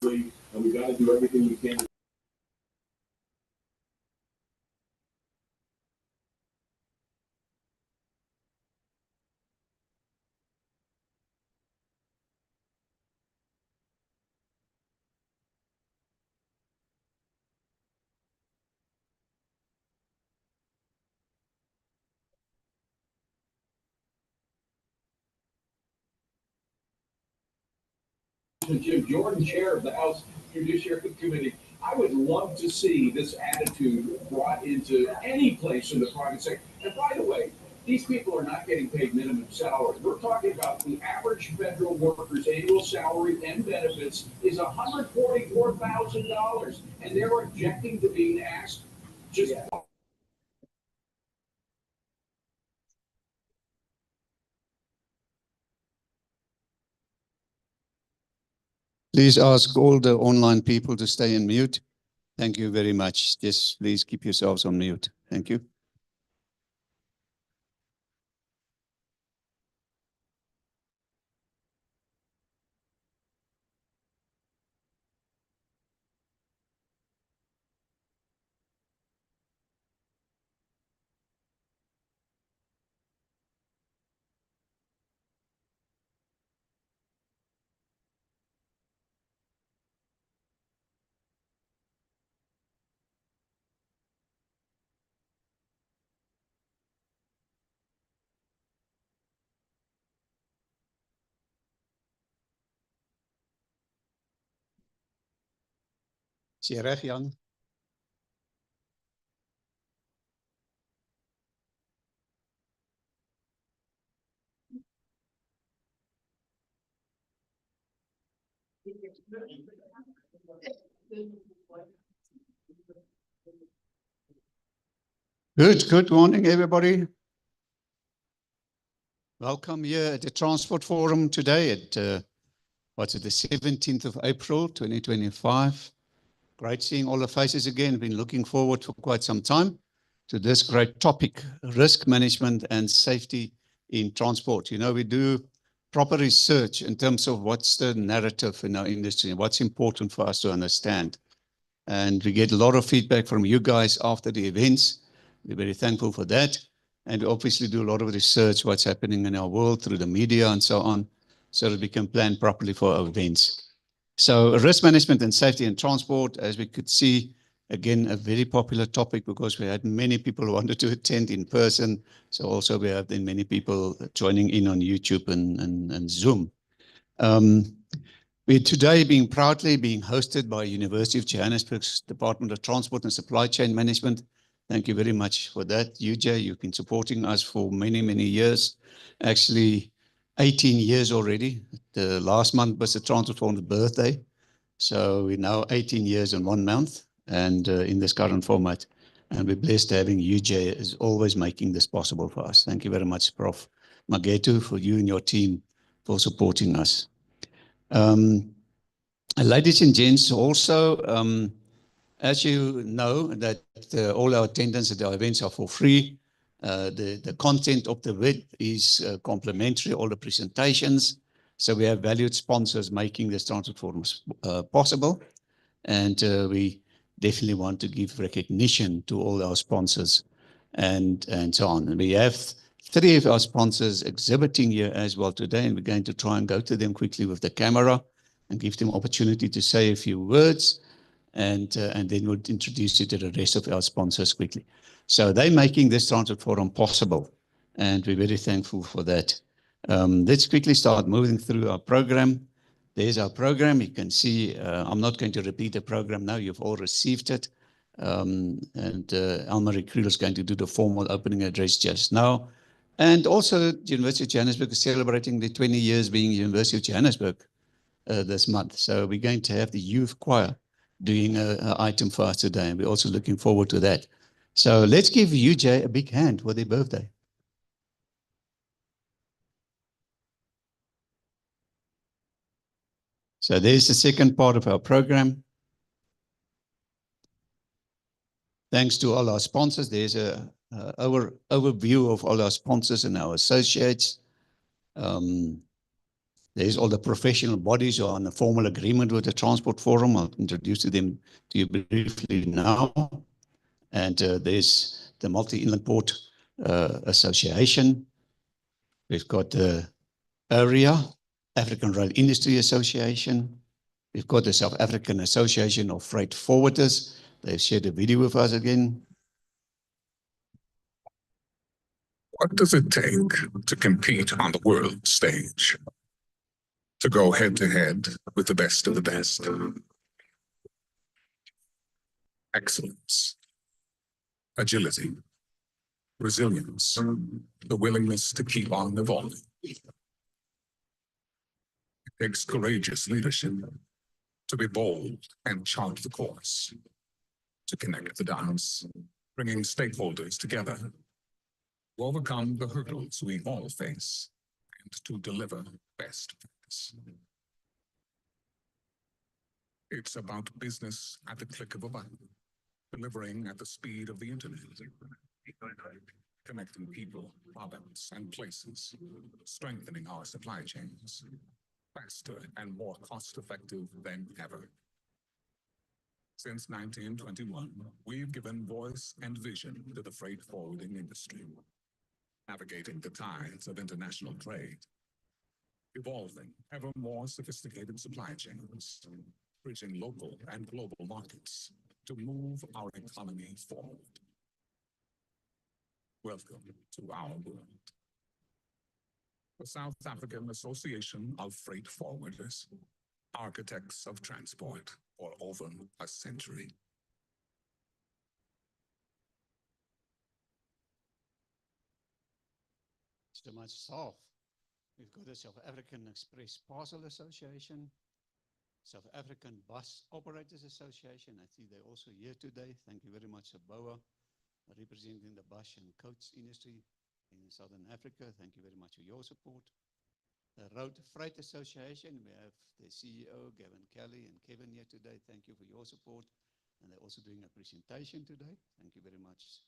and we got to do everything we can. Jim Jordan, chair of the House Judiciary Committee. I would love to see this attitude brought into any place in the private sector. And by the way, these people are not getting paid minimum salary. We're talking about the average federal worker's annual salary and benefits is $144,000, and they're objecting to being asked just. Yeah. Please ask all the online people to stay in mute. Thank you very much. Just please keep yourselves on mute. Thank you. Is jy reg, Jan? Good morning, everybody. Welcome here at the Transport Forum today at, what's it, the 17th of April, 2025. Great seeing all the faces again. Been looking forward for quite some time to this great topic, risk management and safety in transport. You know, we do proper research in terms of what's the narrative in our industry and what's important for us to understand. And we get a lot of feedback from you guys after the events. We're very thankful for that. And we obviously do a lot of research, what's happening in our world through the media and so on, so that we can plan properly for our events. So risk management and safety in transport, as we could see, again, a very popular topic because we had many people who wanted to attend in person. So also we have then many people joining in on YouTube and Zoom. We're today proudly being hosted by University of Johannesburg's Department of Transport and Supply Chain Management. Thank you very much for that. UJ, you've been supporting us for many, many years. Actually, 18 years already. The last month was the Transport Forum's birthday. So we're now 18 years and 1 month and in this current format. And we're blessed having UJ as always making this possible for us. Thank you very much, Prof. Magetu, for you and your team for supporting us. Ladies and gents, also, as you know, that all our attendance at our events are for free. The content of the event is complimentary, all the presentations. So we have valued sponsors making this Transport Forum possible. And we definitely want to give recognition to all our sponsors and so on. And we have 3 of our sponsors exhibiting here as well today, and we're going to try and go to them quickly with the camera and give them opportunity to say a few words. And then we'll introduce you to the rest of our sponsors quickly. So they're making this Transport Forum possible, and we're very thankful for that. Let's quickly start moving through our program. There's our program. You can see, I'm not going to repeat the program now. You've all received it. Elmarie Kriel is going to do the formal opening address just now. And also, the University of Johannesburg is celebrating the 20 years being University of Johannesburg this month. So we're going to have the youth choir doing an item for us today, and we're also looking forward to that. So let's give UJ a big hand for their birthday. So there's the second part of our program. Thanks to all our sponsors. There's an overview of all our sponsors and our associates. There's all the professional bodies who are on a formal agreement with the Transport Forum. I'll introduce them to you briefly now. And there's the Multi-Inland Port Association. We've got the ARIA, African Rail Industry Association. We've got the South African Association of Freight Forwarders. They've shared a video with us again. What does it take to compete on the world stage? To go head to head with the best of the best? Excellence, agility, resilience, the willingness to keep on evolving. It takes courageous leadership to be bold and chart the course, to connect the dots, bringing stakeholders together, to overcome the hurdles we all face, and to deliver best practice. It's about business at the click of a button, delivering at the speed of the internet, connecting people, products, and places, strengthening our supply chains, faster and more cost-effective than ever. Since 1921, we've given voice and vision to the freight forwarding industry, navigating the tides of international trade, evolving ever more sophisticated supply chains, bridging local and global markets to move our economy forward. Welcome to our world. The South African Association of Freight Forwarders, architects of transport for over a century. So much South. We've got the South African Express Parcel Association, South African Bus Operators Association. I think they're also here today. Thank you very much, Saboa, representing the bus and coach industry in Southern Africa. Thank you very much for your support. The Road Freight Association, we have the CEO, Gavin Kelly, and Kevin here today. Thank you for your support. And they're also doing a presentation today. Thank you very much,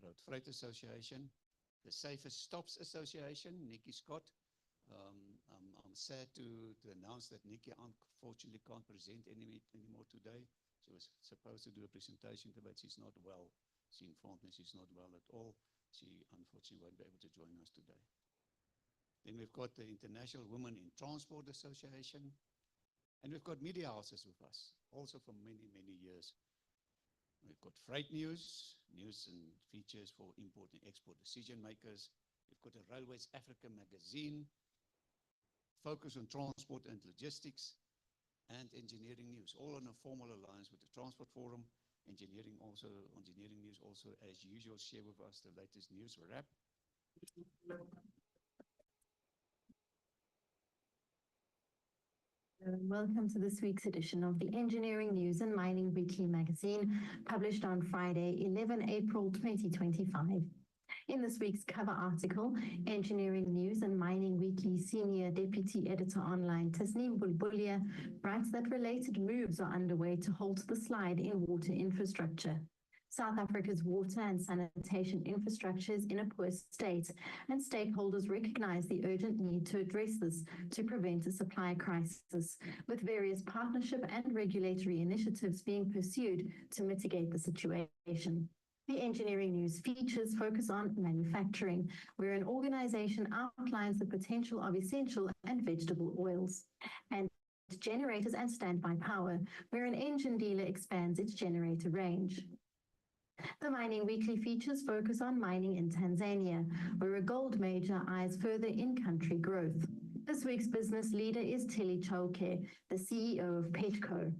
Road Freight Association. The Safest Stops Association, Nikki Scott. I'm sad to announce that Nikki unfortunately can't present anymore today. She was supposed to do a presentation today, but she's not well. She informed me she's not well at all. She unfortunately won't be able to join us today. Then we've got the International Women in Transport Association. And we've got media houses with us, also for many, many years. We've got Freight News, news and features for import and export decision makers. We've got the Railways Africa magazine, focus on transport and logistics, and engineering news, all on a formal alliance with the Transport Forum. Engineering news also, as usual, share with us the latest news wrap. Welcome to this week's edition of the Engineering News and Mining Weekly magazine, published on Friday, 11 April 2025. In this week's cover article, Engineering News and Mining Weekly Senior Deputy Editor Online Tasneem Bulbulia writes that related moves are underway to halt the slide in water infrastructure. South Africa's water and sanitation infrastructure is in a poor state, and stakeholders recognize the urgent need to address this to prevent a supply crisis, with various partnership and regulatory initiatives being pursued to mitigate the situation. The Engineering News features focus on manufacturing, where an organization outlines the potential of essential and vegetable oils, and generators and standby power, where an engine dealer expands its generator range. The Mining Weekly features focus on mining in Tanzania, where a gold major eyes further in-country growth. This week's business leader is Tilly Chauke, the CEO of Petco.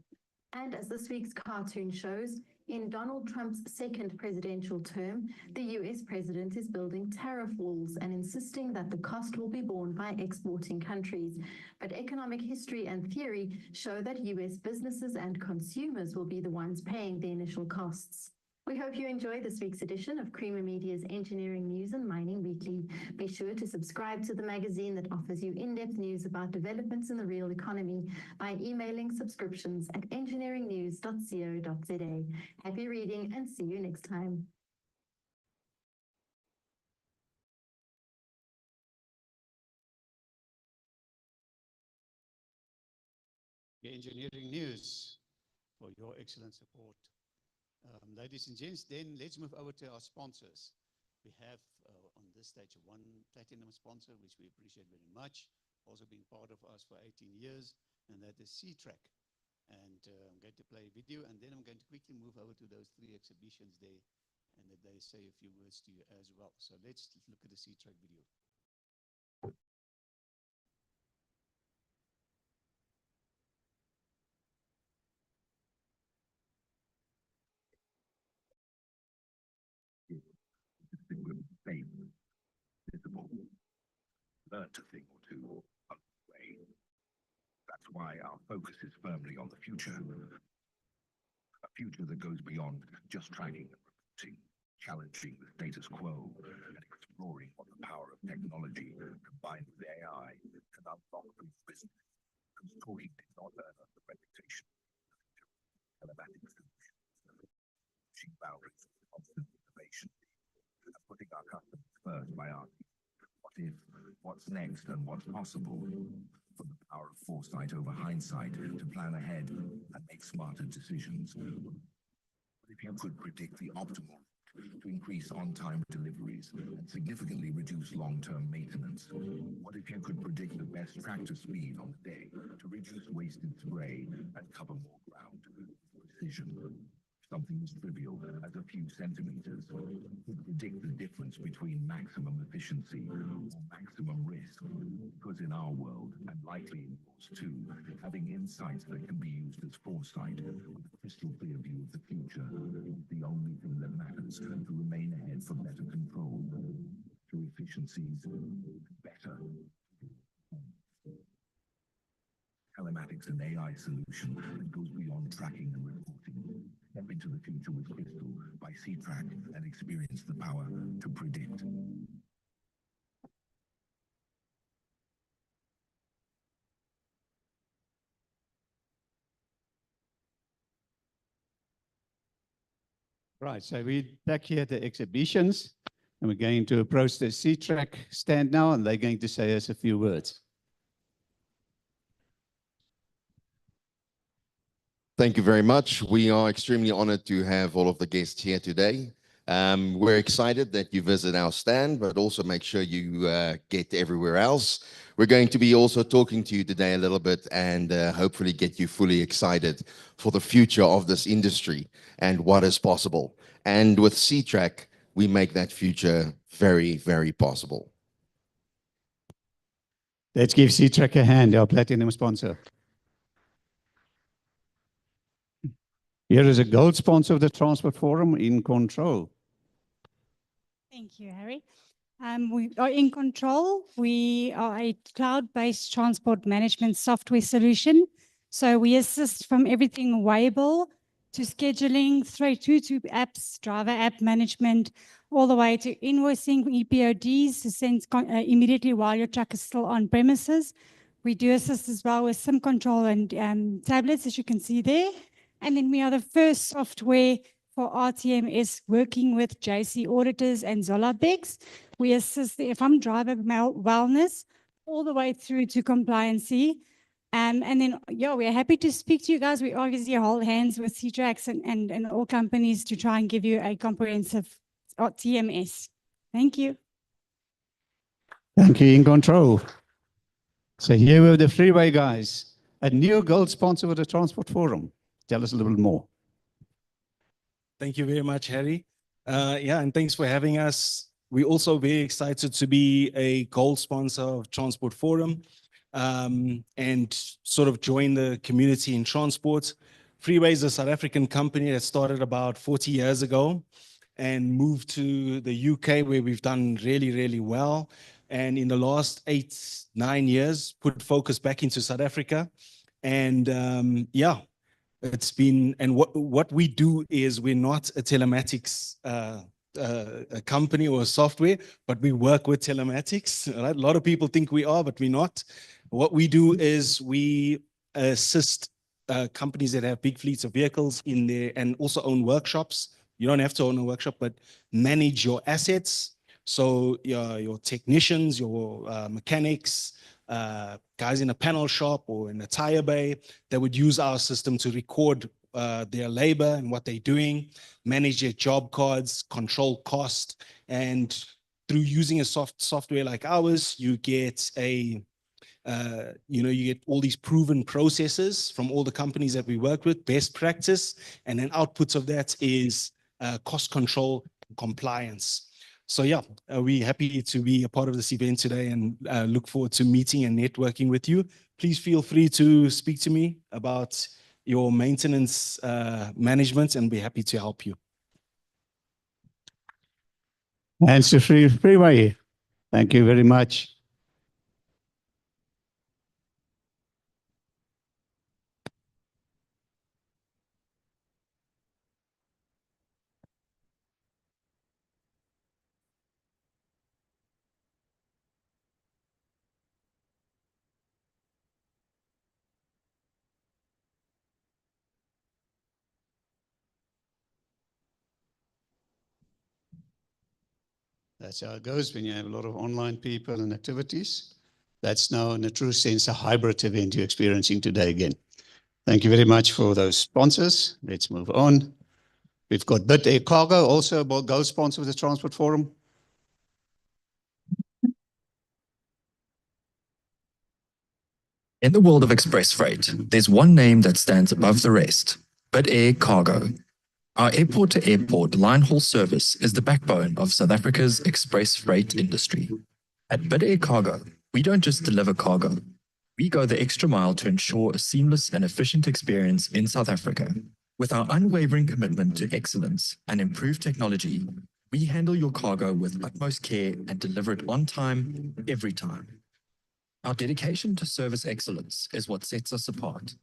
And as this week's cartoon shows, in Donald Trump's second presidential term, the US president is building tariff walls and insisting that the cost will be borne by exporting countries. But economic history and theory show that US businesses and consumers will be the ones paying the initial costs. We hope you enjoy this week's edition of Creamer Media's Engineering News and Mining Weekly. Be sure to subscribe to the magazine that offers you in-depth news about developments in the real economy by emailing subscriptions at engineeringnews.co.za. Happy reading and see you next time. the Engineering News, for your excellent support. Ladies and gents, then let's move over to our sponsors. We have on this stage one platinum sponsor, which we appreciate very much, also been part of us for 18 years, and that is C-Track. And I'm going to play a video, and then I'm going to quickly move over to those 3 exhibitions there, and that they say a few words to you as well. So let's look at the C-Track video. Visible, learned a thing or two along the way. That's why our focus is firmly on the future. A future that goes beyond just tracking and reporting, challenging the status quo, and exploring what the power of technology combined with AI can unlock for your business. Because talking did not earn us the reputation. Telematics solutions, pushing boundaries of constant innovation, and putting our customers first by asking, what if, what's next, and what's possible? For the power of foresight over hindsight to plan ahead and make smarter decisions. What if you could predict the optimal to increase on-time deliveries and significantly reduce long-term maintenance? What if you could predict the best tractor speed on the day to reduce wasted spray and cover more ground with precision? Something as trivial as a few centimeters could predict the difference between maximum efficiency or maximum risk. Because in our world, and likely in yours too, having insights that can be used as foresight with a crystal clear view of the future is the only thing that matters to remain ahead for better control, through efficiencies, better telematics and AI solution that goes beyond tracking and reporting. Step into the future with Crystal by C-Track and experience the power to predict. Right, so we're back here at the exhibitions, and we're going to approach the C-Track stand now, and they're going to say us a few words. Thank you very much. We are extremely honored to have all of the guests here today. We're excited that you visit our stand, but also make sure you get everywhere else. We're going to be also talking to you today a little bit and hopefully get you fully excited for the future of this industry and what is possible. And with C-Track, we make that future very, very possible. Let's give C-Track a hand, our platinum sponsor. Here is a gold sponsor of the Transport Forum, In Control. Thank you, Harry. We are In Control. We are a cloud-based transport management software solution. So we assist from everything weighable to scheduling, through to apps, driver app management, all the way to invoicing, EPODs to send immediately while your truck is still on premises. We do assist as well with SIM control and tablets, as you can see there. And then we are the first software for RTMS working with JC auditors and Zolabex. We assist from driver wellness all the way through to compliancy. And then, yeah, we're happy to speak to you guys. We obviously hold hands with C-Tracks and all companies to try and give you a comprehensive TMS. Thank you. Thank you, In Control. So here we have the Freeway guys, a new gold sponsor of the Transport Forum. Tell us a little bit more. Thank you very much, Harry. Yeah, and thanks for having us. We're also very excited to be a gold sponsor of Transport Forum and sort of join the community in transport. Freeway is a South African company that started about 40 years ago and moved to the UK, where we've done really, really well. And in the last 8-9 years, put focus back into South Africa. And yeah, it's been, and what we do is we're not a telematics a company or a software, but we work with telematics. Right? A lot of people think we are, but we're not. What we do is we assist companies that have big fleets of vehicles in there and also own workshops. You don't have to own a workshop, but manage your assets. So your technicians, your mechanics, guys in a panel shop or in a tire bay that would use our system to record their labor and what they're doing, manage their job cards, control cost, and through using a software like ours, you get you get all these proven processes from all the companies that we work with, best practice, and then outputs of that is cost control and compliance. So yeah, we're happy to be a part of this event today and look forward to meeting and networking with you. Please feel free to speak to me about your maintenance management and be happy to help you. Answer freeway. Thank you very much. That's how it goes when you have a lot of online people and activities. That's now, in a true sense, a hybrid event you're experiencing today again. Thank you very much for those sponsors. Let's move on. We've got Bid Air Cargo, also a gold sponsor of the Transport Forum. In the world of express freight, there's one name that stands above the rest: Bid Air Cargo. Our airport-to-airport line haul service is the backbone of South Africa's express freight industry. At Bid Air Cargo, we don't just deliver cargo. We go the extra mile to ensure a seamless and efficient experience in South Africa. With our unwavering commitment to excellence and improved technology, we handle your cargo with utmost care and deliver it on time, every time. Our dedication to service excellence is what sets us apart.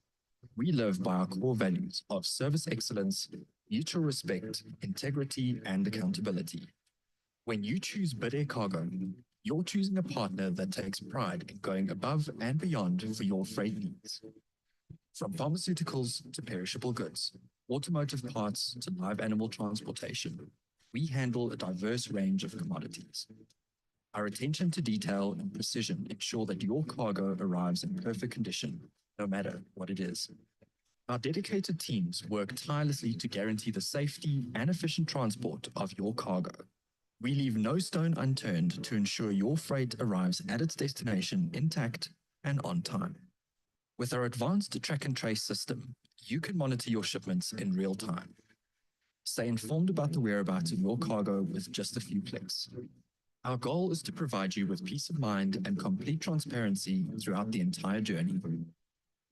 We live by our core values of service excellence, mutual respect, integrity, and accountability. When you choose Bid Air Cargo, you're choosing a partner that takes pride in going above and beyond for your freight needs. From pharmaceuticals to perishable goods, automotive parts to live animal transportation, we handle a diverse range of commodities. Our attention to detail and precision ensure that your cargo arrives in perfect condition, no matter what it is. Our dedicated teams work tirelessly to guarantee the safety and efficient transport of your cargo. We leave no stone unturned to ensure your freight arrives at its destination intact and on time. With our advanced track and trace system, you can monitor your shipments in real time. Stay informed about the whereabouts of your cargo with just a few clicks. Our goal is to provide you with peace of mind and complete transparency throughout the entire journey.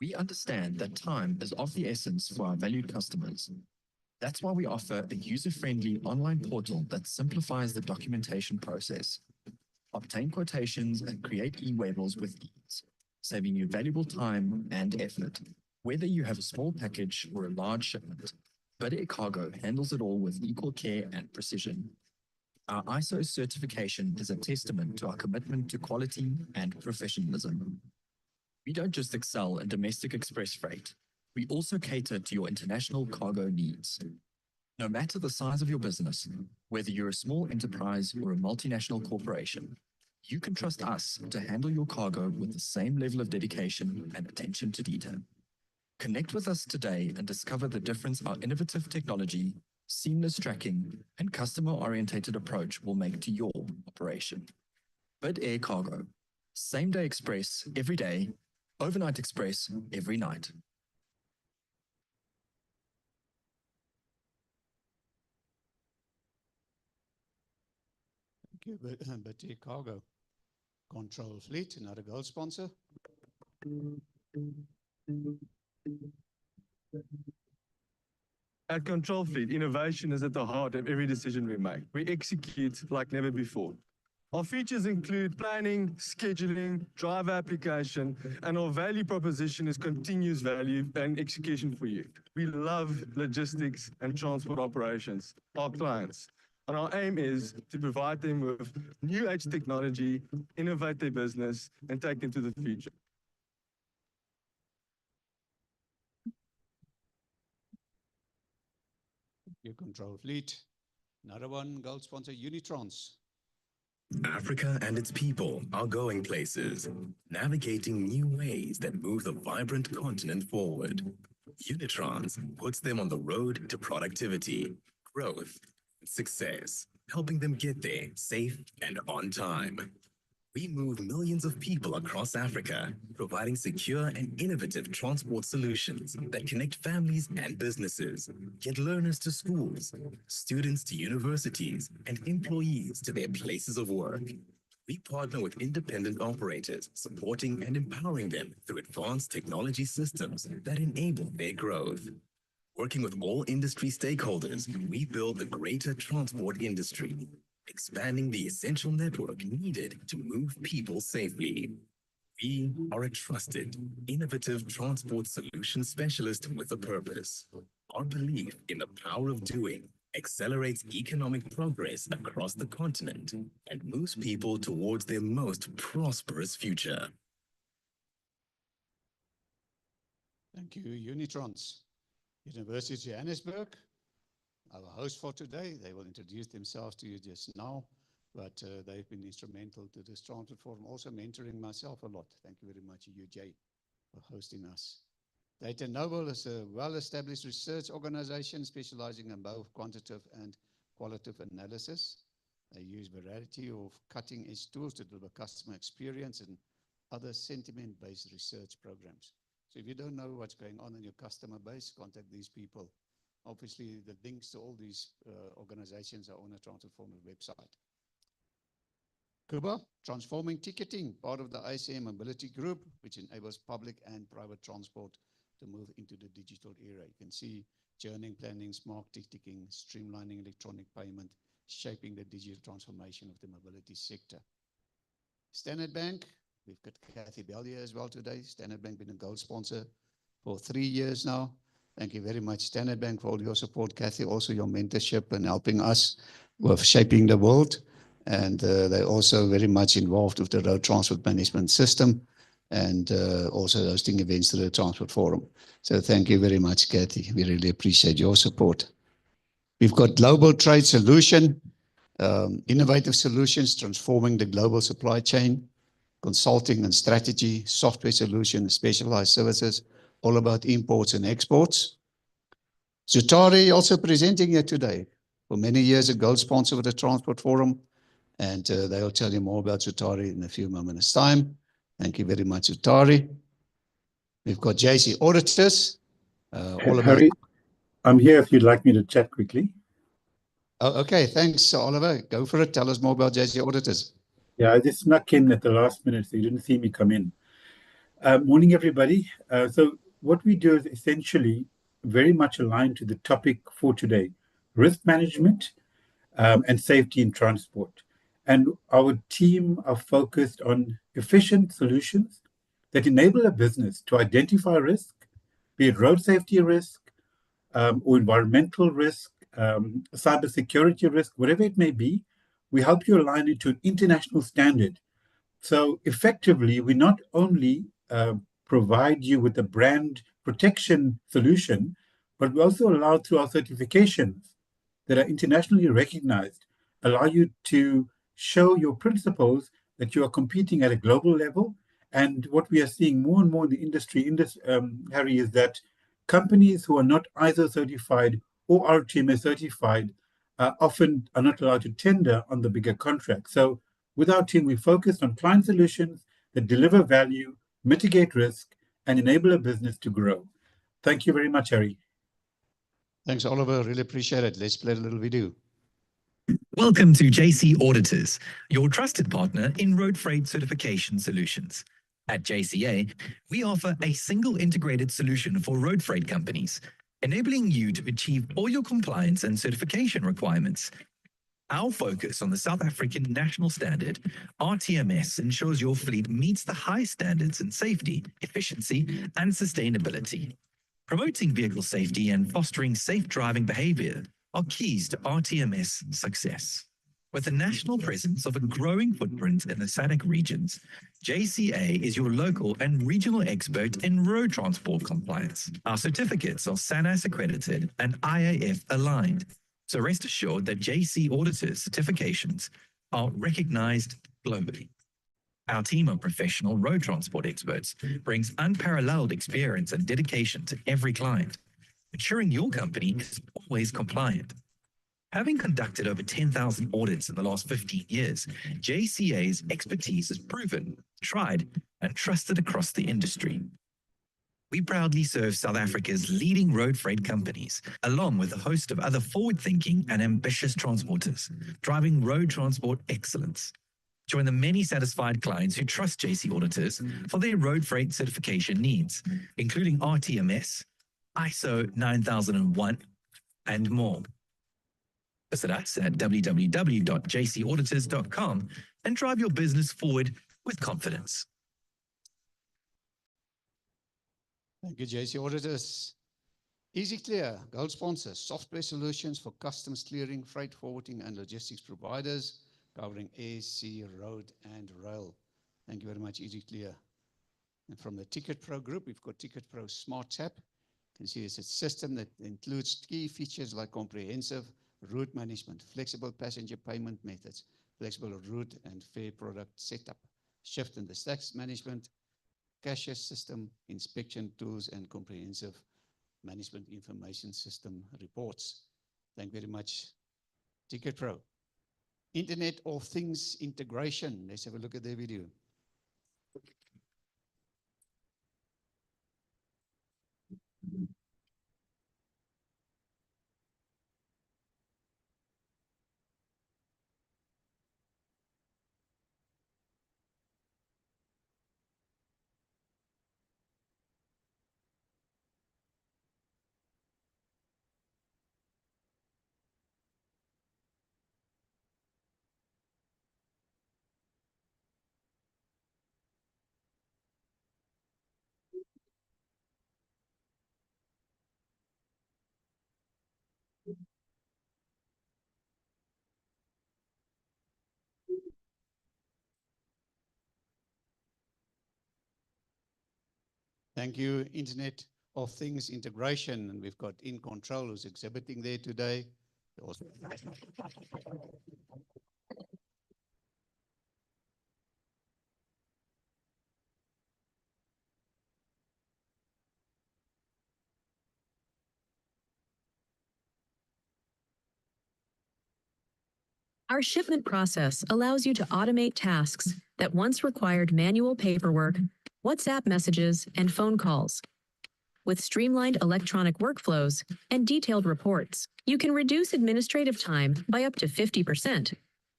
We understand that time is of the essence for our valued customers. That's why we offer a user-friendly online portal that simplifies the documentation process. Obtain quotations and create e-labels with ease, saving you valuable time and effort. Whether you have a small package or a large shipment, Bid Air Cargo handles it all with equal care and precision. Our ISO certification is a testament to our commitment to quality and professionalism. We don't just excel in domestic express freight, we also cater to your international cargo needs. No matter the size of your business, whether you're a small enterprise or a multinational corporation, you can trust us to handle your cargo with the same level of dedication and attention to detail. Connect with us today and discover the difference our innovative technology, seamless tracking, and customer-oriented approach will make to your operation. Bid Air Cargo. Same-day express every day, overnight express every night. Thank you, Bid Air Cargo. Control Fleet, another gold sponsor. At Control Fleet, innovation is at the heart of every decision we make. We execute like never before. Our features include planning, scheduling, driver application, and our value proposition is continuous value and execution for you. We love logistics and transport operations, our clients. And our aim is to provide them with new age technology, innovate their business, and take them to the future. You Control Fleet. Another one, gold sponsor, Unitrans. Africa and its people are going places, navigating new ways that move the vibrant continent forward. Unitrans puts them on the road to productivity, growth, and success, helping them get there safe and on time. We move millions of people across Africa, providing secure and innovative transport solutions that connect families and businesses, get learners to schools, students to universities, and employees to their places of work. We partner with independent operators, supporting and empowering them through advanced technology systems that enable their growth. Working with all industry stakeholders, we build the greater transport industry, expanding the essential network needed to move people safely. We are a trusted, innovative transport solution specialist with a purpose. Our belief in the power of doing accelerates economic progress across the continent and moves people towards their most prosperous future. Thank you, Unitrans. University of Johannesburg, our host for today. They will introduce themselves to you just now, but they've been instrumental to this transport forum, also mentoring myself a lot. Thank you very much, UJ, for hosting us. Data Noble is a well-established research organization specializing in both quantitative and qualitative analysis. They use a variety of cutting-edge tools to deliver customer experience and other sentiment-based research programs. So if you don't know what's going on in your customer base, contact these people. Obviously, the links to all these organizations are on the Transport Forum website. Kuba, transforming ticketing, part of the ICM Mobility Group, which enables public and private transport to move into the digital era. You can see journey planning, smart ticketing, streamlining electronic payment, shaping the digital transformation of the mobility sector. Standard Bank, we've got Kathy Bell here as well today. Standard Bank been a gold sponsor for 3 years now. Thank you very much, Standard Bank, for all your support. Kathy, also your mentorship and helping us with shaping the world. And they're also very much involved with the road transport management system and also hosting events to the Transport Forum. So thank you very much, Kathy. We really appreciate your support. We've got Global Trade Solution, innovative solutions transforming the global supply chain, consulting and strategy, software solutions, specialized services, all about imports and exports. Zutari also presenting here today. For many years, a gold sponsor of the Transport Forum, and they'll tell you more about Zutari in a few moments' time. Thank you very much, Zutari. We've got JC Auditors. Harry, I'm here if you'd like me to chat quickly. Oh, okay, thanks, Oliver. Go for it. Tell us more about JC Auditors. Yeah, I just snuck in at the last minute, so you didn't see me come in. Morning, everybody. So what we do is essentially very much aligned to the topic for today, risk management and safety in transport. And our team are focused on efficient solutions that enable a business to identify risk, be it road safety risk or environmental risk, cybersecurity risk, whatever it may be. We help you align it to an international standard. So effectively, we not only provide you with a brand protection solution, but we also allow through our certifications that are internationally recognized, allow you to show your principles that you are competing at a global level. And what we are seeing more and more in the industry, Harry, is that companies who are not ISO certified or RTMS certified often are not allowed to tender on the bigger contracts. So with our team, we focus on client solutions that deliver value, mitigate risk, and enable a business to grow. Thank you very much, Harry. Thanks, Oliver. Really appreciate it. Let's play a little video. Welcome to JC Auditors, your trusted partner in road freight certification solutions. At JCA, we offer a single integrated solution for road freight companies, enabling you to achieve all your compliance and certification requirements. Our focus on the South African national standard, RTMS, ensures your fleet meets the high standards in safety, efficiency, and sustainability. Promoting vehicle safety and fostering safe driving behavior are keys to RTMS success. With a national presence of a growing footprint in the SADC regions, JCA is your local and regional expert in road transport compliance. Our certificates are SANAS accredited and IAF aligned, so rest assured that JC Auditors certifications are recognized globally. Our team of professional road transport experts brings unparalleled experience and dedication to every client, ensuring your company is always compliant. Having conducted over 10,000 audits in the last 15 years, JCA's expertise is proven, tried, and trusted across the industry. We proudly serve South Africa's leading road freight companies, along with a host of other forward-thinking and ambitious transporters, driving road transport excellence. Join the many satisfied clients who trust JC Auditors for their road freight certification needs, including RTMS, ISO 9001, and more. Visit us at www.jcauditors.com and drive your business forward with confidence. Thank you, JC Auditors. Easy Clear, gold sponsor, software solutions for customs clearing, freight forwarding, and logistics providers, covering air, sea, road, and rail. Thank you very much, Easy Clear. And from the Ticket Pro group, we've got Ticket Pro Smart Tab. You can see it's a system that includes key features like comprehensive route management, flexible passenger payment methods, flexible route and fare product setup, shift and stacks management, cashier system, inspection tools, and comprehensive management information system reports. Thank you very much, Ticket Pro. Internet of Things integration. Let's have a look at their video. Thank you, Internet of Things integration. And we've got In Control who's exhibiting there today. Our shipment process allows you to automate tasks that once required manual paperwork, WhatsApp messages, and phone calls. With streamlined electronic workflows and detailed reports, you can reduce administrative time by up to 50%,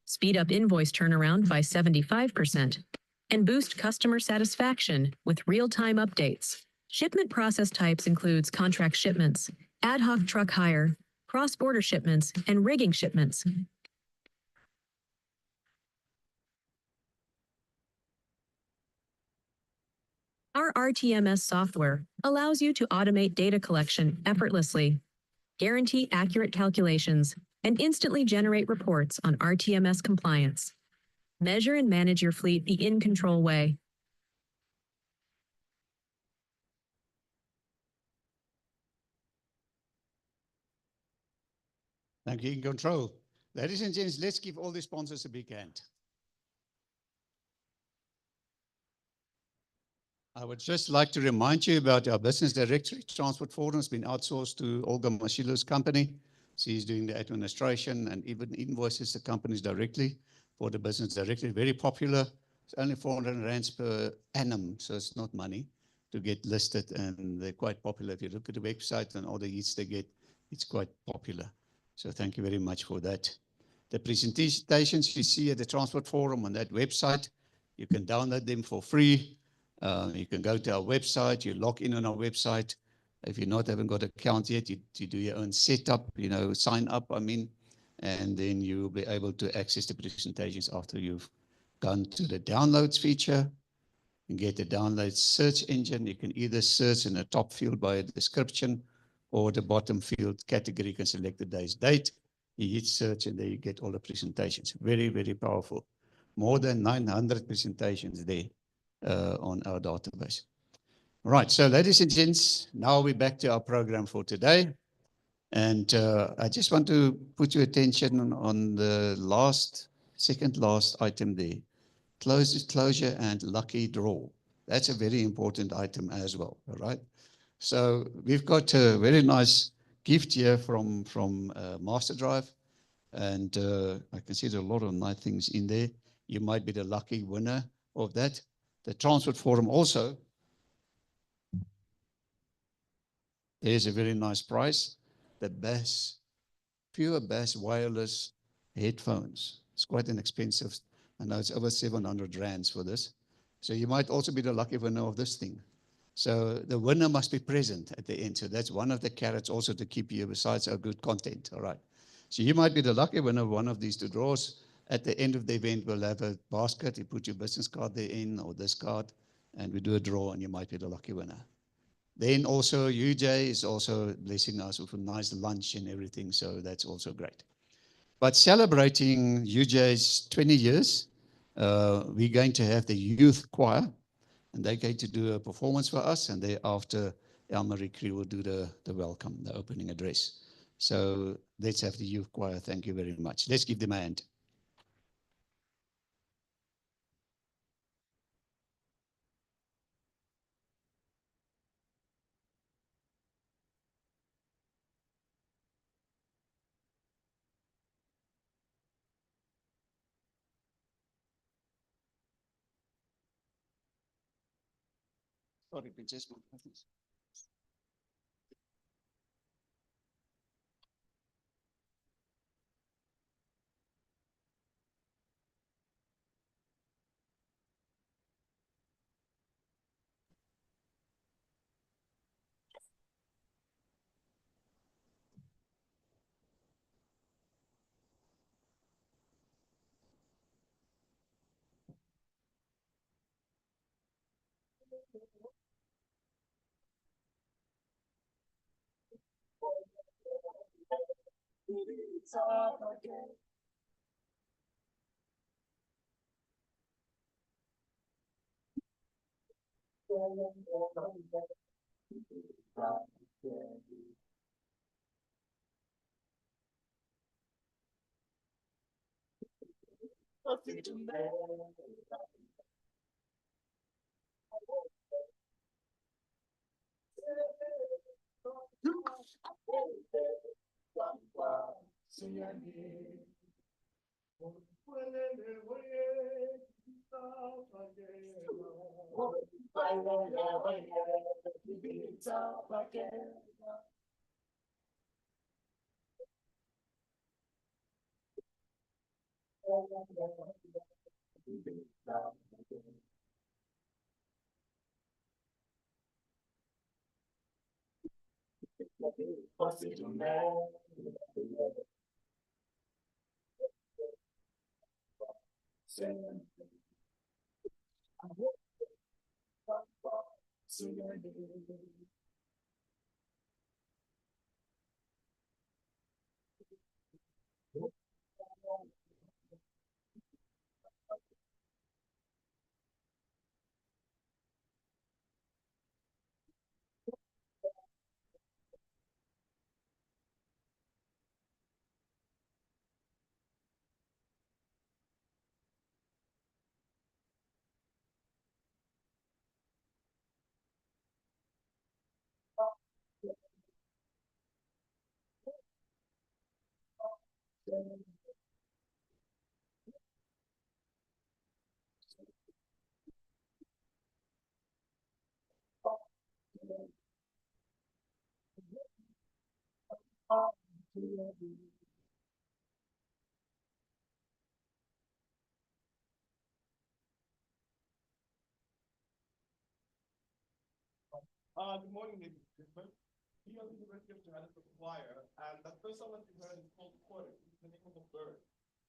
speed up invoice turnaround by 75%, and boost customer satisfaction with real-time updates. Shipment process types includes contract shipments, ad hoc truck hire, cross-border shipments, and rigging shipments. Our RTMS software allows you to automate data collection effortlessly, guarantee accurate calculations, and instantly generate reports on RTMS compliance. Measure and manage your fleet the In Control way. Thank you, In Control. Ladies and gents, let's give all the sponsors a big hand. I would just like to remind you about our business directory. Transport Forum has been outsourced to Olga Mashilo's company. She's doing the administration and even invoices the companies directly for the business directory. Very popular. It's only 400 rands per annum, so it's not money to get listed, and they're quite popular. If you look at the website and all the hits they get, it's quite popular. So thank you very much for that. The presentations you see at the Transport Forum on that website, you can download them for free. You can go to our website, you log in on our website. If you're not, haven't got an account yet, you do your own setup, sign up, and then you'll be able to access the presentations after you've gone to the downloads feature. You get the download search engine. You can either search in the top field by a description or the bottom field category. You can select the day's date. You hit search and there you get all the presentations. Very, very powerful. More than 900 presentations there. On our database. Right, so ladies and gents, now we're back to our program for today. And I just want to put your attention on the last second last item there. Closure and lucky draw. That's a very important item as well, all right? So we've got a very nice gift here from Master Drive, and I can see there are a lot of nice things in there. You might be the lucky winner of that. The Transport Forum also, there's a very nice prize. The Bass, pure Bass wireless headphones. It's quite an expensive, I know it's over 700 rands for this. So you might also be the lucky winner of this thing. So the winner must be present at the end. So that's one of the carrots also to keep you besides our good content. All right. So you might be the lucky winner of one of these two draws. At the end of the event, we'll have a basket. You put your business card there in or this card, and we do a draw, and you might be the lucky winner. Then also UJ is also blessing us with a nice lunch and everything. So that's also great. But celebrating UJ's 20 years, we're going to have the youth choir. And they're going to do a performance for us, and thereafter, Elmarie Cree will do the welcome, the opening address. So let's have the youth choir. Thank you very much. Let's give them a hand. Sorry, just Good morning, ladies and gentlemen. We are the University of Johannesburg Choir, and the first song that you heard is called Quarter. It's the name of the bird.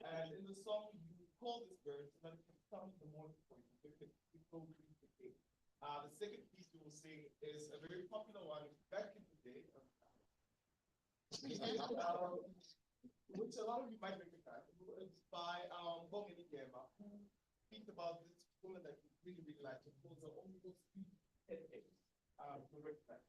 And in the song, you call this bird so that it can come in the morning for you. So it go greet the king. The second piece we will sing is a very popular one back in the day, which a lot of you might recognize. It's by Bongeni Gema, who speaks about this woman that you really, really like. It calls her almost 10 eggs. To recognize.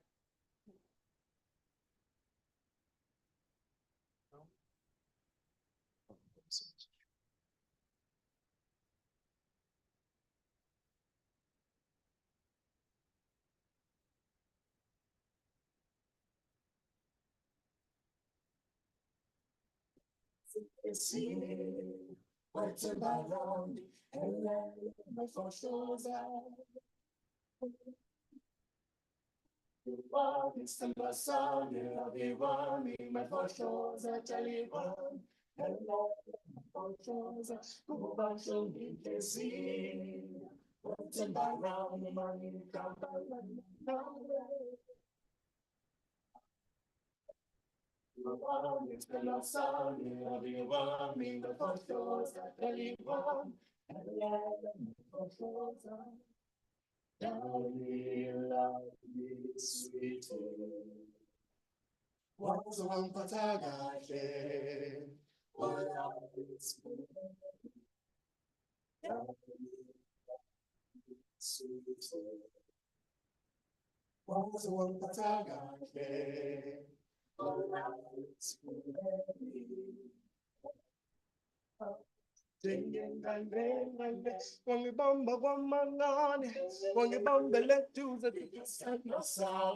Wangibamba kwamangane, wangibambele duze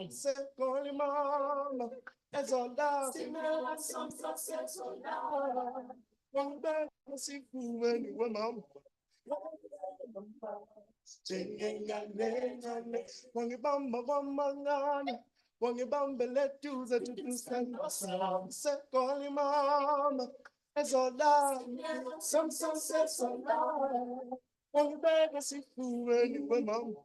sekoli mama, ezola simela sezola, wangibeka sifubeni kwamama. Wangibamba kwamangane, wangibambele duze sekoli mama, ezola sezola, wangibeka sifubeni kwamama.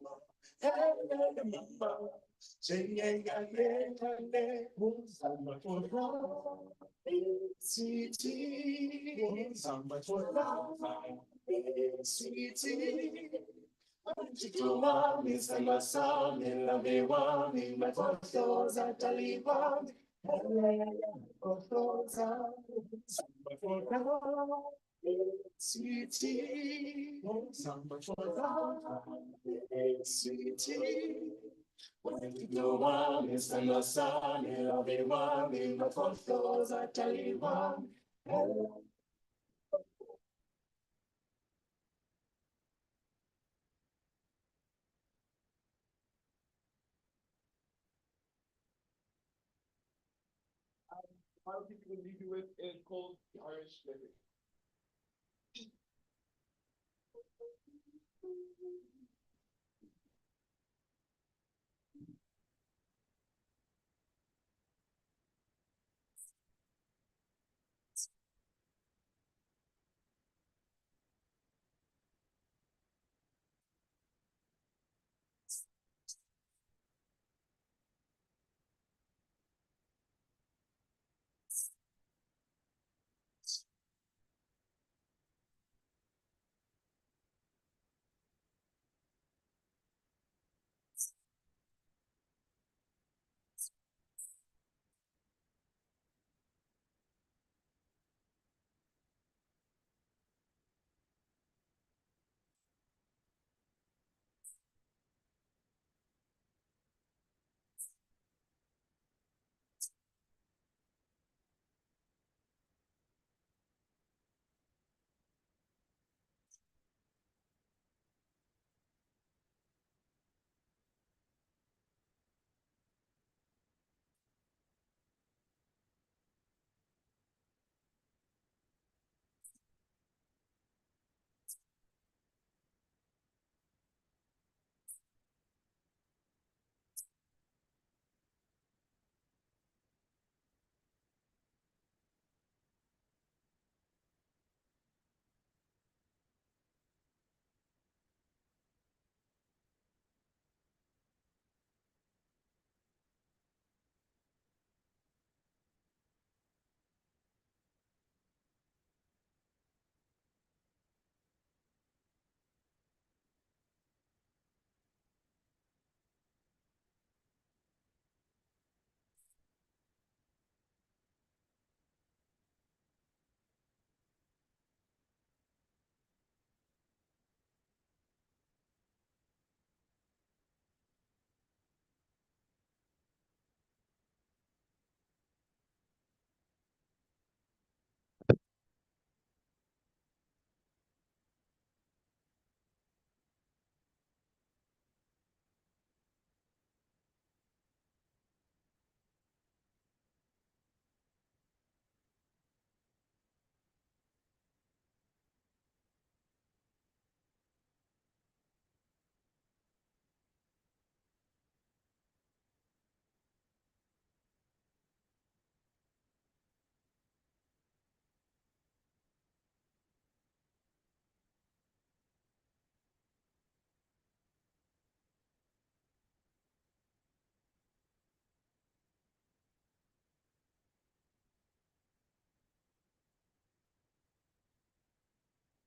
One thing we leave you with is called the Irish living.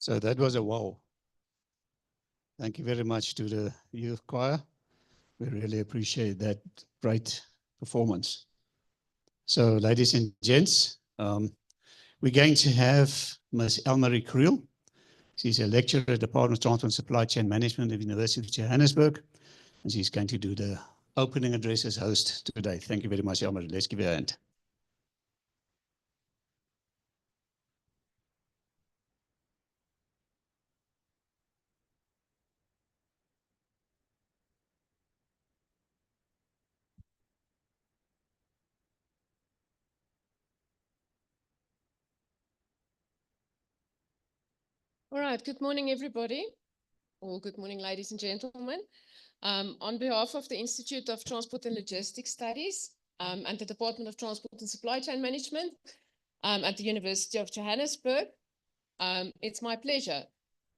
So that was a wow. Thank you very much to the youth choir. We really appreciate that great performance. So, ladies and gents, we're going to have Ms. Elmarie Kriel. She's a lecturer at the Department of Transport and Supply Chain Management at the University of Johannesburg, and she's going to do the opening address as host today. Thank you very much, Elmarie. Let's give her a hand. All right, good morning, everybody, or good morning, ladies and gentlemen. On behalf of the Institute of Transport and Logistics Studies and the Department of Transport and Supply Chain Management at the University of Johannesburg, it's my pleasure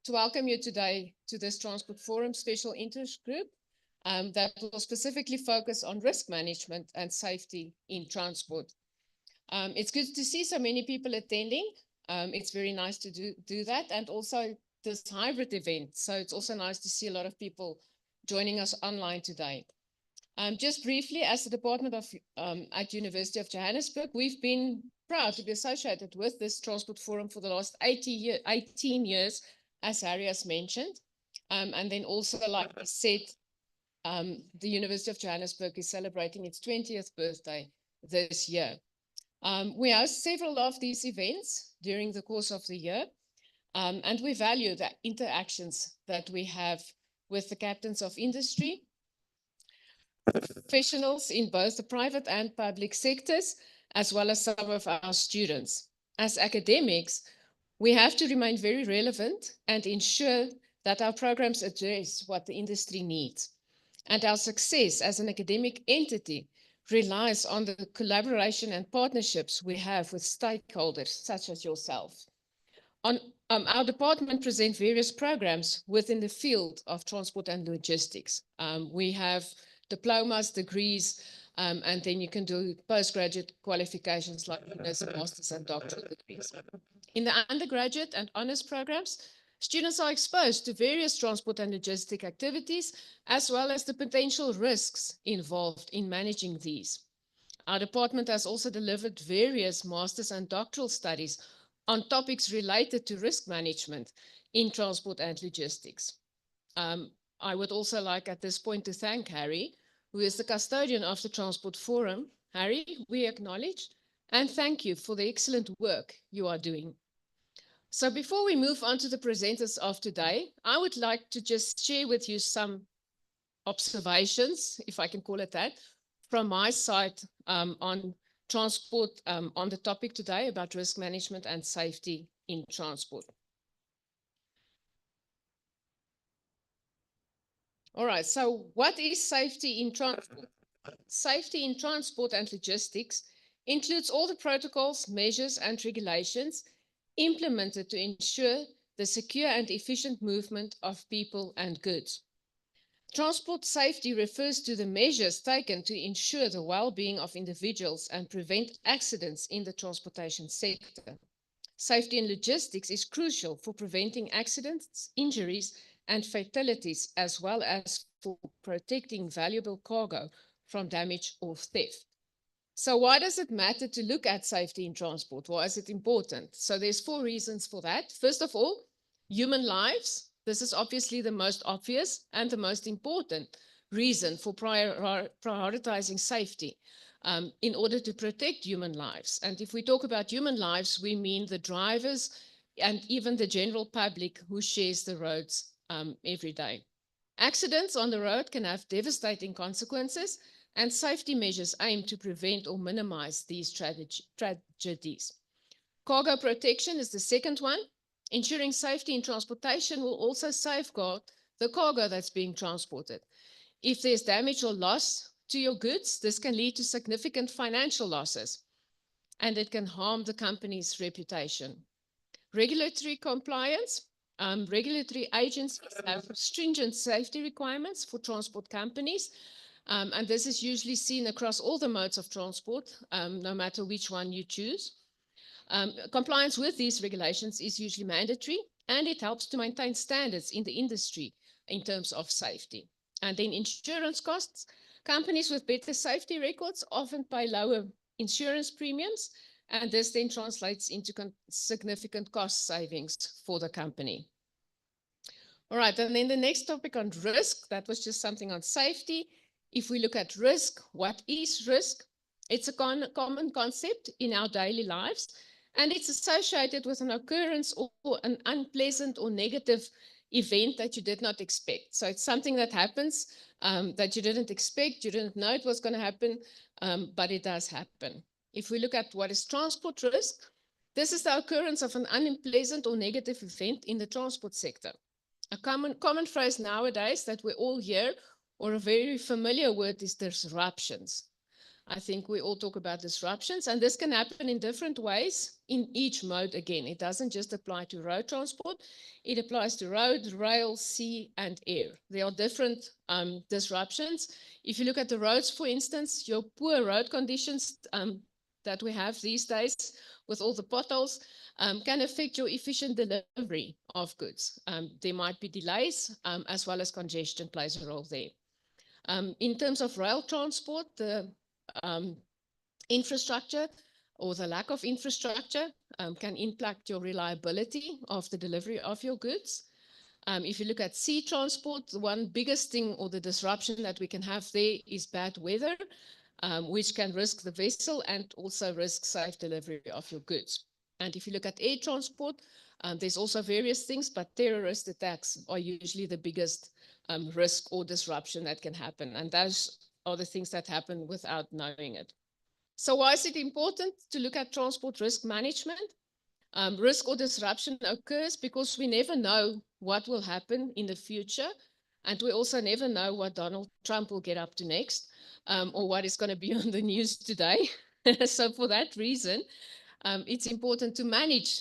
to welcome you today to this Transport Forum Special Interest Group that will specifically focus on risk management and safety in transport. It's good to see so many people attending. It's very nice to do that, and also this hybrid event. So it's also nice to see a lot of people joining us online today. Just briefly, as the Department of at University of Johannesburg, we've been proud to be associated with this Transport Forum for the last 18 years, as Harry has mentioned. And then also, like I said, the University of Johannesburg is celebrating its 20th birthday this year. We host several of these events during the course of the year, and we value the interactions that we have with the captains of industry, professionals in both the private and public sectors, as well as some of our students. As academics, we have to remain very relevant and ensure that our programs address what the industry needs. And our success as an academic entity relies on the collaboration and partnerships we have with stakeholders such as yourself. Our department presents various programs within the field of transport and logistics. We have diplomas, degrees, and then you can do postgraduate qualifications like masters and doctoral degrees. In the undergraduate and honors programs, students are exposed to various transport and logistic activities, as well as the potential risks involved in managing these. Our department has also delivered various master's and doctoral studies on topics related to risk management in transport and logistics. I would also like at this point to thank Harry, who is the custodian of the Transport Forum. Harry, we acknowledge and thank you for the excellent work you are doing. So before we move on to the presenters of today, I would like to just share with you some observations, if I can call it that, from my side on transport, on the topic today about risk management and safety in transport. All right, so what is safety in transport? Safety in transport and logistics includes all the protocols, measures, and regulations implemented to ensure the secure and efficient movement of people and goods. Transport safety refers to the measures taken to ensure the well-being of individuals and prevent accidents in the transportation sector. Safety in logistics is crucial for preventing accidents, injuries, and fatalities, as well as for protecting valuable cargo from damage or theft. So why does it matter to look at safety in transport? Why is it important? So there's 4 reasons for that. First of all, human lives. This is obviously the most obvious and the most important reason for prioritizing safety in order to protect human lives. And if we talk about human lives, we mean the drivers and even the general public who shares the roads every day. Accidents on the road can have devastating consequences, and safety measures aim to prevent or minimize these tragedies. Cargo protection is the second one. Ensuring safety in transportation will also safeguard the cargo that's being transported. If there's damage or loss to your goods, this can lead to significant financial losses, and it can harm the company's reputation. Regulatory compliance. Regulatory agencies have stringent safety requirements for transport companies, and this is usually seen across all the modes of transport, no matter which one you choose. Compliance with these regulations is usually mandatory, and it helps to maintain standards in the industry in terms of safety. And then insurance costs. Companies with better safety records often pay lower insurance premiums, and this then translates into significant cost savings for the company. All right, and then the next topic on risk, that was just something on safety. If we look at risk, what is risk? It's a common concept in our daily lives, and it's associated with an occurrence or an unpleasant or negative event that you did not expect. So it's something that happens that you didn't expect, you didn't know it was going to happen, but it does happen. If we look at what is transport risk, this is the occurrence of an unpleasant or negative event in the transport sector. A common phrase nowadays that we all hear or a very familiar word is disruptions. I think we all talk about disruptions, and this can happen in different ways in each mode again. It doesn't just apply to road transport. It applies to road, rail, sea, and air. There are different disruptions. If you look at the roads, for instance, your poor road conditions that we have these days with all the potholes can affect your efficient delivery of goods. There might be delays as well as congestion plays a role there. In terms of rail transport, the infrastructure or the lack of infrastructure can impact your reliability of the delivery of your goods. If you look at sea transport, the one biggest thing or the disruption that we can have there is bad weather, which can risk the vessel and also risk safe delivery of your goods. And if you look at air transport, there's also various things, but terrorist attacks are usually the biggest risk or disruption that can happen. And those are the things that happen without knowing it. So why is it important to look at transport risk management? Risk or disruption occurs because we never know what will happen in the future. And we also never know what Donald Trump will get up to next or what is going to be on the news today. So for that reason, it's important to manage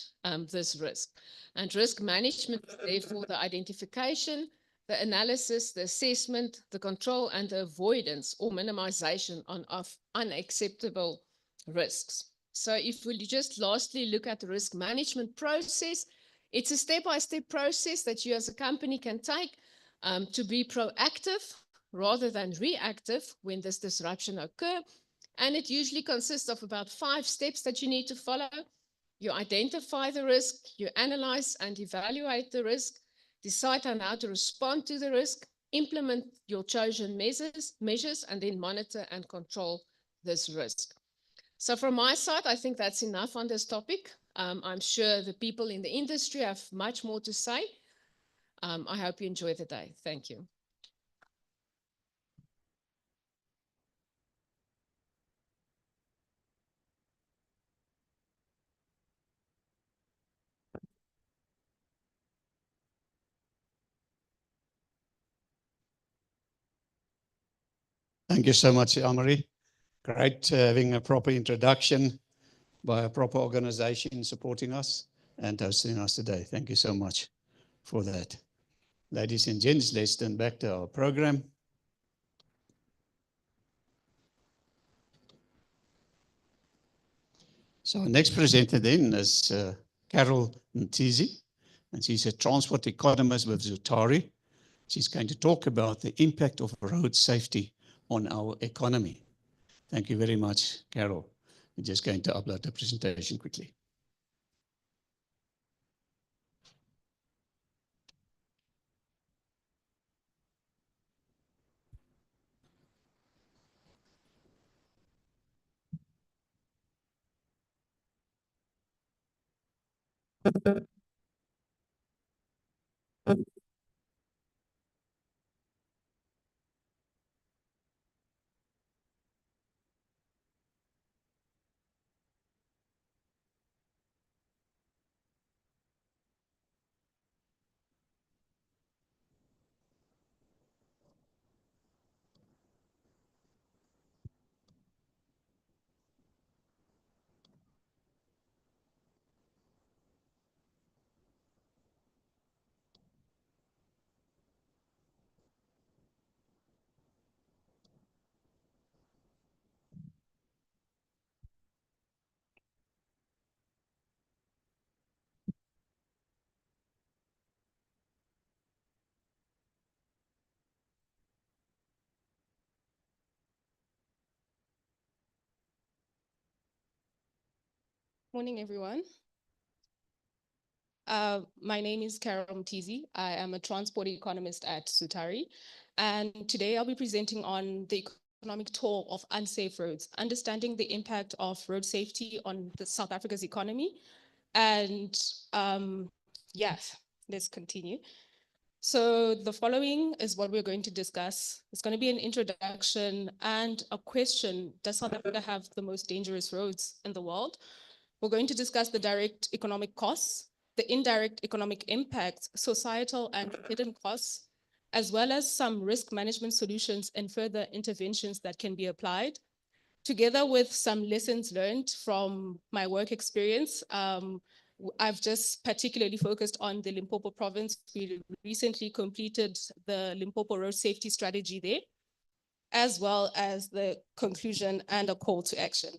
this risk. And risk management is therefore the identification, the analysis, the assessment, the control, and the avoidance or minimization of unacceptable risks. So if we just lastly look at the risk management process, it's a step-by-step process that you as a company can take to be proactive rather than reactive when this disruption occurs. And it usually consists of about 5 steps that you need to follow. You identify the risk, you analyze and evaluate the risk, decide on how to respond to the risk, implement your chosen measures, and then monitor and control this risk. So from my side, I think that's enough on this topic. I'm sure the people in the industry have much more to say. I hope you enjoy the day. Thank you. Thank you so much, Amari. Great having a proper introduction by a proper organization supporting us and hosting us today. Thank you so much for that. Ladies and gents, let's turn back to our program. So our next presenter then is Carol Ntizi, and she's a transport economist with Zutari. She's going to talk about the impact of road safety on our economy. Thank you very much, Carol. I'm just going to upload the presentation quickly. Morning, everyone. My name is Carol Mtizi. I am a transport economist at Sutari. And today I'll be presenting on the economic toll of unsafe roads, understanding the impact of road safety on the South Africa's economy. And yes, let's continue. So the following is what we're going to discuss. It's going to be an introduction and a question. Does South Africa have the most dangerous roads in the world? We're going to discuss the direct economic costs, the indirect economic impacts, societal and hidden costs, as well as some risk management solutions and further interventions that can be applied. Together with some lessons learned from my work experience, I've just particularly focused on the Limpopo province. We recently completed the Limpopo road safety strategy there, as well as the conclusion and a call to action.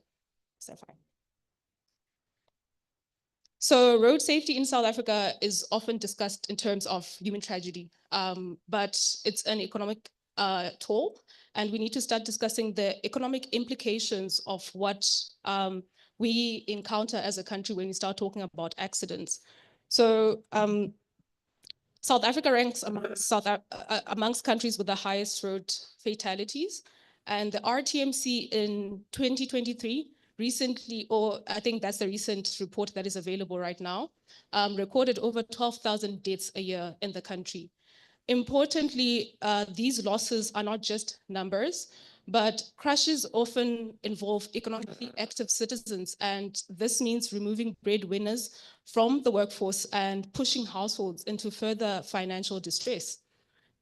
So road safety in South Africa is often discussed in terms of human tragedy, but it's an economic toll, and we need to start discussing the economic implications of what we encounter as a country when we start talking about accidents. So South Africa ranks amongst countries with the highest road fatalities, and the RTMC in 2023 recently, or I think that's the recent report that is available right now, recorded over 12,000 deaths a year in the country. Importantly, these losses are not just numbers, but crashes often involve economically active citizens, and this means removing breadwinners from the workforce and pushing households into further financial distress.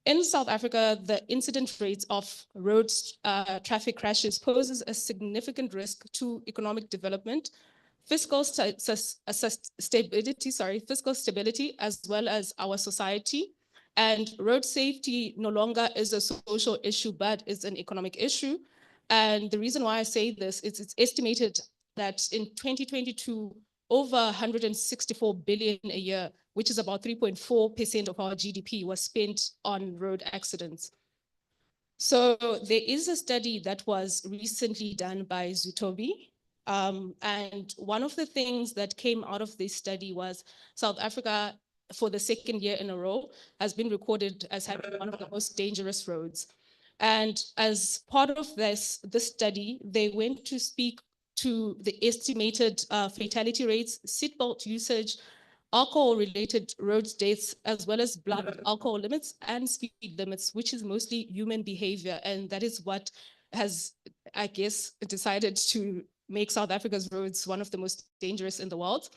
In South Africa, the incident rates of road traffic crashes poses a significant risk to economic development, fiscal stability, as well as our society. And road safety no longer is a social issue, but is an economic issue. And the reason why I say this is it's estimated that in 2022, over 164 billion a year, which is about 3.4% of our GDP, was spent on road accidents. So there is a study that was recently done by Zutobi. And one of the things that came out of this study was South Africa, for the second year in a row, has been recorded as having one of the most dangerous roads. And as part of this study, they went to speak to the estimated fatality rates, seatbelt usage, alcohol-related road deaths, as well as blood alcohol limits and speed limits, which is mostly human behavior. And that is what has, I guess, decided to make South Africa's roads one of the most dangerous in the world.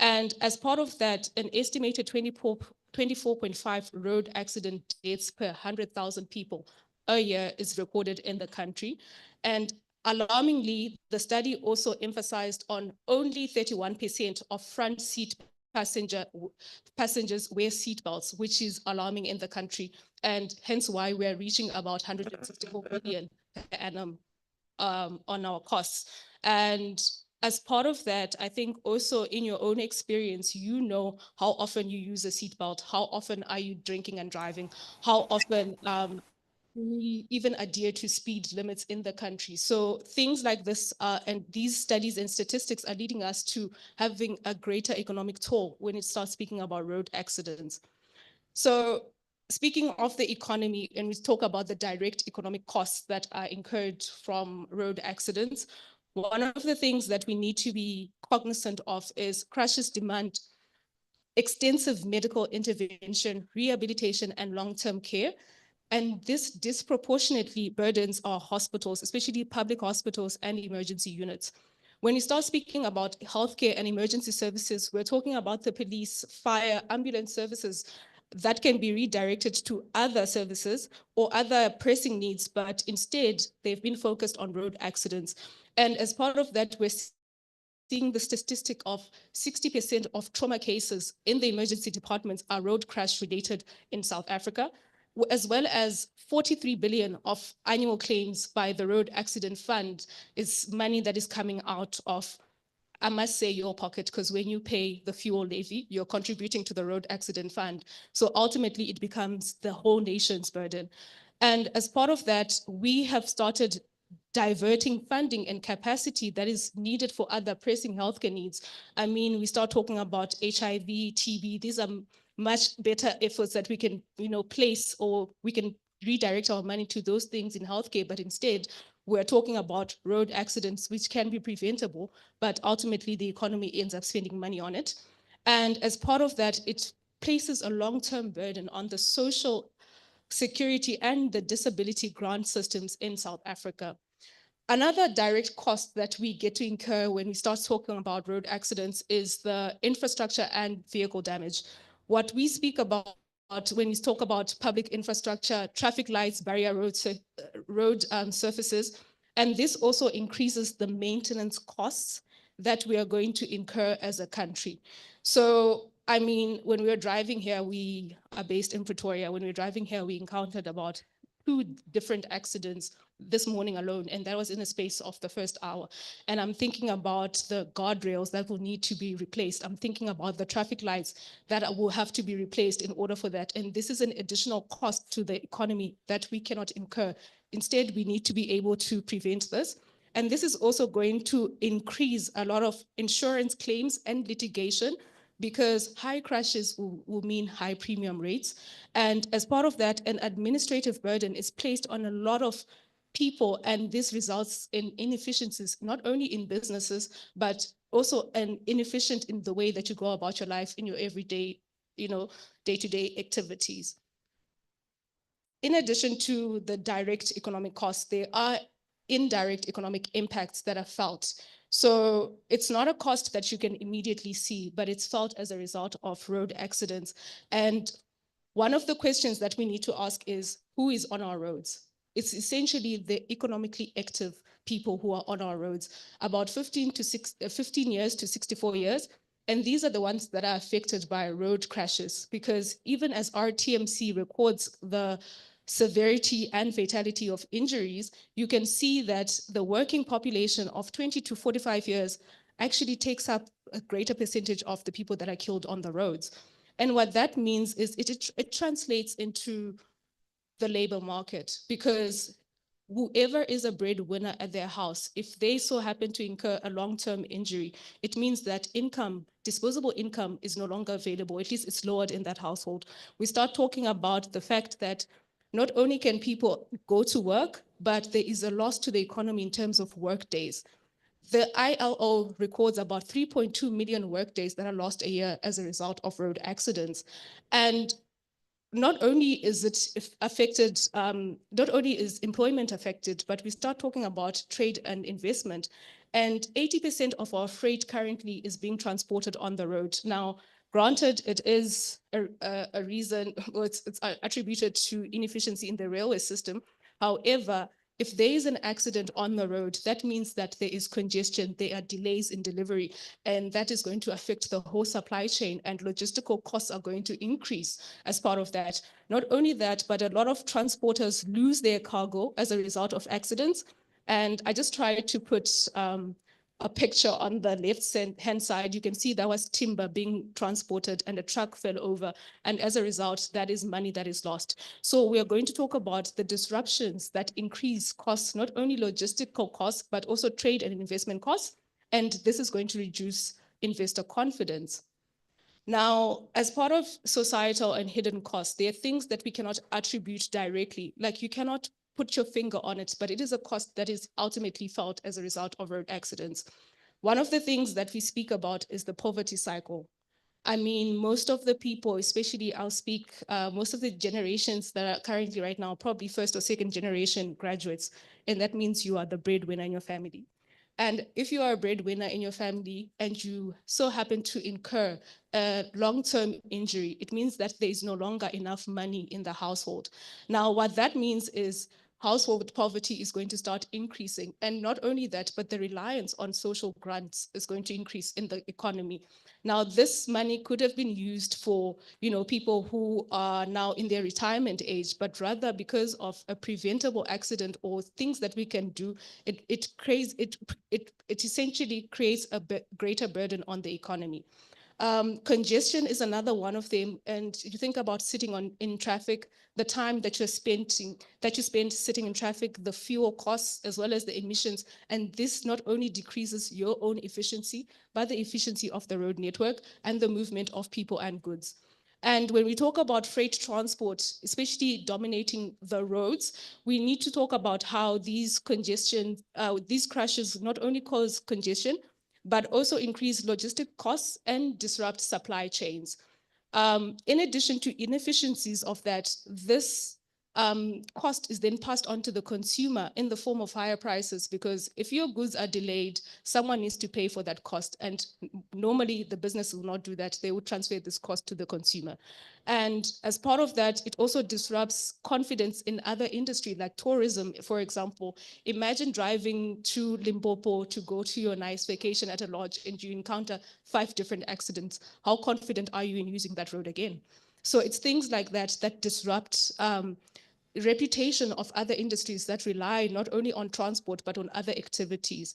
And as part of that, an estimated 24.5 road accident deaths per 100,000 people a year is recorded in the country. And alarmingly, the study also emphasized on only 31% of front seat passengers wear seatbelts, which is alarming in the country, and hence why we're reaching about 164 billion per annum on our costs. And as part of that, I think also in your own experience, you know how often you use a seatbelt, how often are you drinking and driving, how often we even adhere to speed limits in the country. So things like this and these studies and statistics are leading us to having a greater economic toll when it starts speaking about road accidents. So speaking of the economy, and we talk about the direct economic costs that are incurred from road accidents, one of the things that we need to be cognizant of is crashes demand extensive medical intervention, rehabilitation, and long-term care. And this disproportionately burdens our hospitals, especially public hospitals and emergency units. When we start speaking about healthcare and emergency services, we're talking about the police, fire, ambulance services that can be redirected to other services or other pressing needs, but instead they've been focused on road accidents. And as part of that, we're seeing the statistic of 60% of trauma cases in the emergency departments are road crash related in South Africa, as well as 43 billion of annual claims by the Road Accident Fund is money that is coming out of, I must say, your pocket, because when you pay the fuel levy, you're contributing to the Road Accident Fund. So ultimately it becomes the whole nation's burden. And as part of that, we have started diverting funding and capacity that is needed for other pressing healthcare needs. I mean, we start talking about HIV, TB. These are much better efforts that we can, place, or we can redirect our money to those things in healthcare. But instead, we're talking about road accidents, which can be preventable, but ultimately the economy ends up spending money on it. And as part of that, it places a long-term burden on the social security and the disability grant systems in South Africa. Another direct cost that we get to incur when we start talking about road accidents is the infrastructure and vehicle damage. What we speak about when we talk about public infrastructure, traffic lights, barrier road surfaces, and this also increases the maintenance costs that we are going to incur as a country. So, I mean, when we were driving here, we are based in Pretoria. When we were driving here, we encountered about 2 different accidents this morning alone, and that was in the space of the first hour. And I'm thinking about the guardrails that will need to be replaced. I'm thinking about the traffic lights that will have to be replaced in order for that. And this is an additional cost to the economy that we cannot incur. Instead, we need to be able to prevent this. And this is also going to increase a lot of insurance claims and litigation, because high crashes will mean high premium rates. And as part of that, an administrative burden is placed on a lot of people, and this results in inefficiencies, not only in businesses, but also inefficient in the way that you go about your life in your everyday, day-to-day activities. In addition to the direct economic costs, there are indirect economic impacts that are felt. So it's not a cost that you can immediately see, but it's felt as a result of road accidents. And one of the questions that we need to ask is, who is on our roads? It's essentially the economically active people who are on our roads, about 15 years to 64 years. And these are the ones that are affected by road crashes, because even as our TMC records the severity and fatality of injuries, you can see that the working population of 20 to 45 years actually takes up a greater percentage of the people that are killed on the roads. And what that means is it translates into the labor market, because whoever is a breadwinner at their house, if they so happen to incur a long-term injury, it means that disposable income is no longer available, at least it's lowered in that household. We start talking about the fact that not only can people go to work, but there is a loss to the economy in terms of work days. The ILO records about 3.2 million work days that are lost a year as a result of road accidents. And not only is it affected, not only is employment affected, but we start talking about trade and investment. And 80% of our freight currently is being transported on the road. Now, granted, it is a reason, or it's attributed to inefficiency in the railway system. However, if there is an accident on the road, that means that there is congestion, there are delays in delivery, and that is going to affect the whole supply chain, and logistical costs are going to increase as part of that. Not only that, but a lot of transporters lose their cargo as a result of accidents. And I just tried to put a picture on the left-hand side. You can see there was timber being transported and a truck fell over. And as a result, that is money that is lost. So we are going to talk about the disruptions that increase costs, not only logistical costs, but also trade and investment costs. And this is going to reduce investor confidence. Now, as part of societal and hidden costs, there are things that we cannot attribute directly. Like, you cannot put your finger on it, but it is a cost that is ultimately felt as a result of road accidents. One of the things that we speak about is the poverty cycle. I mean, most of the people, especially most of the generations that are currently right now, probably first or second generation graduates, and that means you are the breadwinner in your family. And if you are a breadwinner in your family and you so happen to incur a long-term injury, it means that there is no longer enough money in the household. Now, what that means is household poverty is going to start increasing. And not only that, but the reliance on social grants is going to increase in the economy. Now, this money could have been used for, people who are now in their retirement age, but rather because of a preventable accident or things that we can do, it essentially creates a greater burden on the economy. Congestion is another one of them. And you think about sitting in traffic, the time that you spend sitting in traffic, the fuel costs, as well as the emissions. And this not only decreases your own efficiency, but the efficiency of the road network and the movement of people and goods. And when we talk about freight transport, especially dominating the roads, we need to talk about how these crashes not only cause congestion, but also increase logistic costs and disrupt supply chains. In addition to inefficiencies of that, this cost is then passed on to the consumer in the form of higher prices, because if your goods are delayed, someone needs to pay for that cost. And normally the business will not do that. They will transfer this cost to the consumer. And as part of that, it also disrupts confidence in other industry like tourism, for example. Imagine driving to Limpopo to go to your nice vacation at a lodge and you encounter 5 different accidents. How confident are you in using that road again? So it's things like that that disrupt reputation of other industries that rely not only on transport, but on other activities.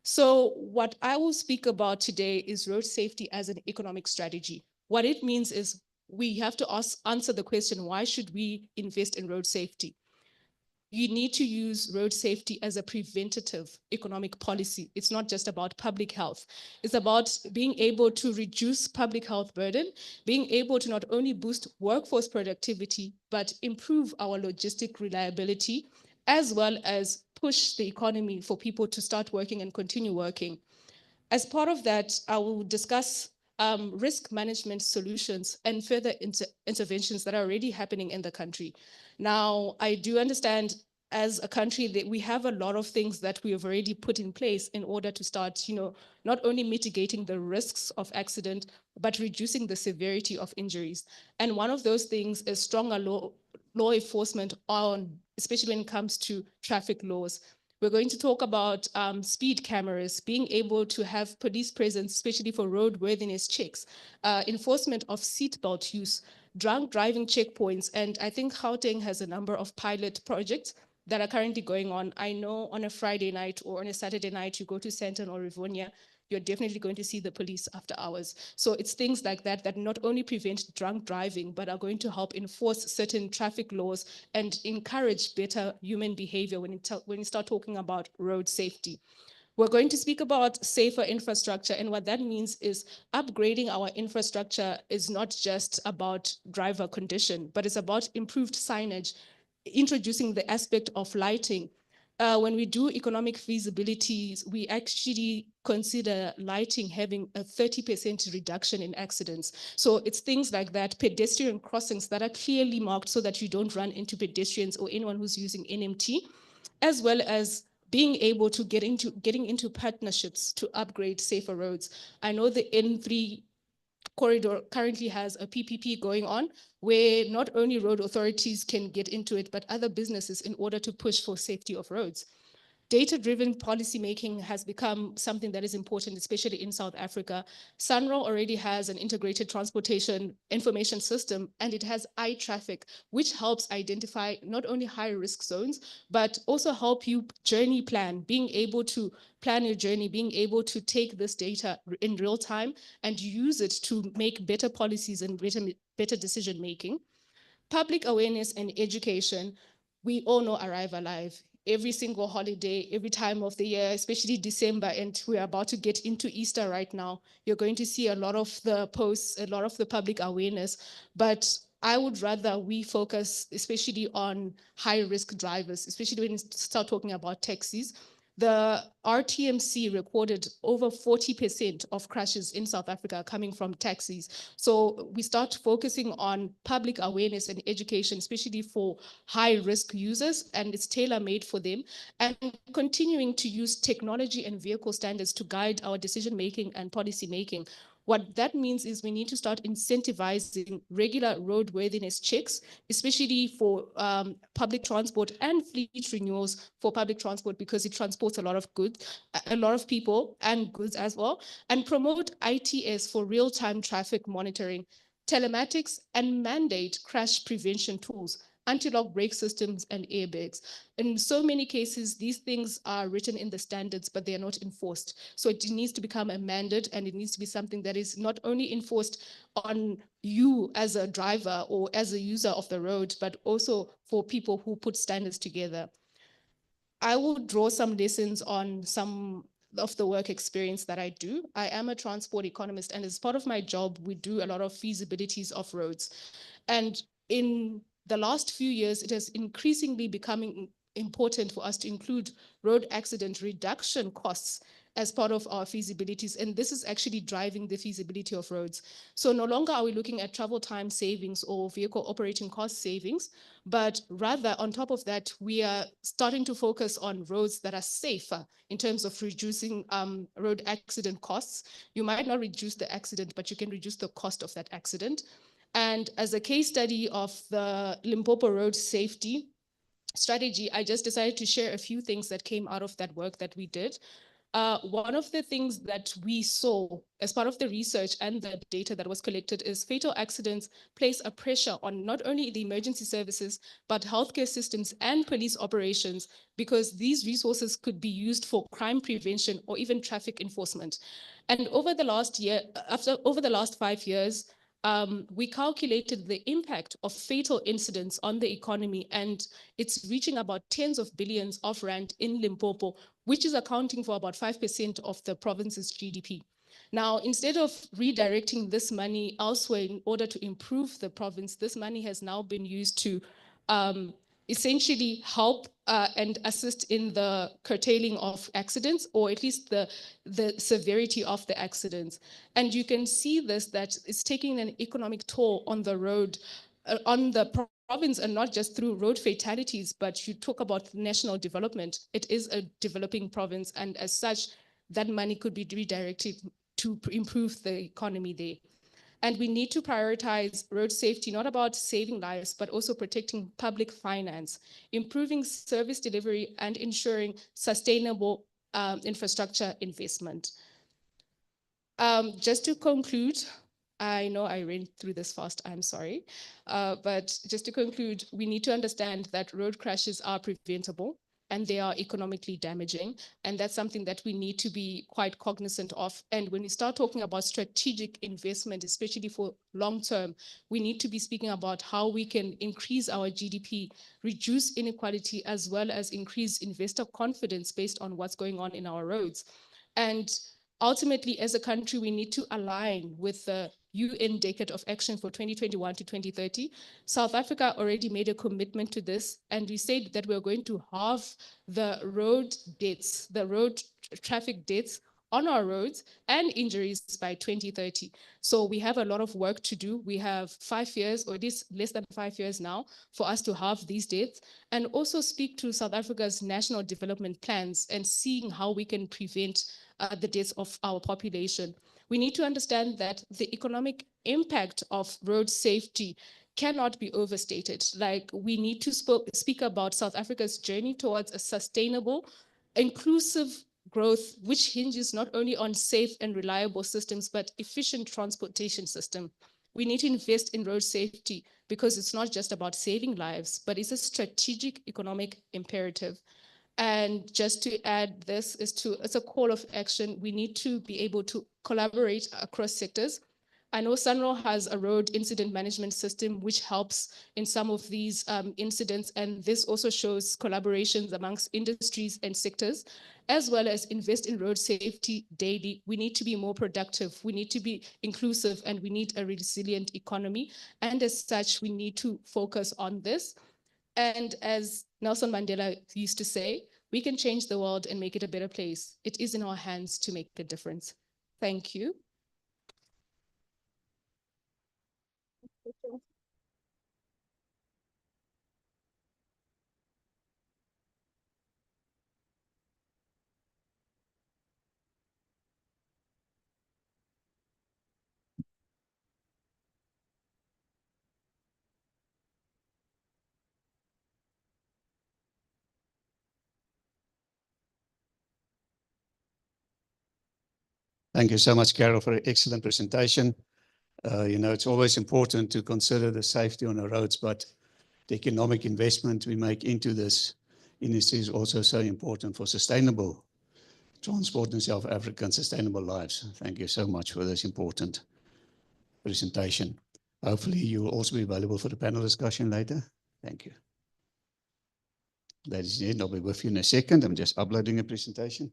So what I will speak about today is road safety as an economic strategy. What it means is we have to answer the question, why should we invest in road safety? You need to use road safety as a preventative economic policy. It's not just about public health. It's about being able to reduce public health burden, being able to not only boost workforce productivity, but improve our logistic reliability, as well as push the economy for people to start working and continue working. As part of that, I will discuss risk management solutions and further interventions that are already happening in the country. Now, I do understand as a country that we have a lot of things that we have already put in place in order to start, not only mitigating the risks of accident, but reducing the severity of injuries. And one of those things is stronger law enforcement especially when it comes to traffic laws. We're going to talk about speed cameras, being able to have police presence, especially for roadworthiness checks, enforcement of seatbelt use, drunk driving checkpoints. And I think Gauteng has a number of pilot projects that are currently going on. I know on a Friday night or on a Saturday night, you go to Sandton or Rivonia, you're definitely going to see the police after hours. So it's things like that that not only prevent drunk driving, but are going to help enforce certain traffic laws and encourage better human behavior when you start talking about road safety. We're going to speak about safer infrastructure, and what that means is upgrading our infrastructure is not just about driver condition, but it's about improved signage, introducing the aspect of lighting. When we do economic feasibilities, we actually consider lighting having a 30% reduction in accidents. So it's things like that, pedestrian crossings that are clearly marked so that you don't run into pedestrians or anyone who's using NMT, as well as being able to getting into partnerships to upgrade safer roads. I know the N3 corridor currently has a PPP going on where not only road authorities can get into it, but other businesses in order to push for safety of roads. Data-driven policymaking has become something that is important, especially in South Africa. SANRO already has an integrated transportation information system, and it has iTraffic, which helps identify not only high-risk zones, but also help you journey plan, being able to plan your journey, being able to take this data in real time and use it to make better policies and better decision-making. Public awareness and education, we all know Arrive Alive. Every single holiday, every time of the year, especially December, and we're about to get into Easter right now, you're going to see a lot of the posts, a lot of the public awareness. But I would rather we focus especially on high-risk drivers, especially when you start talking about taxis. The RTMC recorded over 40% of crashes in South Africa coming from taxis. So we start focusing on public awareness and education, especially for high-risk users, and it's tailor-made for them, and continuing to use technology and vehicle standards to guide our decision-making and policy-making. What that means is we need to start incentivizing regular roadworthiness checks, especially for public transport and fleet renewals for public transport, because it transports a lot of goods, a lot of people and goods as well, and promote ITS for real-time traffic monitoring, telematics, and mandate crash prevention tools. anti-lock brake systems, and airbags. In so many cases, these things are written in the standards, but they are not enforced. So it needs to become a mandate, and it needs to be something that is not only enforced on you as a driver or as a user of the road, but also for people who put standards together. I will draw some lessons on some of the work experience that I do. I am a transport economist, and as part of my job, we do a lot of feasibilities of roads. And in the last few years, it has increasingly becoming important for us to include road accident reduction costs as part of our feasibilities. And this is actually driving the feasibility of roads. So no longer are we looking at travel time savings or vehicle operating cost savings, but rather on top of that, we are starting to focus on roads that are safer in terms of reducing road accident costs. You might not reduce the accident, but you can reduce the cost of that accident. And as a case study of the Limpopo road safety strategy, I just decided to share a few things that came out of that work that we did. One of the things that we saw as part of the research and the data that was collected is fatal accidents place a pressure on not only the emergency services, but healthcare systems and police operations, because these resources could be used for crime prevention or even traffic enforcement. And over the last 5 years, we calculated the impact of fatal incidents on the economy, and it's reaching about tens of billions of rand in Limpopo, which is accounting for about 5% of the province's GDP. Now, instead of redirecting this money elsewhere in order to improve the province, this money has now been used to essentially help and assist in the curtailing of accidents, or at least the severity of the accidents. And you can see this, that it's taking an economic toll on the road, on the province, and not just through road fatalities, but you talk about national development. It is a developing province, and as such, that money could be redirected to improve the economy there. And we need to prioritize road safety, not about saving lives, but also protecting public finance, improving service delivery, and ensuring sustainable infrastructure investment. Just to conclude, I know I ran through this fast, I'm sorry. But just to conclude, we need to understand that road crashes are preventable and they are economically damaging. And that's something that we need to be quite cognizant of. And when we start talking about strategic investment, especially for long term, we need to be speaking about how we can increase our GDP, reduce inequality, as well as increase investor confidence based on what's going on in our roads. And ultimately, as a country, we need to align with the UN Decade of Action for 2021 to 2030. South Africa already made a commitment to this, and we said that we're going to halve the road deaths, the road traffic deaths on our roads and injuries by 2030. So we have a lot of work to do. We have 5 years, or it is less than 5 years now, for us to halve these deaths, and also speak to South Africa's national development plans and seeing how we can prevent the deaths of our population. We need to understand that the economic impact of road safety cannot be overstated. Like, we need to speak about South Africa's journey towards a sustainable, inclusive growth, which hinges not only on safe and reliable systems, but efficient transportation system. We need to invest in road safety because it's not just about saving lives, but it's a strategic economic imperative. And just to add, this is it's a call of action. We need to be able to collaborate across sectors. I know SANRO has a road incident management system, which helps in some of these incidents. And this also shows collaborations amongst industries and sectors, as well as invest in road safety daily. We need to be more productive. We need to be inclusive, and we need a resilient economy. And as such, we need to focus on this. And as Nelson Mandela used to say, we can change the world and make it a better place. It is in our hands to make a difference. Thank you. Thank you so much, Carol, for an excellent presentation. You know, it's always important to consider the safety on the roads, but the economic investment we make into this industry is also so important for sustainable transport in South Africa and sustainable lives. Thank you so much for this important presentation. Hopefully you will also be available for the panel discussion later. Thank you. Ladies and gentlemen, I'll be with you in a second. I'm just uploading a presentation.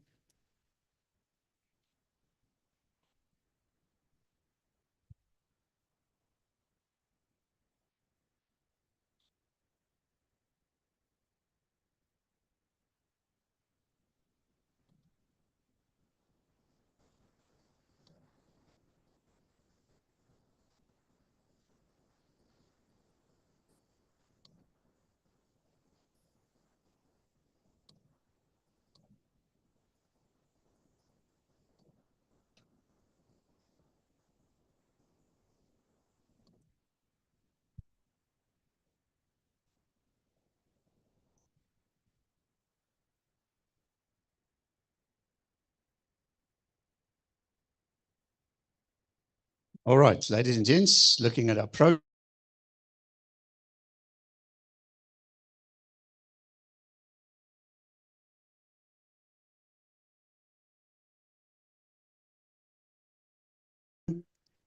All right, ladies and gents, looking at our program.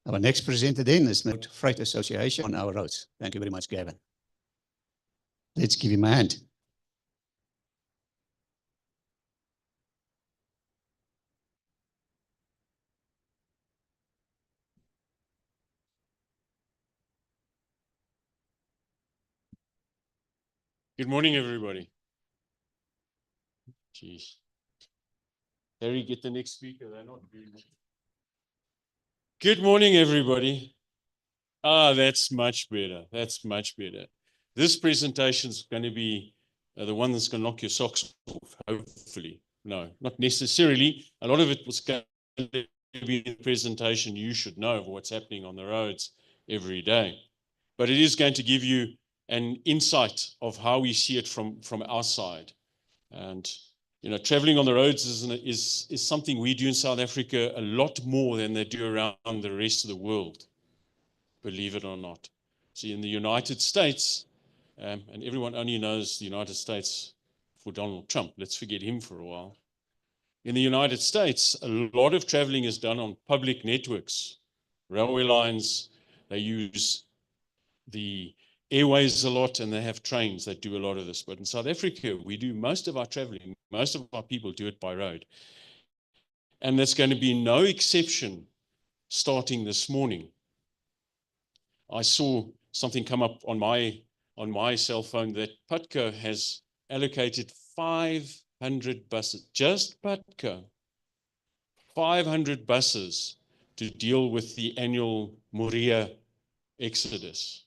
Our next presenter then is the Freight Association on our roads. Thank you very much, Gavin. Let's give him a hand. Good morning, everybody. Jeez. Harry, get the next speaker. They're not very much. Good morning, everybody. Ah, that's much better. That's much better. This presentation is going to be the one that's going to knock your socks off, hopefully. No, not necessarily. A lot of it was going to be a presentation you should know of what's happening on the roads every day. But it is going to give you an insight of how we see it from our side. And you know, traveling on the roads is something we do in South Africa a lot more than they do around the rest of the world, believe it or not. See, in the United States, and everyone only knows the United States for Donald Trump. Let's forget him for a while. In the United States, a lot of traveling is done on public networks, railway lines. They use the airways a lot, and they have trains that do a lot of this. But in South Africa, we do most of our traveling, most of our people do it by road. And there's going to be no exception starting this morning. I saw something come up on my cell phone that PUTCO has allocated 500 buses, just PUTCO, 500 buses to deal with the annual Moria exodus.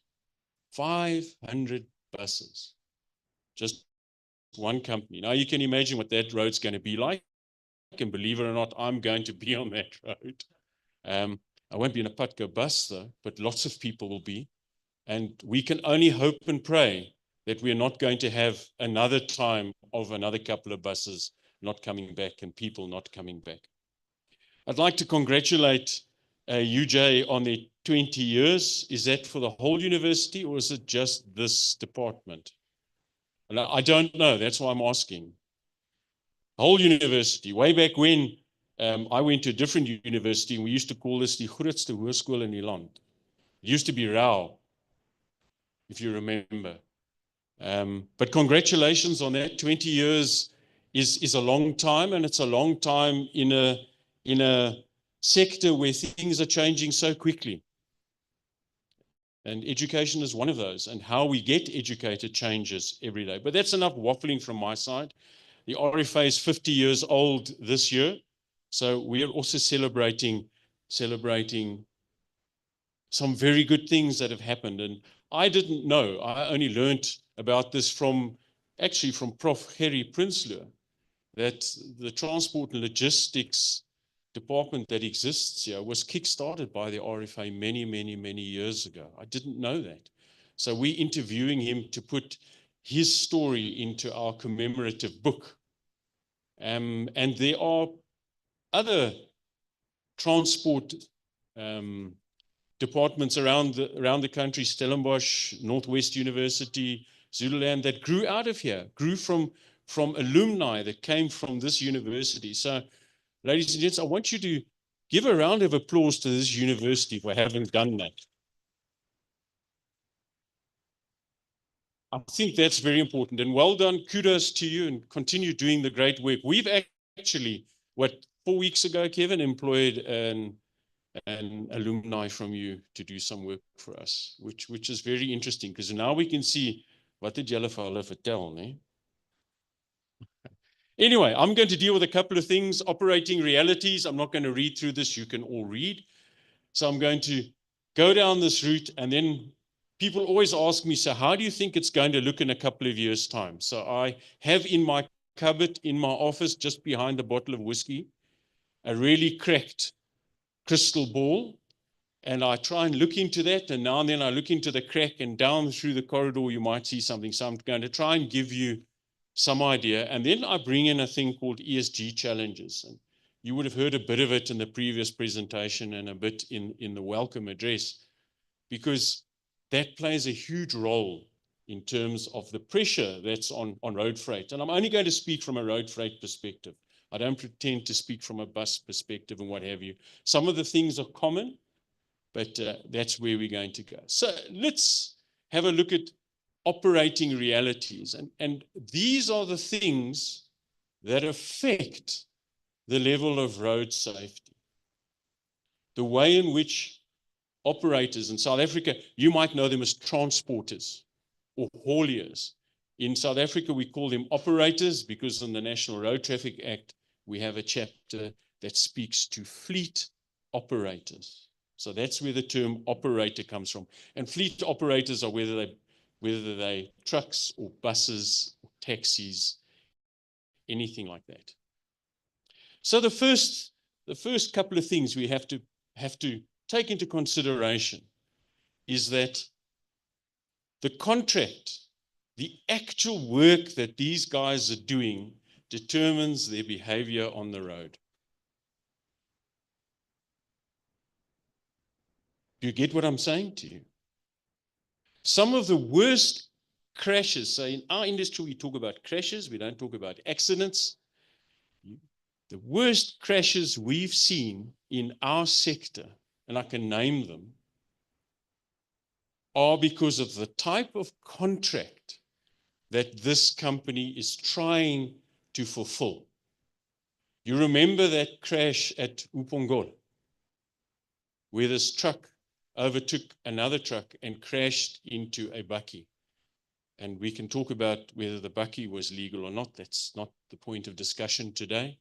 500 buses, just one company. Now you can imagine what that road's going to be like, and believe it or not, I'm going to be on that road. I won't be in a PUTCO bus though, but lots of people will be, and we can only hope and pray that we're not going to have another time of another couple of buses not coming back and people not coming back. I'd like to congratulate UJ on their 20 years. Is that for the whole university or is it just this department? And I don't know, that's why I'm asking. Whole university, way back when I went to a different university, and we used to call this the grootste hoërskool in die land. It used to be Rao, if you remember. But congratulations on that. 20 years is a long time, and it's a long time in a sector where things are changing so quickly. And education is one of those, and how we get educated changes every day. But that's enough waffling from my side. The RFA is 50 years old this year, so we are also celebrating some very good things that have happened. And I didn't know, I only learned about this from Prof. Harry Prinsloo, that the transport and logistics department that exists here was kick-started by the RFA many years ago. I didn't know that. So we're interviewing him to put his story into our commemorative book. And there are other transport departments around the country, Stellenbosch, Northwest University, Zululand, that grew out of here, grew from alumni that came from this university. So, ladies and gents, I want you to give a round of applause to this university for having done that. I think that's very important, and well done, kudos to you, and continue doing the great work. We've actually, 4 weeks ago, Kevin, employed an alumni from you to do some work for us, which is very interesting, because now we can see what did julle vir hulle vertel, né? Anyway, I'm going to deal with a couple of things, operating realities. I'm not going to read through this, you can all read. So I'm going to go down this route, and then people always ask me, so how do you think it's going to look in a couple of years' time? So I have in my cupboard, in my office, just behind the bottle of whiskey, a really cracked crystal ball, and I try and look into that, and now and then I look into the crack, and down through the corridor you might see something. So I'm going to try and give you some idea, and then I bring in a thing called ESG challenges, and you would have heard a bit of it in the previous presentation and a bit in the welcome address, because that plays a huge role in terms of the pressure that's on road freight. And I'm only going to speak from a road freight perspective. I don't pretend to speak from a bus perspective and what have you. Some of the things are common, but that's where we're going to go. So let's have a look at operating realities. And these are the things that affect the level of road safety. The way in which operators in South Africa, you might know them as transporters or hauliers. In South Africa, we call them operators because in the National Road Traffic Act, we have a chapter that speaks to fleet operators. So that's where the term operator comes from. And fleet operators are whether they trucks or buses or taxis, anything like that. So the first couple of things we have to take into consideration is that the contract, the actual work that these guys are doing determines their behavior on the road. Do you get what I'm saying to you? Some of the worst crashes, so in our industry we talk about crashes, we don't talk about accidents. The worst crashes we've seen in our sector, and I can name them, are because of the type of contract that this company is trying to fulfill. You remember that crash at Upongol, where this truck overtook another truck and crashed into a bakkie. And we can talk about whether the bakkie was legal or not. That's not the point of discussion today.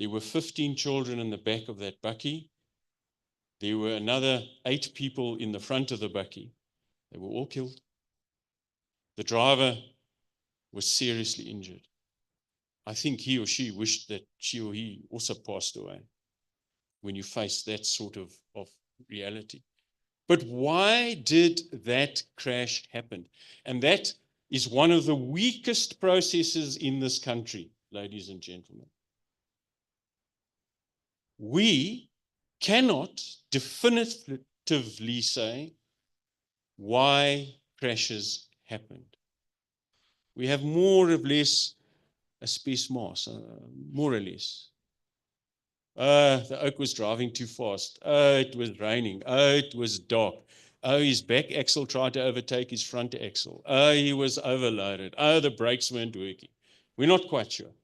There were 15 children in the back of that bakkie. There were another 8 people in the front of the bakkie. They were all killed. The driver was seriously injured. I think he or she wished that she or he also passed away when you face that sort of reality. But why did that crash happen? And that is one of the weakest processes in this country, ladies and gentlemen. We cannot definitively say why crashes happened. We have more or less a spesmaas, more or less. The oak was driving too fast. It was raining. It was dark. His back axle tried to overtake his front axle. He was overloaded. The brakes weren't working. We're not quite sure.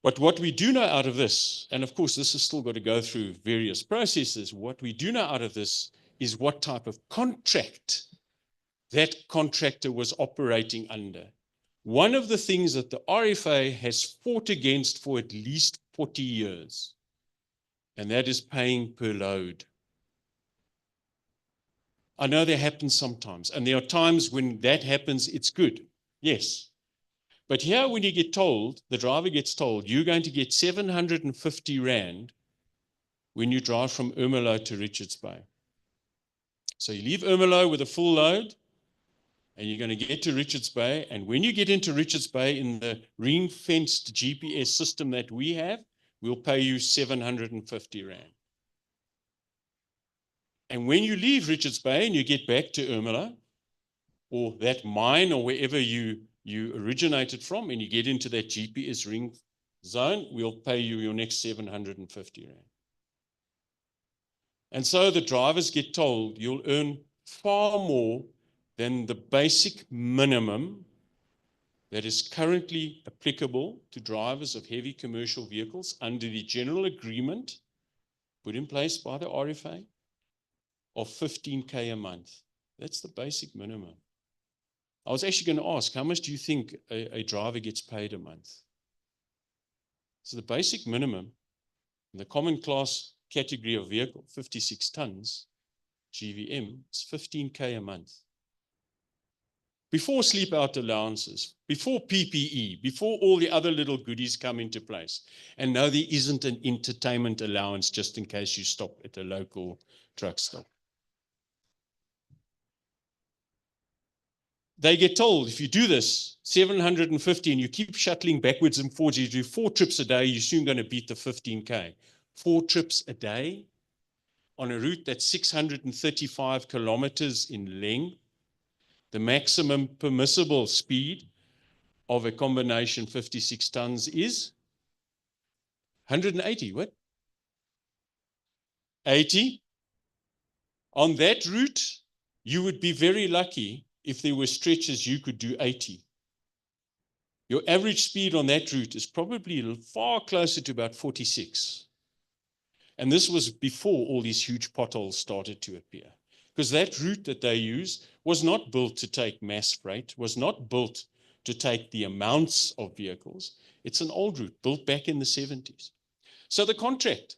But what we do know out of this, and of course this has still got to go through various processes, what we do know out of this is what type of contract that contractor was operating under. One of the things that the RFA has fought against for at least 40 years, and that is paying per load. I know that happens sometimes, and there are times when that happens, it's good, yes. But here when you get told, the driver gets told, you're going to get 750 Rand when you drive from Ermelo to Richards Bay. So you leave Ermelo with a full load, and you're going to get to Richards Bay, and when you get into Richards Bay in the ring-fenced GPS system that we have, we'll pay you 750 Rand. And when you leave Richards Bay and you get back to Ermelo, or that mine or wherever you originated from, and you get into that GPS ring zone, we'll pay you your next 750 Rand. And so the drivers get told you'll earn far more than the basic minimum that is currently applicable to drivers of heavy commercial vehicles under the general agreement put in place by the RFA of 15K a month. That's the basic minimum. I was actually going to ask, how much do you think a driver gets paid a month? So the basic minimum in the common class category of vehicle, 56 tons, GVM, is 15K a month. Before sleep out allowances, before PPE, before all the other little goodies come into place. And no, there isn't an entertainment allowance just in case you stop at a local truck stop. They get told, if you do this, 750, and you keep shuttling backwards and forwards, you do 4 trips a day, you're soon going to beat the 15K. 4 trips a day on a route that's 635 kilometers in length. The maximum permissible speed of a combination 56 tons is 180, what? 80. On that route, you would be very lucky if there were stretches you could do 80. Your average speed on that route is probably far closer to about 46. And this was before all these huge potholes started to appear. Because that route that they use was not built to take mass freight, was not built to take the amounts of vehicles. It's an old route built back in the 70s. So the contract,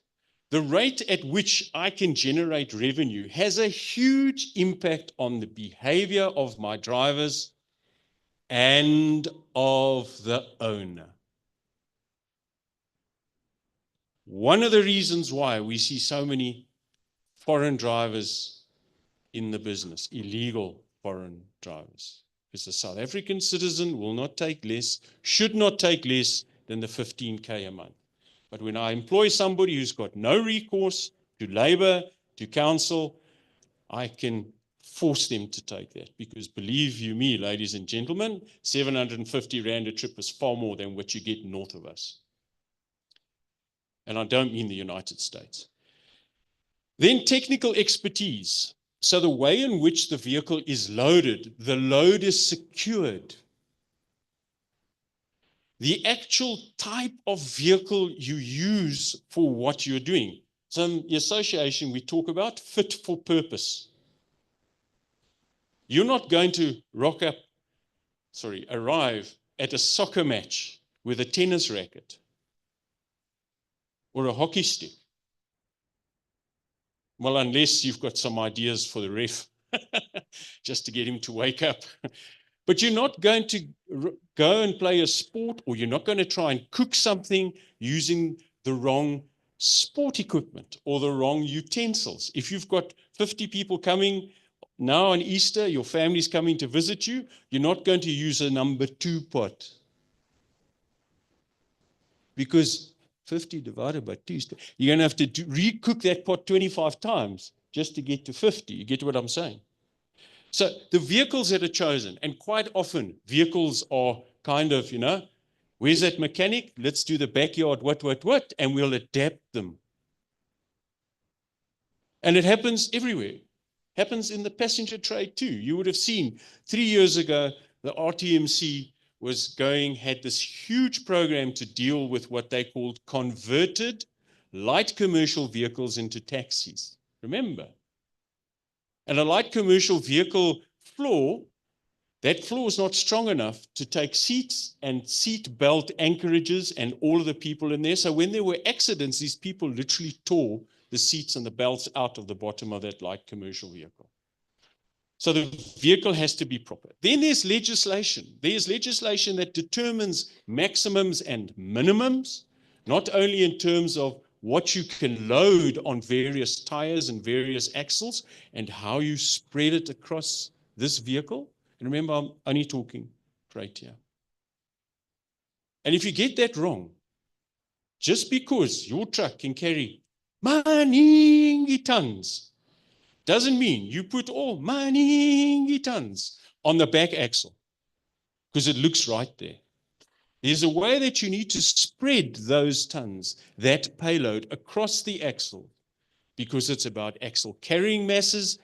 the rate at which I can generate revenue, has a huge impact on the behavior of my drivers and of the owner. One of the reasons why we see so many foreign drivers in the business, illegal foreign drivers, because the South African citizen will not take less, should not take less than the 15K a month. But when I employ somebody who's got no recourse to labor, to council, I can force them to take that, because believe you me, ladies and gentlemen, 750 Rand a trip is far more than what you get north of us. And I don't mean the United States. Then technical expertise. So the way in which the vehicle is loaded, the load is secured. The actual type of vehicle you use for what you're doing. So in the association, we talk about fit for purpose. You're not going to arrive at a soccer match with a tennis racket or a hockey stick. Well, unless you've got some ideas for the ref, just to get him to wake up. But you're not going to go and play a sport, or you're not going to try and cook something using the wrong sport equipment or the wrong utensils. If you've got 50 people coming now on Easter, your family's coming to visit you, you're not going to use a number 2 pot. Because 50 divided by 2, you're going to have to re-cook that pot 25 times just to get to 50. You get what I'm saying? So the vehicles that are chosen, and quite often vehicles are kind of, where's that mechanic? Let's do the backyard, what, and we'll adapt them. And it happens everywhere. Happens in the passenger trade too. You would have seen 3 years ago, the RTMC had this huge program to deal with what they called converted light commercial vehicles into taxis. Remember? And a light commercial vehicle floor, that floor is not strong enough to take seats and seat belt anchorages and all of the people in there. So when there were accidents, these people literally tore the seats and the belts out of the bottom of that light commercial vehicle. So the vehicle has to be proper. Then there's legislation. There's legislation that determines maximums and minimums, not only in terms of what you can load on various tires and various axles and how you spread it across this vehicle. And remember, I'm only talking right here. And if you get that wrong, just because your truck can carry many tons, Doesn't mean you put all mining tons on the back axle because it looks right there. There's a way that you need to spread those tons, that payload, across the axle, because it's about axle carrying masses.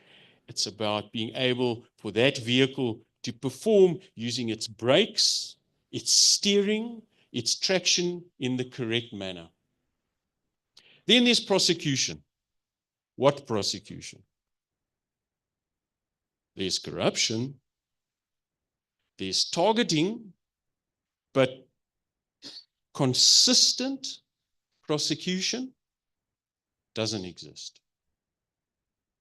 It's about being able for that vehicle to perform using its brakes, its steering, its traction in the correct manner. Then there's prosecution. What prosecution? There's corruption, there's targeting, but consistent prosecution doesn't exist.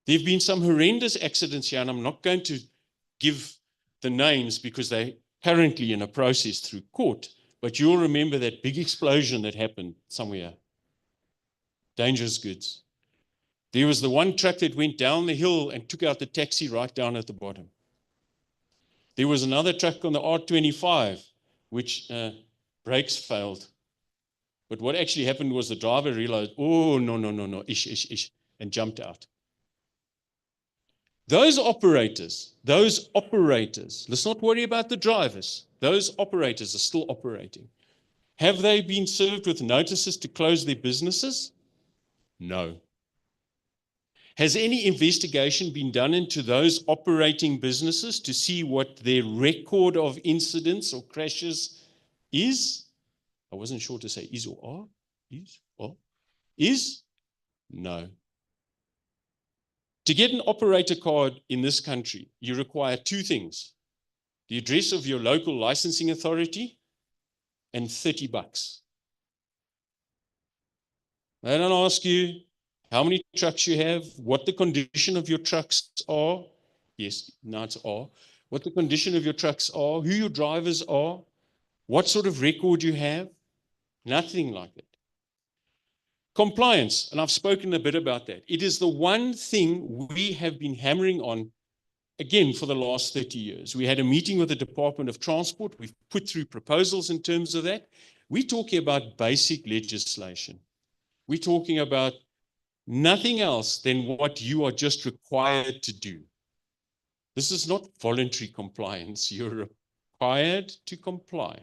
There have been some horrendous accidents here, and I'm not going to give the names because they're currently in a process through court, but you'll remember that big explosion that happened somewhere. Dangerous goods. There was the one truck that went down the hill and took out the taxi right down at the bottom. There was another truck on the R25, which brakes failed. But what actually happened was the driver realized, oh, no, ish, and jumped out. Those operators, let's not worry about the drivers. Those operators are still operating. Have they been served with notices to close their businesses? No. Has any investigation been done into those operating businesses to see what their record of incidents or crashes is? I wasn't sure to say is or are. Is or is? No. To get an operator card in this country, you require two things: the address of your local licensing authority and $30. They don't ask you how many trucks you have, what the condition of your trucks are. Yes, now it's are. What the condition of your trucks are, who your drivers are, what sort of record you have. Nothing like that. Compliance, and I've spoken a bit about that. It is the one thing we have been hammering on, again, for the last 30 years. We had a meeting with the Department of Transport. We've put through proposals in terms of that. We're talking about basic legislation. We're talking about nothing else than what you are just required to do. This is not voluntary compliance. You're required to comply.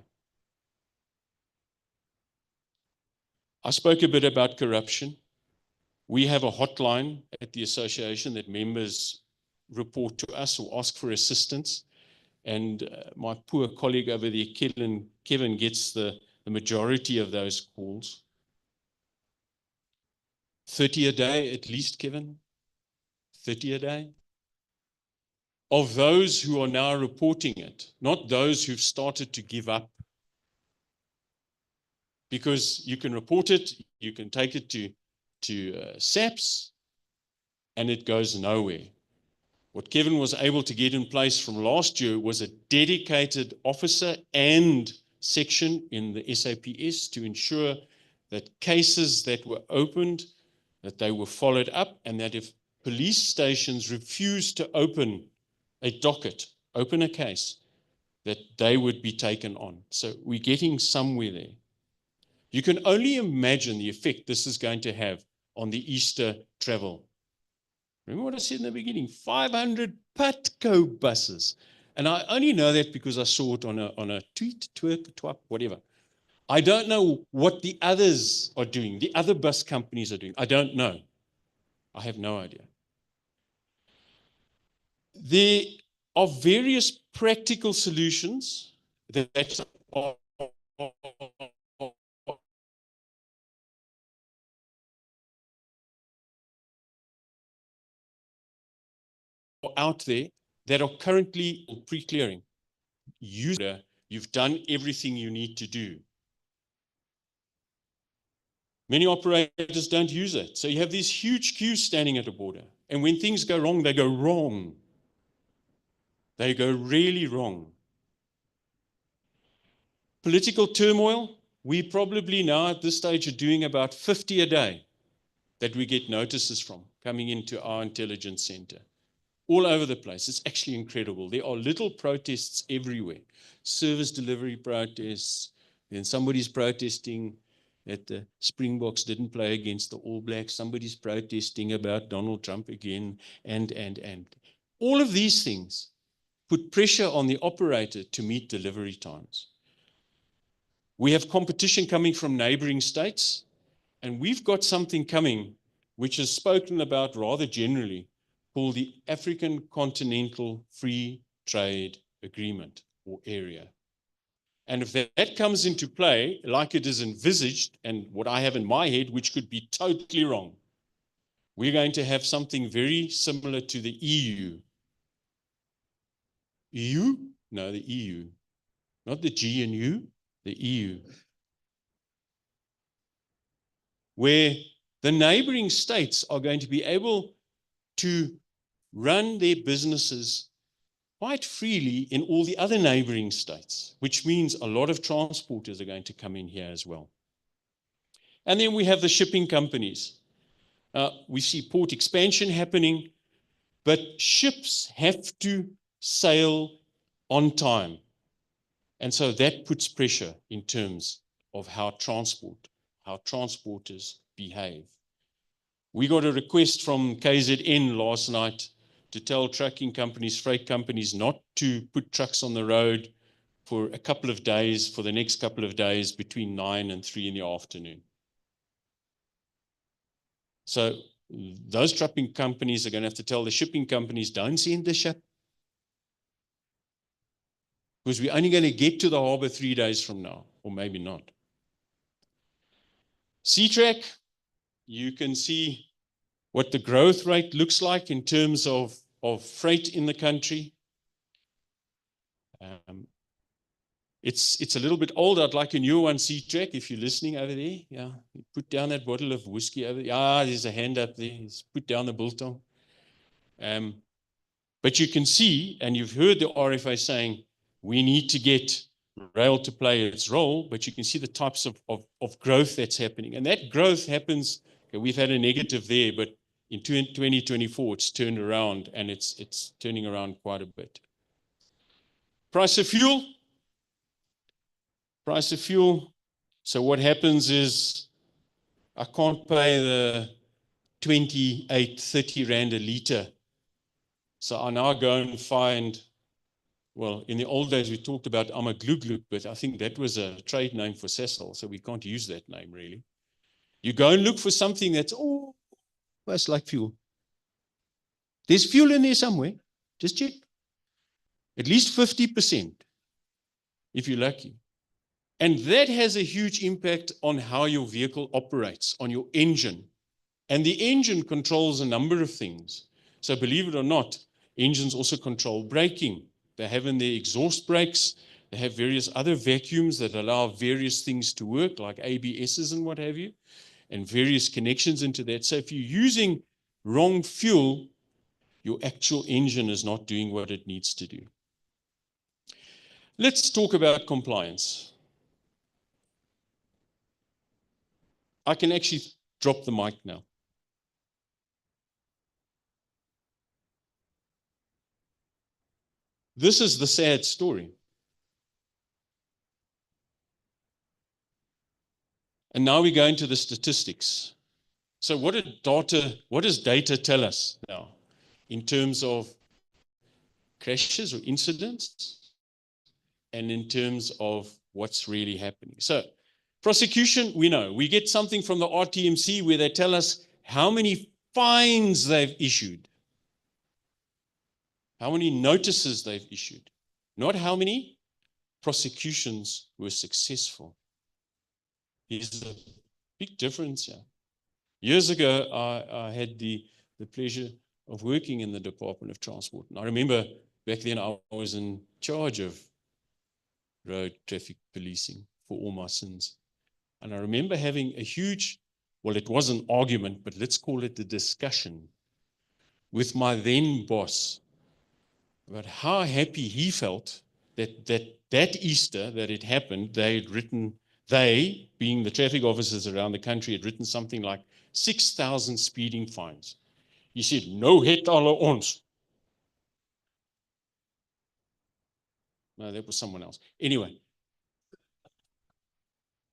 I spoke a bit about corruption. We have a hotline at the association that members report to us or ask for assistance. And my poor colleague over there, Kevin gets the majority of those calls. 30 a day at least, Kevin? 30 a day? Of those who are now reporting it, not those who've started to give up. Because you can report it, you can take it to SAPS, and it goes nowhere. What Kevin was able to get in place from last year was a dedicated officer and section in the SAPS to ensure that cases that were opened, that they were followed up, and that if police stations refused to open a docket, open a case, that they would be taken on. So we're getting somewhere there. You can only imagine the effect this is going to have on the Easter travel. Remember what I said in the beginning, 500 Patco buses. And I only know that because I saw it on a tweet, twerk, twap, whatever. I don't know what the others are doing, the other bus companies are doing. I don't know. I have no idea. There are various practical solutions that are out there that are currently pre-clearing. You've done everything you need to do. Many operators don't use it. So you have these huge queues standing at the border. And when things go wrong, they go wrong. They go really wrong. Political turmoil, we probably now at this stage are doing about 50 a day that we get notices from coming into our intelligence center. All over the place. It's actually incredible. There are little protests everywhere. Service delivery protests, then somebody's protesting that the Springboks didn't play against the All Blacks. Somebody's protesting about Donald Trump again, and. All of these things put pressure on the operator to meet delivery times. We have competition coming from neighboring states, and we've got something coming which is spoken about rather generally, called the African Continental Free Trade Agreement, or area. And if that comes into play, like it is envisaged, and what I have in my head, which could be totally wrong, we're going to have something very similar to the EU. EU? No, the EU. Not the G and U, the EU. Where the neighboring states are going to be able to run their businesses quite freely in all the other neighboring states, which means a lot of transporters are going to come in here as well. And then we have the shipping companies. We see port expansion happening, but ships have to sail on time. And so that puts pressure in terms of how transporters behave. We got a request from KZN last night to tell trucking companies, freight companies, not to put trucks on the road for a couple of days, for the next couple of days between 9 and 3 in the afternoon. So those trucking companies are going to have to tell the shipping companies, don't send the ship, because we're only going to get to the harbor 3 days from now, or maybe not. Sea-Track, you can see what the growth rate looks like in terms of freight in the country. It's a little bit old. I'd like a new one, Sea-Track, if you're listening over there. Yeah, put down that bottle of whiskey over there. Yeah, there's a hand up there. Put down the biltong. But you can see, and you've heard the RFA saying, we need to get rail to play its role, but you can see the types of growth that's happening. And that growth happens, okay, we've had a negative there, but in 2024, it's turned around, and it's turning around quite a bit. Price of fuel. Price of fuel. So what happens is I can't pay the 28, 30 rand a litre. So I now go and find, well, in the old days we talked about Amagluglu, but I think that was a trade name for Cecil, so we can't use that name really. You go and look for something that's almost like fuel. There's fuel in there somewhere. Just check. At least 50%, if you're lucky. And that has a huge impact on how your vehicle operates, on your engine. And the engine controls a number of things. So believe it or not, engines also control braking. They have in their exhaust brakes, they have various other vacuums that allow various things to work, like ABSs and what have you, and various connections into that. So if you're using wrong fuel, your actual engine is not doing what it needs to do. Let's talk about compliance. I can actually drop the mic now. This is the sad story. And now we go into the statistics. So what does data tell us now in terms of crashes or incidents and in terms of what's really happening? So prosecution, we know. We get something from the RTMC where they tell us how many fines they've issued, how many notices they've issued, not how many prosecutions were successful. There's a big difference here. Years ago, I had the pleasure of working in the Department of Transport. And I remember back then I was in charge of road traffic policing for all my sins. And I remember having a huge, well, it was an argument, but let's call it a discussion with my then boss about how happy he felt that Easter that it happened, they, being the traffic officers around the country, had written something like 6,000 speeding fines. He said, no het alle ons. No, that was someone else. Anyway,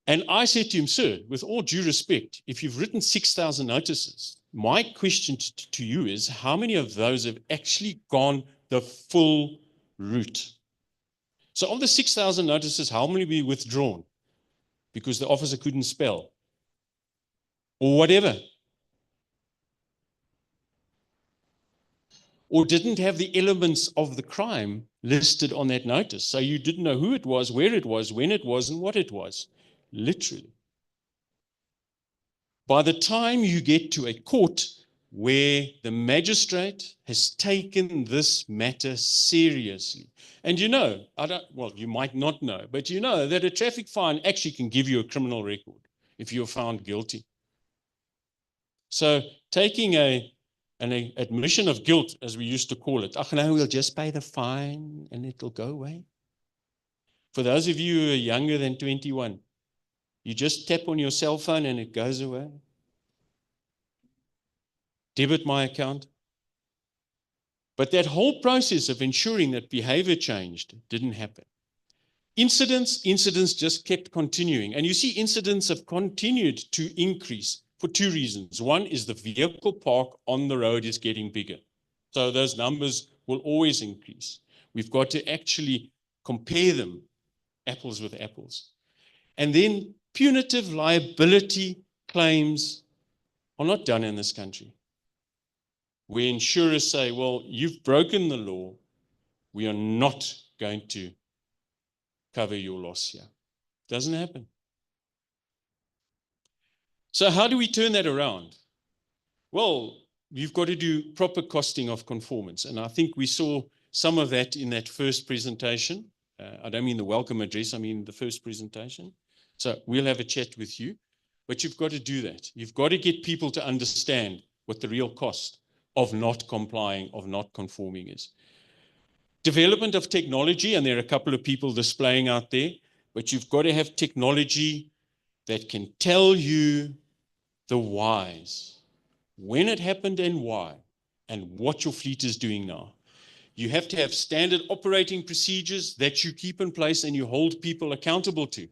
And I said to him, sir, with all due respect, if you've written 6,000 notices, my question to you is, how many of those have actually gone the full route? So of the 6,000 notices, how many were withdrawn because the officer couldn't spell or whatever? Or didn't have the elements of the crime listed on that notice. So you didn't know who it was, where it was, when it was, and what it was. Literally. By the time you get to a court where the magistrate has taken this matter seriously, and you know, well, you might not know, but you know that a traffic fine actually can give you a criminal record if you're found guilty. So taking an admission of guilt, as we used to call it, no, we'll just pay the fine and it'll go away. For those of you who are younger than 21, you just tap on your cell phone and it goes away. Debit my account. But that whole process of ensuring that behavior changed didn't happen. Incidents just kept continuing. And you see, incidents have continued to increase for two reasons. One is the vehicle park on the road is getting bigger. So those numbers will always increase. We've got to actually compare them, apples with apples. And then punitive liability claims are not done in this country, where insurers say, well, you've broken the law. We are not going to cover your loss here. Doesn't happen. So how do we turn that around? Well, you've got to do proper costing of conformance. And I think we saw some of that in that first presentation. I don't mean the welcome address, I mean the first presentation. So we'll have a chat with you, but you've got to do that. You've got to get people to understand what the real cost of not complying, of not conforming is. Development of technology, and there are a couple of people displaying out there, but you've got to have technology that can tell you the whys, when it happened and why, and what your fleet is doing now. You have to have standard operating procedures that you keep in place and you hold people accountable to.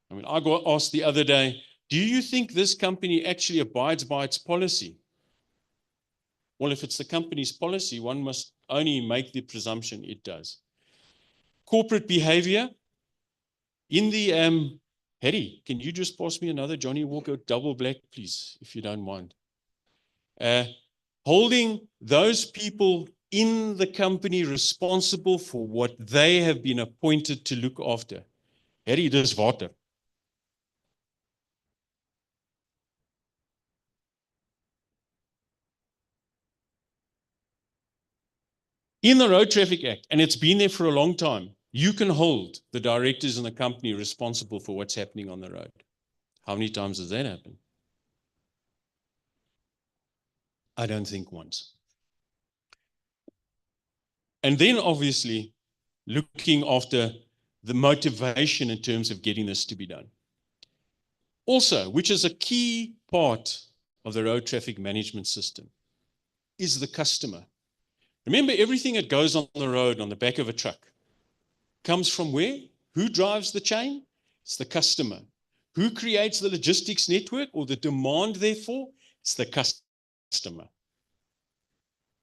I mean, I got asked the other day, do you think this company actually abides by its policy? Well, if it's the company's policy, one must only make the presumption it does. Corporate behavior. In the, Harry, can you just pass me another Johnny Walker double black, please, if you don't mind? Holding those people in the company responsible for what they have been appointed to look after. Harry, dis water. In the Road Traffic Act, and it's been there for a long time, you can hold the directors in the company responsible for what's happening on the road. How many times does that happen? I don't think once. And then obviously looking after the motivation in terms of getting this to be done. Also, which is a key part of the road traffic management system, is the customer. Remember, everything that goes on the road on the back of a truck comes from where? Who drives the chain? It's the customer. Who creates the logistics network or the demand, therefore? It's the customer.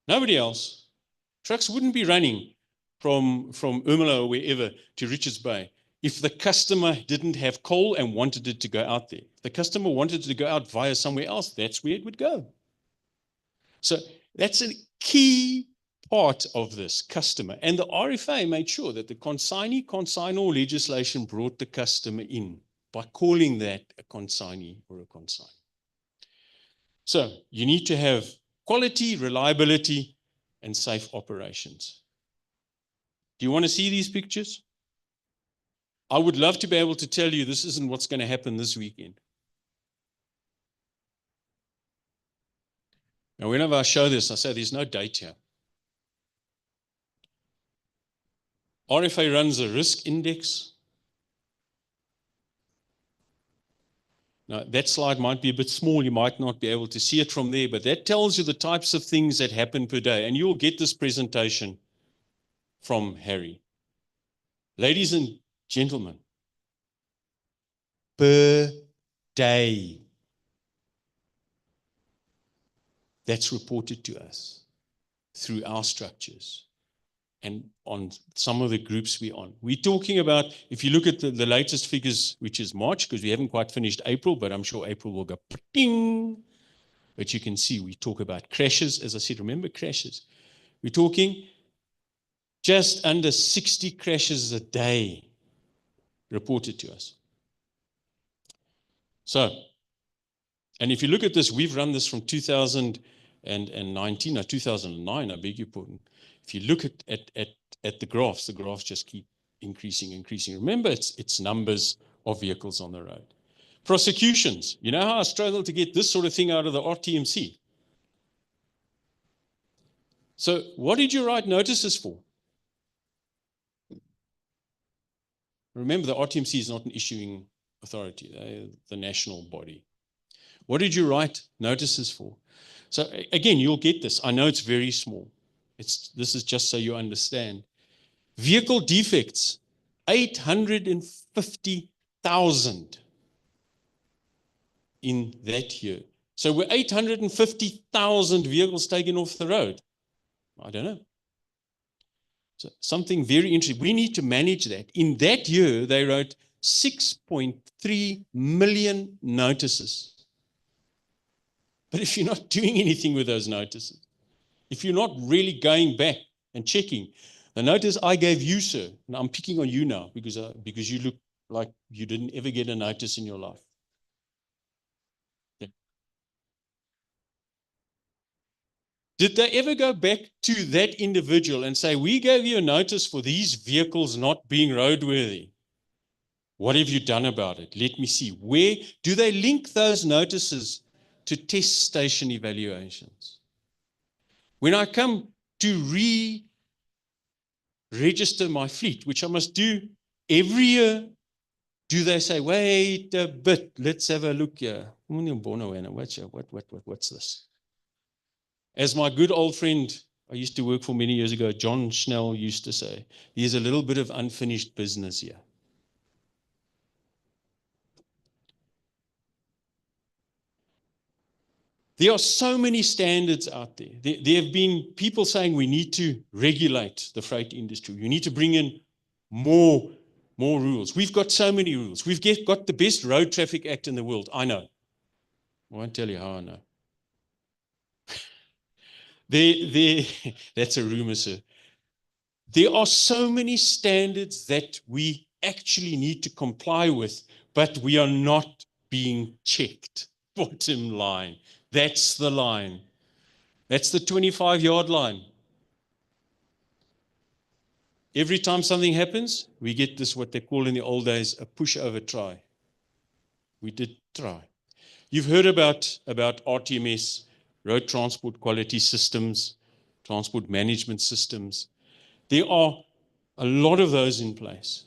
Nobody else. Trucks wouldn't be running from Ermelo or wherever to Richards Bay if the customer didn't have coal and wanted it to go out there. If the customer wanted it to go out via somewhere else, that's where it would go. So that's a key part of this, customer. And the RFA made sure that the consignee-consignor legislation brought the customer in by calling that a consignee or a consignee. So you need to have quality, reliability, and safe operations. Do you want to see these pictures? I would love to be able to tell you this isn't what's going to happen this weekend. Now, whenever I show this, I say there's no date here. RFA runs a risk index. Now, that slide might be a bit small. You might not be able to see it from there, but that tells you the types of things that happen per day. And you'll get this presentation from Harry. Ladies and gentlemen, per day. That's reported to us through our structures and on some of the groups we're on. We're talking about, if you look at the latest figures, which is March, because we haven't quite finished April, but I'm sure April will go ping. But you can see we talk about crashes. As I said, remember crashes. We're talking just under 60 crashes a day reported to us. So, and if you look at this, we've run this from 2019 or 2009, I beg your pardon. If you look at the graphs just keep increasing. Remember, it's numbers of vehicles on the road. Prosecutions. You know how I struggle to get this sort of thing out of the RTMC? So what did you write notices for? Remember, the RTMC is not an issuing authority. They're the national body. What did you write notices for? So again, you'll get this. I know it's very small. This is just so you understand. Vehicle defects, 850,000 in that year. So were 850,000 vehicles taken off the road? I don't know. So something very interesting. We need to manage that. In that year, they wrote 6.3 million notices. But if you're not doing anything with those notices, if you're not really going back and checking, the notice I gave you, sir, and I'm picking on you now because you look like you didn't ever get a notice in your life. Yeah. Did they ever go back to that individual and say, we gave you a notice for these vehicles not being roadworthy? What have you done about it? Let me see. Where do they link those notices to test station evaluations? When I come to re-register my fleet, which I must do every year, do they say, wait a bit, let's have a look here. What's this? As my good old friend I used to work for many years ago, John Schnell, used to say, there's a little bit of unfinished business here. There are so many standards out there. There have been people saying we need to regulate the freight industry. You need to bring in more rules. We've got so many rules. We've got the best road traffic act in the world. I know. I won't tell you how I know. That's a rumor, sir. There are so many standards that we actually need to comply with, but we are not being checked. Bottom line. That's the line. That's the 25-yard line. Every time something happens, we get this, what they call in the old days, a pushover try. We did try. You've heard about RTMS, road transport quality systems, transport management systems. There are a lot of those in place.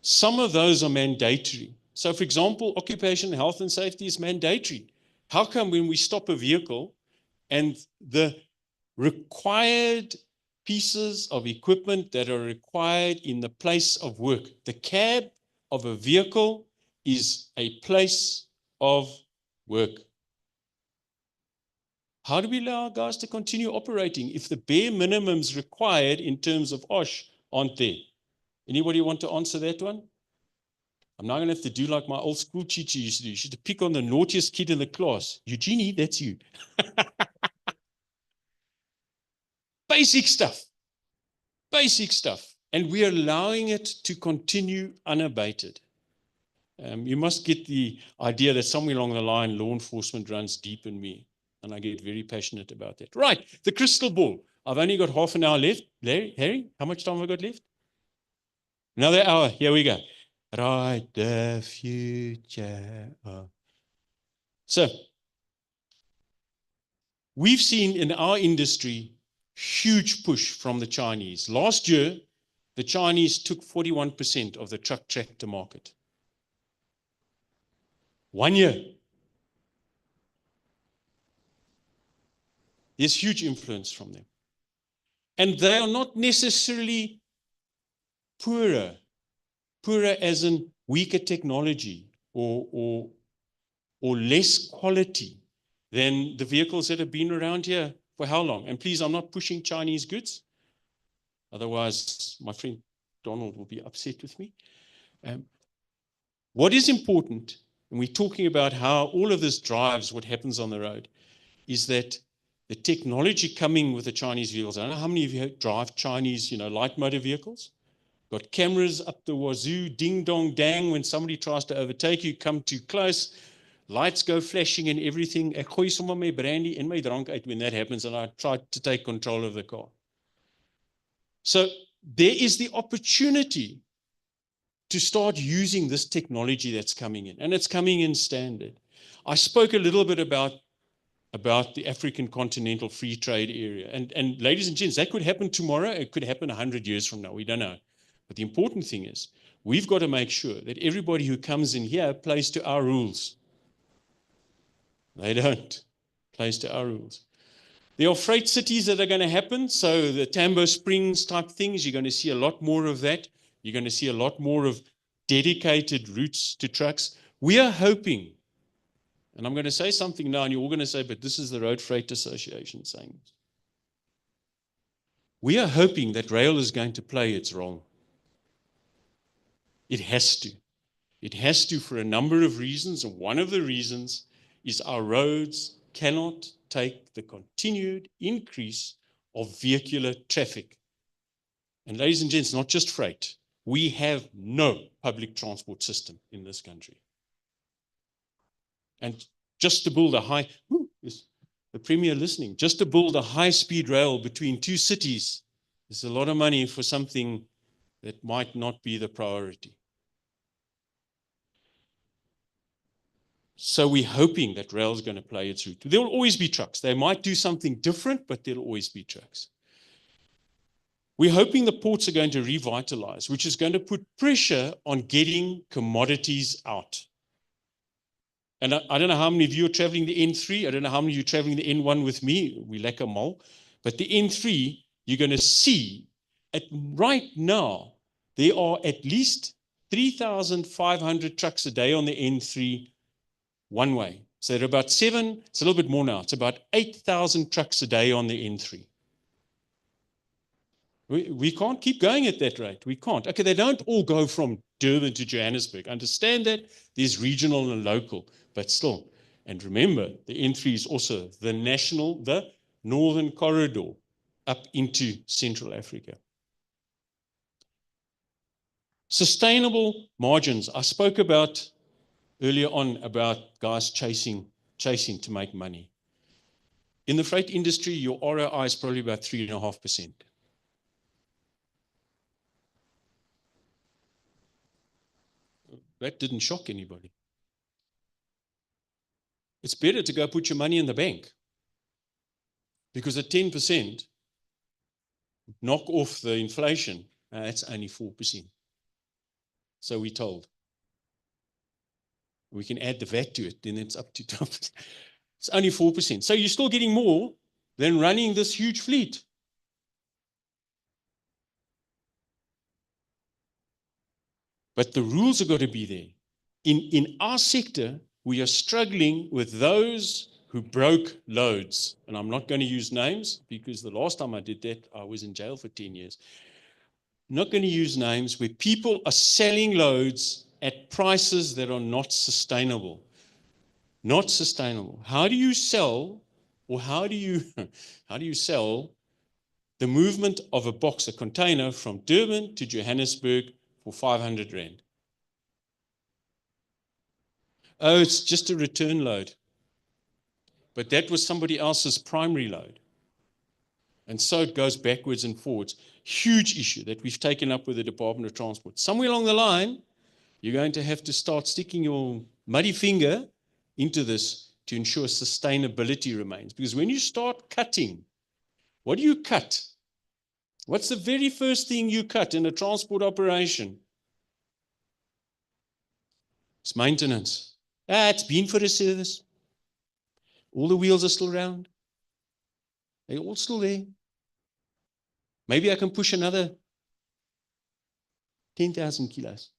Some of those are mandatory. So, for example, occupational health and safety is mandatory. How come when we stop a vehicle and the required pieces of equipment that are required in the place of work, the cab of a vehicle is a place of work. How do we allow our guys to continue operating if the bare minimums required in terms of OSH aren't there? Anybody want to answer that one? I'm now going to have to do like my old school teacher used to do. She used to pick on the naughtiest kid in the class. Eugenie, that's you. Basic stuff. Basic stuff. And we're allowing it to continue unabated. You must get the idea that somewhere along the line, law enforcement runs deep in me. And I get very passionate about that. Right, the crystal ball. I've only got half an hour left. Harry, how much time have I got left? Another hour. Here we go. Right, the future. So, we've seen in our industry huge push from the Chinese. Last year, the Chinese took 41% of the truck tractor market. 1 year. There's huge influence from them. And they are not necessarily poorer as in weaker technology. or less quality than the vehicles that have been around here for how long? And please, I'm not pushing Chinese goods. Otherwise, my friend Donald will be upset with me. What is important, and we're talking about how all of this drives what happens on the road, is that the technology coming with the Chinese vehicles. I don't know how many of you drive Chinese, light motor vehicles. Got cameras up the wazoo, ding dong dang. When somebody tries to overtake you, come too close, lights go flashing and everything. Ek gooi sommer my brandy in my drank uit when that happens, and I try to take control of the car. So there is the opportunity to start using this technology that's coming in, and it's coming in standard. I spoke a little bit about the African continental free trade area. And ladies and gents, that could happen tomorrow. It could happen 100 years from now. We don't know. But the important thing is we've got to make sure that everybody who comes in here plays to our rules. They don't. Plays to our rules. There are freight cities that are going to happen. So the Tambo Springs type things, you're going to see a lot more of that. You're going to see a lot more of dedicated routes to trucks. We are hoping, and I'm going to say something now, and you're all going to say, but this is the Road Freight Association saying this. We are hoping that rail is going to play its role. It has to. It has to for a number of reasons, and one of the reasons is our roads cannot take the continued increase of vehicular traffic. And ladies and gents, not just freight. We have no public transport system in this country. And just to build a the Premier listening, just to build a high-speed rail between two cities is a lot of money for something that might not be the priority. So we're hoping that rail is going to play its route. There will always be trucks. They might do something different, but there'll always be trucks. We're hoping the ports are going to revitalize, which is going to put pressure on getting commodities out. And I don't know how many of you are traveling the N3. I don't know how many of you are traveling the N1 with me. We lack a mall. But the N3, you're going to see, right now, there are at least 3,500 trucks a day on the N3 one way. So there are about it's a little bit more now. It's about 8,000 trucks a day on the N3. We can't keep going at that rate. We can't. Okay, they don't all go from Durban to Johannesburg. Understand that there's regional and local, but still. And remember, the N3 is also the northern corridor up into Central Africa. Sustainable margins. I spoke about earlier on about guys chasing to make money. In the freight industry, your ROI is probably about 3.5%. That didn't shock anybody. It's better to go put your money in the bank, because at 10%, knock off the inflation, that's only 4%. So we're told. We can add the VAT to it, then it's up to 12%. It's only 4%. So you're still getting more than running this huge fleet. But the rules are got to be there. In our sector, we are struggling with those who broke loads. And I'm not going to use names, because the last time I did that, I was in jail for 10 years. I'm not going to use names where people are selling loads at prices that are not sustainable. Not sustainable. How do you sell, or how do you sell the movement of a container from Durban to Johannesburg for 500 Rand? Oh, it's just a return load. But that was somebody else's primary load. And so it goes backwards and forwards. Huge issue that we've taken up with the Department of Transport. Somewhere along the line, you're going to have to start sticking your muddy finger into this to ensure sustainability remains. Because when you start cutting, what do you cut? What's the very first thing you cut in a transport operation? It's maintenance. It's been for a service. All the wheels are still around. They're all still there. Maybe I can push another 10,000 kilos.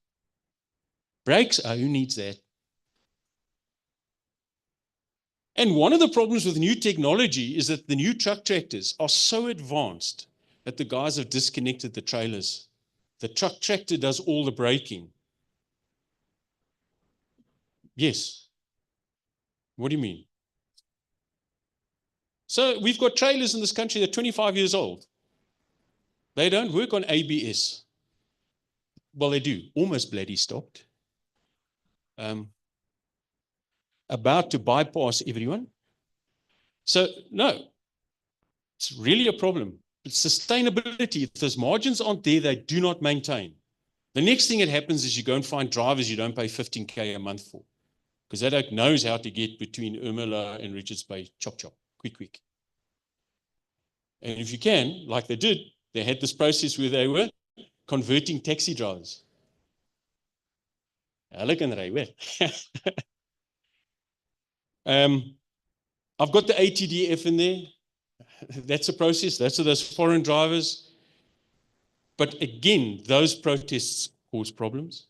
Brakes, who needs that? And one of the problems with new technology is that the new truck tractors are so advanced that the guys have disconnected the trailers. The truck tractor does all the braking. Yes. What do you mean? So we've got trailers in this country that are 25 years old. They don't work on ABS. Well, they do. Almost bloody stopped. About to bypass everyone. So, no, it's really a problem. But sustainability, if those margins aren't there, they do not maintain. The next thing that happens is you go and find drivers you don't pay 15K a month for, because they don't know how to get between Ermelo and Richards Bay, chop, chop, quick, quick. And if you can, like they did, they had this process where they were converting taxi drivers. Hulle kan ry, hoor. I've got the ATDF in there. That's a process. That's for those foreign drivers. But again, those protests cause problems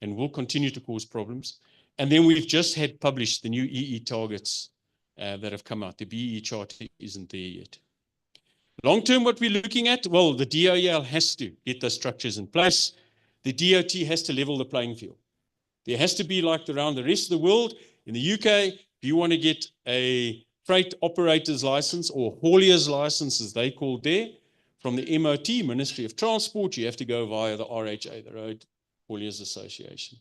and will continue to cause problems. And then we've just had published the new EE targets that have come out. The BEE chart isn't there yet. Long term, what we're looking at, well, the DOEL has to get those structures in place. The DOT has to level the playing field. There has to be, like around the rest of the world, in the UK, if you want to get a freight operator's license or haulier's license, as they call there, from the MOT, Ministry of Transport, you have to go via the RHA, the Road Hauliers Association.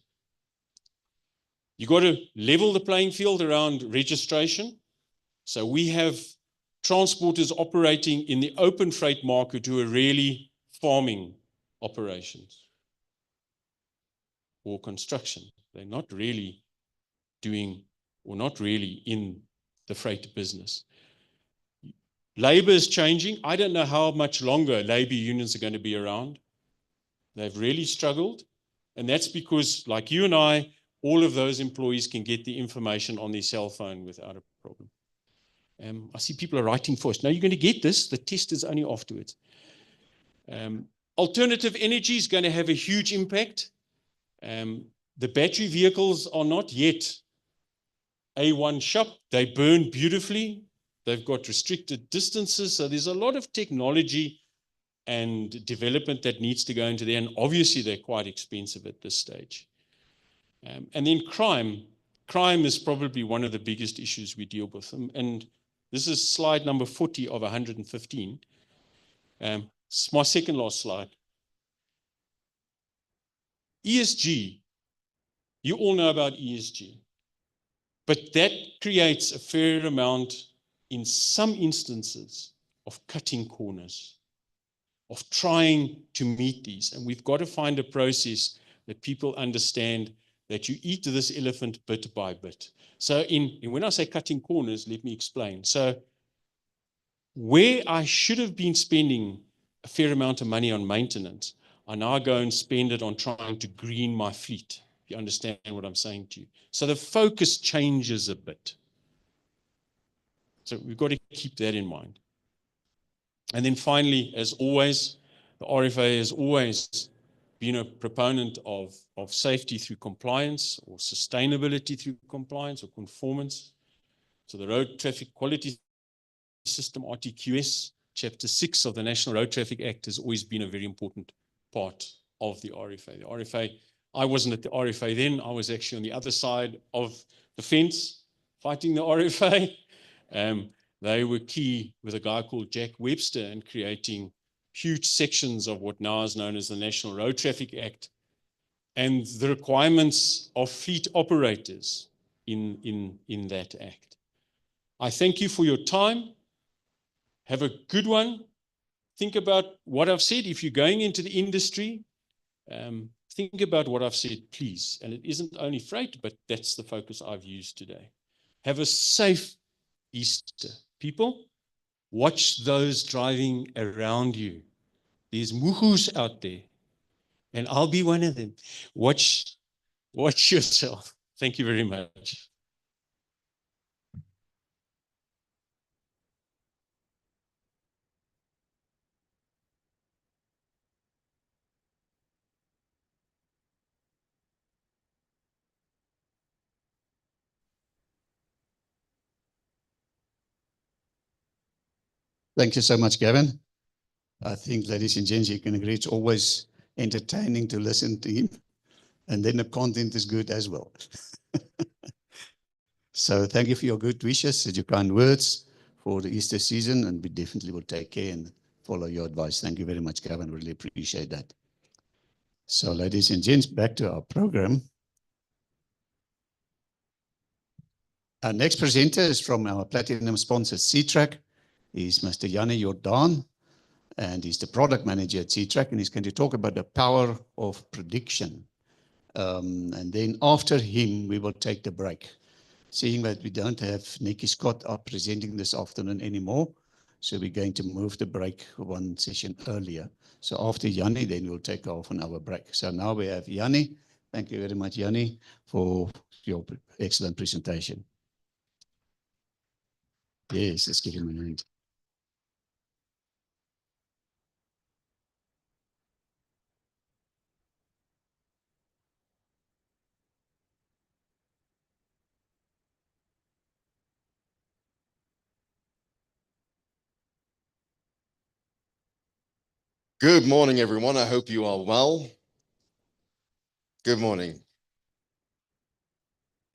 You've got to level the playing field around registration. So we have transporters operating in the open freight market who are really farming operations or construction. They're not really doing or not really in the freight business. Labor is changing. I don't know how much longer labor unions are going to be around. They've really struggled. And that's because, like you and I, all of those employees can get the information on their cell phone without a problem. I see people are writing for us. Now you're going to get this. The test is only afterwards. Alternative energy is going to have a huge impact. The battery vehicles are not yet A1 shop. They burn beautifully. They've got restricted distances. So there's a lot of technology and development that needs to go into there. And obviously, they're quite expensive at this stage. And then crime. Crime is probably one of the biggest issues we deal with. And this is slide number 40 of 115. It's my second last slide. ESG. You all know about ESG. But that creates a fair amount, in some instances, of cutting corners, of trying to meet these. And we've got to find a process that people understand that you eat this elephant bit by bit. So when I say cutting corners, let me explain. So where I should have been spending a fair amount of money on maintenance, I now go and spend it on trying to green my fleet. You understand what I'm saying to you? So the focus changes a bit. So we've got to keep that in mind. And then finally, as always, the RFA has always been a proponent of safety through compliance or sustainability through compliance or conformance. So the Road Traffic Quality System, RTQS, Chapter 6 of the National Road Traffic Act has always been a very important part of the RFA. The RFA, I wasn't at the RFA then. I was actually on the other side of the fence fighting the RFA. They were key with a guy called Jack Webster in creating huge sections of what now is known as the National Road Traffic Act and the requirements of fleet operators in that act. I thank you for your time. Have a good one. Think about what I've said. If you're going into the industry, think about what I've said, please. And it isn't only freight, but that's the focus I've used today. Have a safe Easter. People, watch those driving around you. There's muhus out there, and I'll be one of them. Watch yourself. Thank you very much. Thank you so much, Gavin. I think, ladies and gents, you can agree it's always entertaining to listen to him. And then the content is good as well. So thank you for your good wishes and your kind words for the Easter season. And we definitely will take care and follow your advice. Thank you very much, Gavin. Really appreciate that. So ladies and gents, back to our program. Our next presenter is from our platinum sponsor, C-Track. He's Mr. Janne Jordan, and he's the product manager at C-Track, and he's going to talk about the power of prediction. And then after him, we will take the break. Seeing that we don't have Nikki Scott up presenting this afternoon anymore, so we're going to move the break one session earlier. So after Janne, then we'll take half an hour break. So now we have Janne. Thank you very much, Janne, for your excellent presentation. Yes, let's give him a hand. Good morning, everyone. I hope you are well. Good morning.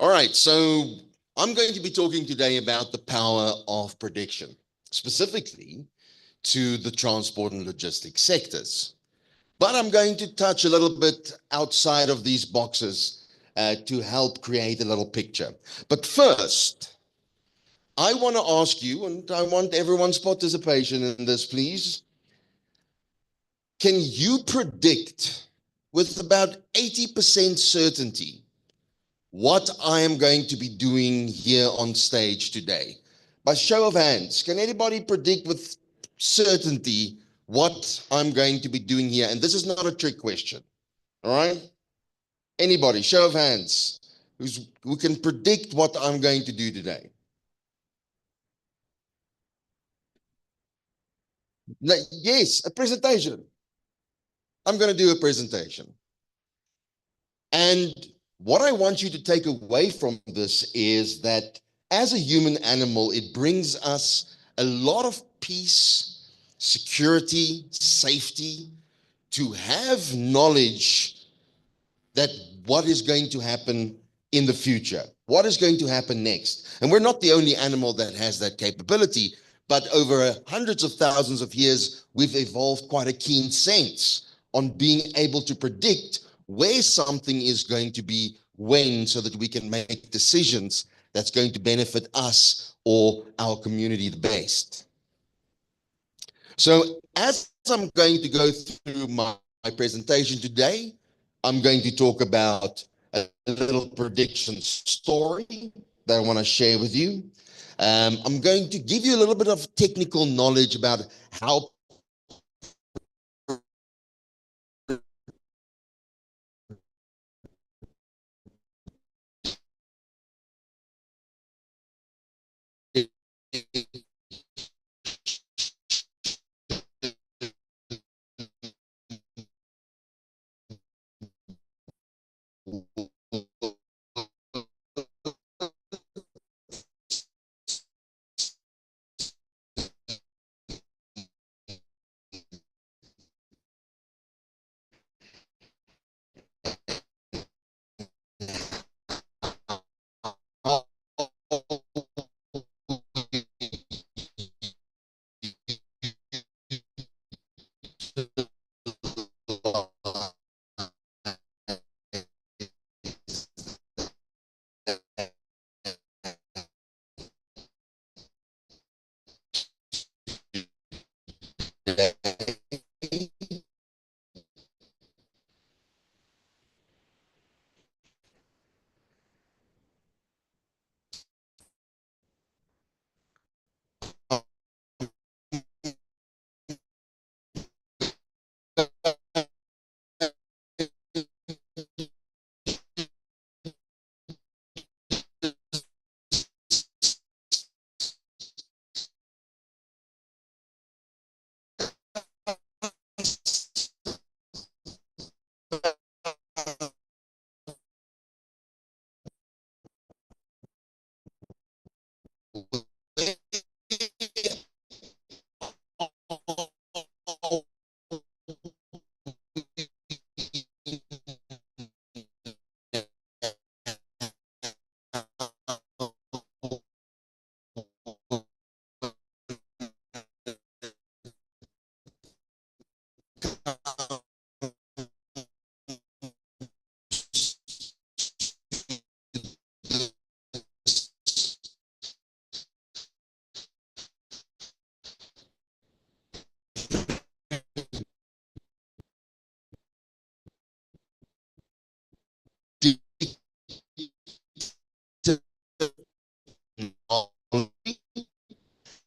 All right, so I'm going to be talking today about the power of prediction, specifically to the transport and logistics sectors. But I'm going to touch a little bit outside of these boxes to help create a little picture. But first, I want to ask you, and I want everyone's participation in this, please. Can you predict with about 80% certainty what I am going to be doing here on stage today? By show of hands, can anybody predict with certainty what I'm going to be doing here? And this is not a trick question, all right? Anybody, show of hands, who can predict what I'm going to do today? Yes, a presentation. I'm going to do a presentation. And what I want you to take away from this is that as a human animal, it brings us a lot of peace, security, safety, to have knowledge that what is going to happen in the future, what is going to happen next. And we're not the only animal that has that capability, but over hundreds of thousands of years, we've evolved quite a keen sense on being able to predict where something is going to be when, so that we can make decisions that's going to benefit us or our community the best. So as I'm going to go through my presentation today, I'm going to talk about a little prediction story that I want to share with you. I'm going to give you a little bit of technical knowledge about how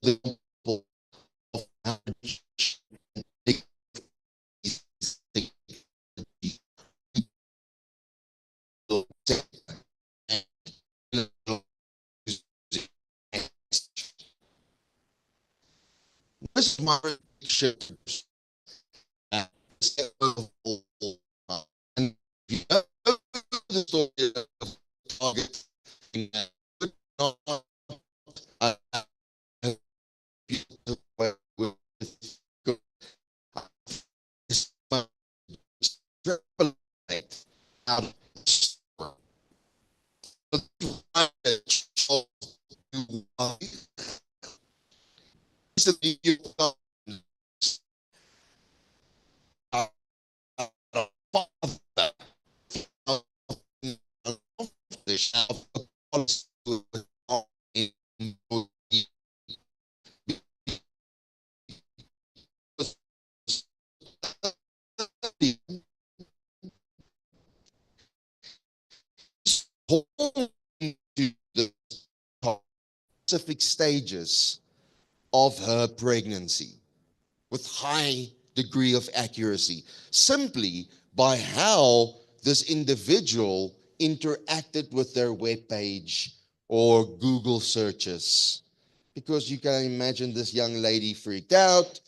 the of how this my and you know the story of target to the specific stages of her pregnancy with high degree of accuracy, simply by how this individual interacted with their web page or Google searches. Because you can imagine this young lady freaked out,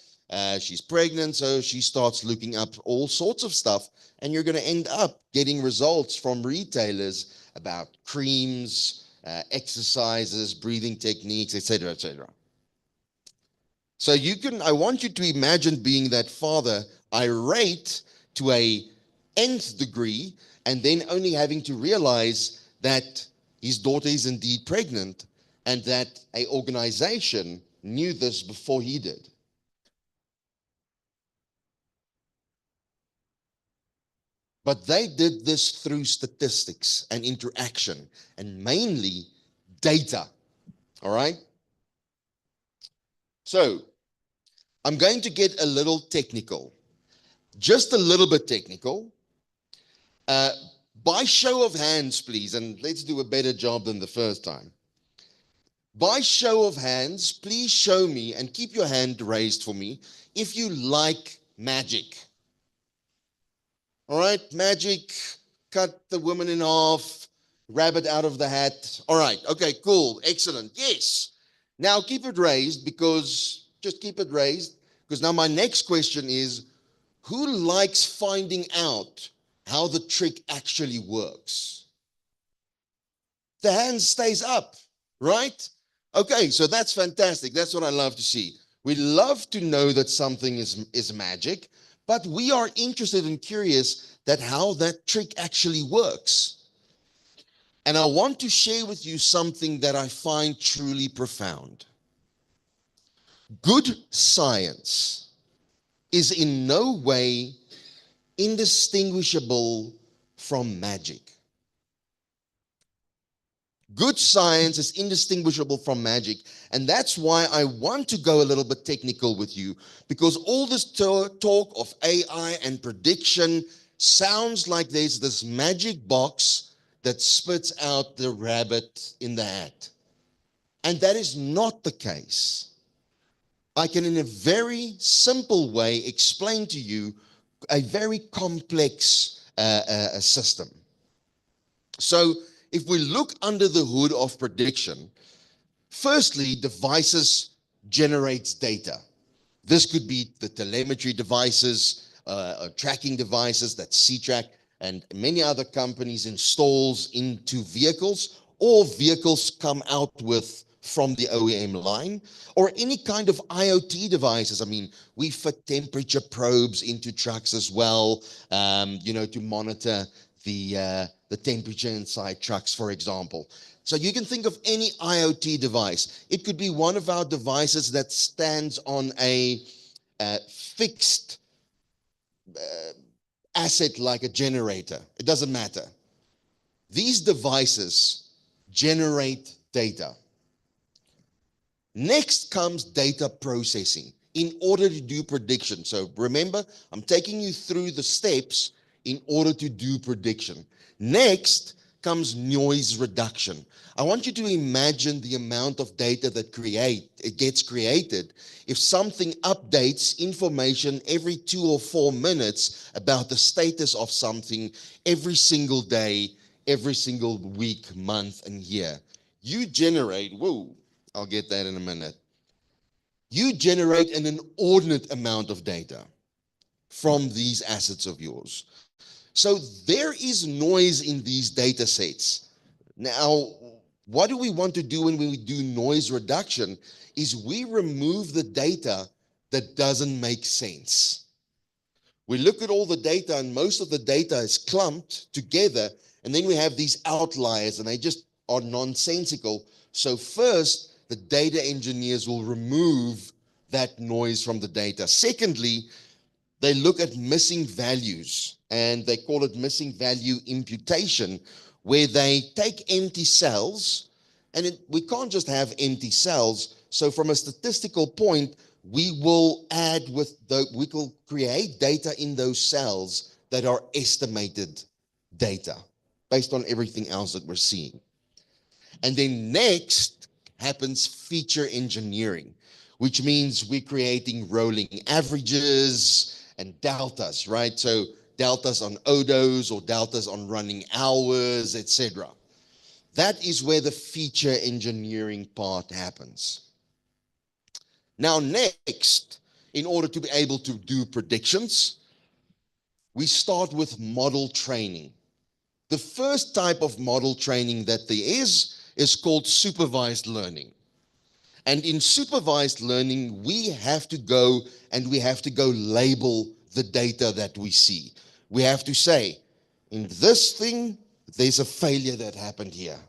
she's pregnant, so she starts looking up all sorts of stuff, and you're going to end up getting results from retailers about creams, exercises, breathing techniques, etc., etc. So I want you to imagine being that father, irate to a nth degree, and then only having to realize that his daughter is indeed pregnant and that an organization knew this before he did. But they did this through statistics and interaction and mainly data. All right? So I'm going to get a little technical, just a little bit technical. By show of hands, please, and let's do a better job than the first time. By show of hands, please show me and keep your hand raised for me if you like magic. All right, magic, cut the woman in half, rabbit out of the hat. All right, okay, cool, excellent. Yes. Now keep it raised just keep it raised, because now my next question is, who likes finding out how the trick actually works? The hand stays up, right? Okay, so that's fantastic. That's what I love to see. We love to know that something is magic, but we are interested and curious that how that trick actually works. And I want to share with you something that I find truly profound. Good science is in no way indistinguishable from magic. Good science is indistinguishable from magic. And that's why I want to go a little bit technical with you, because all this talk of AI and prediction sounds like there's this magic box that spits out the rabbit in the hat. And that is not the case. I can, in a very simple way, explain to you a very complex system. So if we look under the hood of prediction, firstly, devices generates data. This could be the telemetry devices, tracking devices that C-Track and many other companies installs into vehicles, or vehicles come out with from the OEM line, or any kind of IoT devices. I mean, we fit temperature probes into trucks as well, to monitor the temperature inside trucks, for example. So you can think of any IoT device. It could be one of our devices that stands on a fixed asset like a generator. It doesn't matter. These devices generate data. Next comes data processing in order to do prediction. So remember, I'm taking you through the steps in order to do prediction. Next, comes noise reduction. I want you to imagine the amount of data that gets created if something updates information every 2 or 4 minutes about the status of something every single day, every single week, month, and year. You generate, whoa, I'll get that in a minute. You generate an inordinate amount of data from these assets of yours. So there is noise in these data sets. Now, what do we want to do when we do noise reduction is we remove the data that doesn't make sense. We look at all the data and most of the data is clumped together, and then we have these outliers and they just are nonsensical. So first, the data engineers will remove that noise from the data. Secondly, they look at missing values, and they call it missing value imputation, where they take empty cells, and we can't just have empty cells. So from a statistical point, we will create data in those cells that are estimated data based on everything else that we're seeing. And then next happens feature engineering, which means we're creating rolling averages and deltas, right? So deltas on odos or deltas on running hours, etc. That is where the feature engineering part happens. Now next, in order to be able to do predictions, we start with model training. The first type of model training that there is called supervised learning. And in supervised learning, we have to go label the data that we see. We have to say, in this thing, there's a failure that happened here.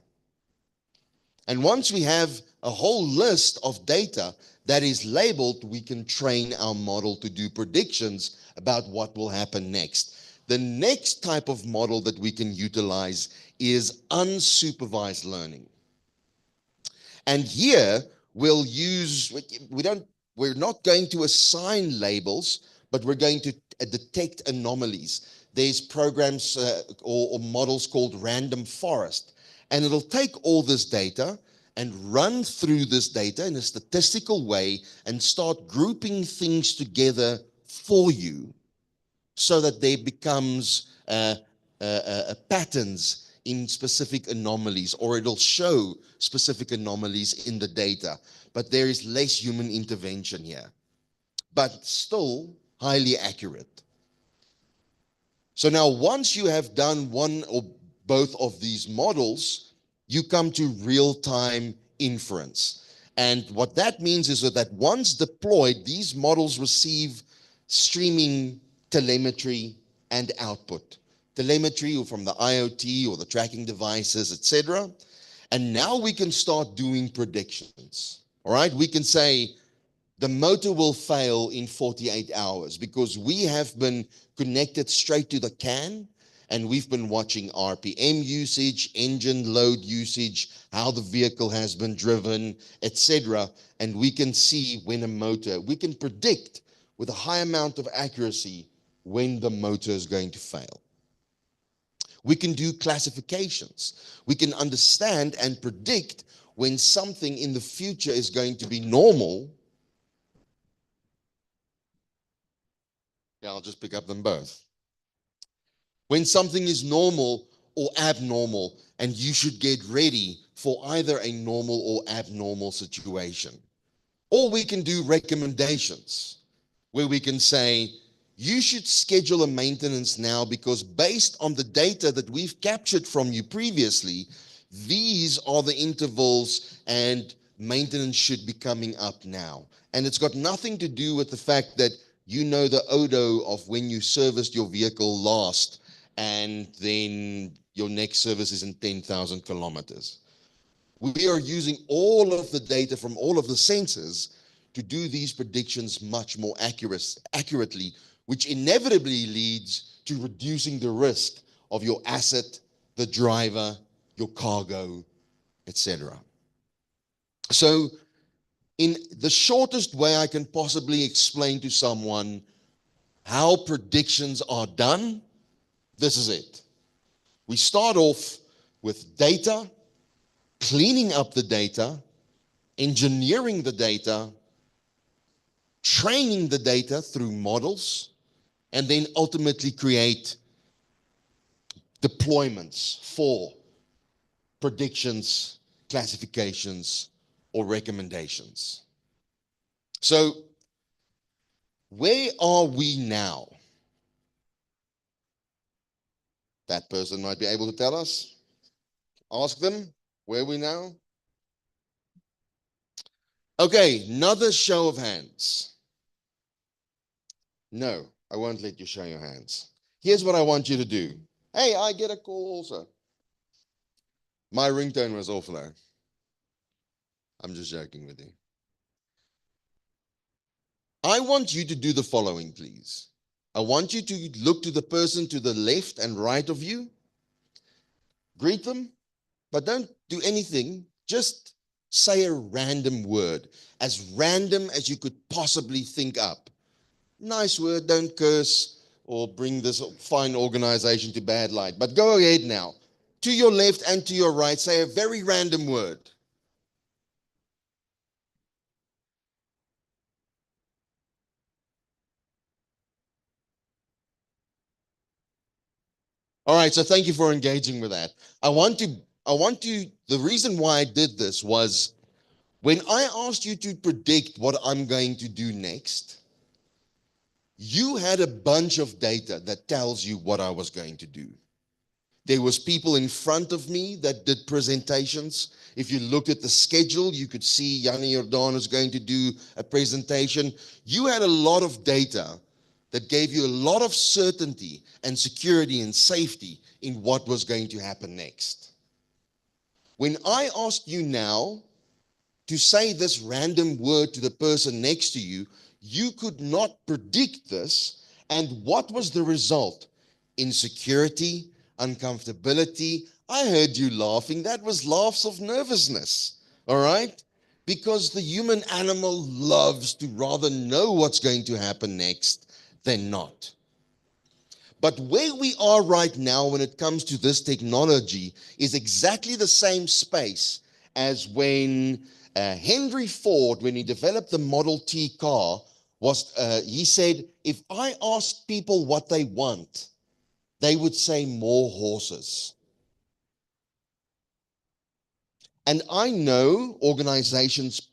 And once we have a whole list of data that is labeled, we can train our model to do predictions about what will happen next. The next type of model that we can utilize is unsupervised learning. And here we'll use, we're not going to assign labels, but we're going to detect anomalies. There's programs or models called random forest, and it'll take all this data and run through this data in a statistical way and start grouping things together for you so that there becomes patterns in specific anomalies, or it'll show specific anomalies in the data. But there is less human intervention here, but still highly accurate. So now once you have done one or both of these models, you come to real-time inference. And what that means is that once deployed, these models receive streaming telemetry and output. Telemetry from the IoT or the tracking devices, etc. And now we can start doing predictions. All right, we can say the motor will fail in 48 hours because we have been connected straight to the CAN, and we've been watching RPM usage, engine load usage, how the vehicle has been driven, etc. And we can see when a motor, we can predict with a high amount of accuracy when the motor is going to fail. We can do classifications. We can understand and predict when something in the future is going to be normal. Yeah, I'll just pick up them both. When something is normal or abnormal, and you should get ready for either a normal or abnormal situation. Or we can do recommendations, where we can say, you should schedule a maintenance now because based on the data that we've captured from you previously, these are the intervals and maintenance should be coming up now. And it's got nothing to do with the fact that you know the odo of when you serviced your vehicle last and then your next service is in 10,000 kilometers. We are using all of the data from all of the sensors to do these predictions much more accurately, which inevitably leads to reducing the risk of your asset, the driver, your cargo, etc. So in the shortest way I can possibly explain to someone how predictions are done, this is it. We start off with data, cleaning up the data, engineering the data, training the data through models, and then ultimately create deployments for predictions, classifications, or recommendations. So, where are we now? That person might be able to tell us. Ask them, where are we now? Okay, another show of hands. No, I won't let you show your hands. Here's what I want you to do. Hey, I get a call also. My ringtone was off though. I'm just joking with you. I want you to do the following, please. I want you to look to the person to the left and right of you. Greet them, but don't do anything. Just say a random word, as random as you could possibly think up. Nice word, don't curse or bring this fine organization to bad light. But go ahead now. To your left and to your right, say a very random word. All right, so thank you for engaging with that. The reason why I did this was when I asked you to predict what I'm going to do next, you had a bunch of data that tells you what I was going to do. There was people in front of me that did presentations. If you looked at the schedule, you could see Yanni Jordan is going to do a presentation. You had a lot of data that gave you a lot of certainty and security and safety in what was going to happen next. When I ask you now to say this random word to the person next to you, you could not predict this. And what was the result? Insecurity, uncomfortability. I heard you laughing. That was laughs of nervousness. All right? Because the human animal loves to rather know what's going to happen next than not. But where we are right now when it comes to this technology is exactly the same space as when Henry Ford, when he developed the Model T car, he said, if I ask people what they want, they would say more horses. And I know organizations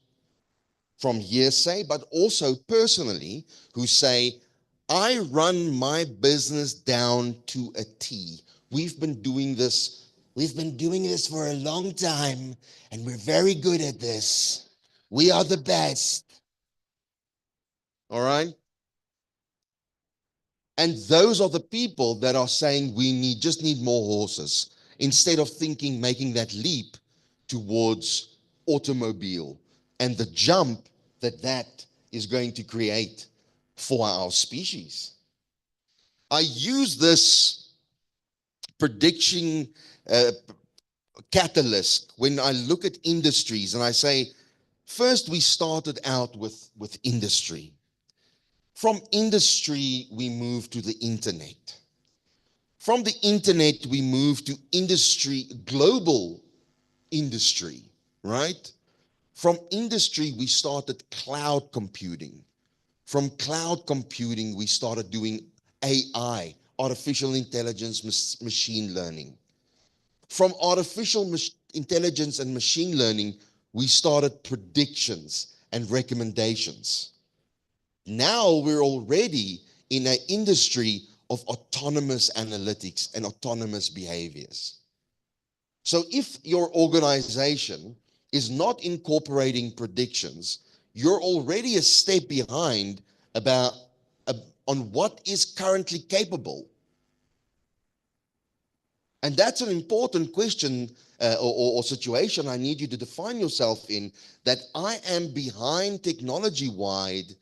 from hearsay, but also personally, who say, I run my business down to a T. We've been doing this for a long time, and we're very good at this. We are the best. All right? And those are the people that are saying we just need more horses, instead of making that leap towards automobile and the jump that is going to create for our species. I use this prediction catalyst when I look at industries and I say, first we started out with industry. From industry, we moved to the internet. From the internet, we moved to industry, global industry, right? From industry, we started cloud computing. From cloud computing, we started doing AI, artificial intelligence, machine learning. From artificial intelligence and machine learning, we started predictions and recommendations. Now we're already in an industry of autonomous analytics and autonomous behaviors. So if your organization is not incorporating predictions, you're already a step behind on what is currently capable. And that's an important question or situation I need you to define yourself in, that I am behind technology-wise,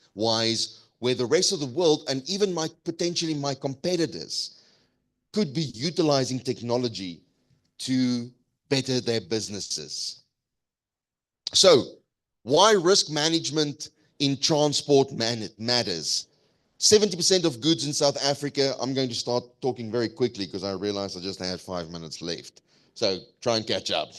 where the rest of the world and even potentially my competitors could be utilizing technology to better their businesses. So, why risk management in transport matters? 70% of goods in South Africa, I'm going to start talking very quickly because I realize I just had 5 minutes left. So try and catch up.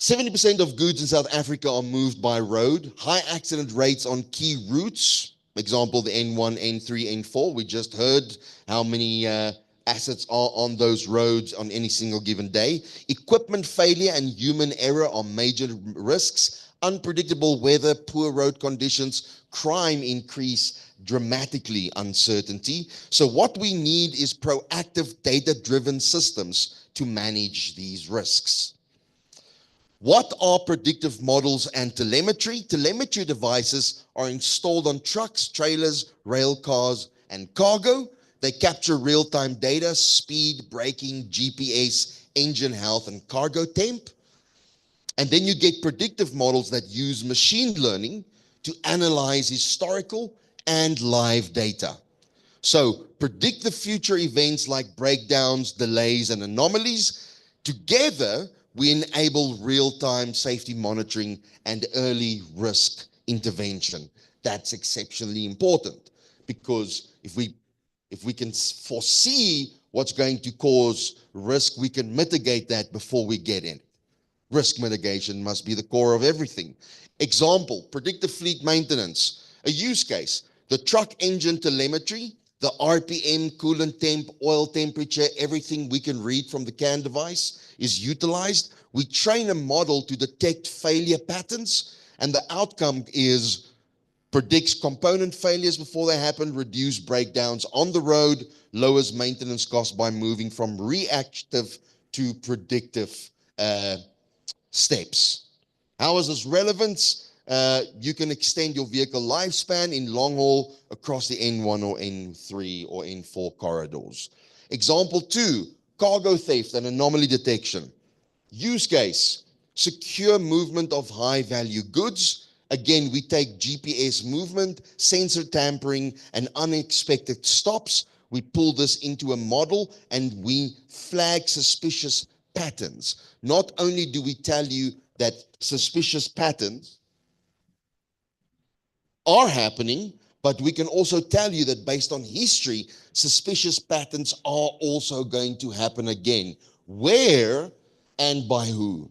70% of goods in South Africa are moved by road. High accident rates on key routes. Example, the N1, N3, N4. We just heard how many assets are on those roads on any single given day. Equipment failure and human error are major risks. Unpredictable weather, poor road conditions, crime increase dramatically uncertainty. So what we need is proactive data-driven systems to manage these risks. What are predictive models and telemetry? Telemetry devices are installed on trucks, trailers, rail cars, and cargo. They capture real-time data, speed, braking, GPS, engine health, and cargo temp. And then you get predictive models that use machine learning to analyze historical and live data. So predict the future events like breakdowns, delays, and anomalies. Together, we enable real-time safety monitoring and early risk intervention. That's exceptionally important because if we can foresee what's going to cause risk, we can mitigate that before we get in. Risk mitigation must be the core of everything. Example, predictive fleet maintenance. A use case, the truck engine telemetry, the RPM, coolant temp, oil temperature, everything we can read from the CAN device is utilized. We train a model to detect failure patterns, and the outcome is predicts component failures before they happen, reduce breakdowns on the road, lowers maintenance costs by moving from reactive to predictive steps. How is this relevant? You can extend your vehicle lifespan in long haul across the N1 or N3 or N4 corridors. Example 2, cargo theft and anomaly detection. Use case, secure movement of high value goods. Again, we take GPS movement, sensor tampering, and unexpected stops. We pull this into a model and we flag suspicious patterns. Not only do we tell you that suspicious patterns are happening, but we can also tell you that based on history, suspicious patterns are also going to happen again. Where and by who?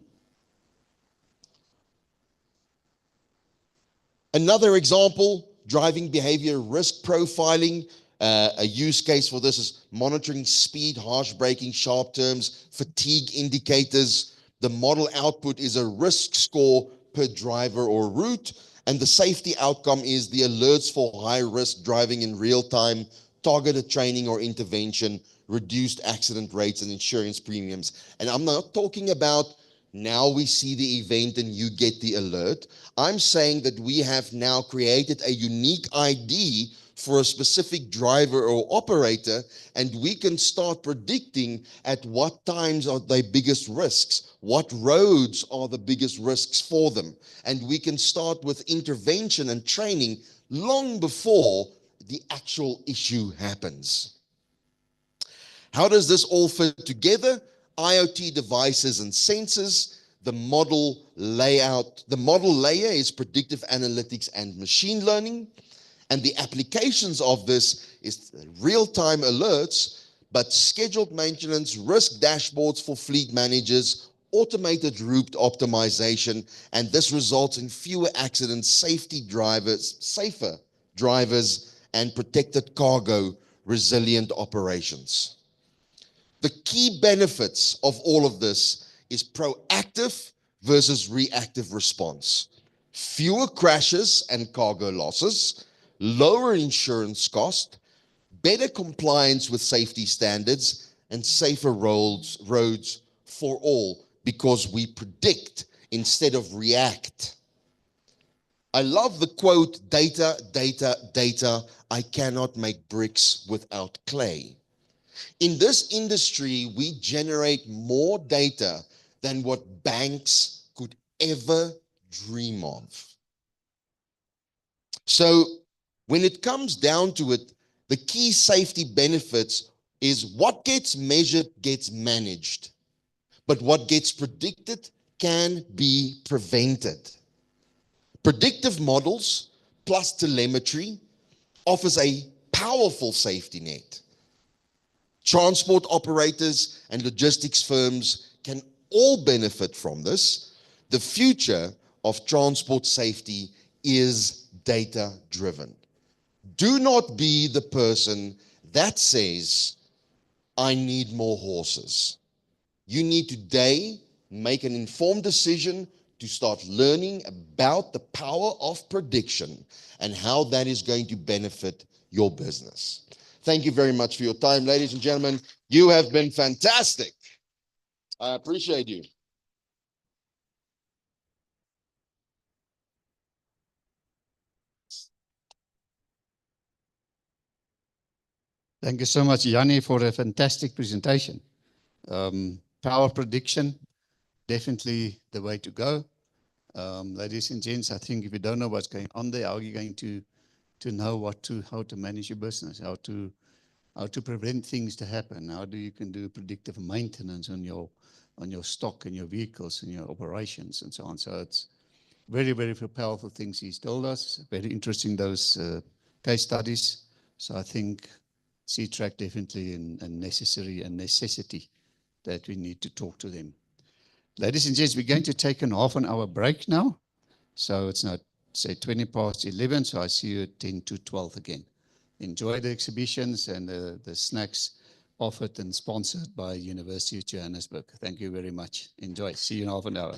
Another example, driving behavior risk profiling. A use case for this is monitoring speed, harsh braking, sharp turns, fatigue indicators. The model output is a risk score per driver or route, and the safety outcome is the alerts for high-risk driving in real time, targeted training or intervention, reduced accident rates and insurance premiums. And I'm not talking about now we see the event and you get the alert. I'm saying that we have now created a unique ID for a specific driver or operator, and we can start predicting at what times are their biggest risks, what roads are the biggest risks for them. And we can start with intervention and training long before the actual issue happens. How does this all fit together? IoT devices and sensors, the model layout. The model layer is predictive analytics and machine learning. And the applications of this is real-time alerts, but scheduled maintenance, risk dashboards for fleet managers, automated route optimization, and this results in fewer accidents, safer drivers, and protected cargo, resilient operations. The key benefits of all of this is proactive versus reactive response. Fewer crashes and cargo losses, lower insurance cost, better compliance with safety standards, and safer roads for all because we predict instead of react. I love the quote, data, data, data. I cannot make bricks without clay. In this industry, we generate more data than what banks could ever dream of. So when it comes down to it, the key safety benefits is what gets measured gets managed, but what gets predicted can be prevented. Predictive models plus telemetry offers a powerful safety net. Transport operators and logistics firms can all benefit from this. The future of transport safety is data-driven. Do not be the person that says, I need more horses. You need today make an informed decision to start learning about the power of prediction and how that is going to benefit your business. Thank you very much for your time, ladies and gentlemen. You have been fantastic. I appreciate you. Thank you so much, Yanni, for a fantastic presentation. Power prediction, definitely the way to go. Ladies and gents, I think if you don't know what's going on there, how are you going to know how to manage your business, how to prevent things to happen, how you can do predictive maintenance on your stock and your vehicles and your operations and so on. So it's very, very powerful things he's told us. Very interesting, those case studies. So I think C-Track definitely a necessity that we need to talk to them. Ladies and gents, we're going to take a half an hour break now. So it's now, say, 20 past 11. So I see you at 10 to 12 again. Enjoy the exhibitions and the snacks offered and sponsored by University of Johannesburg. Thank you very much. Enjoy. See you in half an hour.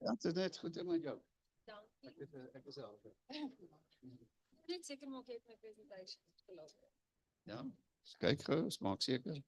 Ja, dit is net goed in my jou. Ek is al. Net seker maak jy het my presentation gelos. Ja, kyk gou, maak seker.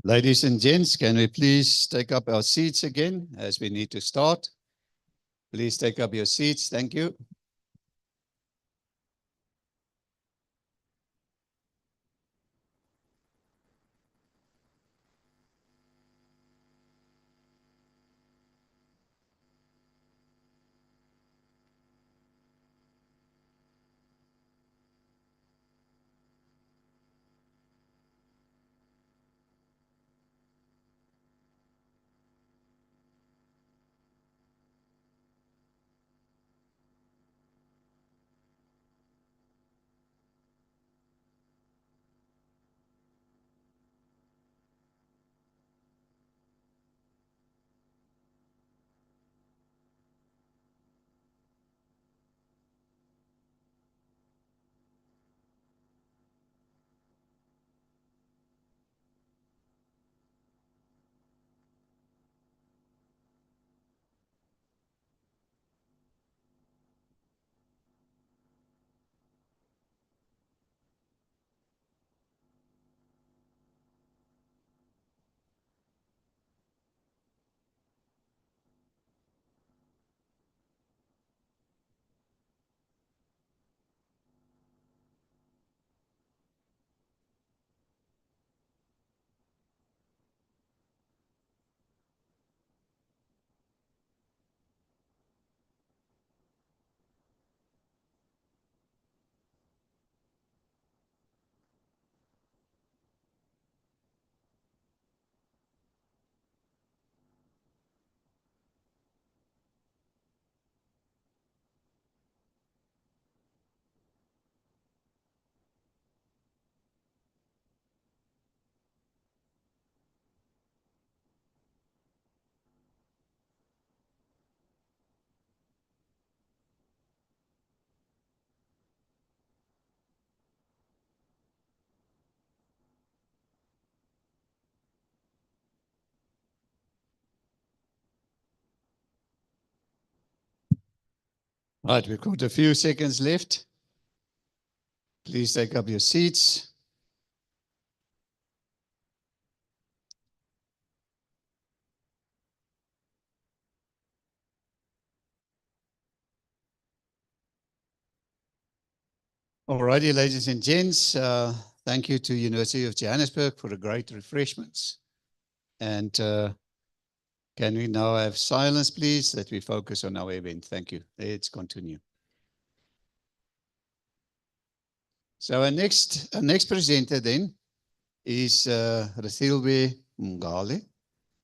Ladies and gents, can we please take up our seats again as we need to start? Please take up your seats. Thank you. Right, we've got a few seconds left. Please take up your seats. Alrighty, ladies and gents, thank you to University of Johannesburg for the great refreshments. And can we now have silence, please, that we focus on our event? Thank you. Let's continue. So our next presenter then is Rathilwe Mngale.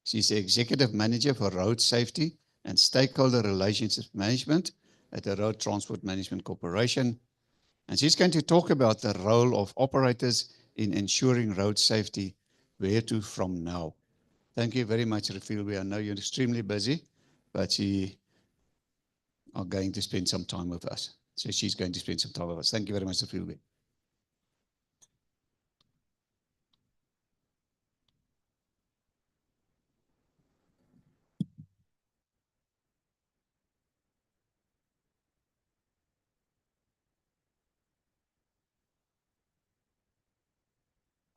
She's the Executive Manager for Road Safety and Stakeholder Relationship Management at the Road Transport Management Corporation. And she's going to talk about the role of operators in ensuring road safety, where to from now. Thank you very much, Rathilwe. I know you're extremely busy, but you are going to spend some time with us. So she's going to spend some time with us. Thank you very much, Rathilwe.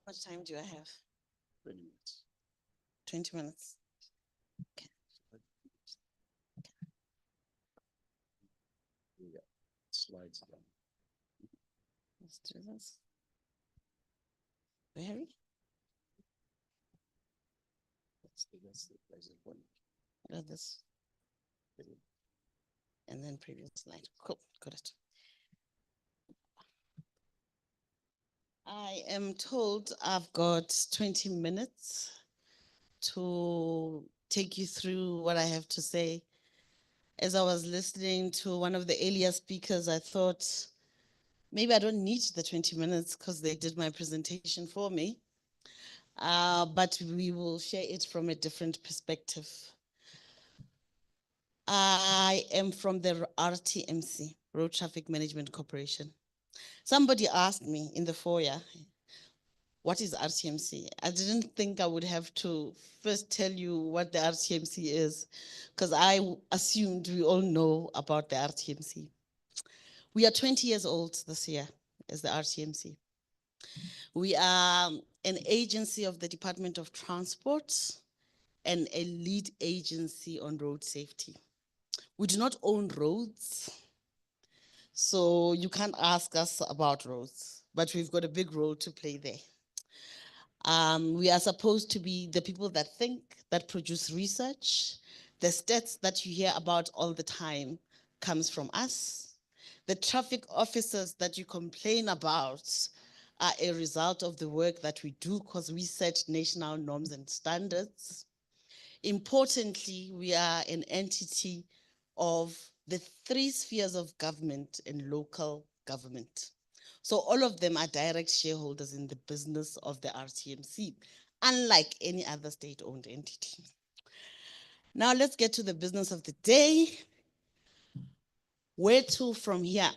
What time do I have? 20 minutes. 20 minutes. Okay. Yeah. Slides down. Let's do this. Very? That's the place of one. This. And then previous slide. Cool, got it. I am told I've got 20 minutes to take you through what I have to say. As I was listening to one of the earlier speakers, I thought maybe I don't need the 20 minutes because they did my presentation for me. But we will share it from a different perspective. I am from the RTMC, Road Traffic Management Corporation. Somebody asked me in the foyer, what is RTMC? I didn't think I would have to first tell you what the RTMC is, because I assumed we all know about the RTMC. We are 20 years old this year as the RTMC. We are an agency of the Department of Transport and a lead agency on road safety. We do not own roads, so you can't ask us about roads, but we've got a big role to play there. We are supposed to be the people that think, that produce research. The stats that you hear about all the time comes from us. The traffic officers that you complain about are a result of the work that we do because we set national norms and standards. Importantly, we are an entity of the three spheres of government and local government. So all of them are direct shareholders in the business of the RTMC, unlike any other state-owned entity. Now let's get to the business of the day. Where to from here?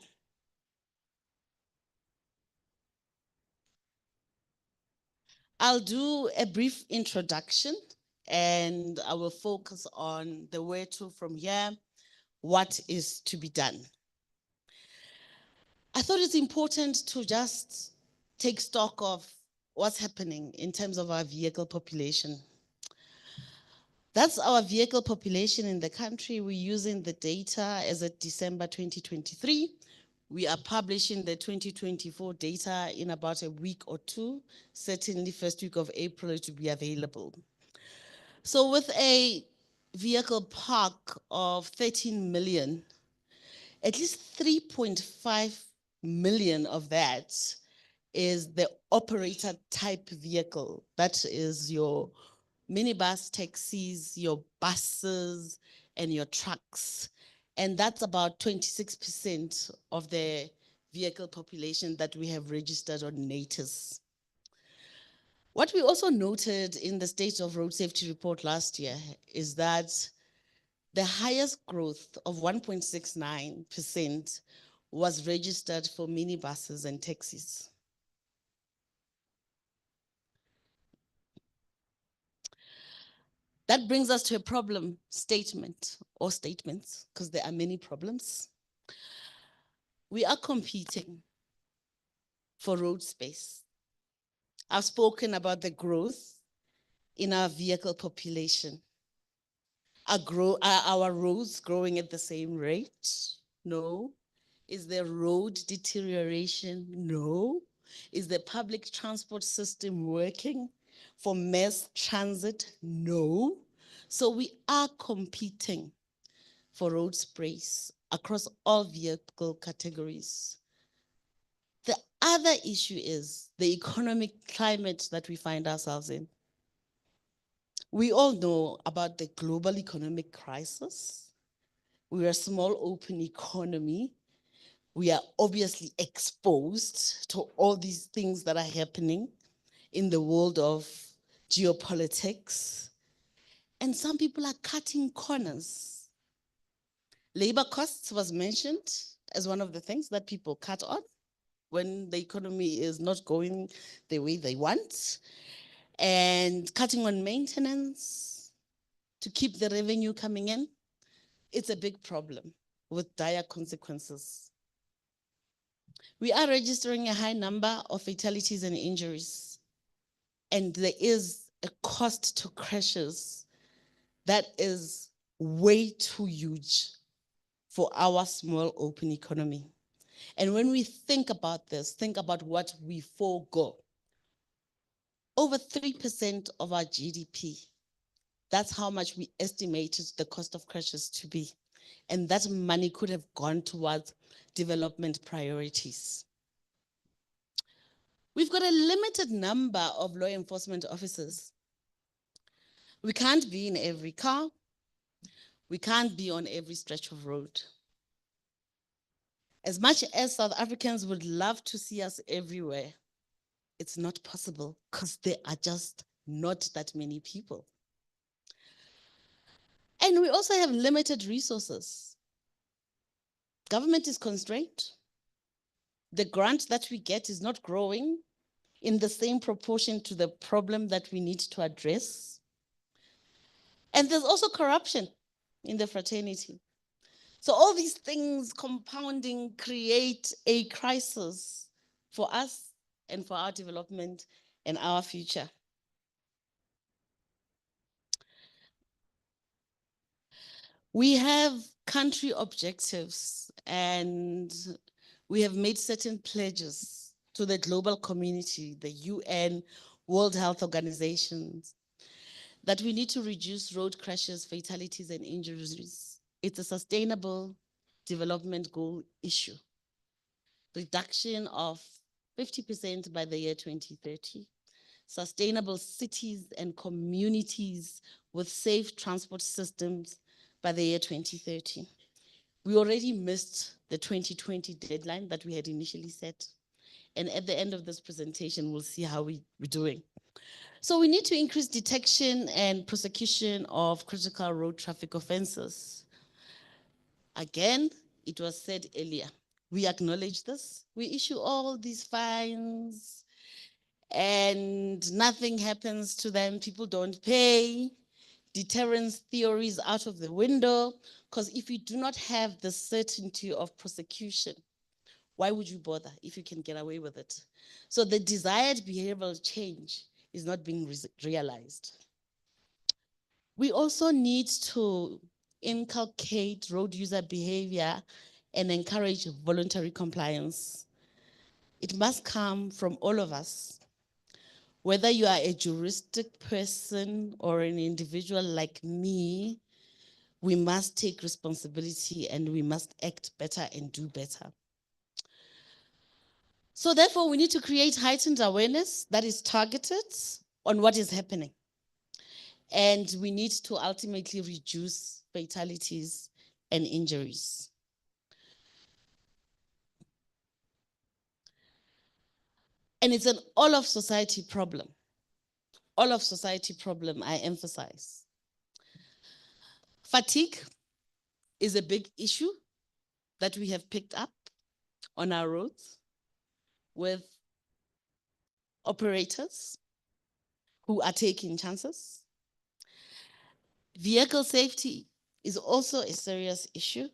I'll do a brief introduction and I will focus on the where to from here, what is to be done. I thought it's important to just take stock of what's happening in terms of our vehicle population. That's our vehicle population in the country. We're using the data as of December 2023. We are publishing the 2024 data in about a week or two. Certainly first week of April it will be available. So with a vehicle park of 13 million, at least 3.5 million of that is the operator type vehicle. That is your minibus, taxis, your buses, and your trucks. And that's about 26% of the vehicle population that we have registered on NATIS. What we also noted in the State of Road Safety report last year is that the highest growth of 1.69% was registered for minibuses and taxis. That brings us to a problem statement or statements, because there are many problems. We are competing for road space. I've spoken about the growth in our vehicle population. Are our roads growing at the same rate? No. Is there road deterioration? No. Is the public transport system working for mass transit? No. So we are competing for road space across all vehicle categories. The other issue is the economic climate that we find ourselves in. We all know about the global economic crisis. We're a small open economy. We are obviously exposed to all these things that are happening in the world of geopolitics. And some people are cutting corners. Labor costs was mentioned as one of the things that people cut on when the economy is not going the way they want. And cutting on maintenance to keep the revenue coming in. It's a big problem with dire consequences. We are registering a high number of fatalities and injuries, and there is a cost to crashes that is way too huge for our small open economy. And when we think about this, think about what we forego. Over 3% of our GDP, that's how much we estimated the cost of crashes to be. And that money could have gone towards development priorities. We've got a limited number of law enforcement officers. We can't be in every car. We can't be on every stretch of road. As much as South Africans would love to see us everywhere, it's not possible because there are just not that many people. And we also have limited resources. Government is constrained. The grant that we get is not growing in the same proportion to the problem that we need to address. And there's also corruption in the fraternity. So all these things compounding create a crisis for us and for our development and our future. We have country objectives and we have made certain pledges to the global community, the UN, World Health Organizations, that we need to reduce road crashes, fatalities, and injuries. It's a sustainable development goal issue. Reduction of 50% by the year 2030. Sustainable cities and communities with safe transport systems by the year 2030. We already missed the 2020 deadline that we had initially set. And at the end of this presentation, we'll see how we're doing. So we need to increase detection and prosecution of critical road traffic offenses. Again, it was said earlier, we acknowledge this. We issue all these fines and nothing happens to them. People don't pay. Deterrence theories out of the window, because if you do not have the certainty of prosecution, why would you bother if you can get away with it? So the desired behavioral change is not being realized. We also need to inculcate road user behavior and encourage voluntary compliance. It must come from all of us. Whether you are a juristic person or an individual like me, we must take responsibility and we must act better and do better. So therefore, we need to create heightened awareness that is targeted on what is happening. And we need to ultimately reduce fatalities and injuries. And it's an all of society problem. All of society problem, I emphasize. Fatigue is a big issue that we have picked up on our roads with operators who are taking chances. Vehicle safety is also a serious issue.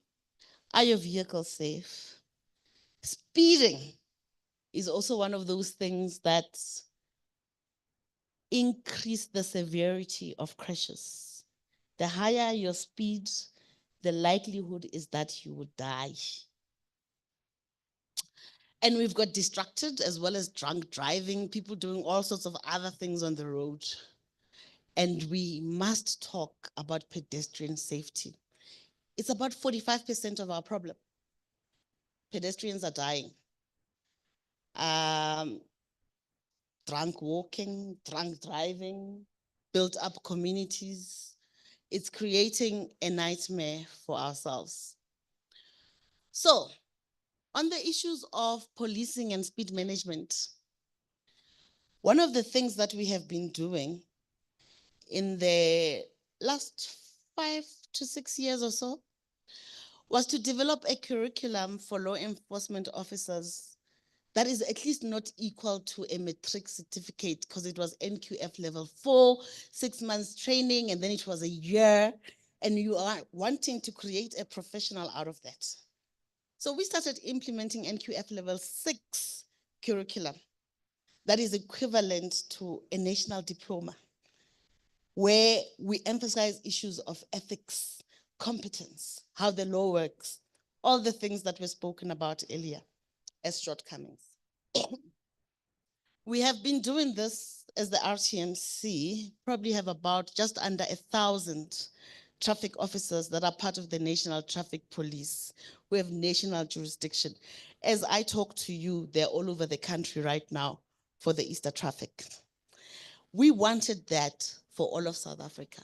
Are your vehicles safe? Speeding is also one of those things that increase the severity of crashes. The higher your speed, the likelihood is that you would die. And we've got distracted as well as drunk driving, people doing all sorts of other things on the road. And we must talk about pedestrian safety. It's about 45% of our problem. Pedestrians are dying. Drunk walking, drunk driving, built up communities. It's creating a nightmare for ourselves. So, on the issues of policing and speed management, one of the things that we have been doing in the last 5 to 6 years or so was to develop a curriculum for law enforcement officers that is at least not equal to a matric certificate, because it was NQF level 4, 6 months training, and then it was a year, and you are wanting to create a professional out of that. So we started implementing NQF level 6 curriculum that is equivalent to a national diploma, where we emphasize issues of ethics, competence, how the law works, all the things that were spoken about earlier as shortcomings. We have been doing this as the RTMC, probably have about just under 1,000 traffic officers that are part of the National Traffic Police. We have national jurisdiction. As I talk to you, they're all over the country right now for the Easter traffic. We wanted that for all of South Africa,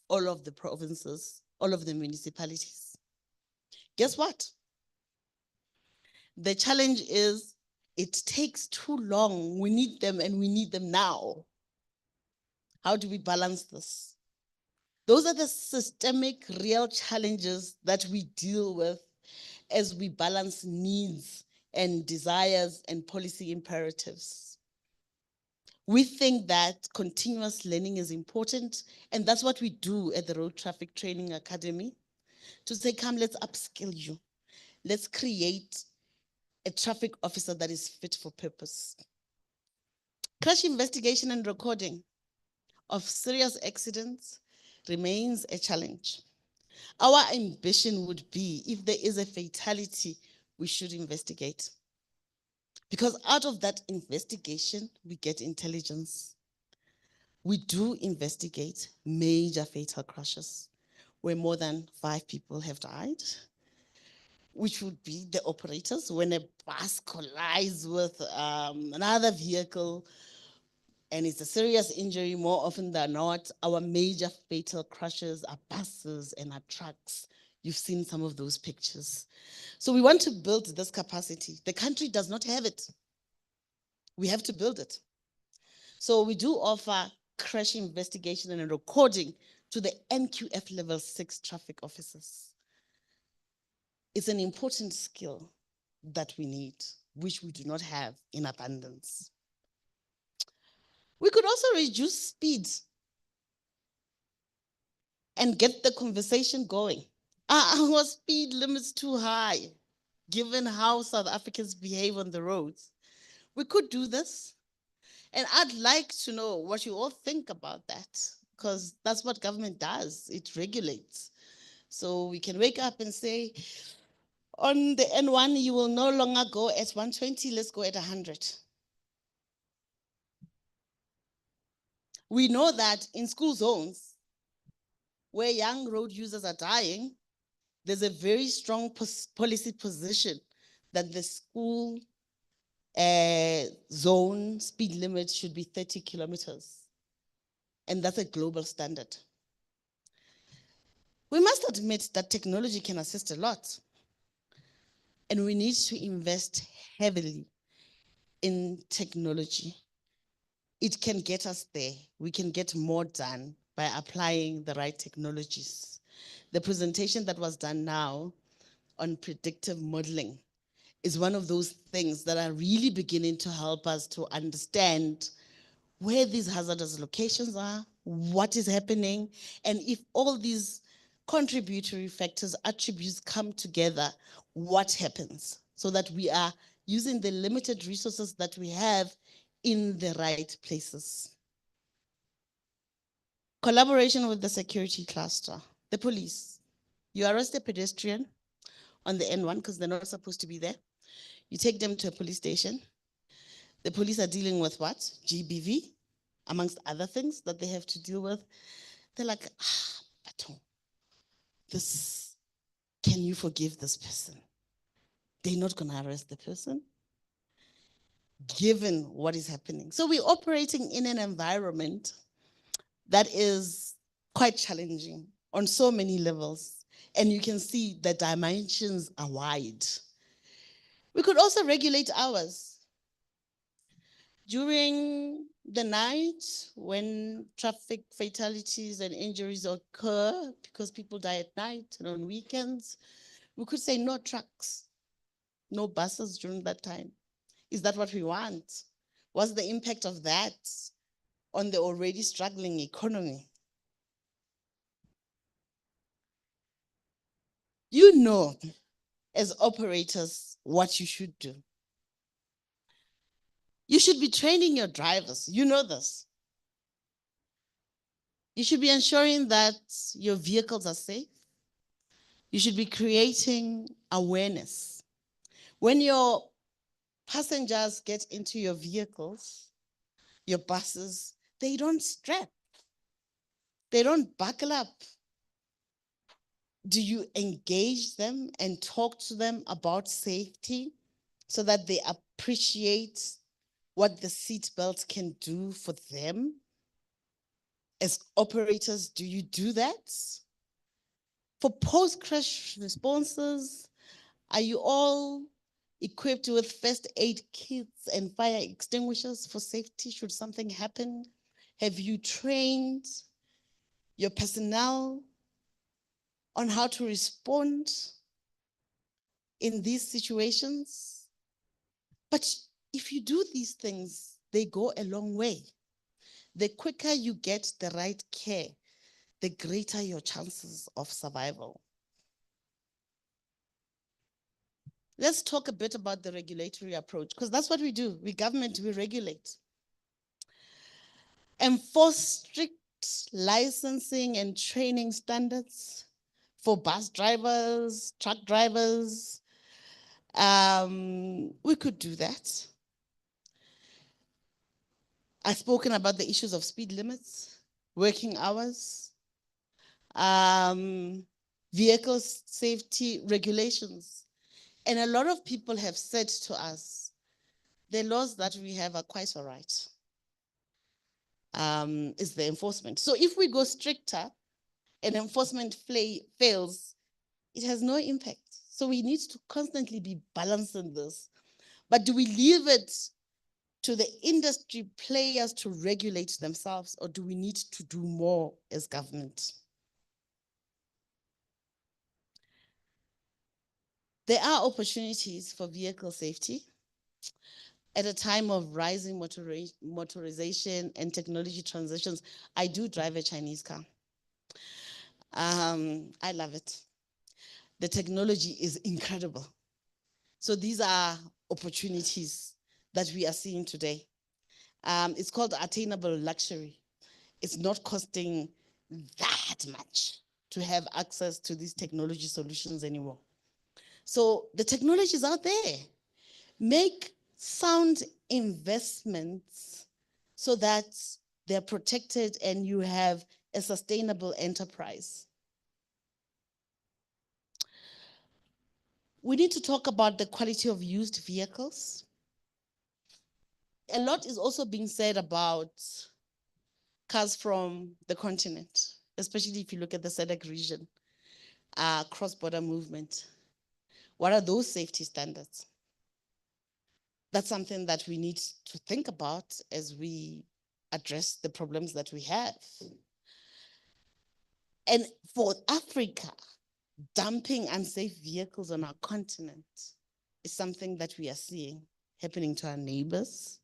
all of the provinces, all of the municipalities. Guess what? The challenge is it takes too long. We need them and we need them now. How do we balance this? Those are the systemic, real challenges that we deal with as we balance needs and desires and policy imperatives. We think that continuous learning is important, and that's what we do at the Road Traffic Training Academy, to say, come, let's upskill you. Let's create a traffic officer that is fit for purpose. Crash investigation and recording of serious accidents remains a challenge. Our ambition would be, if there is a fatality, we should investigate. Because out of that investigation, we get intelligence. We do investigate major fatal crashes where more than 5 people have died, which would be the operators when a bus collides with another vehicle and it's a serious injury. More often than not, our major fatal crashes are buses and are trucks. You've seen some of those pictures. So we want to build this capacity. The country does not have it. We have to build it. So we do offer crash investigation and recording to the NQF level 6 traffic officers. It's an important skill that we need, which we do not have in abundance. We could also reduce speed and get the conversation going. Are our speed limits too high, given how South Africans behave on the roads? We could do this. And I'd like to know what you all think about that, because that's what government does. It regulates. So we can wake up and say, on the N1, you will no longer go at 120, let's go at 100. We know that in school zones where young road users are dying, there's a very strong policy position that the school zone speed limit should be 30 kilometers. And that's a global standard. We must admit that technology can assist a lot. And we need to invest heavily in technology. It can get us there. We can get more done by applying the right technologies. The presentation that was done now on predictive modeling is one of those things that are really beginning to help us to understand where these hazardous locations are, what is happening, and if all these contributory factors, attributes come together, what happens, so that we are using the limited resources that we have in the right places. Collaboration with the security cluster, the police. You arrest a pedestrian on the N1 because they're not supposed to be there. You take them to a police station. The police are dealing with what? GBV, amongst other things that they have to deal with. They're like, Baton, can you forgive this person? They're not going to arrest the person, given what is happening. So we're operating in an environment that is quite challenging on so many levels. And you can see the dimensions are wide. We could also regulate hours. During the night, when traffic fatalities and injuries occur because people die at night and on weekends, we could say no trucks, no buses during that time. Is that what we want? What's the impact of that on the already struggling economy? You know, as operators, what you should do. You should be training your drivers. You know this. You should be ensuring that your vehicles are safe. You should be creating awareness. When your passengers get into your vehicles, your buses, they don't strap. They don't buckle up. Do you engage them and talk to them about safety so that they appreciate what the seatbelt can do for them? As operators, do you do that? For post-crash responses, are you all equipped with first aid kits and fire extinguishers for safety should something happen? Have you trained your personnel on how to respond in these situations? But if you do these things, they go a long way. The quicker you get the right care, the greater your chances of survival. Let's talk a bit about the regulatory approach, because that's what we do. We government, we regulate. enforce strict licensing and training standards for bus drivers, truck drivers. We could do that. I've spoken about the issues of speed limits, working hours, vehicle safety regulations. And a lot of people have said to us, the laws that we have are quite all right. Is the enforcement. So if we go stricter and enforcement fails, it has no impact. So we need to constantly be balancing this. But do we leave it to the industry players to regulate themselves, or do we need to do more as government? There are opportunities for vehicle safety. At a time of rising motorization and technology transitions, I do drive a Chinese car. I love it. The technology is incredible. So these are opportunities that we are seeing today. It's called attainable luxury. It's not costing that much to have access to these technology solutions anymore. So the technology is out there. Make sound investments so that they're protected and you have a sustainable enterprise. We need to talk about the quality of used vehicles. A lot is also being said about cars from the continent, especially if you look at the SADC region, cross-border movement. What are those safety standards? That's something that we need to think about as we address the problems that we have. And for Africa, dumping unsafe vehicles on our continent is something that we are seeing happening to our neighbors.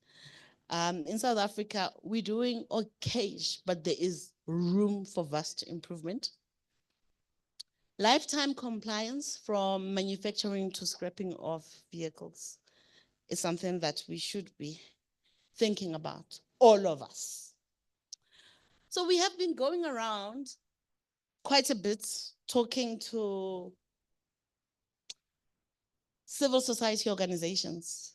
In South Africa, we're doing okay, but there is room for vast improvement. Lifetime compliance from manufacturing to scrapping of vehicles is something that we should be thinking about, all of us. So we have been going around quite a bit talking to civil society organizations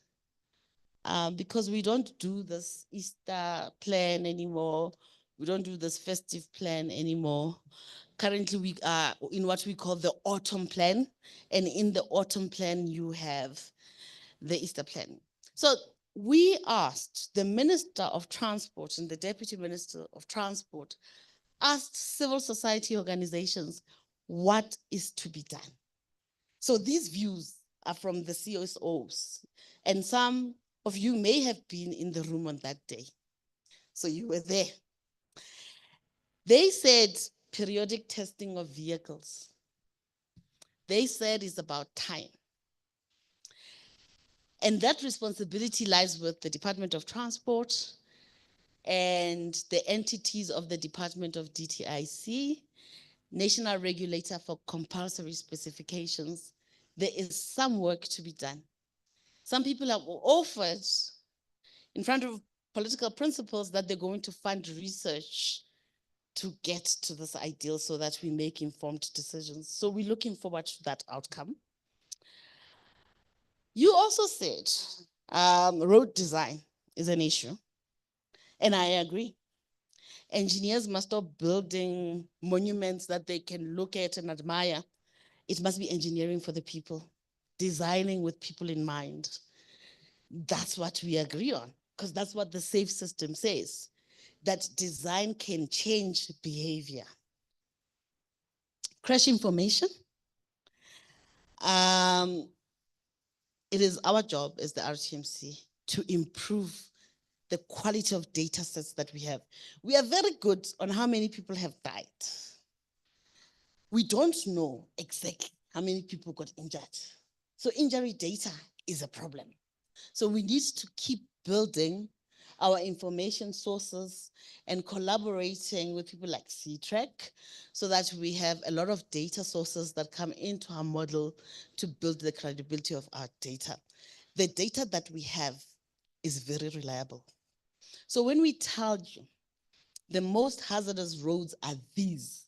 because we don't do this Easter plan anymore. We don't do this festive plan anymore. Currently, we are in what we call the autumn plan. And in the autumn plan, you have the Easter plan. So we asked the Minister of Transport and the Deputy Minister of Transport, asked civil society organizations what is to be done. So these views are from the CSOs, and some of you may have been in the room on that day. So you were there. They said periodic testing of vehicles. They said it's about time. And that responsibility lies with the Department of Transport and the entities of the Department of DTIC, National Regulator for Compulsory Specifications. There is some work to be done. Some people have offered in front of political principles that they're going to fund research to get to this ideal so that we make informed decisions. So we're looking forward to that outcome. You also said road design is an issue, and I agree. Engineers must stop building monuments that they can look at and admire. It must be engineering for the people, designing with people in mind. That's what we agree on, because that's what the SAFE system says, that design can change behavior. Crash information. It is our job as the RTMC to improve the quality of data sets that we have. We are very good on how many people have died. We don't know exactly how many people got injured. So injury data is a problem. So we need to keep building our information sources and collaborating with people like C-Track so that we have a lot of data sources that come into our model to build the credibility of our data. The data that we have is very reliable. So when we tell you The most hazardous roads are these,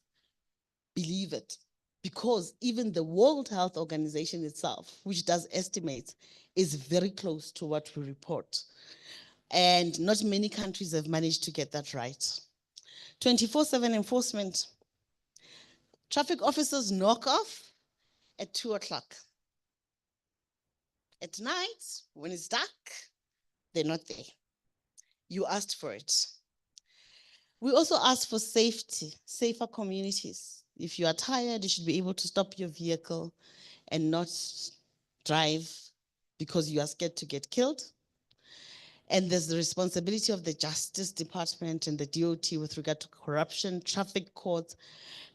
believe it, because even the World Health Organization itself, which does estimates, is very close to what we report. And not many countries have managed to get that right. 24/7 enforcement. Traffic officers knock off at 2 o'clock. At night, when it's dark, they're not there. You asked for it. We also ask for safety, safer communities. If you are tired, you should be able to stop your vehicle and not drive because you are scared to get killed. And there's the responsibility of the Justice Department and the DOT with regard to corruption, traffic courts,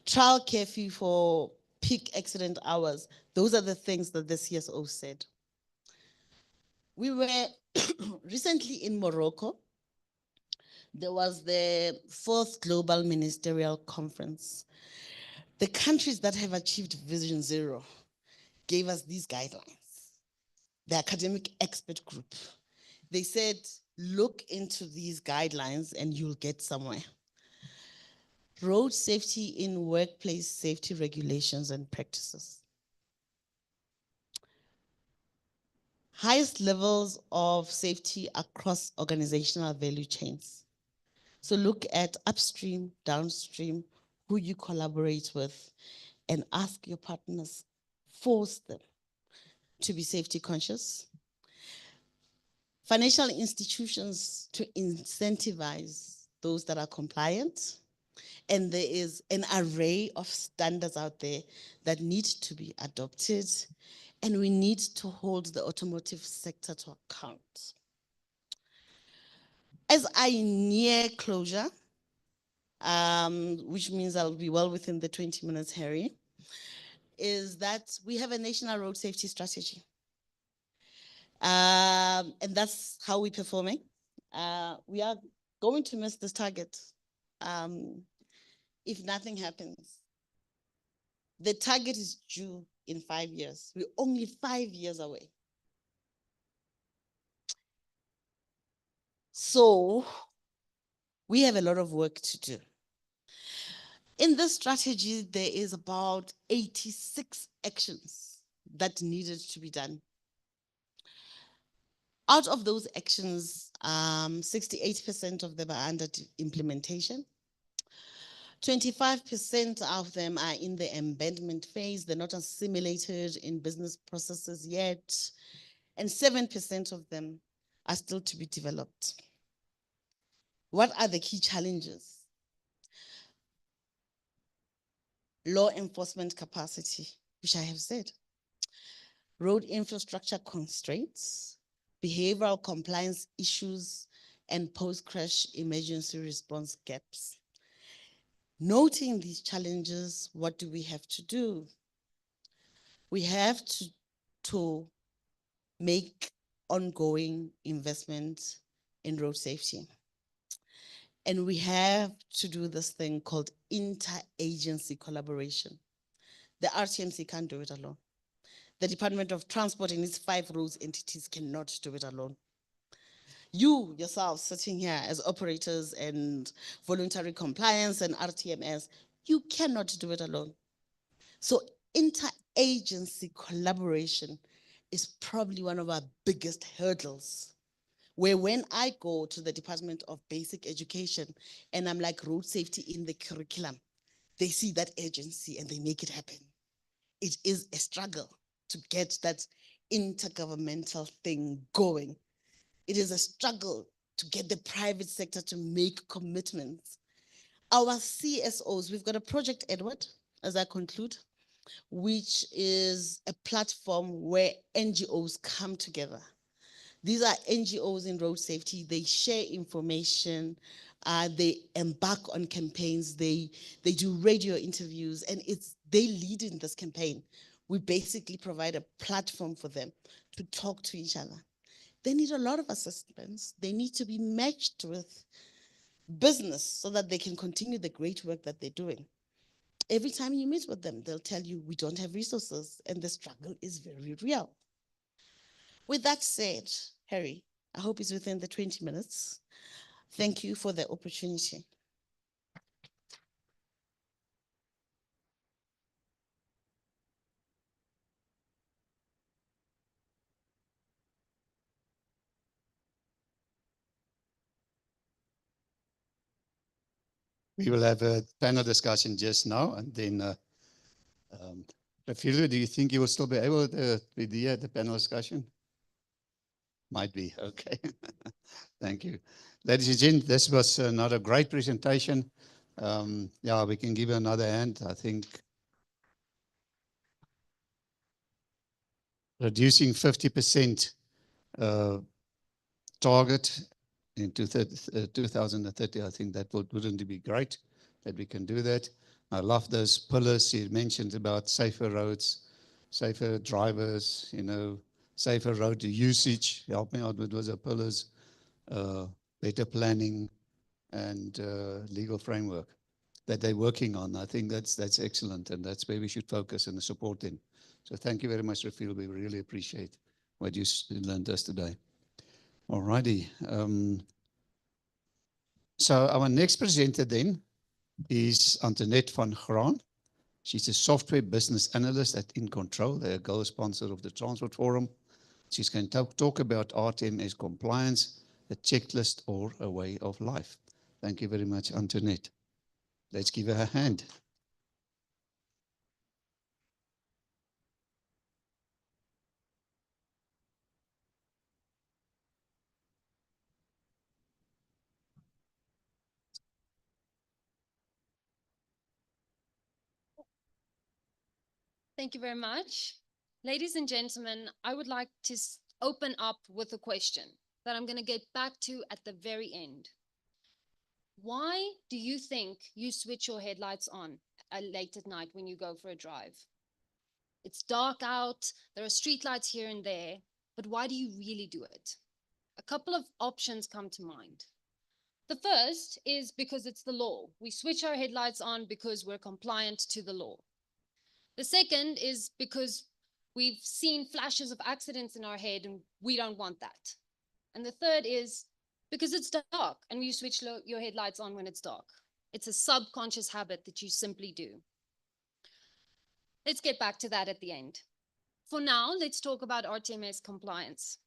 trial curfew for peak accident hours. Those are the things that the CSO said. We were recently in Morocco. There was the 4th Global Ministerial Conference. The countries that have achieved Vision Zero gave us these guidelines. The academic expert group. They said, look into these guidelines and you'll get somewhere. Road safety in workplace safety regulations and practices. Highest levels of safety across organizational value chains. So look at upstream, downstream, who you collaborate with, and ask your partners, force them to be safety conscious. Financial institutions to incentivize those that are compliant. And there is an array of standards out there that need to be adopted, and we need to hold the automotive sector to account. As I near closure, which means I'll be well within the 20 minutes, Harry, is that we have a national road safety strategy. And that's how we're performing. We are going to miss this target if nothing happens. The target is due in 5 years. We're only 5 years away. So we have a lot of work to do. In this strategy, there is about 86 actions that needed to be done. Out of those actions, 68% of them are under implementation. 25% of them are in the embedment phase. They're not assimilated in business processes yet. And 7% of them are still to be developed. What are the key challenges? Law enforcement capacity, which I have said. Road infrastructure constraints, behavioral compliance issues, and post-crash emergency response gaps. Noting these challenges, what do we have to do? We have to make ongoing investment in road safety. And we have to do this thing called interagency collaboration. The RTMC can't do it alone. The Department of Transport and its 5 roads entities cannot do it alone. You yourself sitting here as operators and voluntary compliance and RTMS, you cannot do it alone. So interagency collaboration is probably one of our biggest hurdles, where when I go to the Department of Basic Education and I'm like road safety in the curriculum, they see that agency and they make it happen. It is a struggle to get that intergovernmental thing going. It is a struggle to get the private sector to make commitments. Our CSOs, we've got a project, Edward, as I conclude, which is a platform where NGOs come together. These are NGOs in road safety. They share information. They embark on campaigns. They do radio interviews, and they lead in this campaign. We basically provide a platform for them to talk to each other. They need a lot of assistance. They need to be matched with business so that they can continue the great work that they're doing. Every time you meet with them, they'll tell you, we don't have resources, and the struggle is very real. With that said, Harry, I hope it's within the 20 minutes. Thank you for the opportunity. We will have a panel discussion just now, and then Refilio, do you think you will still be able to be there at the panel discussion? Might be, okay. Thank you. Ladies and gentlemen, this was another great presentation. Yeah, we can give you another hand. I think reducing 50% target in 2030, I think that wouldn't be great that we can do that. I love those pillars you mentioned about safer roads, safer drivers, safer road usage. Help me out with those pillars, better planning, and legal framework that they're working on. I think that's excellent, and that's where we should focus and support them. So thank you very much, Rafil. We really appreciate what you learned us today. All righty. So our next presenter then is Antoinette van Graan. She's a software business analyst at In Control. They're a gold sponsor of the Transport Forum. She's going to talk about RTMS compliance, a checklist or a way of life. Thank you very much, Antoinette. Let's give her a hand. Thank you very much. Ladies and gentlemen, I would like to open up with a question that I'm going to get back to at the very end. Why do you think you switch your headlights on late at night when you go for a drive? It's dark out, there are streetlights here and there, but why do you really do it? A couple of options come to mind. The first is because it's the law. We switch our headlights on because we're compliant to the law. The second is because we've seen flashes of accidents in our head and we don't want that. And the third is because it's dark and you switch your headlights on when it's dark. It's a subconscious habit that you simply do. Let's get back to that at the end. For now, let's talk about RTMS compliance.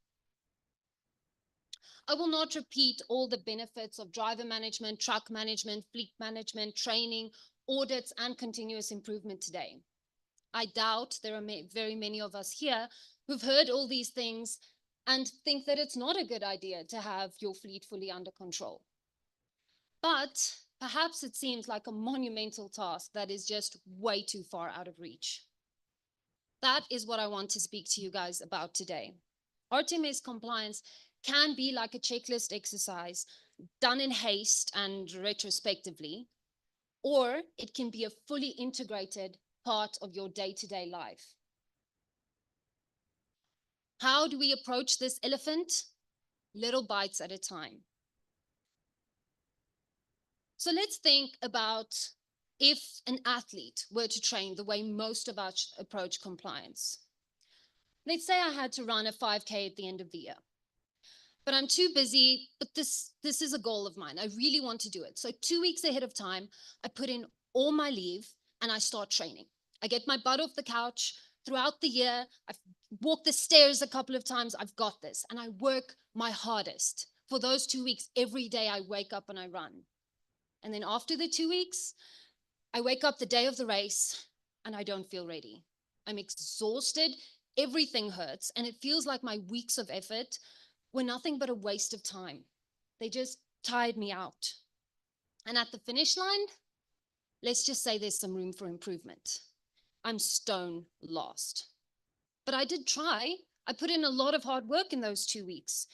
I will not repeat all the benefits of driver management, truck management, fleet management, training, audits, and continuous improvement today. I doubt there are very many of us here who've heard all these things and think that it's not a good idea to have your fleet fully under control. But perhaps it seems like a monumental task that is just way too far out of reach. That is what I want to speak to you guys about today. RTMS compliance can be like a checklist exercise done in haste and retrospectively, or it can be a fully integrated part of your day-to-day life. How do we approach this elephant? Little bites at a time. So let's think about if an athlete were to train the way most of us approach compliance. Let's say I had to run a 5K at the end of the year, but I'm too busy, but this is a goal of mine. I really want to do it. So 2 weeks ahead of time, I put in all my leave and I start training. I get my butt off the couch. Throughout the year, I've walked the stairs a couple of times. I've got this. And I work my hardest. For those 2 weeks, every day I wake up and I run. And then after the 2 weeks, I wake up the day of the race and I don't feel ready. I'm exhausted. Everything hurts. And it feels like my weeks of effort were nothing but a waste of time. They just tired me out. And at the finish line, let's just say there's some room for improvement. I'm stone lost. But I did try. I put in a lot of hard work in those 2 weeks.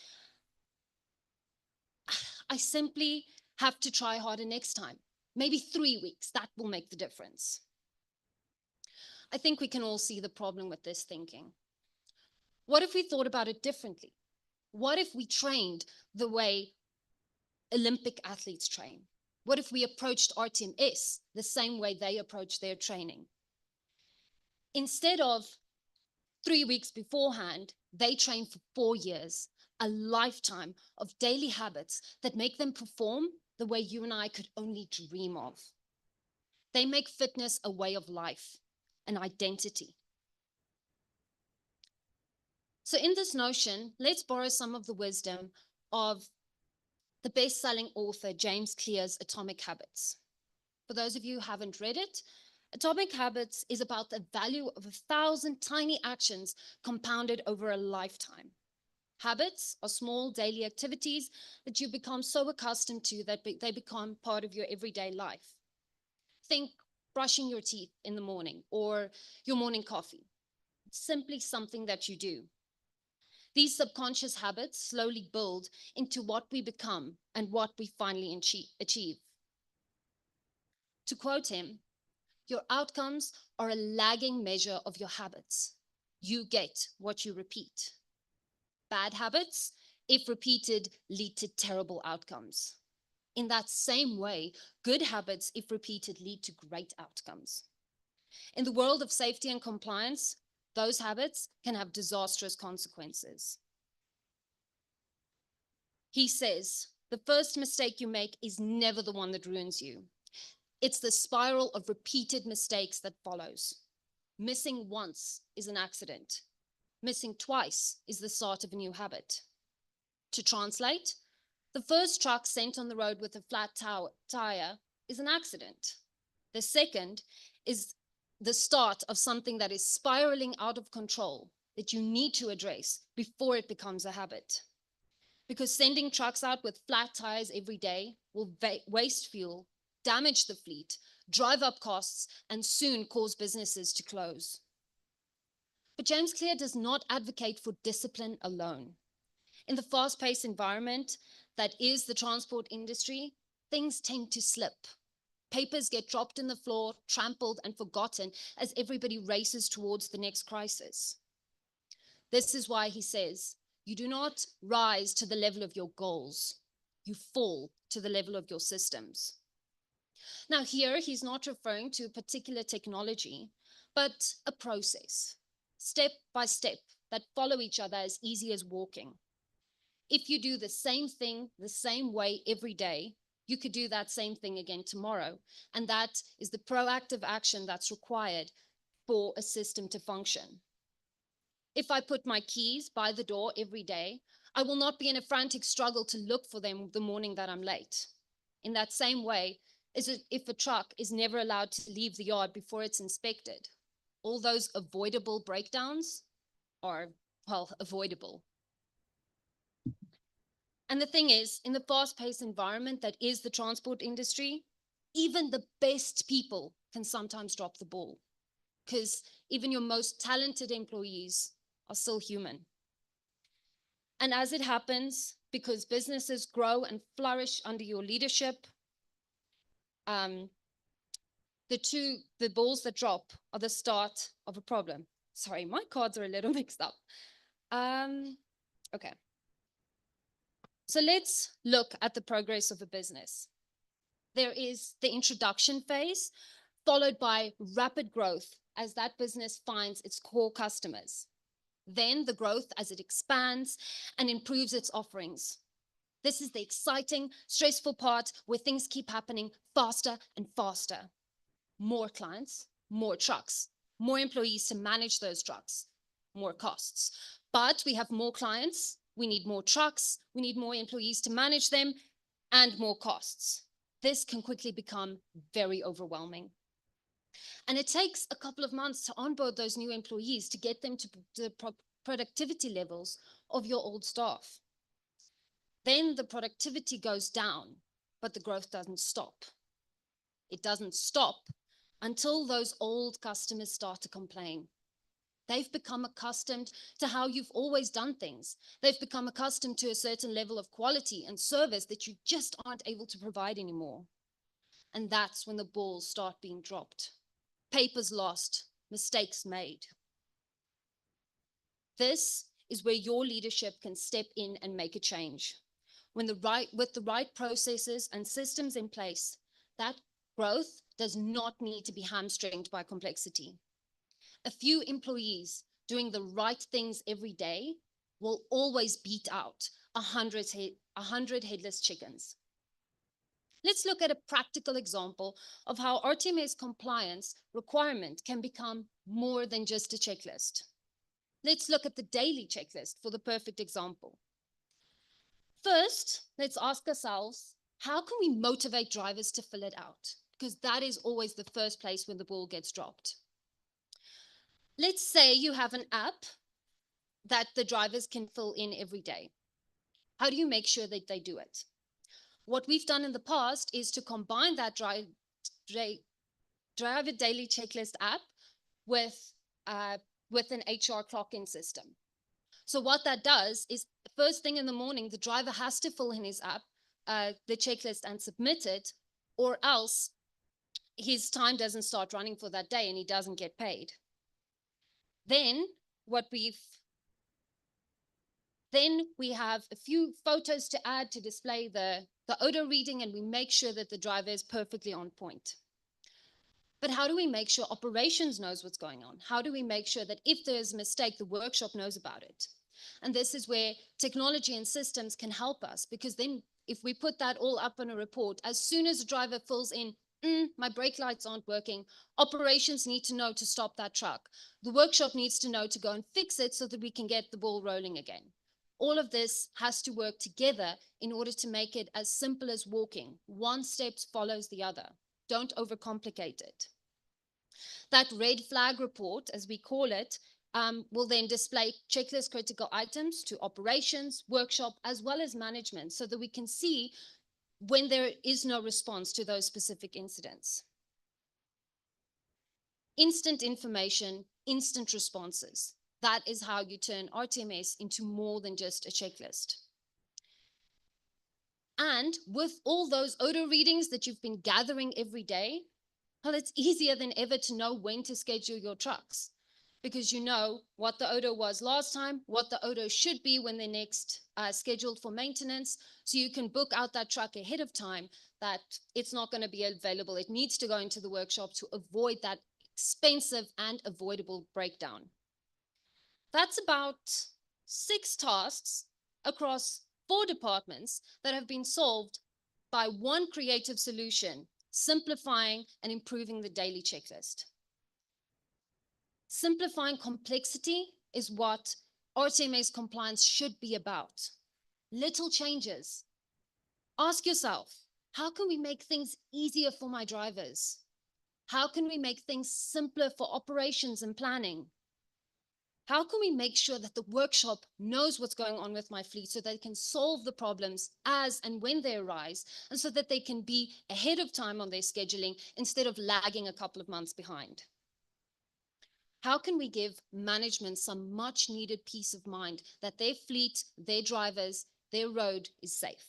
I simply have to try harder next time. Maybe 3 weeks, that will make the difference. I think we can all see the problem with this thinking. What if we thought about it differently? What if we trained the way Olympic athletes train? What if we approached RTMS the same way they approach their training? Instead of 3 weeks beforehand, they train for 4 years, a lifetime of daily habits that make them perform the way you and I could only dream of. They make fitness a way of life, an identity. So in this notion, let's borrow some of the wisdom of the best-selling author, James Clear's Atomic Habits. For those of you who haven't read it, Atomic Habits is about the value of 1,000 tiny actions compounded over a lifetime. Habits are small daily activities that you become so accustomed to that they become part of your everyday life. Think brushing your teeth in the morning or your morning coffee. It's simply something that you do. These subconscious habits slowly build into what we become and what we finally achieve. To quote him, your outcomes are a lagging measure of your habits. You get what you repeat. Bad habits, if repeated, lead to terrible outcomes. In that same way, good habits, if repeated, lead to great outcomes. In the world of safety and compliance, those habits can have disastrous consequences. He says, the first mistake you make is never the one that ruins you. It's the spiral of repeated mistakes that follows. Missing once is an accident. Missing twice is the start of a new habit. To translate, the first truck sent on the road with a flat tire is an accident. The second is the start of something that is spiraling out of control that you need to address before it becomes a habit. Because sending trucks out with flat tires every day will waste fuel, damage the fleet, drive up costs, and soon cause businesses to close. But James Clear does not advocate for discipline alone. In the fast-paced environment that is the transport industry, things tend to slip. Papers get dropped in the floor, trampled, and forgotten as everybody races towards the next crisis. This is why he says, you do not rise to the level of your goals. You fall to the level of your systems. Now here, he's not referring to a particular technology, but a process, step by step, that follow each other as easy as walking. If you do the same thing the same way every day, you could do that same thing again tomorrow. And that is the proactive action that's required for a system to function. If I put my keys by the door every day, I will not be in a frantic struggle to look for them the morning that I'm late. In that same way, if a truck is never allowed to leave the yard before it's inspected, all those avoidable breakdowns are, well, avoidable. And the thing is, in the fast-paced environment that is the transport industry, even the best people can sometimes drop the ball, because even your most talented employees are still human. And as it happens, because businesses grow and flourish under your leadership, the balls that drop are the start of a problem. Sorry, my cards are a little mixed up. Okay. So let's look at the progress of a business. There is the introduction phase, followed by rapid growth as that business finds its core customers. Then the growth as it expands and improves its offerings. This is the exciting, stressful part where things keep happening faster and faster. More clients, more trucks, more employees to manage those trucks, more costs. But we have more clients, we need more trucks, we need more employees to manage them, and more costs. This can quickly become very overwhelming. And it takes a couple of months to onboard those new employees to get them to the productivity levels of your old staff. Then the productivity goes down, but the growth doesn't stop. It doesn't stop until those old customers start to complain. They've become accustomed to how you've always done things. They've become accustomed to a certain level of quality and service that you just aren't able to provide anymore. And that's when the balls start being dropped. Papers lost, mistakes made. This is where your leadership can step in and make a change. With the right processes and systems in place, that growth does not need to be hamstringed by complexity. A few employees doing the right things every day will always beat out 100 headless chickens. Let's look at a practical example of how RTMS compliance requirement can become more than just a checklist. Let's look at the daily checklist for the perfect example. First, let's ask ourselves, how can we motivate drivers to fill it out? because that is always the first place when the ball gets dropped. Let's say you have an app that the drivers can fill in every day. How do you make sure that they do it? What we've done in the past is to combine that driver daily checklist app with an HR clock-in system. So what that does is first thing in the morning, the driver has to fill in his app, the checklist, and submit it, or else his time doesn't start running for that day and he doesn't get paid. Then we have a few photos to add to display the odor reading, and we make sure that the driver is perfectly on point. But how do we make sure operations knows what's going on? How do we make sure that if there's a mistake, the workshop knows about it? And this is where technology and systems can help us, because then if we put that all up on a report, as soon as a driver fills in, my brake lights aren't working, operations need to know to stop that truck. The workshop needs to know to go and fix it so that we can get the ball rolling again. All of this has to work together in order to make it as simple as walking. One step follows the other. Don't overcomplicate it. That red flag report, as we call it, will then display checklist critical items to operations, workshop, as well as management, so that we can see when there is no response to those specific incidents. Instant information, instant responses. That is how you turn RTMS into more than just a checklist. And with all those odor readings that you've been gathering every day, well, it's easier than ever to know when to schedule your trucks, because you know what the odor was last time, what the odor should be when they're next scheduled for maintenance, so you can book out that truck ahead of time, that it's not going to be available. It needs to go into the workshop to avoid that expensive and avoidable breakdown. That's about 6 tasks across 4 departments that have been solved by one creative solution, simplifying and improving the daily checklist. Simplifying complexity is what RTMS compliance should be about. Little changes. Ask yourself, how can we make things easier for my drivers? How can we make things simpler for operations and planning? How can we make sure that the workshop knows what's going on with my fleet so they can solve the problems as and when they arise, and so that they can be ahead of time on their scheduling instead of lagging a couple of months behind? How can we give management some much needed peace of mind that their fleet, their drivers, their road is safe?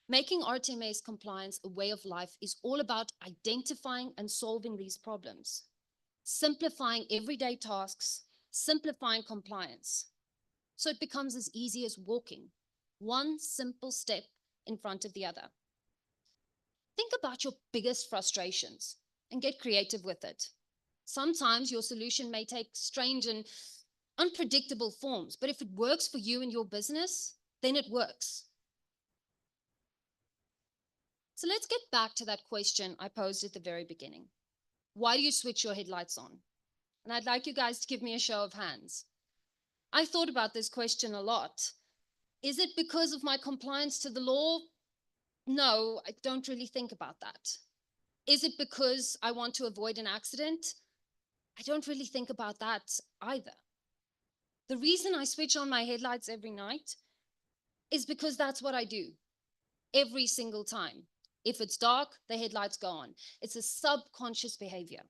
Making RTMS compliance a way of life is all about identifying and solving these problems, simplifying everyday tasks, simplifying compliance, so it becomes as easy as walking, one simple step in front of the other. Think about your biggest frustrations and get creative with it. Sometimes your solution may take strange and unpredictable forms, but if it works for you and your business, then it works. So let's get back to that question I posed at the very beginning. Why do you switch your headlights on? And I'd like you guys to give me a show of hands. I thought about this question a lot. Is it because of my compliance to the law? No, I don't really think about that. Is it because I want to avoid an accident? I don't really think about that either. The reason I switch on my headlights every night is because that's what I do every single time. If it's dark, the headlights go on. It's a subconscious behavior.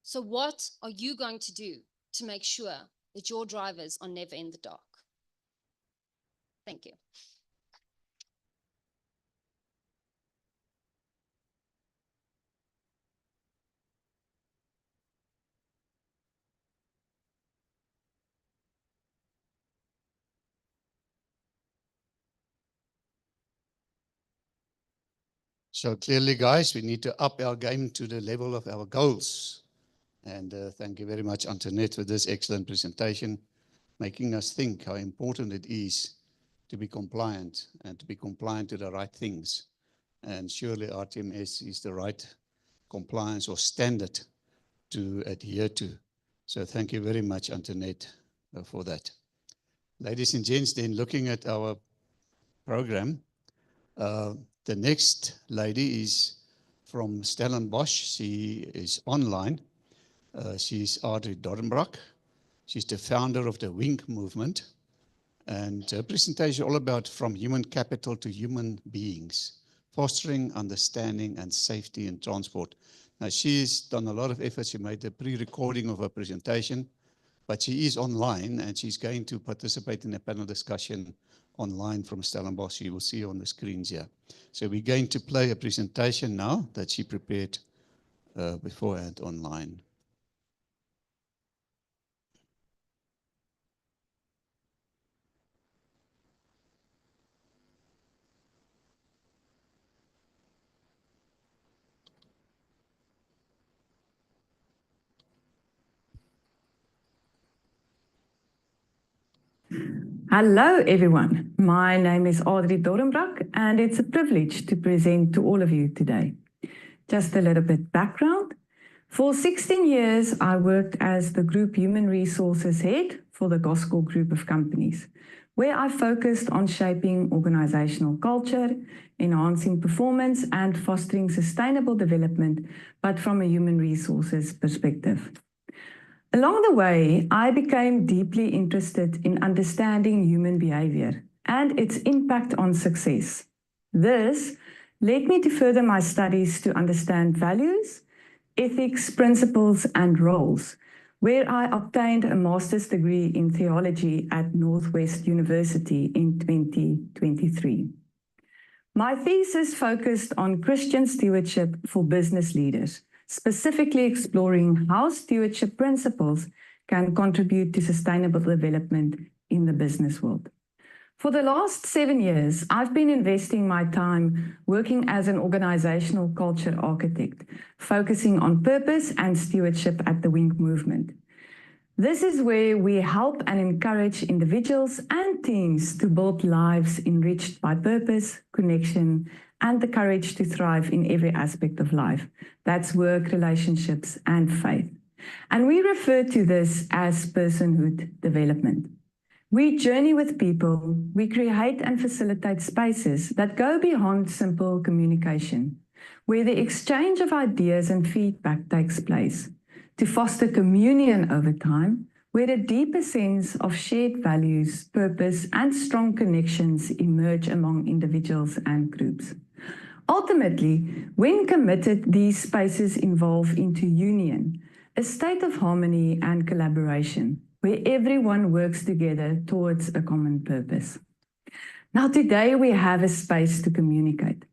So what are you going to do to make sure that your drivers are never in the dark? Thank you. So clearly, guys, we need to up our game to the level of our goals. And thank you very much, Antoinette, for this excellent presentation, making us think how important it is to be compliant and to be compliant to the right things. And surely RTMS is the right compliance or standard to adhere to. So thank you very much, Antoinette, for that. Ladies and gents, then looking at our program, The next lady is from Stellenbosch. She is online. She's Audrey Dodenbrock. She's the founder of the WINK movement. And her presentation is all about from human capital to human beings, fostering understanding and safety in transport. Now, she's done a lot of efforts. She made a pre-recording of her presentation, but she is online and she's going to participate in a panel discussion online from Stellenbosch. You will see on the screens here. So we're going to play a presentation now that she prepared beforehand online. Hello, everyone. My name is Audrey Dodenbrock, and it's a privilege to present to all of you today. Just a little bit background. For 16 years, I worked as the Group Human Resources Head for the Gospel Group of companies, where I focused on shaping organizational culture, enhancing performance, and fostering sustainable development, but from a human resources perspective. Along the way, I became deeply interested in understanding human behavior and its impact on success. This led me to further my studies to understand values, ethics, principles, and roles, where I obtained a master's degree in theology at Northwest University in 2023. My thesis focused on Christian stewardship for business leaders, specifically exploring how stewardship principles can contribute to sustainable development in the business world. For the last 7 years, I've been investing my time working as an organizational culture architect, focusing on purpose and stewardship at the WINK movement. This is where we help and encourage individuals and teams to build lives enriched by purpose, connection, and the courage to thrive in every aspect of life. That's work, relationships, and faith. And we refer to this as personhood development. We journey with people, we create and facilitate spaces that go beyond simple communication, where the exchange of ideas and feedback takes place, to foster communion over time, where a deeper sense of shared values, purpose, and strong connections emerge among individuals and groups. Ultimately, when committed, these spaces evolve into union, a state of harmony and collaboration, where everyone works together towards a common purpose. Now, today we have a space to communicate.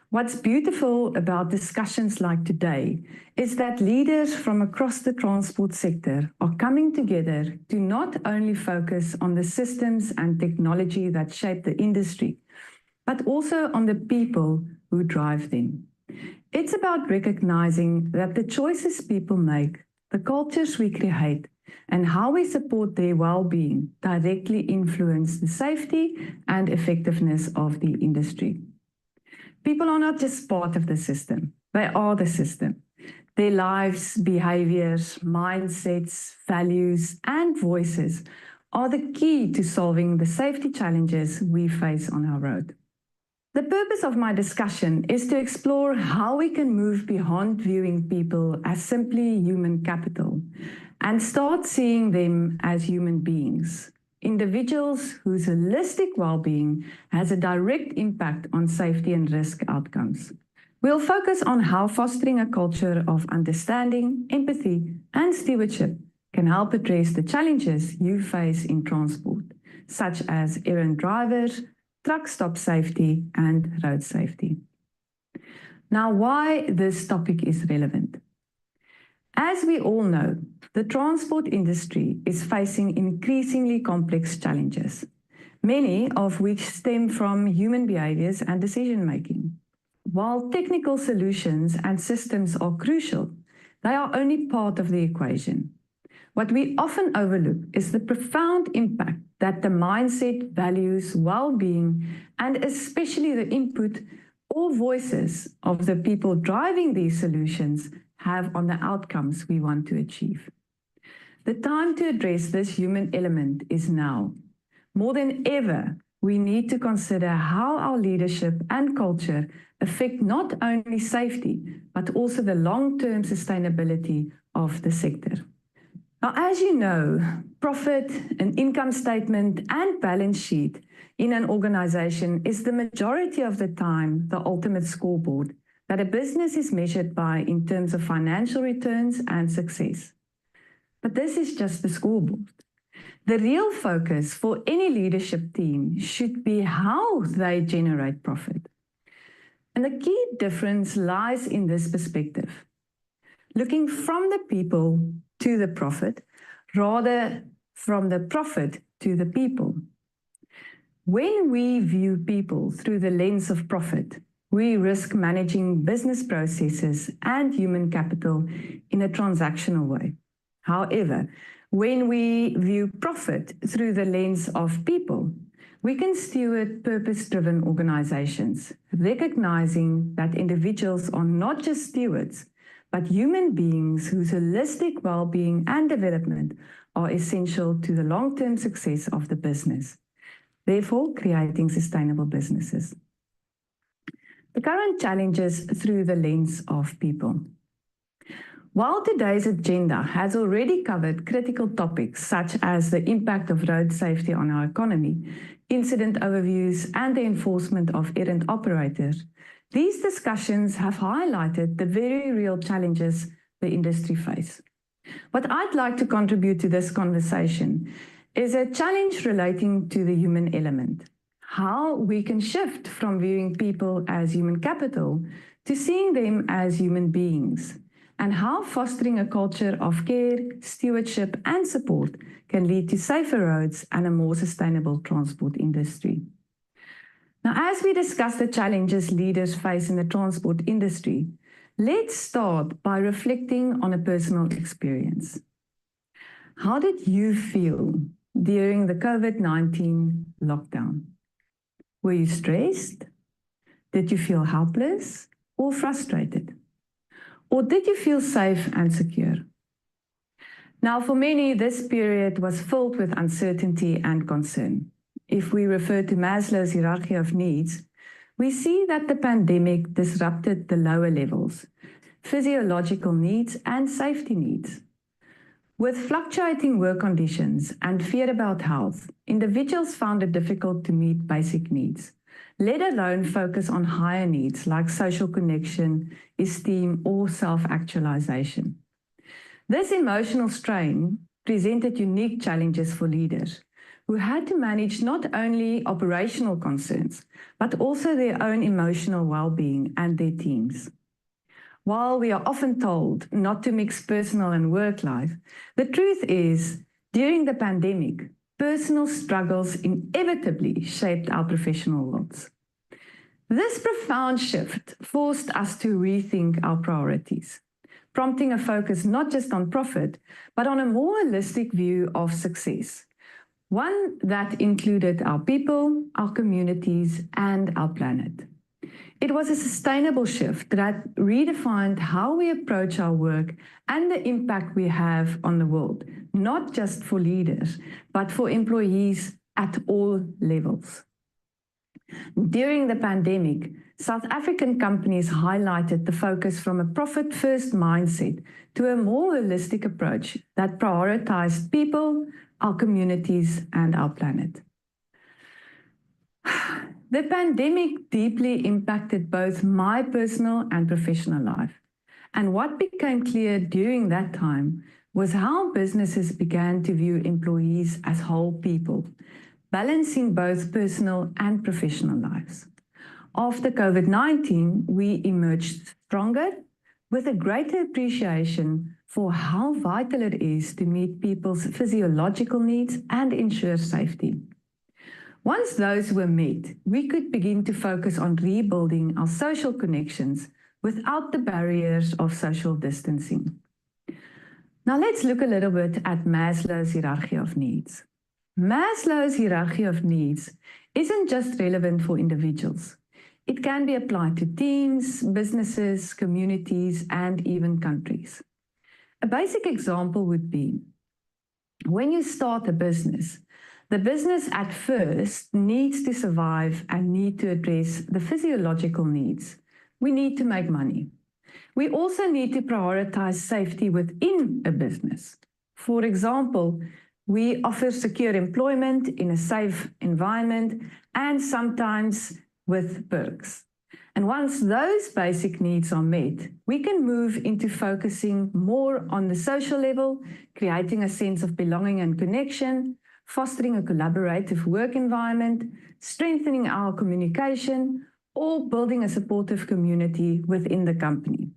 What's beautiful about discussions like today is that leaders from across the transport sector are coming together to not only focus on the systems and technology that shape the industry, but also on the people who drive them. It's about recognizing that the choices people make, the cultures we create, and how we support their well-being directly influence the safety and effectiveness of the industry. People are not just part of the system, they are the system. Their lives, behaviors, mindsets, values, and voices are the key to solving the safety challenges we face on our road. The purpose of my discussion is to explore how we can move beyond viewing people as simply human capital and start seeing them as human beings, individuals whose holistic well-being has a direct impact on safety and risk outcomes. We'll focus on how fostering a culture of understanding, empathy, and stewardship can help address the challenges you face in transport, such as errant drivers, truck stop safety, and road safety. Now, why this topic is relevant? As we all know, the transport industry is facing increasingly complex challenges, many of which stem from human behaviors and decision-making. While technical solutions and systems are crucial, they are only part of the equation. What we often overlook is the profound impact that the mindset, values, well-being, and especially the input or voices of the people driving these solutions have on the outcomes we want to achieve. The time to address this human element is now. More than ever, we need to consider how our leadership and culture affect not only safety, but also the long-term sustainability of the sector. Now, as you know, profit, an income statement, and balance sheet in an organization is the majority of the time the ultimate scoreboard that a business is measured by in terms of financial returns and success. But this is just the scoreboard. The real focus for any leadership team should be how they generate profit. And the key difference lies in this perspective, looking from the people to the profit, rather from the profit to the people. When we view people through the lens of profit, we risk managing business processes and human capital in a transactional way. However, when we view profit through the lens of people, we can steward purpose-driven organizations, recognizing that individuals are not just stewards, but human beings whose holistic well-being and development are essential to the long-term success of the business, therefore creating sustainable businesses. The current challenges through the lens of people. While today's agenda has already covered critical topics such as the impact of road safety on our economy, incident overviews, and the enforcement of errant operators, these discussions have highlighted the very real challenges the industry face. What I'd like to contribute to this conversation is a challenge relating to the human element, how we can shift from viewing people as human capital to seeing them as human beings, and how fostering a culture of care, stewardship, and support can lead to safer roads and a more sustainable transport industry. Now, as we discuss the challenges leaders face in the transport industry, let's start by reflecting on a personal experience. How did you feel during the COVID-19 lockdown? Were you stressed? Did you feel helpless or frustrated? Or did you feel safe and secure? Now, for many, this period was filled with uncertainty and concern. If we refer to Maslow's hierarchy of needs, we see that the pandemic disrupted the lower levels, physiological needs and safety needs. With fluctuating work conditions and fear about health, individuals found it difficult to meet basic needs, let alone focus on higher needs like social connection, esteem, or self-actualization. This emotional strain presented unique challenges for leaders who had to manage not only operational concerns, but also their own emotional well-being and their teams. While we are often told not to mix personal and work life, the truth is, during the pandemic, personal struggles inevitably shaped our professional lives. This profound shift forced us to rethink our priorities, prompting a focus not just on profit, but on a more holistic view of success, one that included our people, our communities, and our planet. It was a sustainable shift that redefined how we approach our work and the impact we have on the world, not just for leaders, but for employees at all levels. During the pandemic, South African companies highlighted the focus from a profit-first mindset to a more holistic approach that prioritized people, our communities, and our planet. The pandemic deeply impacted both my personal and professional life. And what became clear during that time was how businesses began to view employees as whole people, balancing both personal and professional lives. After COVID-19, we emerged stronger with a greater appreciation for how vital it is to meet people's physiological needs and ensure safety. Once those were met, we could begin to focus on rebuilding our social connections without the barriers of social distancing. Now let's look a little bit at Maslow's hierarchy of needs. Maslow's hierarchy of needs isn't just relevant for individuals. It can be applied to teams, businesses, communities, and even countries. A basic example would be, when you start a business, The business at first needs to survive and need to address the physiological needs. We need to make money. We also need to prioritize safety within a business. For example, we offer secure employment in a safe environment and sometimes with perks. And once those basic needs are met, we can move into focusing more on the social level, creating a sense of belonging and connection, fostering a collaborative work environment, strengthening our communication, or building a supportive community within the company.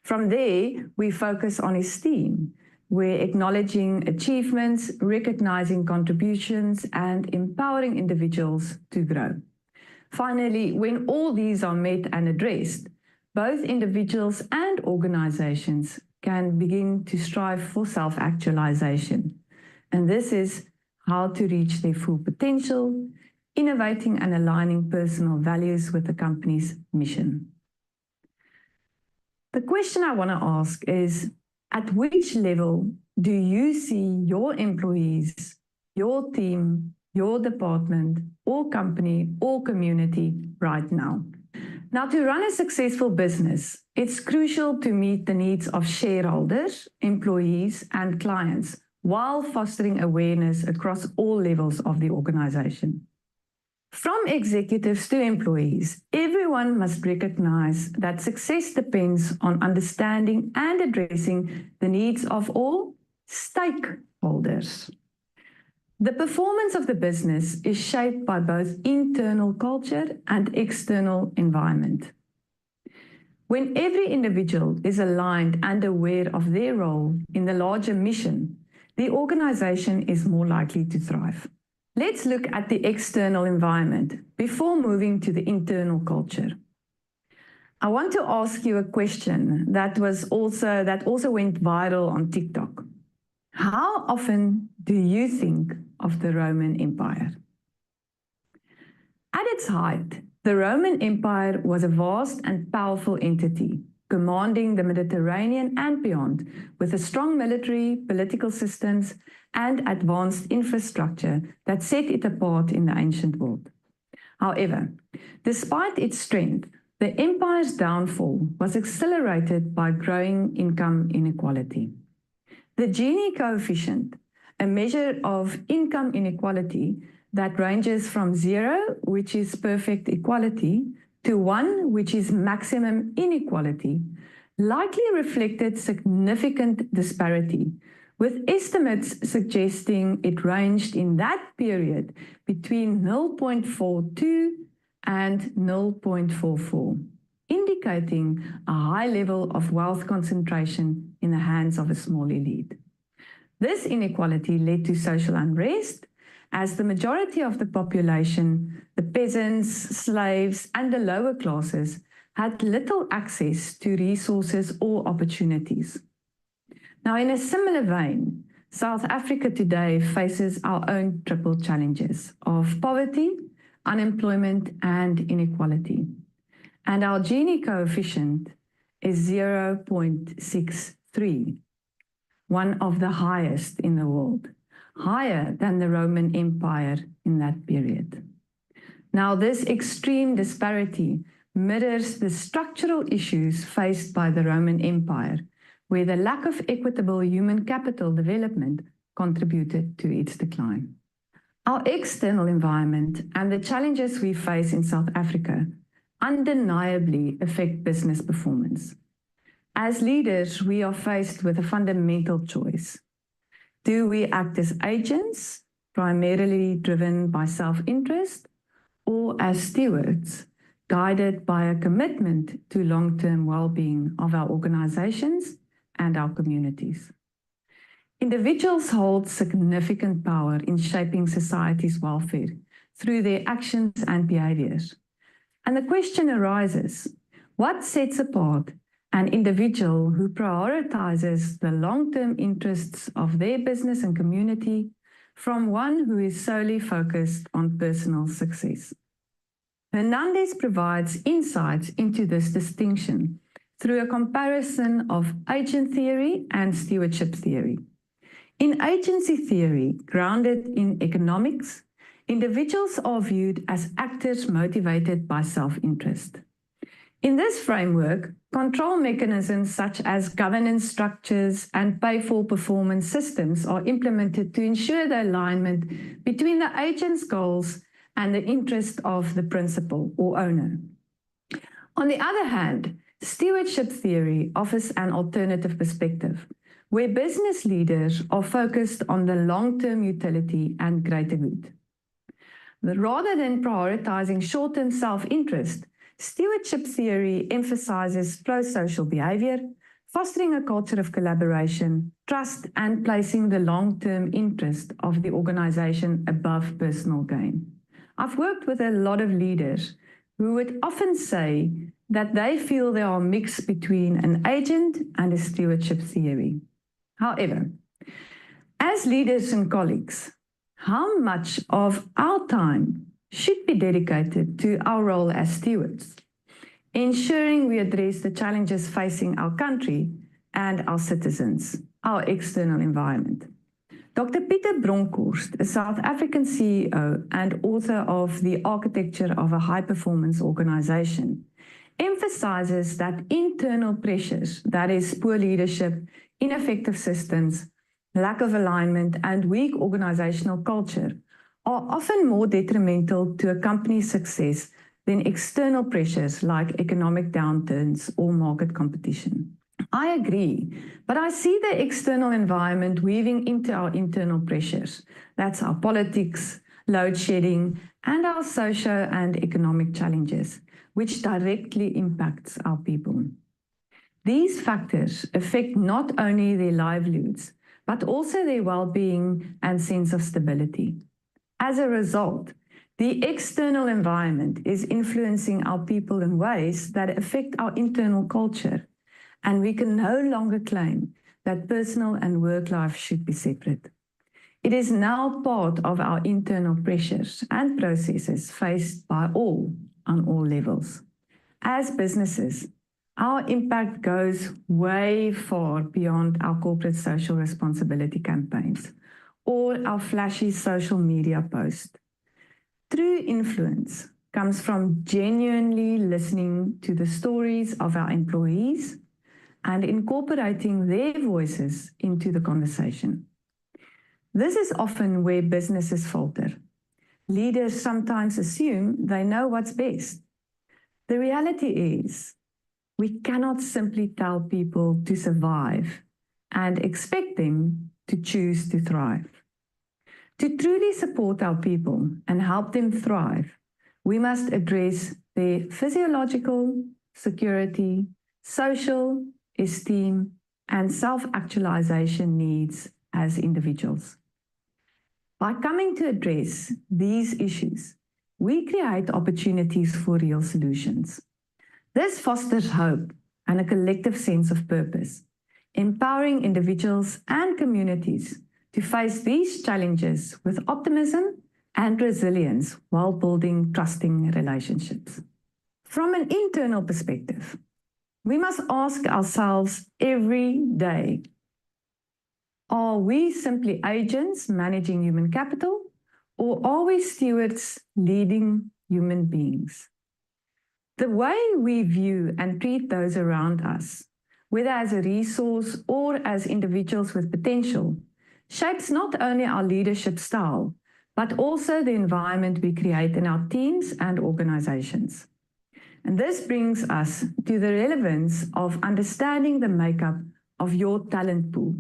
From there, we focus on esteem, where acknowledging achievements, recognizing contributions, and empowering individuals to grow. Finally, when all these are met and addressed, both individuals and organizations can begin to strive for self-actualization. And this is how to reach their full potential, innovating and aligning personal values with the company's mission. The question I want to ask is, at which level do you see your employees, your team, your department, or company, or community right now? Now, to run a successful business, it's crucial to meet the needs of shareholders, employees, and clients while fostering awareness across all levels of the organization. From executives to employees, everyone must recognize that success depends on understanding and addressing the needs of all stakeholders. The performance of the business is shaped by both internal culture and external environment. When every individual is aligned and aware of their role in the larger mission, the organization is more likely to thrive. Let's look at the external environment before moving to the internal culture. I want to ask you a question that also went viral on TikTok. How often do you think of the Roman Empire? At its height, the Roman Empire was a vast and powerful entity, commanding the Mediterranean and beyond, with a strong military, political systems, and advanced infrastructure that set it apart in the ancient world. However, despite its strength, the empire's downfall was accelerated by growing income inequality. The Gini coefficient, a measure of income inequality that ranges from 0, which is perfect equality, to 1, which is maximum inequality, likely reflected significant disparity, with estimates suggesting it ranged in that period between 0.42 and 0.44, indicating a high level of wealth concentration in the hands of a small elite. This inequality led to social unrest, as the majority of the population, the peasants, slaves, and the lower classes, had little access to resources or opportunities. Now, in a similar vein, South Africa today faces our own triple challenges of poverty, unemployment, and inequality. And our Gini coefficient is 0.63, one of the highest in the world, higher than the Roman Empire in that period. Now, this extreme disparity mirrors the structural issues faced by the Roman Empire, where the lack of equitable human capital development contributed to its decline. Our external environment and the challenges we face in South Africa undeniably affect business performance. As leaders, we are faced with a fundamental choice. Do we act as agents, primarily driven by self-interest, or as stewards, guided by a commitment to long-term well-being of our organizations and our communities? Individuals hold significant power in shaping society's welfare through their actions and behaviors. And the question arises, what sets apart an individual who prioritizes the long-term interests of their business and community from one who is solely focused on personal success? Hernandez provides insights into this distinction through a comparison of agent theory and stewardship theory. In agency theory, grounded in economics, individuals are viewed as actors motivated by self-interest. In this framework, control mechanisms such as governance structures and pay-for-performance systems are implemented to ensure the alignment between the agent's goals and the interest of the principal or owner. On the other hand, stewardship theory offers an alternative perspective, where business leaders are focused on the long-term utility and greater good. Rather than prioritizing short-term self-interest, stewardship theory emphasizes pro-social behavior, fostering a culture of collaboration, trust, and placing the long-term interest of the organization above personal gain. I've worked with a lot of leaders who would often say that they feel there are a mix between an agent and a stewardship theory. However, as leaders and colleagues, how much of our time should be dedicated to our role as stewards, ensuring we address the challenges facing our country and our citizens, our external environment? Dr. Pieter Bronkhorst, a South African CEO and author of The Architecture of a High-Performance Organization, emphasizes that internal pressures, that is, poor leadership, ineffective systems, lack of alignment, and weak organizational culture, are often more detrimental to a company's success than external pressures like economic downturns or market competition. I agree, but I see the external environment weaving into our internal pressures. That's our politics, load shedding, and our social and economic challenges, which directly impacts our people. These factors affect not only their livelihoods, but also their well-being and sense of stability. As a result, the external environment is influencing our people in ways that affect our internal culture, and we can no longer claim that personal and work life should be separate. It is now part of our internal pressures and processes faced by all on all levels. As businesses, our impact goes way far beyond our corporate social responsibility campaigns or our flashy social media posts. True influence comes from genuinely listening to the stories of our employees and incorporating their voices into the conversation. This is often where businesses falter. Leaders sometimes assume they know what's best. The reality is, we cannot simply tell people to survive and expect them to choose to thrive. To truly support our people and help them thrive, we must address their physiological, security, social, esteem, and self-actualization needs as individuals. By coming to address these issues, we create opportunities for real solutions. This fosters hope and a collective sense of purpose, empowering individuals and communities to face these challenges with optimism and resilience while building trusting relationships. From an internal perspective, we must ask ourselves every day, are we simply agents managing human capital, or are we stewards leading human beings? The way we view and treat those around us, whether as a resource or as individuals with potential, shapes not only our leadership style, but also the environment we create in our teams and organizations. And this brings us to the relevance of understanding the makeup of your talent pool.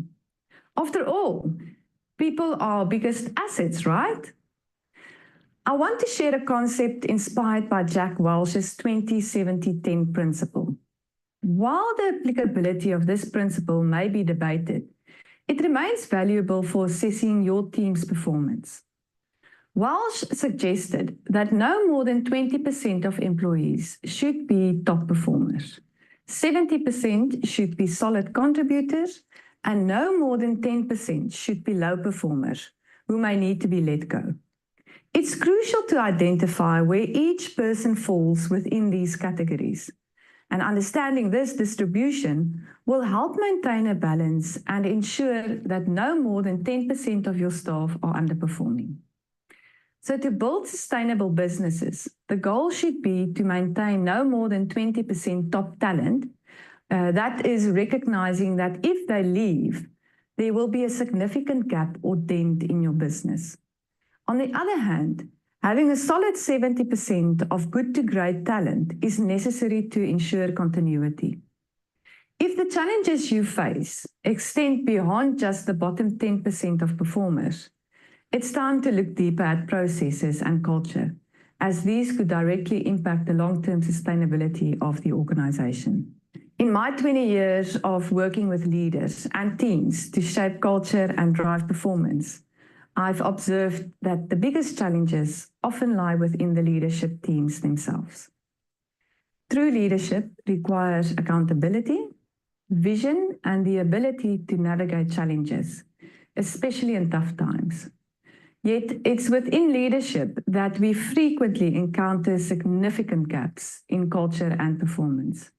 After all, people are our biggest assets, right? I want to share a concept inspired by Jack Welch's 20-70-10 principle. While the applicability of this principle may be debated, it remains valuable for assessing your team's performance. Welch suggested that no more than 20% of employees should be top performers, 70% should be solid contributors, and no more than 10% should be low performers who may need to be let go. It's crucial to identify where each person falls within these categories, and understanding this distribution will help maintain a balance and ensure that no more than 10% of your staff are underperforming. So to build sustainable businesses, the goal should be to maintain no more than 20% top talent. That is recognizing that if they leave, there will be a significant gap or dent in your business. On the other hand, having a solid 70% of good to great talent is necessary to ensure continuity. If the challenges you face extend beyond just the bottom 10% of performers, it's time to look deeper at processes and culture, as these could directly impact the long-term sustainability of the organization. In my 20 years of working with leaders and teams to shape culture and drive performance, I've observed that the biggest challenges often lie within the leadership teams themselves. True leadership requires accountability, vision, and the ability to navigate challenges, especially in tough times. Yet it's within leadership that we frequently encounter significant gaps in culture and performance.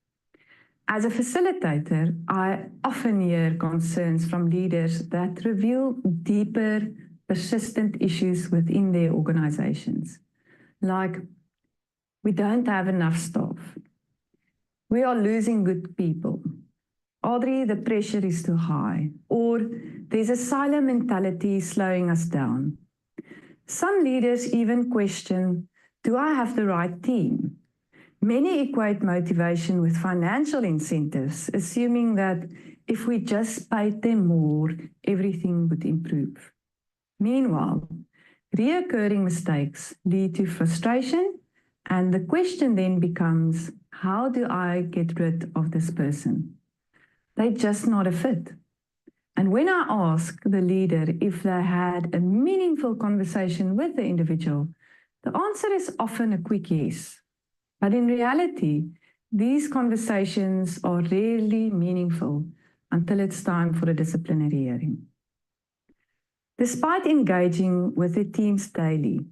As a facilitator, I often hear concerns from leaders that reveal deeper, persistent issues within their organizations, like we don't have enough staff, we are losing good people, Audrey, the pressure is too high, or there's a silo mentality slowing us down. Some leaders even question, do I have the right team? Many equate motivation with financial incentives, assuming that if we just paid them more, everything would improve. Meanwhile, reoccurring mistakes lead to frustration, and the question then becomes, how do I get rid of this person? They're just not a fit. And when I ask the leader if they had a meaningful conversation with the individual, the answer is often a quick yes. But in reality, these conversations are rarely meaningful until it's time for a disciplinary hearing. Despite engaging with the teams daily,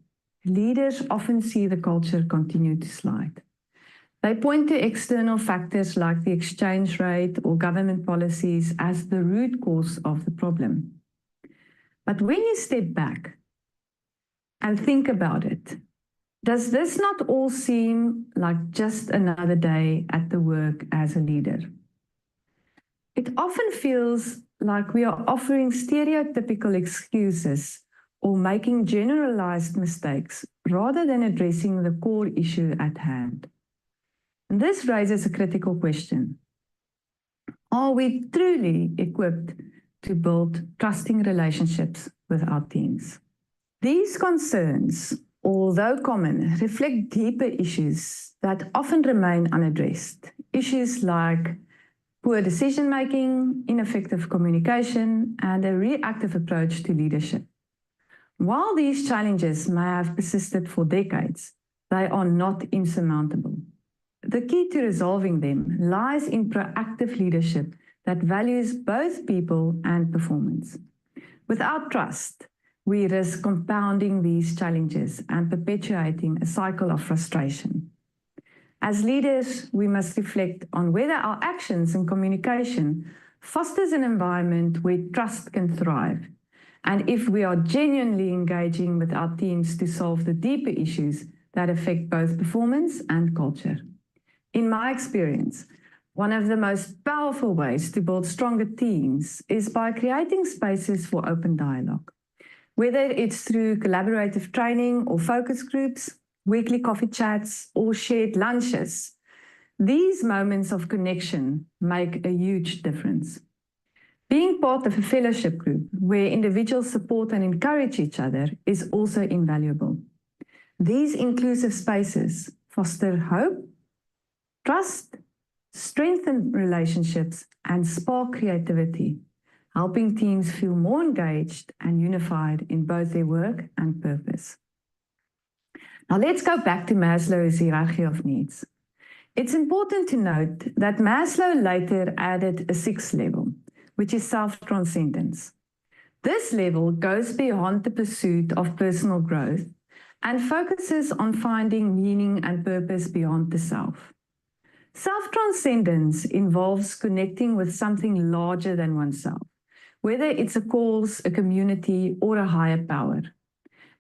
leaders often see the culture continue to slide. They point to external factors like the exchange rate or government policies as the root cause of the problem. But when you step back and think about it, does this not all seem like just another day at the work as a leader? It often feels like we are offering stereotypical excuses or making generalized mistakes rather than addressing the core issue at hand. And this raises a critical question. Are we truly equipped to build trusting relationships with our teams? These concerns, although common, reflect deeper issues that often remain unaddressed. Issues like poor decision-making, ineffective communication, and a reactive approach to leadership. While these challenges may have persisted for decades, they are not insurmountable. The key to resolving them lies in proactive leadership that values both people and performance. Without trust, we risk compounding these challenges and perpetuating a cycle of frustration. As leaders, we must reflect on whether our actions and communication fosters an environment where trust can thrive, and if we are genuinely engaging with our teams to solve the deeper issues that affect both performance and culture. In my experience, one of the most powerful ways to build stronger teams is by creating spaces for open dialogue. Whether it's through collaborative training or focus groups, weekly coffee chats, or shared lunches, these moments of connection make a huge difference. Being part of a fellowship group where individuals support and encourage each other is also invaluable. These inclusive spaces foster hope, trust, strengthen relationships, and spark creativity, helping teams feel more engaged and unified in both their work and purpose. Now let's go back to Maslow's hierarchy of needs. It's important to note that Maslow later added a sixth level, which is self-transcendence. This level goes beyond the pursuit of personal growth and focuses on finding meaning and purpose beyond the self. Self-transcendence involves connecting with something larger than oneself, whether it's a cause, a community, or a higher power.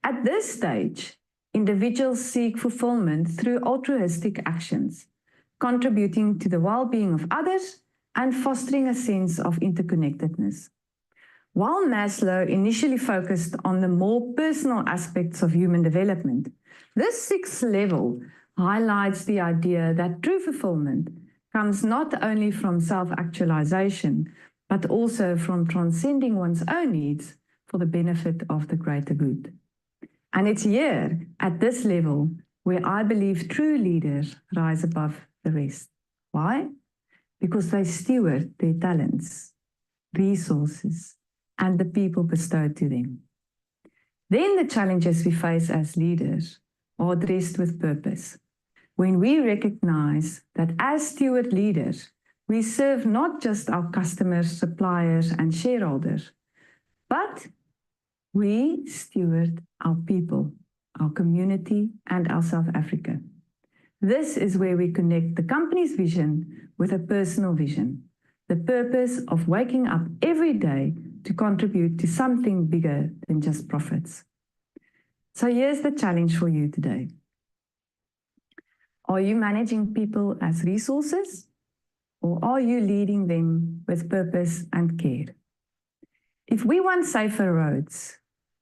At this stage, individuals seek fulfillment through altruistic actions, contributing to the well-being of others and fostering a sense of interconnectedness. While Maslow initially focused on the more personal aspects of human development, this sixth level highlights the idea that true fulfillment comes not only from self-actualization, but also from transcending one's own needs for the benefit of the greater good. And it's here, at this level, where I believe true leaders rise above the rest. Why? Because they steward their talents, resources, and the people bestowed to them. Then the challenges we face as leaders are addressed with purpose. When we recognize that as steward leaders, we serve not just our customers, suppliers, and shareholders, but we steward our people, our community, and our South Africa. This is where we connect the company's vision with a personal vision, the purpose of waking up every day to contribute to something bigger than just profits. So here's the challenge for you today. Are you managing people as resources, or are you leading them with purpose and care? If we want safer roads,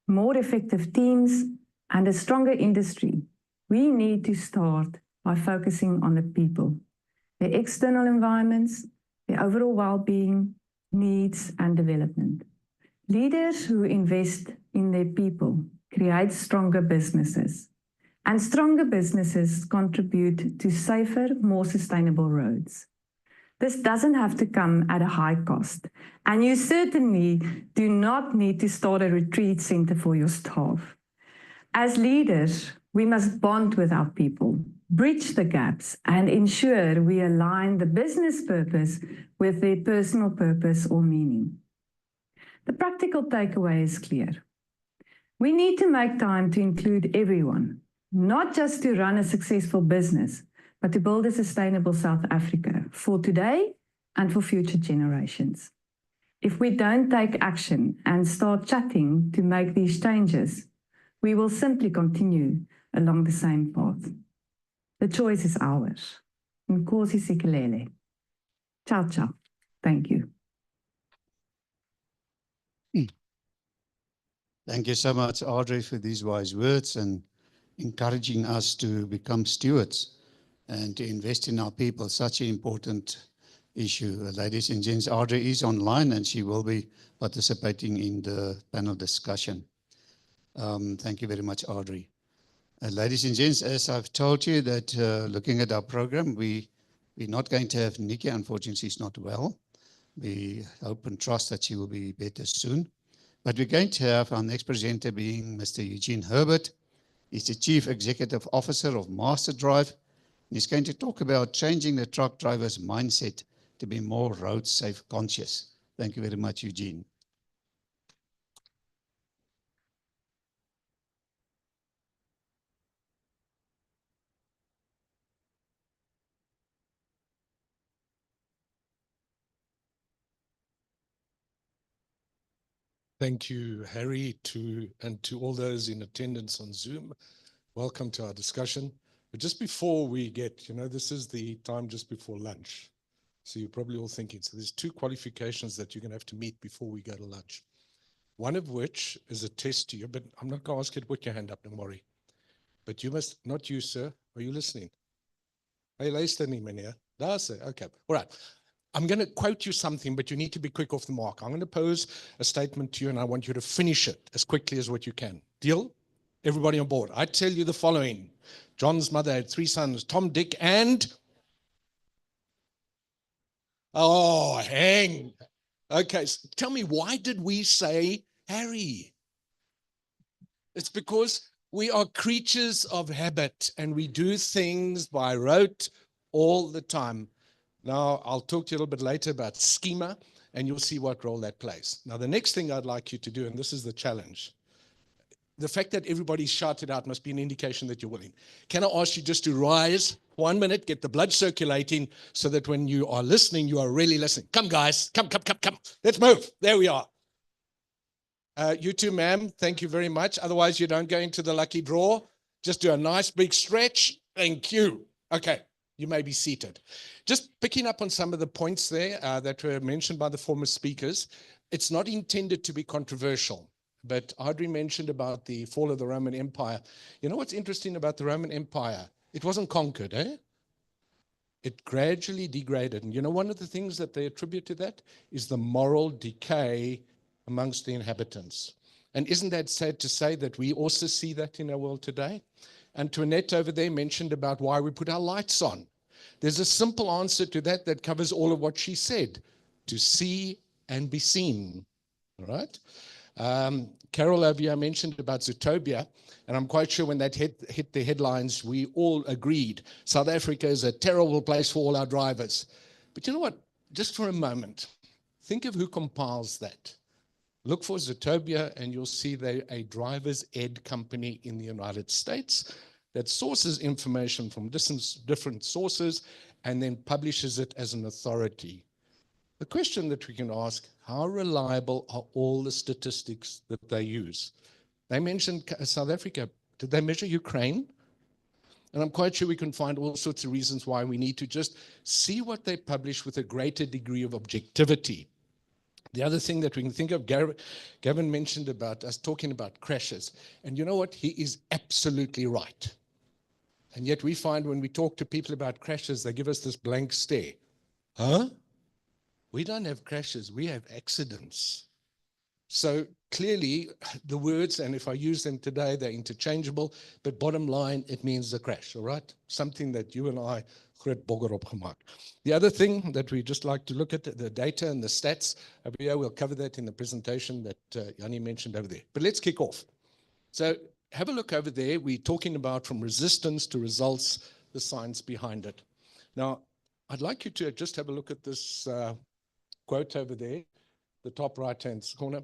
more effective teams, and a stronger industry, we need to start by focusing on the people, their external environments, their overall well-being, needs, and development. Leaders who invest in their people create stronger businesses, and stronger businesses contribute to safer, more sustainable roads. This doesn't have to come at a high cost, and you certainly do not need to start a retreat center for your staff. As leaders, we must bond with our people, bridge the gaps, and ensure we align the business purpose with their personal purpose or meaning. The practical takeaway is clear. We need to make time to include everyone, not just to run a successful business, but to build a sustainable South Africa for today and for future generations. If we don't take action and start chatting to make these changes, we will simply continue along the same path. The choice is ours. Nkosi sikelele. Ciao, ciao. Thank you. Thank you so much, Audrey, for these wise words and encouraging us to become stewards and to invest in our people, such an important issue. Ladies and gents, Audrey is online and she will be participating in the panel discussion. Thank you very much, Audrey. Ladies and gents, as I've told you that looking at our program, we're not going to have Nikki. Unfortunately, she's not well. We hope and trust that she will be better soon. But we're going to have our next presenter being Mr. Eugene Herbert. He's the Chief Executive Officer of Master Drive. He's going to talk about changing the truck driver's mindset to be more road safe conscious. Thank you very much, Eugene. Thank you, Harry, and to all those in attendance on Zoom. Welcome to our discussion. But just before we get, this is the time just before lunch. So you're probably all thinking, so there's two qualifications that you're going to have to meet before we go to lunch. One of which is a test to you, but I'm not going to ask you to put your hand up, don't worry. But you must, not you, sir. Are you listening? Hey, luister nie, meneer. Daar, sir. Okay. All right. I'm going to quote you something, but you need to be quick off the mark. I'm going to pose a statement to you, and I want you to finish it as quickly as what you can. Deal? Everybody on board. I tell you the following. John's mother had 3 sons, Tom, Dick, and... Oh, hang. Okay, so tell me, why did we say Harry? It's because we are creatures of habit, and we do things by rote all the time. Now, I'll talk to you a little bit later about schema, and you'll see what role that plays. Now, the next thing I'd like you to do, and this is the challenge. the fact that everybody shouted out must be an indication that you're willing. Can I ask you just to rise 1 minute, get the blood circulating so that when you are listening, you are really listening. Come, guys. Come. Let's move. There we are. You too, ma'am. Thank you very much. Otherwise, you don't go into the lucky draw. Just do a nice big stretch. Thank you. Okay, you may be seated. Just picking up on some of the points there that were mentioned by the former speakers. It's not intended to be controversial, but Audrey mentioned about the fall of the Roman Empire. You know what's interesting about the Roman Empire? It wasn't conquered, eh? It gradually degraded. And you know, one of the things that they attribute to that is the moral decay amongst the inhabitants. And isn't that sad to say that we also see that in our world today? Antoinette over there mentioned about why we put our lights on. There's a simple answer to that that covers all of what she said: to see and be seen. All right? Carol over here mentioned about Zootopia, and I'm quite sure when that hit the headlines, we all agreed South Africa is a terrible place for all our drivers. But you know what? Just for a moment, think of who compiles that. Look for Zootopia, and you'll see they're a driver's ed company in the United States that sources information from different sources and then publishes it as an authority. The question that we can ask, how reliable are all the statistics that they use? They mentioned South Africa. Did they measure Ukraine? And I'm quite sure we can find all sorts of reasons why we need to just see what they publish with a greater degree of objectivity. The other thing that we can think of, Gavin mentioned about us talking about crashes. And you know what? He is absolutely right. And yet we find when we talk to people about crashes, they give us this blank stare. Huh? We don't have crashes, we have accidents. So clearly the words, and if I use them today, they're interchangeable, but bottom line, it means a crash, all right? Something that you and I groot bogger op gemaak. The other thing that we just like to look at, the data and the stats, over here, we'll cover that in the presentation that Yanni mentioned over there. But let's kick off. So have a look over there. We're talking about from resistance to results, the science behind it. Now, I'd like you to just have a look at this quote over there, the top right-hand corner.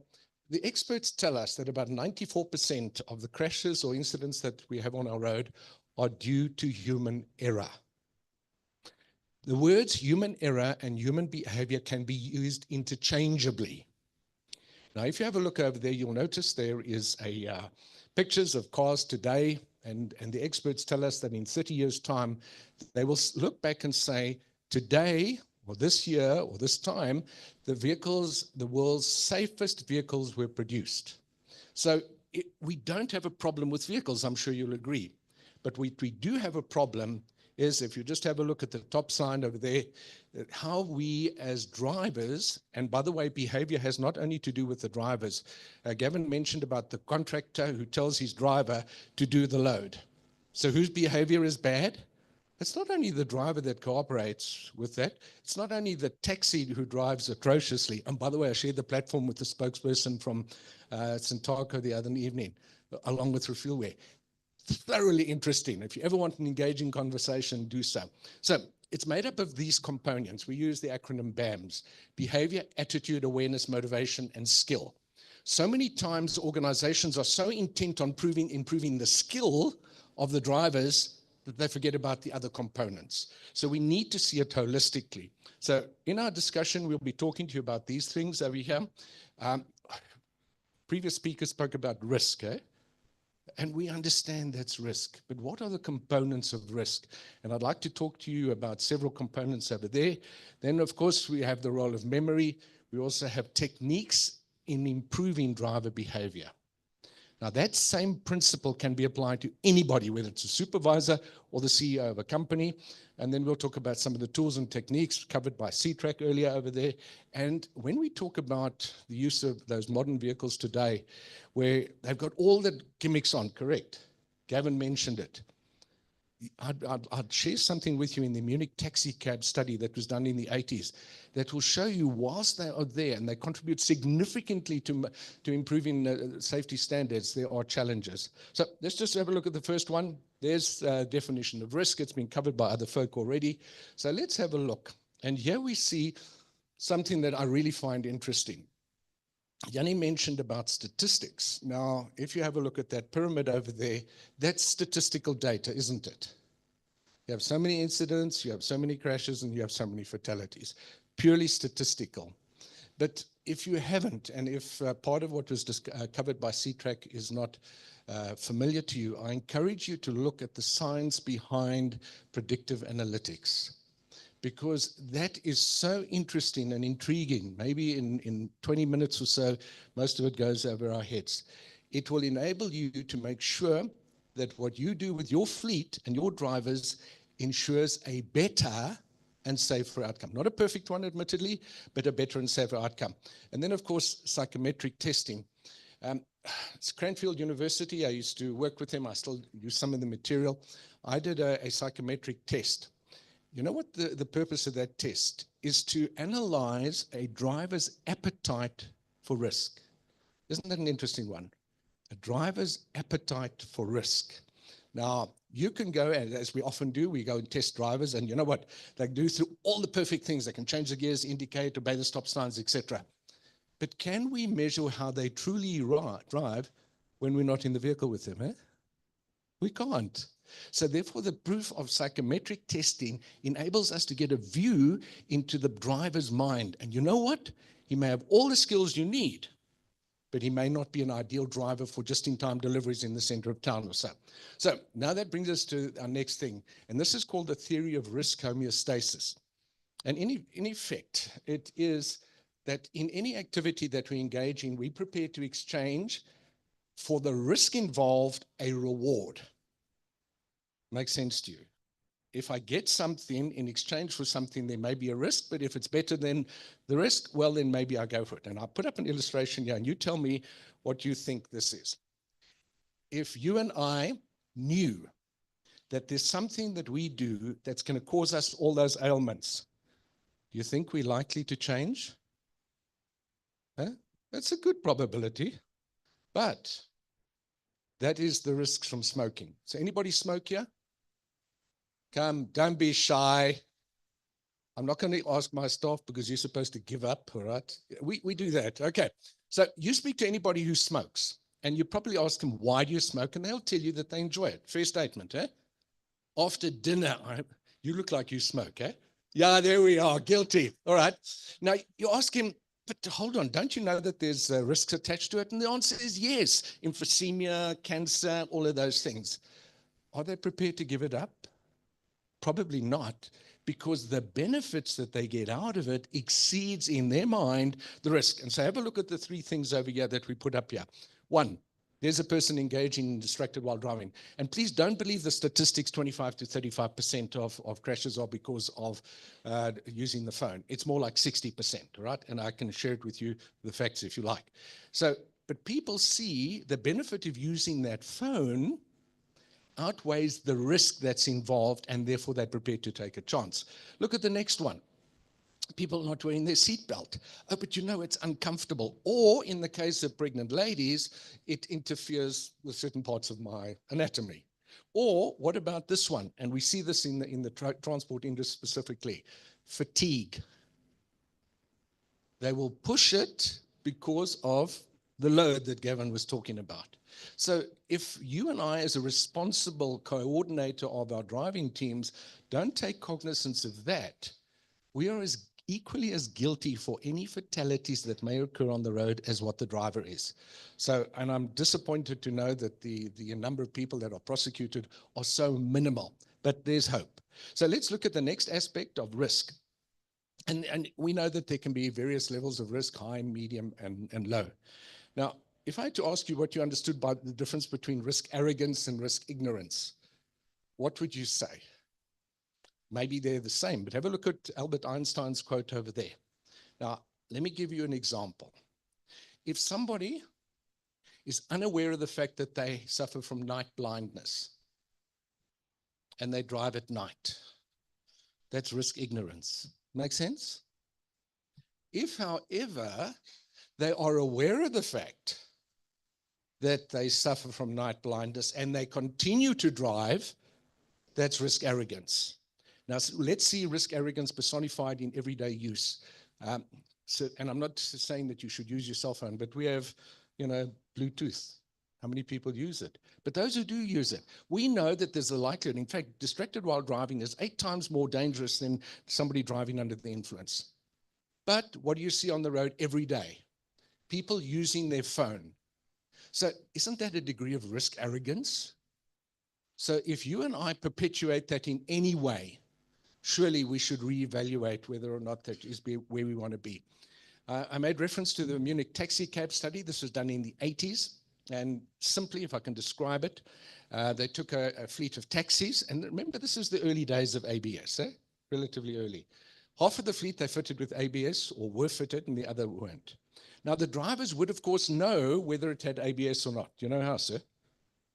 The experts tell us that about 94% of the crashes or incidents that we have on our road are due to human error. The words human error and human behavior can be used interchangeably. Now, if you have a look over there, you'll notice there is pictures of cars today, and the experts tell us that in 30 years' time, they will look back and say, today, or this year, or this time, the world's safest vehicles were produced. So we don't have a problem with vehicles, I'm sure you'll agree. But what we do have a problem is, if you just have a look at the top sign over there, how we as drivers, and by the way, behavior has not only to do with the drivers. Gavin mentioned about the contractor who tells his driver to do the load. So whose behavior is bad? It's not only the driver that cooperates with that. It's not only the taxi who drives atrociously. And by the way, I shared the platform with the spokesperson from Santaco the other evening, along with Refuelware. Thoroughly interesting. If you ever want an engaging conversation, do so. So it's made up of these components. We use the acronym BAMS: behavior, attitude, awareness, motivation, and skill. So many times organizations are so intent on improving the skill of the drivers that they forget about the other components. So we need to see it holistically. So in our discussion, we'll be talking to you about these things over here. Previous speakers spoke about risk, eh? And we understand that's risk, but what are the components of risk? And I'd like to talk to you about several components over there. Then, of course, we have the role of memory. We also have techniques in improving driver behavior. Now, that same principle can be applied to anybody, whether it's a supervisor or the CEO of a company. And then we'll talk about some of the tools and techniques covered by C-Track earlier over there. And when we talk about the use of those modern vehicles today, where they've got all the gimmicks on, correct? Gavin mentioned it. I'd share something with you in the Munich taxi cab study that was done in the 80s that will show you, whilst they are there and they contribute significantly to improving safety standards, there are challenges. So let's just have a look at the first one. There's a definition of risk. It's been covered by other folk already. So let's have a look. And here we see something that I really find interesting. Yanni mentioned about statistics. Now, if you have a look at that pyramid over there, that's statistical data, isn't it? You have so many incidents, you have so many crashes, and you have so many fatalities. Purely statistical. But if you haven't, and if part of what was covered by C-Track is not familiar to you, I encourage you to look at the science behind predictive analytics, because that is so interesting and intriguing. Maybe in 20 minutes or so, most of it goes over our heads. It will enable you to make sure that what you do with your fleet and your drivers ensures a better and safer outcome. Not a perfect one, admittedly, but a better and safer outcome. And then, of course, psychometric testing. It's Cranfield University. I used to work with them. I still use some of the material. I did a psychometric test. You know what the purpose of that test is? To analyze a driver's appetite for risk. Isn't that an interesting one? A driver's appetite for risk. Now, you can go, and as we often do, we go and test drivers, and you know what? They do through all the perfect things. They can change the gears, indicate, obey the stop signs, etc. But can we measure how they truly drive when we're not in the vehicle with them? We can't. So therefore, the proof of psychometric testing enables us to get a view into the driver's mind. And you know what? He may have all the skills you need, but he may not be an ideal driver for just-in-time deliveries in the center of town or so. So now that brings us to our next thing, and this is called the theory of risk homeostasis. And in effect, it is that in any activity that we engage in, we prepare to exchange for the risk involved a reward. Makes sense to you? If I get something in exchange for something, there may be a risk, but if it's better than the risk, well, then maybe I go for it. And I'll put up an illustration here, and you tell me what you think this is. If you and I knew that there's something that we do that's going to cause us all those ailments, do you think we're likely to change? That's a good probability, but that is the risks from smoking. So anybody smoke here? Come, don't be shy. I'm not going to ask my staff because you're supposed to give up, all right? We do that. Okay. So you speak to anybody who smokes, and you probably ask them, why do you smoke? And they'll tell you that they enjoy it. Fair statement, eh? After dinner, you look like you smoke, eh? Yeah, there we are, guilty. All right. Now, you ask him, but hold on, don't you know that there's risks attached to it? And the answer is yes. Emphysema, cancer, all of those things. Are they prepared to give it up? Probably not, because the benefits that they get out of it exceeds in their mind the risk. And so have a look at the three things over here that we put up here. One, there's a person engaging in distracted while driving. And please don't believe the statistics, 25 to 35% of crashes are because of using the phone. It's more like 60%, right? And I can share it with you, the facts, if you like. So, but people see the benefit of using that phone outweighs the risk that's involved, and therefore they're prepared to take a chance. Look at the next one. People not wearing their seatbelt. Oh, but you know, it's uncomfortable. Or in the case of pregnant ladies, it interferes with certain parts of my anatomy. Or what about this one? And we see this in the transport industry specifically, fatigue. They will push it because of the load that Gavin was talking about. So if you and I, as a responsible coordinator of our driving teams, don't take cognizance of that, we are as equally as guilty for any fatalities that may occur on the road as what the driver is. So, and I'm disappointed to know that the number of people that are prosecuted are so minimal, but there's hope. So let's look at the next aspect of risk. And we know that there can be various levels of risk, high, medium, and low. Now, if I had to ask you what you understood by the difference between risk arrogance and risk ignorance, what would you say? Maybe they're the same, but have a look at Albert Einstein's quote over there. Now, let me give you an example. If somebody is unaware of the fact that they suffer from night blindness and they drive at night, that's risk ignorance. Make sense? If, however, they are aware of the fact that they suffer from night blindness and they continue to drive, that's risk arrogance. Now, let's see risk arrogance personified in everyday use. So, and I'm not saying that you should use your cell phone, but we have, Bluetooth. How many people use it? But those who do use it, we know that there's a likelihood. In fact, distracted while driving is 8 times more dangerous than somebody driving under the influence. But what do you see on the road every day? People using their phone. So isn't that a degree of risk arrogance? So if you and I perpetuate that in any way, surely we should reevaluate whether or not that is where we want to be. I made reference to the Munich taxi cab study. This was done in the 80s. And simply, if I can describe it, they took a fleet of taxis. And remember, this is the early days of ABS, relatively early. Half of the fleet they fitted with ABS or were fitted and the other weren't. Now, the drivers would, of course, know whether it had ABS or not. You know how, sir?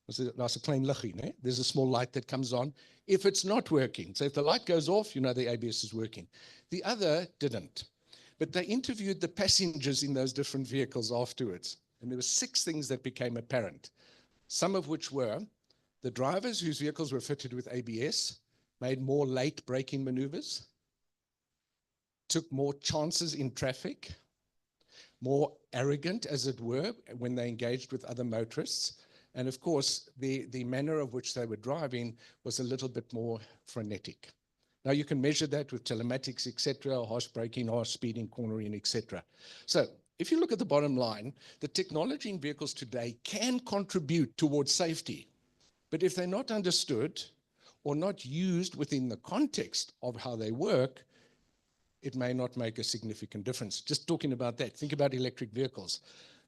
There's a klein liggie, né? There's a small light that comes on if it's not working. So if the light goes off, you know the ABS is working. The other didn't. But they interviewed the passengers in those different vehicles afterwards. And there were 6 things that became apparent, some of which were the drivers whose vehicles were fitted with ABS made more late braking maneuvers, took more chances in traffic, more arrogant, as it were, when they engaged with other motorists. And of course, the manner of which they were driving was a little bit more frenetic. Now you can measure that with telematics, etc., harsh braking, harsh speeding, cornering, etc. So if you look at the bottom line, the technology in vehicles today can contribute towards safety. But if they're not understood or not used within the context of how they work, it may not make a significant difference. Just talking about that, think about electric vehicles.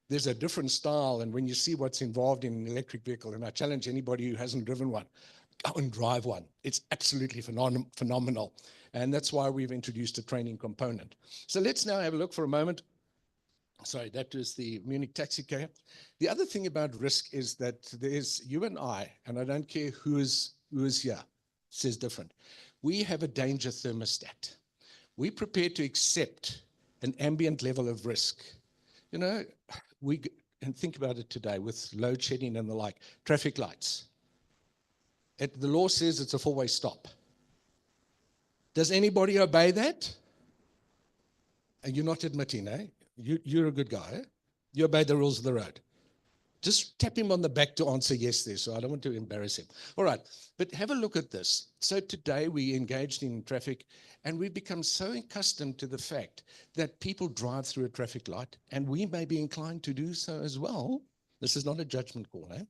There's a different style, and when you see what's involved in an electric vehicle, and I challenge anybody who hasn't driven one, go and drive one. It's absolutely phenomenal. And that's why we've introduced a training component. So let's now have a look for a moment. Sorry, that was the Munich taxi cab. The other thing about risk is that there's you and I don't care who is here, says different. We have a danger thermostat. We're prepared to accept an ambient level of risk. And think about it today with load shedding and the like, traffic lights. The law says it's a 4-way stop. Does anybody obey that? And you're not admitting, eh? You're a good guy, eh? You obey the rules of the road. Just tap him on the back to answer yes there, so I don't want to embarrass him. All right, but have a look at this. So today we engaged in traffic, and we've become so accustomed to the fact that people drive through a traffic light, and we may be inclined to do so as well. This is not a judgment call, eh?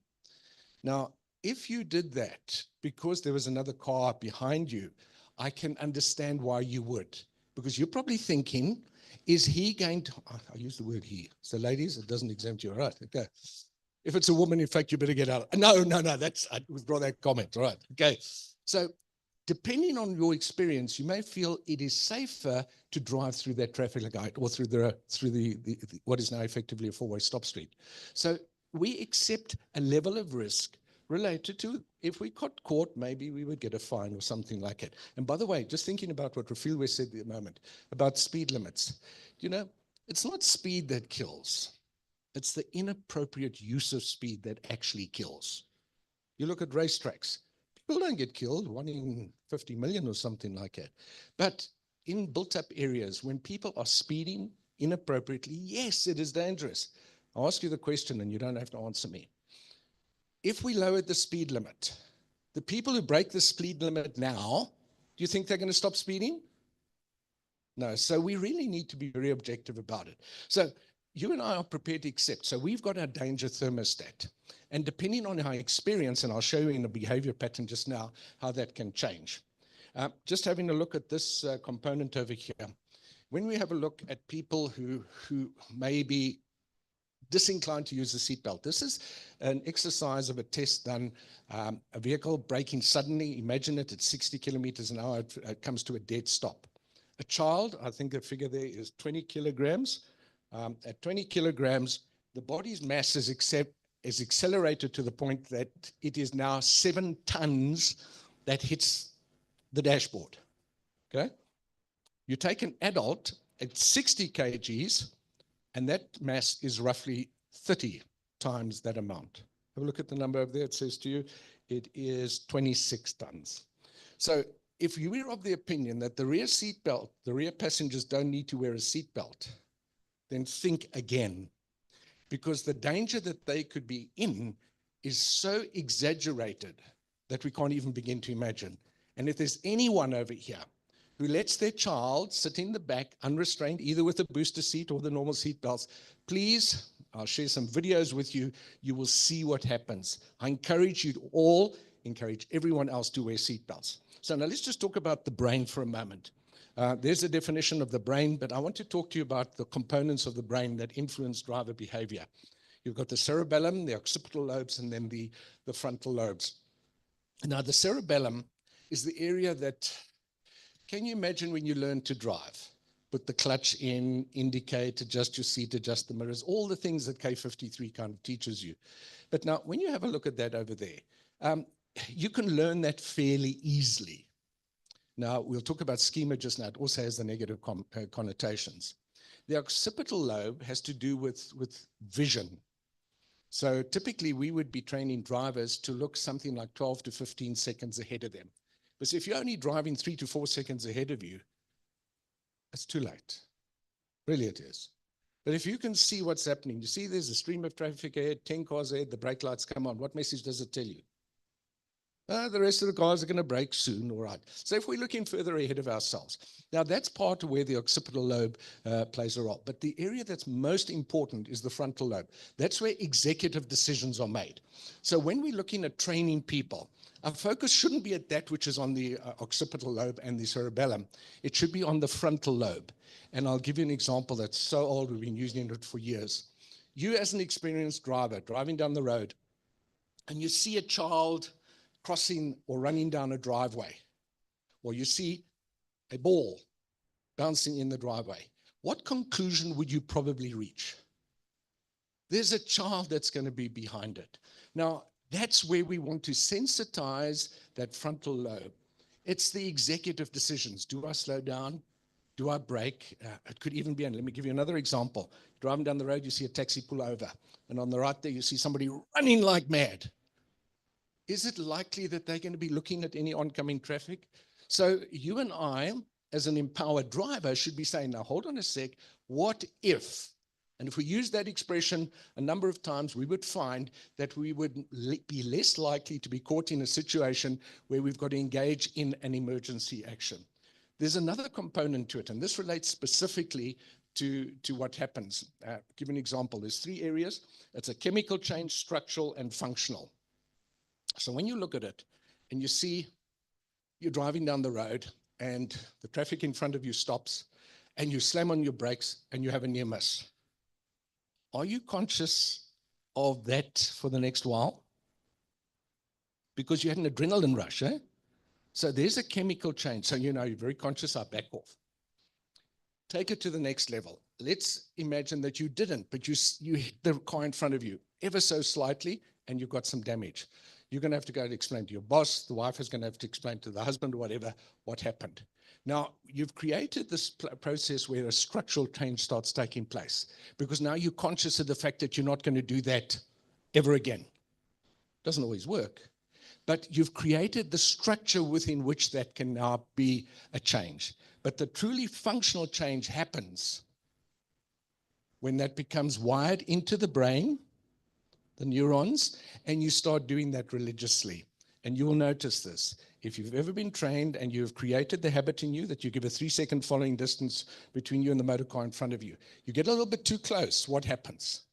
Now, if you did that because there was another car behind you, I can understand why you would, because you're probably thinking, is he going to, I use the word he. So ladies, it doesn't exempt you, all right? Okay. If it's a woman, in fact, you better get out. No, I withdraw that comment, all right? Okay. So depending on your experience, you may feel it is safer to drive through that traffic light or through the what is now effectively a 4-way stop street. So we accept a level of risk related to if we got caught, maybe we would get a fine or something like it. And by the way, just thinking about what Rafil said at the moment about speed limits, it's not speed that kills. It's the inappropriate use of speed that actually kills. You look at racetracks, people don't get killed, 1 in 50 million or something like that. But in built-up areas, when people are speeding inappropriately, yes, it is dangerous. I'll ask you the question and you don't have to answer me. If we lowered the speed limit, the people who break the speed limit now, do you think they're going to stop speeding? No, so we really need to be very objective about it. So you and I are prepared to accept. So we've got our danger thermostat. And depending on our experience, and I'll show you in the behavior pattern just now, how that can change. Just having a look at this component over here. When we have a look at people who may be disinclined to use the seatbelt. This is an exercise of a test done, a vehicle braking suddenly, imagine it at 60 kilometers an hour, it comes to a dead stop. A child, I think the figure there is 20 kilograms. At 20 kilograms, the body's mass is accelerated to the point that it is now 7 tons that hits the dashboard, okay? You take an adult at 60 kgs, and that mass is roughly 30 times that amount. Have a look at the number over there. It says to you, it is 26 tons. So if you were of the opinion that the rear seatbelt, the rear passengers don't need to wear a seatbelt, then think again, because the danger that they could be in is so exaggerated that we can't even begin to imagine. And if there's anyone over here who lets their child sit in the back unrestrained, either with a booster seat or the normal seat belts, please, I'll share some videos with you. You will see what happens. I encourage you to all encourage everyone else to wear seat belts. So now let's just talk about the brain for a moment. There's a definition of the brain, but I want to talk to you about the components of the brain that influence driver behavior. You've got the cerebellum, the occipital lobes, and then the frontal lobes. Now, the cerebellum is the area that, can you imagine when you learn to drive? Put the clutch in, indicate, adjust your seat, adjust the mirrors, all the things that K53 kind of teaches you. But now, when you have a look at that over there, you can learn that fairly easily. Now, we'll talk about schema just now. It also has the negative connotations. The occipital lobe has to do with vision. So typically, we would be training drivers to look something like 12 to 15 seconds ahead of them. But if you're only driving 3 to 4 seconds ahead of you, it's too late. Really, it is. But if you can see what's happening, you see there's a stream of traffic ahead, 10 cars ahead, the brake lights come on. What message does it tell you? The rest of the cars are going to brake soon, all right. So if we're looking further ahead of ourselves. Now, that's part of where the occipital lobe plays a role. But the area that's most important is the frontal lobe. That's where executive decisions are made. So when we're looking at training people, our focus shouldn't be at that which is on the occipital lobe and the cerebellum. It should be on the frontal lobe. And I'll give you an example that's so old, we've been using it for years. You as an experienced driver, driving down the road, and you see a child crossing or running down a driveway, or you see a ball bouncing in the driveway, what conclusion would you probably reach? There's a child that's going to be behind it. Now, that's where we want to sensitize that frontal lobe. It's the executive decisions. Do I slow down? Do I brake? It could even be, and let me give you another example. Driving down the road, you see a taxi pull over, and on the right there, you see somebody running like mad. Is it likely that they're going to be looking at any oncoming traffic? So you and I, as an empowered driver, should be saying, now, hold on a sec, what if? And if we use that expression a number of times, we would find that we would be less likely to be caught in a situation where we've got to engage in an emergency action. There's another component to it, and this relates specifically to what happens. Give an example. There's 3 areas. It's a chemical change, structural, and functional. So when you look at it and you see you're driving down the road and the traffic in front of you stops and you slam on your brakes and you have a near miss, are you conscious of that for the next while? Because you had an adrenaline rush, eh? So there's a chemical change. So you know you're very conscious, I back off. Take it to the next level. Let's imagine that you didn't, but you hit the car in front of you ever so slightly and you've got some damage. You're going to have to go and explain to your boss. The wife is going to have to explain to the husband or whatever what happened. Now, you've created this process where a structural change starts taking place because now you're conscious of the fact that you're not going to do that ever again. Doesn't always work, but you've created the structure within which that can now be a change. But the truly functional change happens when that becomes wired into the brain, the neurons, and you start doing that religiously. And you will notice this. If you've ever been trained and you've created the habit in you that you give a 3-second following distance between you and the motor car in front of you, you get a little bit too close, what happens?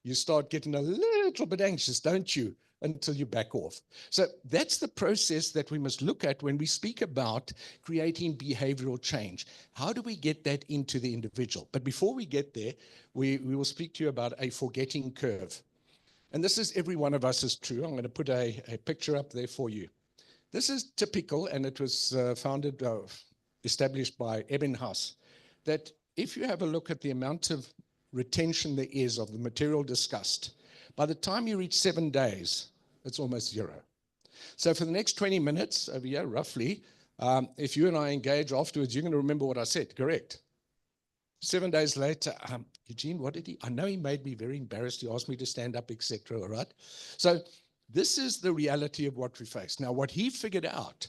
You start getting a little bit anxious, don't you? Until you back off. So that's the process that we must look at when we speak about creating behavioral change. How do we get that into the individual? But before we get there, we will speak to you about a forgetting curve. And this is every one of us is true. I'm going to put a picture up there for you. This is typical, and it was established by Ebbinghaus, that if you have a look at the amount of retention there is of the material discussed, by the time you reach 7 days, it's almost 0. So for the next 20 minutes over here, roughly, if you and I engage afterwards, you're going to remember what I said, correct? 7 days later, Eugene, what did he? I know he made me very embarrassed. He asked me to stand up, etc. All right. So this is the reality of what we face. Now, what he figured out,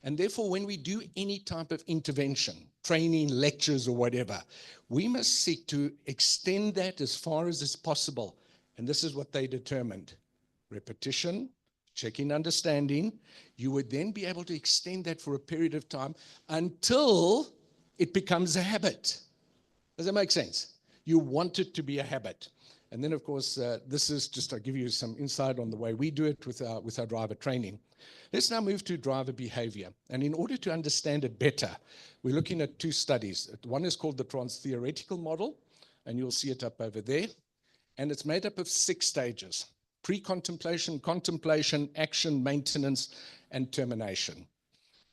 And therefore, when we do any type of intervention, training, lectures, or whatever, we must seek to extend that as far as is possible. And this is what they determined. Repetition, checking understanding. You would then be able to extend that for a period of time until it becomes a habit. Does that make sense? You want it to be a habit. And then, of course, this is just to give you some insight on the way we do it with our driver training. Let's now move to driver behavior. And in order to understand it better, we're looking at two studies. One is called the trans-theoretical model, and you'll see it up over there. And it's made up of 6 stages: pre-contemplation, contemplation, action, maintenance, and termination.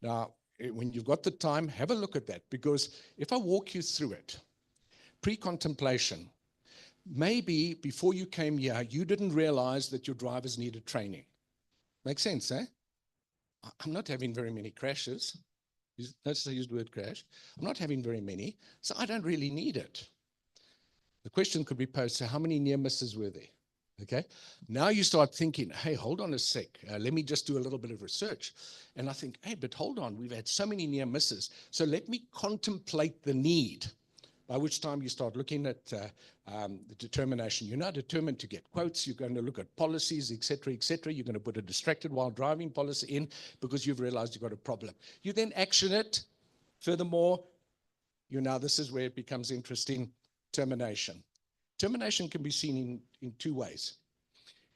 Now, when you've got the time, have a look at that, because if I walk you through it, pre-contemplation, maybe before you came here, you didn't realize that your drivers needed training. Make sense, eh? I'm not having very many crashes. Notice I used the word crash. I'm not having very many, so I don't really need it. The question could be posed, so how many near misses were there? Okay, now you start thinking, hey, hold on a sec, let me just do a little bit of research. And I think, hey, but hold on, we've had so many near misses, so let me contemplate the need. By which time you start looking at the determination. You're now determined to get quotes. You're going to look at policies, et cetera, et cetera. You're going to put a distracted while driving policy in because you've realized you've got a problem. You then action it. Furthermore, this is where it becomes interesting, termination. Termination can be seen in 2 ways.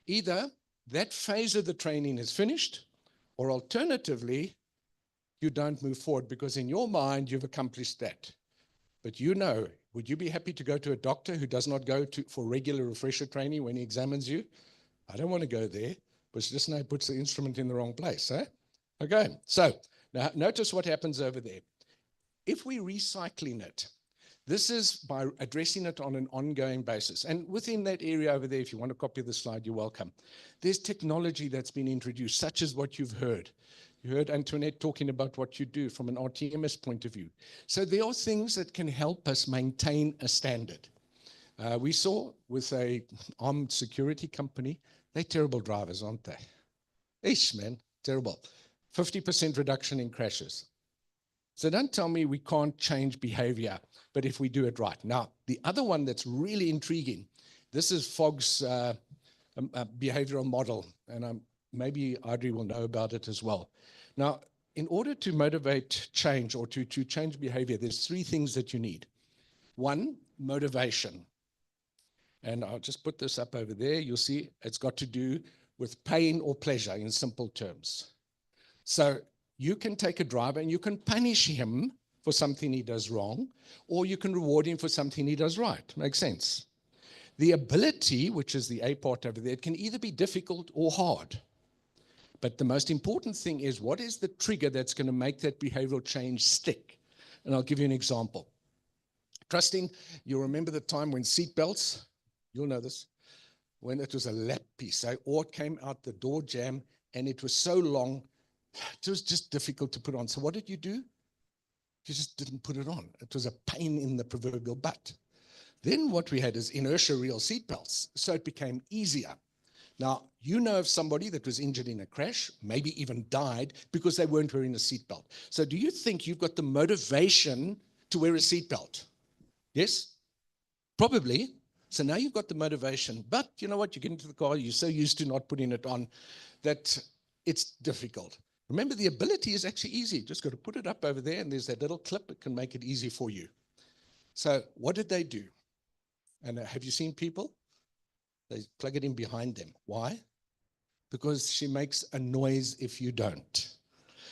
Either that phase of the training is finished, or alternatively, you don't move forward because in your mind, you've accomplished that. But would you be happy to go to a doctor who does not go for regular refresher training when he examines you? I don't want to go there, but just now he puts the instrument in the wrong place, eh? Okay, so now notice what happens over there. If we're recycling it, this is by addressing it on an ongoing basis. And within that area over there, if you want a copy of the slide, you're welcome. There's technology that's been introduced, such as what you've heard. You heard Antoinette talking about what you do from an RTMS point of view. So there are things that can help us maintain a standard. We saw with a armed security company, they're terrible drivers, aren't they? Ish, man, terrible. 50% reduction in crashes. So don't tell me we can't change behavior, but if we do it right. Now, the other one that's really intriguing, this is Fogg's behavioral model, and maybe Audrey will know about it as well. Now, in order to motivate change or to change behavior, there's 3 things that you need. 1, motivation. And I'll just put this up over there. You'll see it's got to do with pain or pleasure in simple terms. So you can take a driver and you can punish him for something he does wrong, or you can reward him for something he does right. Makes sense? The ability, which is the A part over there, it can either be difficult or hard. But the most important thing is, what is the trigger that's going to make that behavioral change stick? And I'll give you an example. Trusting, you'll remember the time when seatbelts, you'll know this, when it was a lap piece, or it came out the door jamb and it was so long, it was just difficult to put on. So what did you do? You just didn't put it on. It was a pain in the proverbial butt. Then what we had is inertia real seatbelts. So it became easier. Now, you know of somebody that was injured in a crash, maybe even died because they weren't wearing a seatbelt. So do you think you've got the motivation to wear a seatbelt? Yes? Probably. So now you've got the motivation. But you know what? You get into the car, you're so used to not putting it on that it's difficult. Remember, the ability is actually easy. Just got to put it up over there, and there's that little clip. It can make it easy for you. So what did they do? And have you seen people? They plug it in behind them. Why? Because she makes a noise if you don't.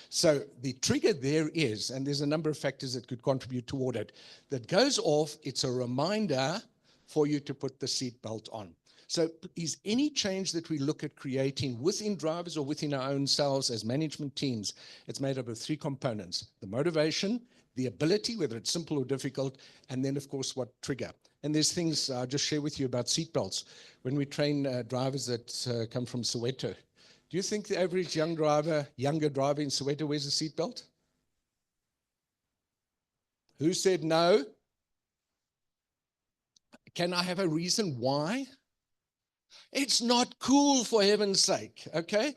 So the trigger there is, and there's a number of factors that could contribute toward it, that goes off, it's a reminder for you to put the seatbelt on. So is any change that we look at creating within drivers or within our own selves as management teams, it's made up of 3 components: the motivation, the ability, whether it's simple or difficult, and then, of course, what trigger. And there's things I'll just share with you about seatbelts. When we train drivers that come from Soweto, do you think the average younger driver in Soweto wears a seatbelt? Who said no? Can I have a reason why? It's not cool, for heaven's sake, okay?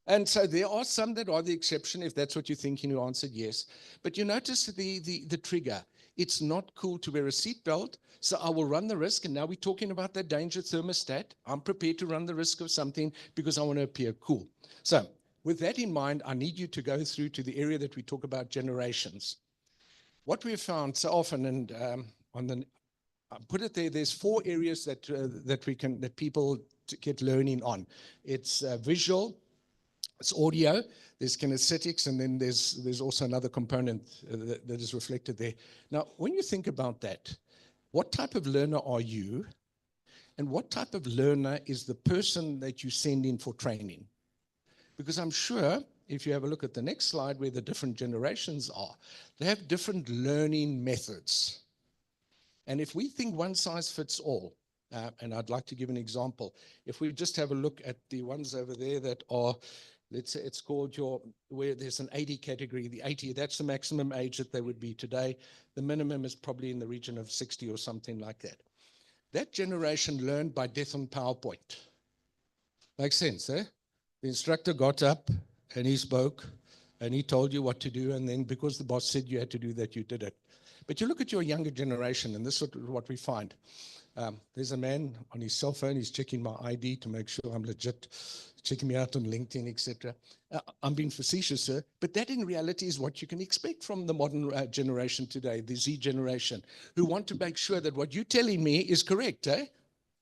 And so there are some that are the exception, if that's what you're thinking, who answered yes. But you notice the trigger. It's not cool to wear a seatbelt, so I will run the risk. And now we're talking about that danger thermostat. I'm prepared to run the risk of something because I want to appear cool. So with that in mind, I need you to go through to the area that we talk about generations. What we've found so often, and on the put it there, there's 4 areas that people get learning on. It's visual, it's audio, there's kinesthetics, and then there's also another component that is reflected there. Now, when you think about that, what type of learner are you, and what type of learner is the person that you send in for training? Because I'm sure, if you have a look at the next slide where the different generations are, they have different learning methods. And if we think one size fits all, and I'd like to give an example, if we just have a look at the ones over there that are, let's say it's called where there's an 80 category, the 80, that's the maximum age that they would be today. The minimum is probably in the region of 60 or something like that. That generation learned by death on PowerPoint. Makes sense, eh? The instructor got up and he spoke and he told you what to do, and then because the boss said you had to do that, you did it. But you look at your younger generation, and this is what we find. There's a man on his cell phone, he's checking my ID to make sure I'm legit, checking me out on LinkedIn, etc. I'm being facetious, sir, but that in reality is what you can expect from the modern generation today, the Z generation, who want to make sure that what you're telling me is correct, eh?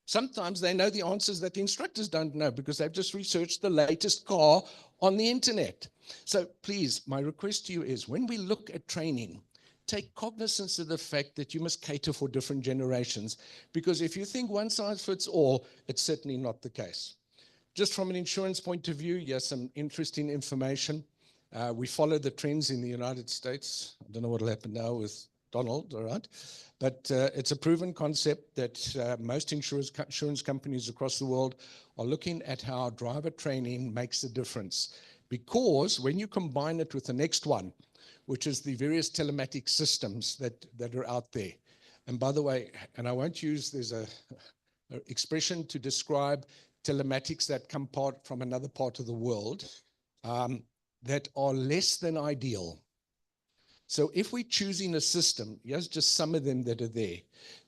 Sometimes they know the answers that the instructors don't know because they've just researched the latest car on the internet. So please, my request to you is when we look at training, take cognizance of the fact that you must cater for different generations, because if you think one size fits all, it's certainly not the case. Just from an insurance point of view, yes, some interesting information. We follow the trends in the United States. I don't know what will happen now with Donald, all right? But it's a proven concept that most insurance companies across the world are looking at how driver training makes a difference. Because when you combine it with the next one, which is the various telematic systems that are out there. And by the way, and I won't use, there's an expression to describe telematics that come from another part of the world that are less than ideal. So if we're choosing a system, here's just some of them that are there,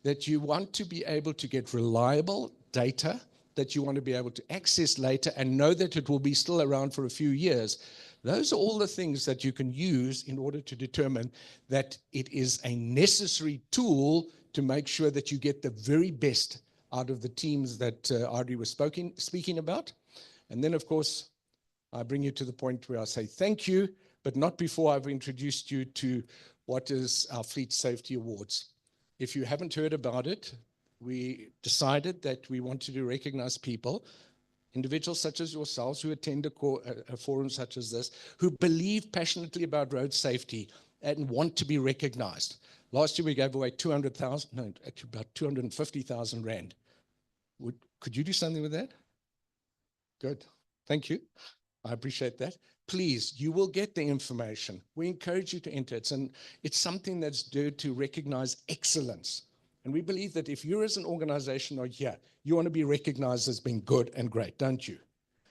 that you want to be able to get reliable data, that you want to be able to access later and know that it will be still around for a few years. Those are all the things that you can use in order to determine that it is a necessary tool to make sure that you get the very best out of the teams that Audrey was speaking about. And then, of course, I bring you to the point where I say thank you, but not before I've introduced you to what is our Fleet Safety Awards. If you haven't heard about it, we decided that we wanted to recognize people, individuals such as yourselves who attend a forum such as this, who believe passionately about road safety and want to be recognized. Last year we gave away 200,000, no, actually about 250,000 Rand. Could you do something with that? Good, thank you. I appreciate that. Please, you will get the information. We encourage you to enter it. And it's something that's due to recognize excellence. And we believe that if you as an organization are here, you want to be recognized as being good and great, don't you?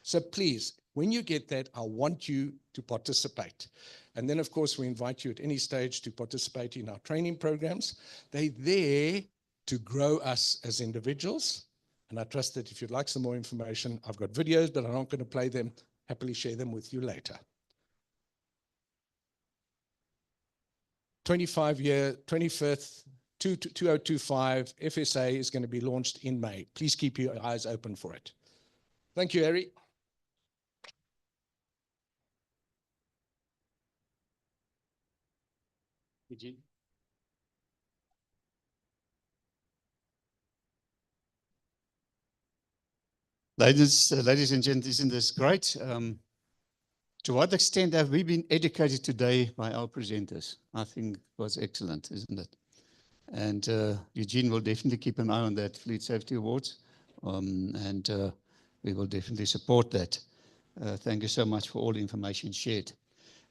So please, when you get that, I want you to participate. And then, of course, we invite you at any stage to participate in our training programs. They're there to grow us as individuals. And I trust that if you'd like some more information, I've got videos, but I'm not going to play them. Happily share them with you later. 25th, 2025 FSA is going to be launched in May. Please keep your eyes open for it. Thank you, Harry. Ladies and gentlemen, isn't this great? To what extent have we been educated today by our presenters? I think it was excellent, isn't it? And Eugene will definitely keep an eye on that Fleet Safety Awards, and we will definitely support that. Thank you so much for all the information shared.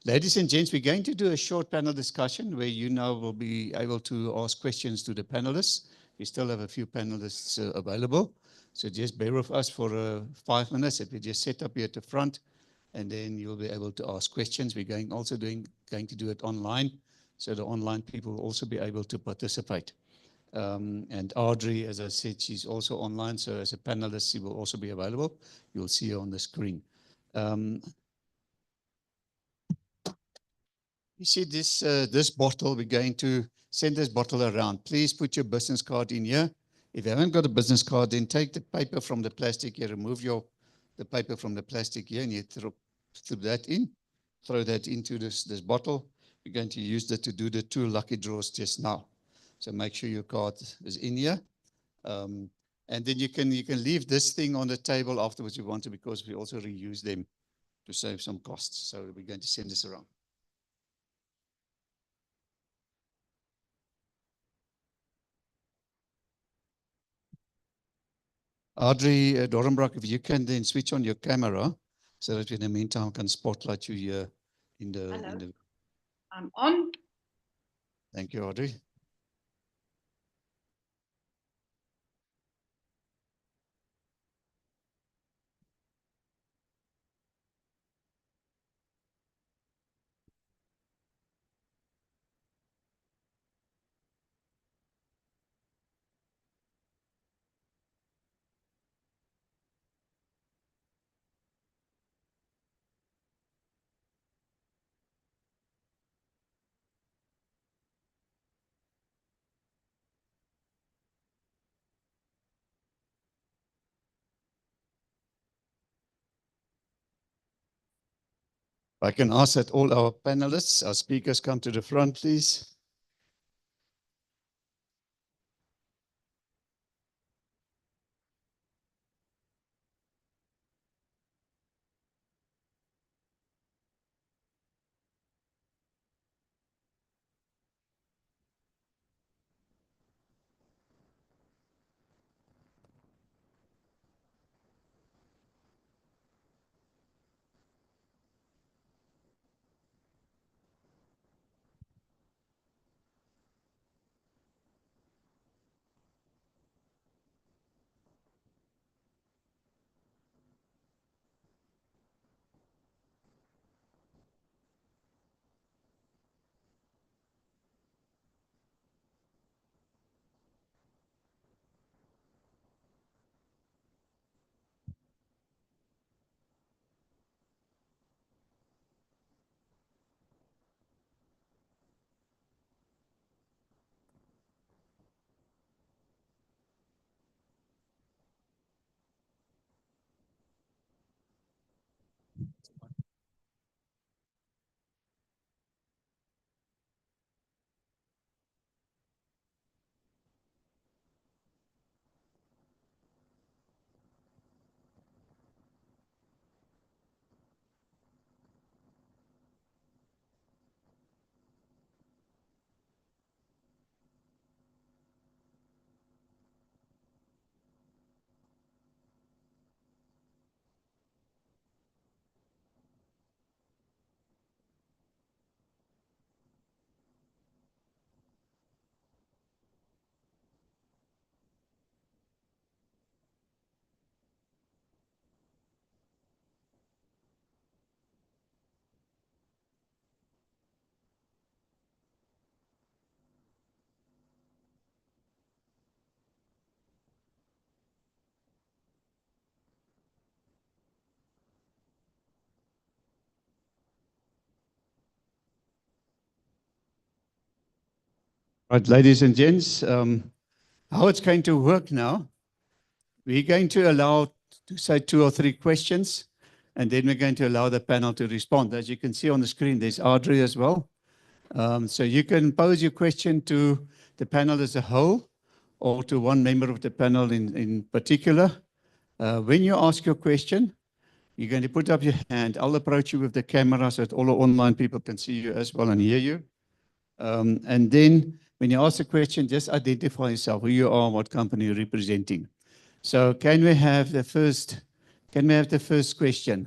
Ladies and gents, we're going to do a short panel discussion where you now will be able to ask questions to the panelists. We still have a few panelists available, so just bear with us for 5 minutes. If we just set up here at the front, and then you'll be able to ask questions. We're going to do it online, so the online people will also be able to participate. And Audrey, as I said, she's also online, so as a panelist, she will also be available. You'll see her on the screen. You see this bottle, we're going to send this bottle around. Please put your business card in here. If you haven't got a business card, then take the paper from the plastic here, remove the paper from the plastic here, and you throw that into this bottle. We're going to use that to do the 2 lucky draws just now. So make sure your card is in here. And then you can leave this thing on the table afterwards if you want to, because we also reuse them to save some costs. So we're going to send this around. Audrey Dorenbrock, if you can then switch on your camera so that in the meantime I can spotlight you here in the. I'm on. Thank you, Audrey. I can ask that all our panelists, our speakers, come to the front, please. Right, ladies and gents, how it's going to work now, we're going to allow to say 2 or 3 questions, and then we're going to allow the panel to respond. As you can see on the screen, there's Audrey as well. So you can pose your question to the panel as a whole or to one member of the panel in particular. When you ask your question, you're going to put up your hand. I'll approach you with the camera so that all the online people can see you as well and hear you. And then when you ask a question, just identify yourself, who you are, what company you're representing. So can we have the first question?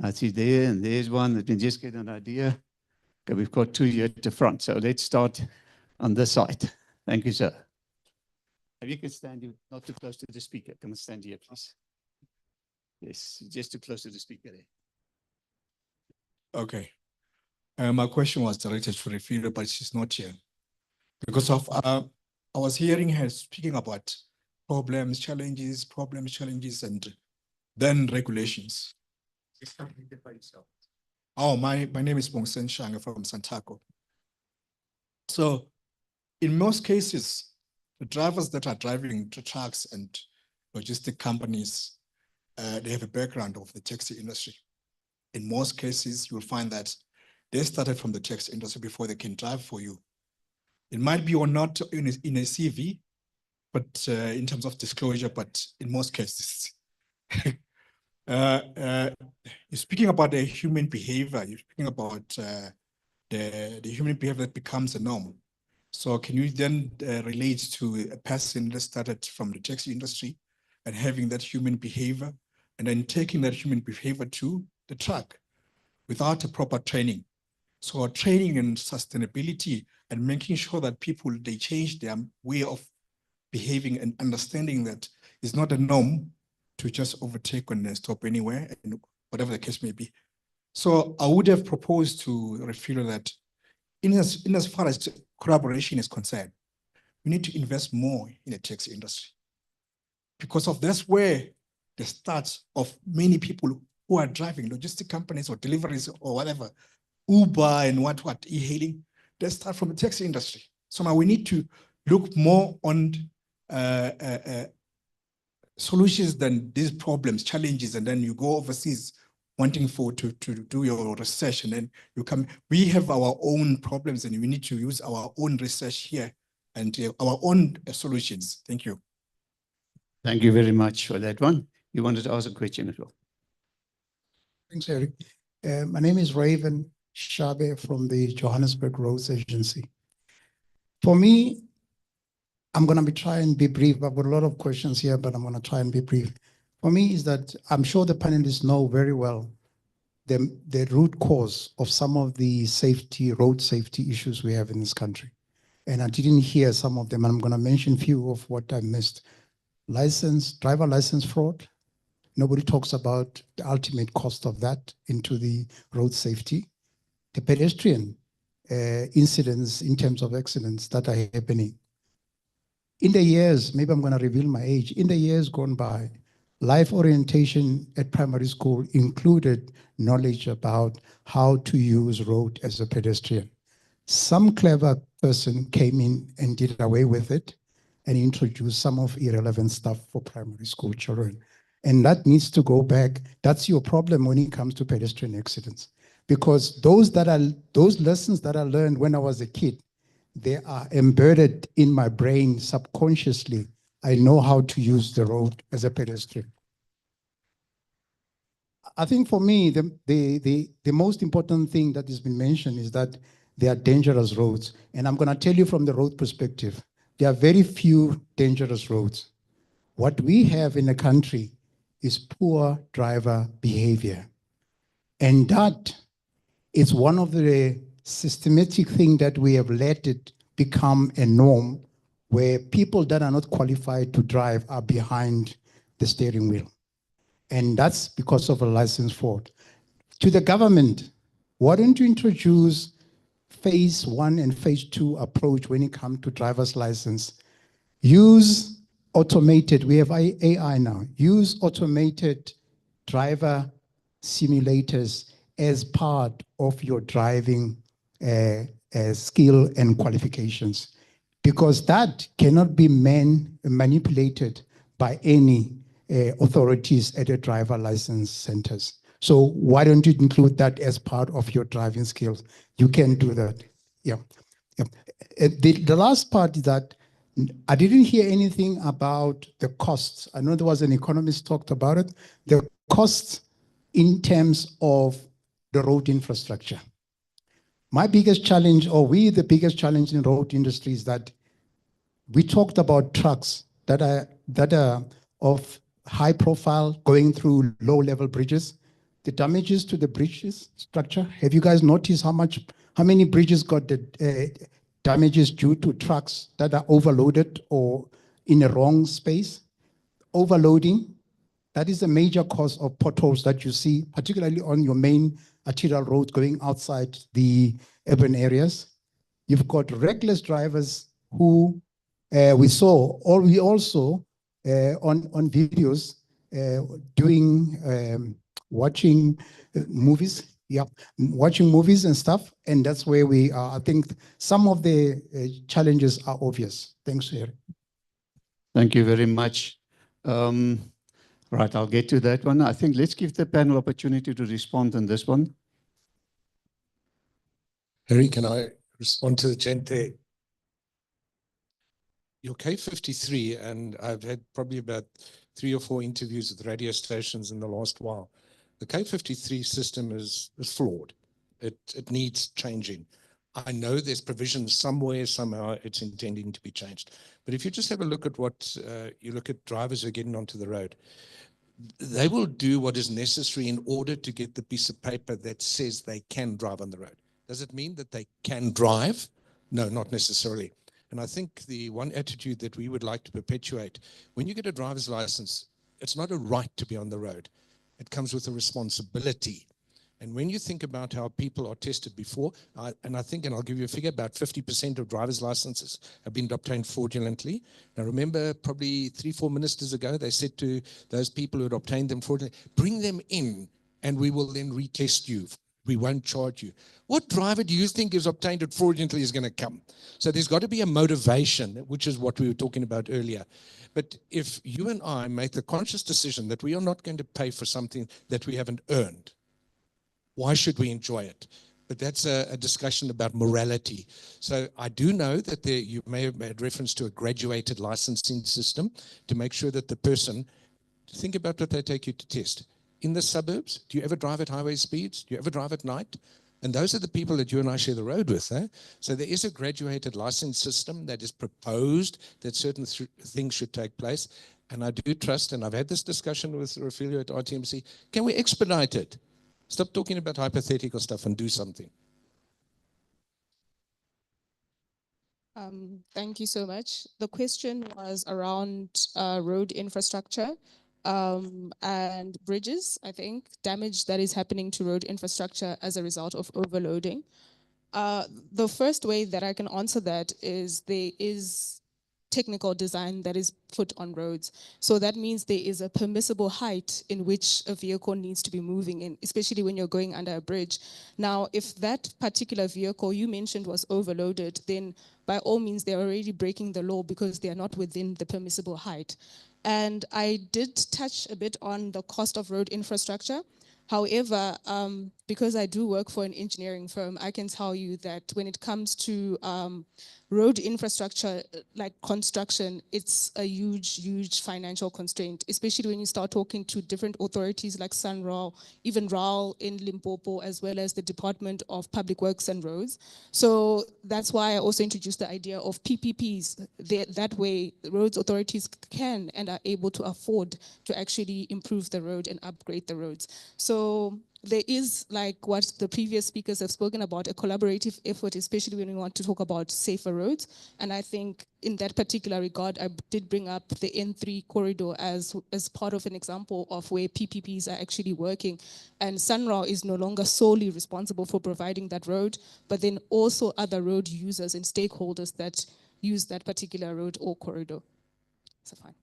I see there and there's one. Let me just get an idea. Okay, we've got 2 here at the front. So let's start on this side. Thank you, sir. If you can stand not too close to the speaker. Come and stand here, please. Yes, just too close to the speaker there. Okay. My question was directed to Refila, but she's not here. Because of, I was hearing her speaking about problems, challenges, and then regulations. Oh, my name is Bongsen Shanga from Santaco. So in most cases, the drivers that are driving the trucks and logistic companies, they have a background of the taxi industry. In most cases, you'll find that they started from the taxi industry before they can drive for you. It might be or not in a CV, but in terms of disclosure, but in most cases. You're speaking about the human behavior. You're speaking about the human behavior that becomes a norm. So can you then relate to a person that started from the taxi industry and having that human behavior and then taking that human behavior to the truck without a proper training? So training and sustainability and making sure that people, they change their way of behaving and understanding that it's not a norm to just overtake and stop anywhere, and whatever the case may be. So I would have proposed to Refila that in as far as collaboration is concerned, we need to invest more in the taxi industry. Because of that's where the start of many people who are driving logistic companies or deliveries or whatever, Uber and what, e-hailing, they start from the taxi industry. So now we need to look more on solutions than these problems, challenges, and then you go overseas wanting to do your research, and then you come. We have our own problems, and we need to use our own research here and our own solutions. Thank you. Thank you very much for that one. You wanted to ask a question as well. Thanks, Eric. My name is Raven Shabe from the Johannesburg Roads Agency. For me, I'm going to be trying and be brief. I've got a lot of questions here, but I'm going to try and be brief. For me is that I'm sure the panelists know very well the root cause of some of the road safety issues we have in this country. And I didn't hear some of them. I'm going to mention a few of what I missed. Driver license fraud. Nobody talks about the ultimate cost of that into the road safety. The pedestrian incidents in terms of accidents that are happening. In the years, maybe I'm going to reveal my age, in the years gone by, life orientation at primary school included knowledge about how to use road as a pedestrian. Some clever person came in and did away with it and introduced some of irrelevant stuff for primary school children. And that needs to go back. That's your problem when it comes to pedestrian accidents. Because those lessons that I learned when I was a kid, they are embedded in my brain subconsciously. I know how to use the road as a pedestrian. I think for me, the most important thing that has been mentioned is that there are dangerous roads. And I'm going to tell you from the road perspective, there are very few dangerous roads. What we have in the country is poor driver behavior. And that is one of the systematic things that we have let it become a norm where people that are not qualified to drive are behind the steering wheel. And that's because of a license fraud. To the government, why don't you introduce phase 1 and phase 2 approach when it comes to driver's license? Use automated, we have AI now, use automated driver simulators as part of your driving skill and qualifications, because that cannot be manipulated by any authorities at the driver license centers. So why don't you include that as part of your driving skills? You can do that. Yeah. The last part is that I didn't hear anything about the costs. I know there was an economist talked about it. The costs in terms of the road infrastructure. My biggest challenge, the biggest challenge in the road industry is that we talked about trucks that are of high profile going through low level bridges. The damages to the bridges structure. Have you guys noticed how many bridges got the damages due to trucks that are overloaded or in a wrong space? Overloading, that is a major cause of potholes that you see, particularly on your main arterial roads going outside the urban areas. You've got reckless drivers who we saw, or we also on videos doing watching movies. Yeah, watching movies and stuff, and that's where we are. I think some of the challenges are obvious. Thanks, Harry. Thank you very much. Right, I'll get to that one. I think let's give the panel opportunity to respond on this one. Harry, can I respond to the gent there? Your K53, and I've had probably about 3 or 4 interviews with radio stations in the last while. The K53 system is flawed. It needs changing. I know there's provisions somewhere, somehow it's intending to be changed. But if you just have a look at what, you look at drivers who are getting onto the road, they will do what is necessary in order to get the piece of paper that says they can drive on the road. Does it mean that they can drive? No, not necessarily. And I think the one attitude that we would like to perpetuate, when you get a driver's license, it's not a right to be on the road. It comes with a responsibility. And when you think about how people are tested before, and I'll give you a figure, about 50% of driver's licenses have been obtained fraudulently. Now remember, probably 3-4 ministers ago, they said to those people who had obtained them fraudulently, bring them in and we will then retest you. We won't charge you. What driver do you think is obtained it fraudulently is going to come? So there's got to be a motivation, which is what we were talking about earlier. But if you and I make the conscious decision that we are not going to pay for something that we haven't earned, why should we enjoy it? But that's a discussion about morality. So I do know that you may have made reference to a graduated licensing system to make sure that the person, think about what they take you to test. In the suburbs, do you ever drive at highway speeds? Do you ever drive at night? And those are the people that you and I share the road with. So there is a graduated license system that is proposed that certain things should take place. And I do trust, and I've had this discussion with Refilio at RTMC, can we expedite it? Stop talking about hypothetical stuff and do something. Thank you so much. The question was around road infrastructure and bridges, I think, damage that is happening to road infrastructure as a result of overloading. The first way that I can answer that is there is technical design that is put on roads. So that means there is a permissible height in which a vehicle needs to be moving in, especially when you're going under a bridge. Now, if that particular vehicle you mentioned was overloaded, then by all means, they're already breaking the law because they are not within the permissible height. And I did touch a bit on the cost of road infrastructure. However, because I do work for an engineering firm, I can tell you that when it comes to road infrastructure, like construction, it's a huge financial constraint, especially when you start talking to different authorities like SANRAL, even RAL in Limpopo, as well as the Department of Public Works and Roads. So that's why I also introduced the idea of PPPs. That way, roads authorities can and are able to afford to actually improve the road and upgrade the roads. So there is, like what the previous speakers have spoken about, a collaborative effort, especially when we want to talk about safer roads. And I think in that particular regard, I did bring up the N3 corridor as part of an example of where PPPs are actually working. And SANRAL is no longer solely responsible for providing that road, but then also other road users and stakeholders that use that particular road or corridor. So fine.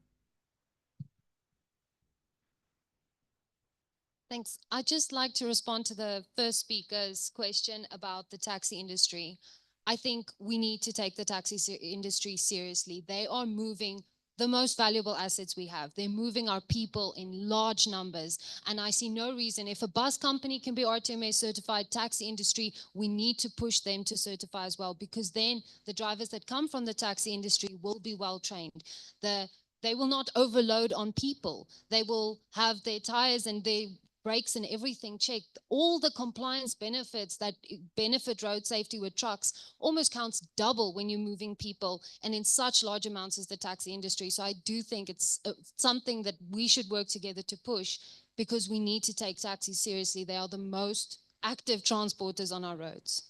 Thanks. I'd just like to respond to the first speaker's question about the taxi industry. I think we need to take the taxi industry seriously. They are moving the most valuable assets we have. They're moving our people in large numbers. And I see no reason, if a bus company can be RTMA certified, taxi industry, we need to push them to certify as well, because then the drivers that come from the taxi industry will be well trained. They will not overload on people. They will have their tires and their brakes and everything checked. All the compliance benefits that benefit road safety with trucks almost counts double when you're moving people and in such large amounts as the taxi industry. So I do think it's something that we should work together to push, because we need to take taxis seriously. They are the most active transporters on our roads.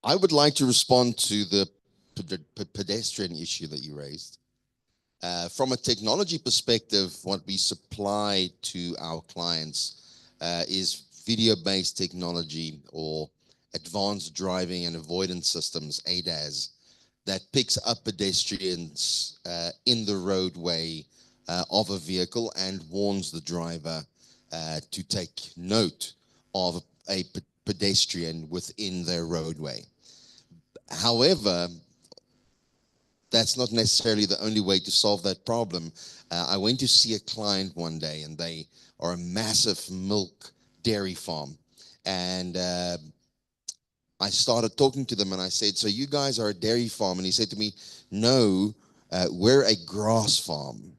I would like to respond to the pedestrian issue that you raised. From a technology perspective, what we supply to our clients is video-based technology or advanced driving and avoidance systems, ADAS, that picks up pedestrians in the roadway of a vehicle and warns the driver to take note of a pedestrian within their roadway. However, that's not necessarily the only way to solve that problem. I went to see a client one day, and they are a massive milk dairy farm. And I started talking to them, and I said, so you guys are a dairy farm? And he said to me, no, we're a grass farm.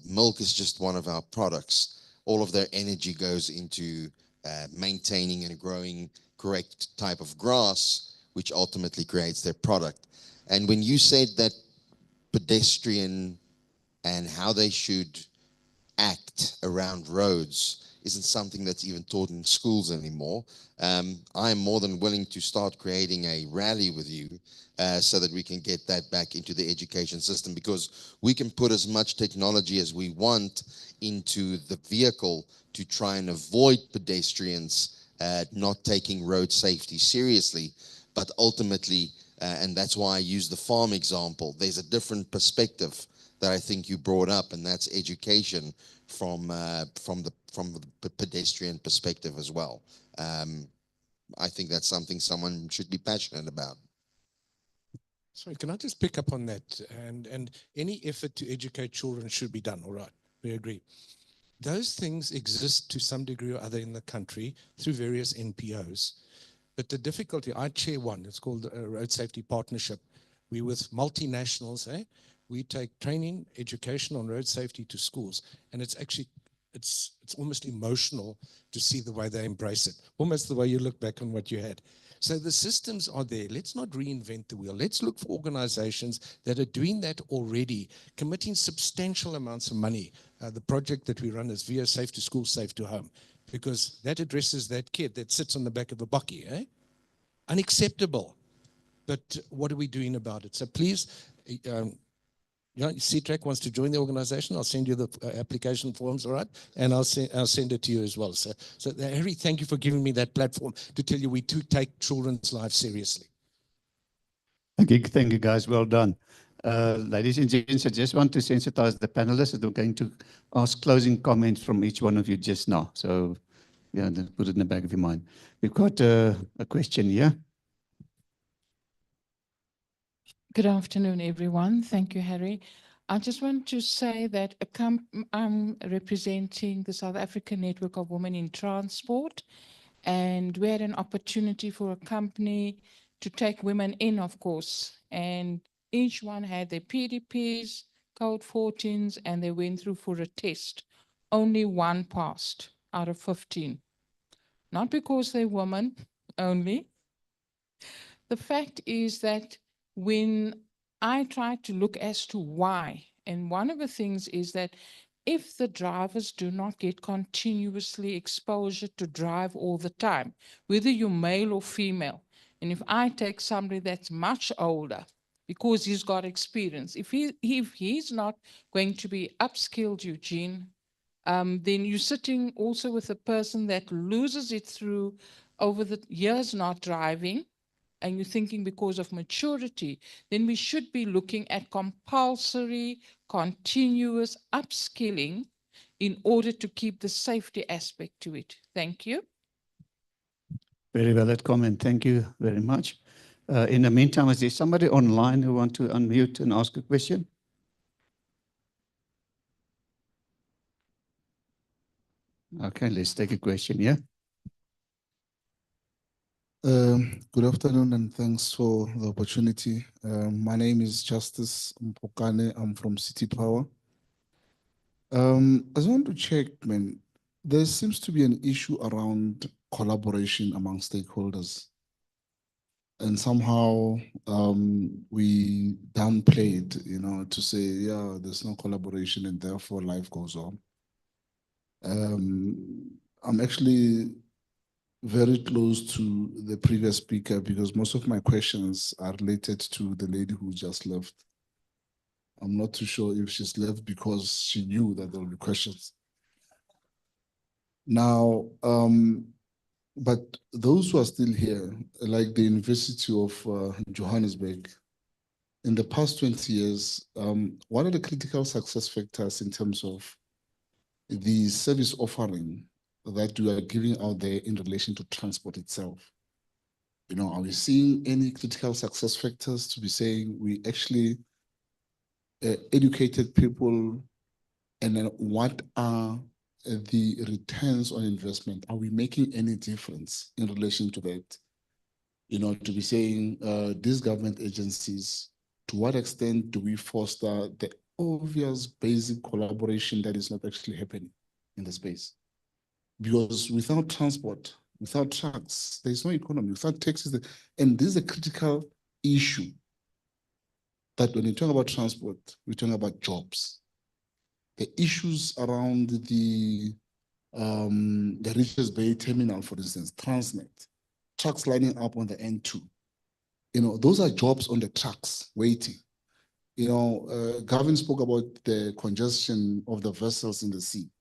Milk is just one of our products. All of their energy goes into maintaining and growing correct type of grass, which ultimately creates their product. And when you said that pedestrian and how they should act around roads isn't something that's even taught in schools anymore, I'm more than willing to start creating a rally with you so that we can get that back into the education system, because we can put as much technology as we want into the vehicle to try and avoid pedestrians not taking road safety seriously. But ultimately, and that's why I use the farm example, there's a different perspective that I think you brought up, and that's education from the pedestrian perspective as well. I think that's something someone should be passionate about. Sorry, can I just pick up on that? And any effort to educate children should be done, all right, we agree. Those things exist to some degree or other in the country through various NPOs. But the difficulty, I chair one, it's called a Road Safety Partnership. We with multinationals, we take training, education on road safety to schools. And it's actually, it's almost emotional to see the way they embrace it. Almost the way you look back on what you had. So the systems are there. Let's not reinvent the wheel. Let's look for organizations that are doing that already, committing substantial amounts of money. The project that we run is VIA Safe to School, Safe to Home, because that addresses that kid that sits on the back of a bakkie. Unacceptable. But what are we doing about it? So please, CTRAC wants to join the organization. I'll send you the application forms, all right? And I'll send it to you as well. So Harry, thank you for giving me that platform to tell you we do take children's lives seriously. Thank you, guys. Well done. Ladies and gents, I just want to sensitize the panelists that we're going to ask closing comments from each one of you just now. So, yeah, put it in the back of your mind. We've got a question here. Good afternoon, everyone. Thank you, Harry. I just want to say that I'm representing the South African Network of Women in Transport, and we had an opportunity for a company to take women in, of course, and each one had their PDPs, code 14s, and they went through for a test. Only one passed out of 15. Not because they're women only. The fact is that when I tried to look as to why, and one of the things is that if the drivers do not get continuously exposure to drive all the time, whether you're male or female, and if I take somebody that's much older, because he's got experience, if he's not going to be upskilled, Eugene, then you're sitting also with a person that loses it through over the years not driving, and you're thinking because of maturity, then we should be looking at compulsory, continuous upskilling in order to keep the safety aspect to it. Thank you. Very valid comment. Thank you very much. In the meantime, is there somebody online who wants to unmute and ask a question? Okay, let's take a question, yeah? Good afternoon and thanks for the opportunity. My name is Justice Mpokane. I'm from City Power. I just want to check, man, there seems to be an issue around collaboration among stakeholders. And somehow we downplayed, to say, yeah, there's no collaboration and therefore life goes on. I'm actually very close to the previous speaker because most of my questions are related to the lady who just left. I'm not too sure if she's left because she knew that there will be questions. Now, but those who are still here, like the University of Johannesburg, in the past 20 years, what are the critical success factors in terms of the service offering that we are giving out there in relation to transport itself? You know, are we seeing any critical success factors to be saying we actually educated people, and then what are the returns on investment? Are we making any difference in relation to that? You know, to be saying these government agencies, to what extent do we foster the obvious basic collaboration that is not actually happening in the space? Because without transport, without trucks, there's no economy. Without taxes, and this is a critical issue that when you talk about transport, we're talking about jobs. The issues around the Richards Bay Terminal, for instance, Transnet, trucks lining up on the N2. You know, those are jobs on the trucks waiting. You know, Gavin spoke about the congestion of the vessels in the sea.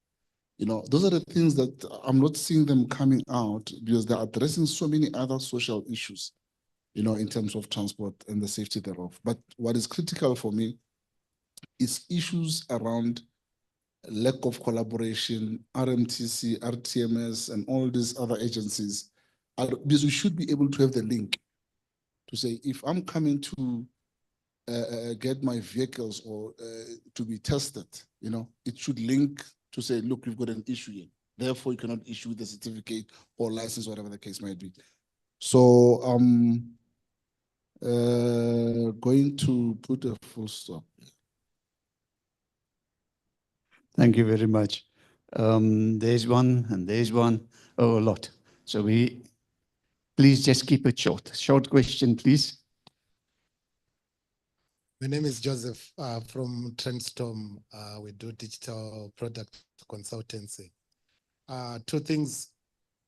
You know, those are the things that I'm not seeing them coming out because they're addressing so many other social issues, you know, in terms of transport and the safety thereof. But what is critical for me is issues around lack of collaboration, RMTC, RTMS, and all these other agencies, because we should be able to have the link to say, if I'm coming to get my vehicles or to be tested, you know, it should link to say, look, we've got an issue here. Therefore, you cannot issue the certificate or license, whatever the case might be. So I'm going to put a full stop. Thank you very much. There's one and there's one. Oh, a lot. So please just keep it short. Short question, please. My name is Joseph from Trendstorm. We do digital product consultancy. Two things.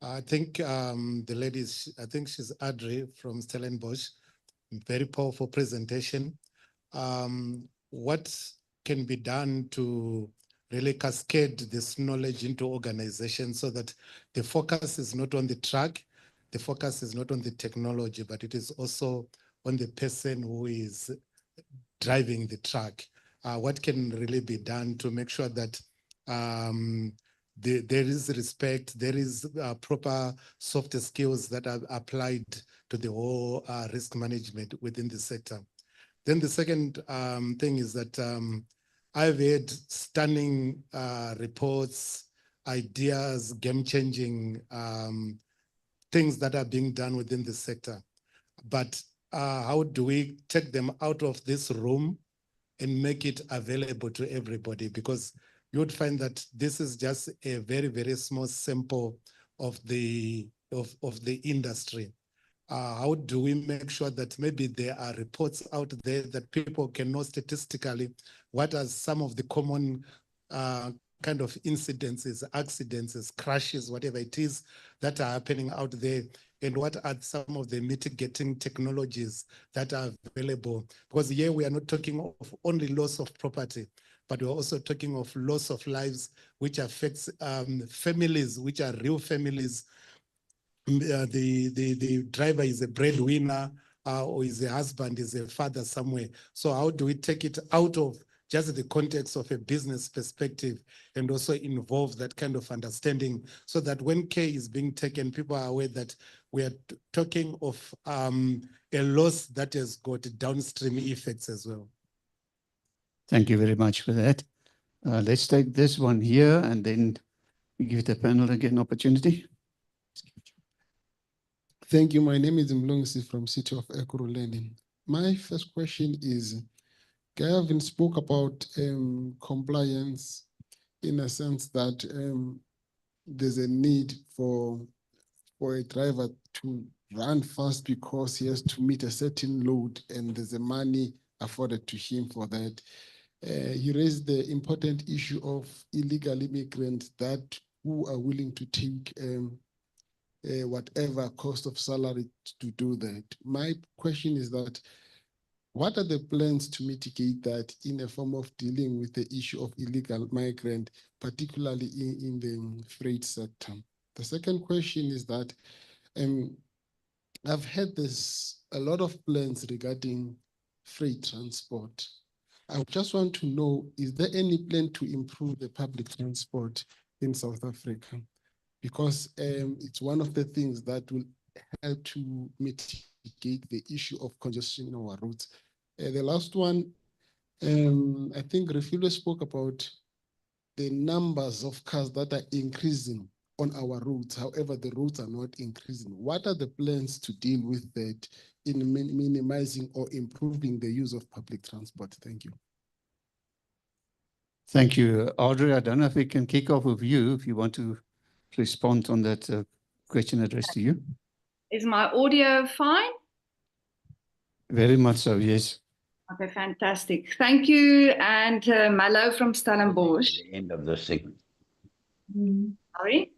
I think the ladies, I think she's Adri from Stellenbosch. Very powerful presentation. What can be done to really cascade this knowledge into organizations so that the focus is not on the track, the focus is not on the technology, but it is also on the person who is driving the truck? What can really be done to make sure that there is respect, there is proper soft skills that are applied to the whole risk management within the sector? Then the second thing is that I've heard stunning reports, ideas, game-changing things that are being done within the sector. But how do we take them out of this room and make it available to everybody? Because you would find that this is just a very, very small sample of the industry. How do we make sure that maybe there are reports out there that people can know statistically what are some of the common kind of incidences, accidents, crashes, whatever it is that are happening out there, and what are some of the mitigating technologies that are available? Because here we are not talking of only loss of property, but we're also talking of loss of lives, which affects families, which are real families. The driver is a breadwinner, or is a husband, is a father somewhere. So how do we take it out of just the context of a business perspective and also involve that kind of understanding so that when care is being taken, people are aware that we are talking of a loss that has got downstream effects as well. Thank you very much for that. Let's take this one here and then give the panel again opportunity. Thank you. My name is Mlungisi from City of Ekurhuleni. My first question is, Gavin spoke about compliance in a sense that there's a need for a driver to run fast because he has to meet a certain load and there's a money afforded to him for that. He raised the important issue of illegal immigrants who are willing to take whatever cost of salary to do that. My question is that What are the plans to mitigate that in a form of dealing with the issue of illegal migrant, particularly in the freight sector? The second question is that I've had a lot of plans regarding freight transport. I just want to know, is there any plan to improve the public transport in South Africa? Because it's one of the things that will help to mitigate the issue of congestion in our roads. The last one, I think Refilo spoke about the numbers of cars that are increasing on our roads. However, the roads are not increasing. What are the plans to deal with that in minimizing or improving the use of public transport? Thank you. Thank you. Audrey, I don't know if we can kick off with you if you want to respond on that question addressed to you. Is my audio fine? Very much so, yes. Okay, fantastic. Thank you. And Malo from Stellenbosch. The end of this thing. Sorry?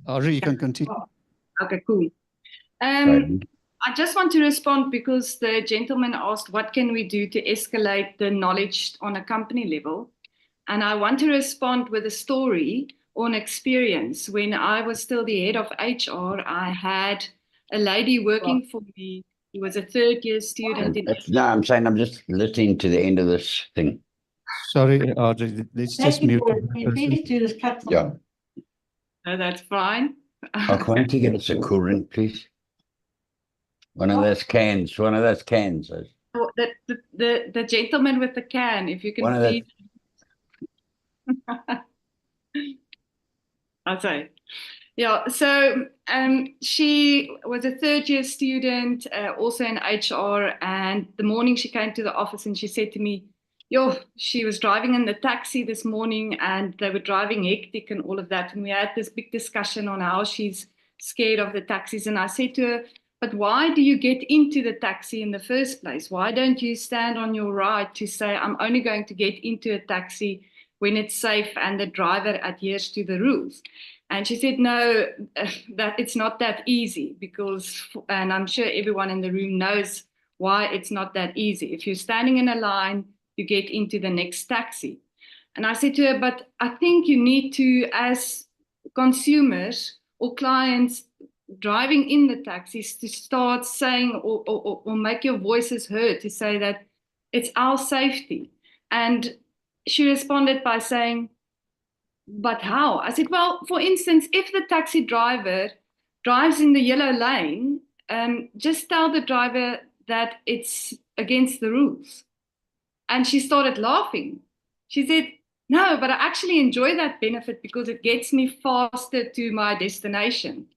Audrey, you can continue. Okay, cool. I just want to respond because the gentleman asked, what can we do to escalate the knowledge on a company level? And I want to respond with a story or an experience. When I was still the head of HR, I had a lady working for me. He was a third-year student. No, I'm saying I'm just listening to the end of this thing. Sorry, Audrey, let's just mute. Please do this cut. Yeah. No, that's fine. Why don't you get us a cool drink, please? One of those cans. Oh, the gentleman with the can, if you can One of please. I'll say. Yeah, so she was a third-year student, also in HR, and the morning she came to the office and she said to me, she was driving in the taxi this morning and they were driving hectic and all of that, and we had this big discussion on how she's scared of the taxis, and I said to her, but why do you get into the taxi in the first place? Why don't you stand on your right to say, I'm only going to get into a taxi when it's safe and the driver adheres to the rules? And she said, no, that it's not that easy because, and I'm sure everyone in the room knows why it's not that easy. If you're standing in a line, you get into the next taxi. And I said to her, but I think you need to, as consumers or clients driving in the taxis, to start saying or make your voices heard to say that it's our safety. And she responded by saying, but how? I said, well, for instance, if the taxi driver drives in the yellow lane, just tell the driver that it's against the rules. And she started laughing. She said, no, but I actually enjoy that benefit because it gets me faster to my destination.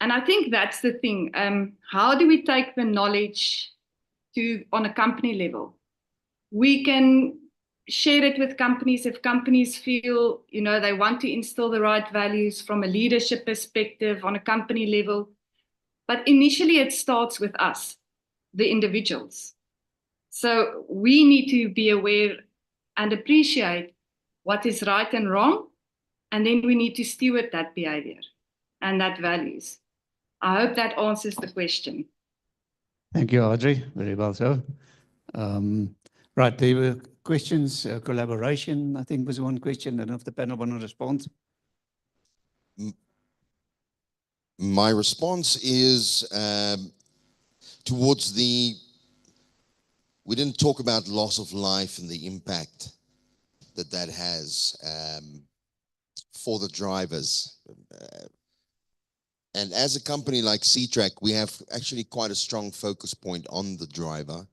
And I think that's the thing. How do we take the knowledge on a company level? We can share it with companies if companies feel, they want to instill the right values from a leadership perspective on a company level. But initially it starts with us, the individuals. So we need to be aware and appreciate what is right and wrong. And then we need to steward that behavior and that values. I hope that answers the question. Thank you, Audrey. Very well so. Right, there were questions, collaboration, I think was one question. I don't know if the panel want to respond. My response is towards we didn't talk about loss of life and the impact that has for the drivers. And as a company like C-Track, we have actually quite a strong focus point on the driver.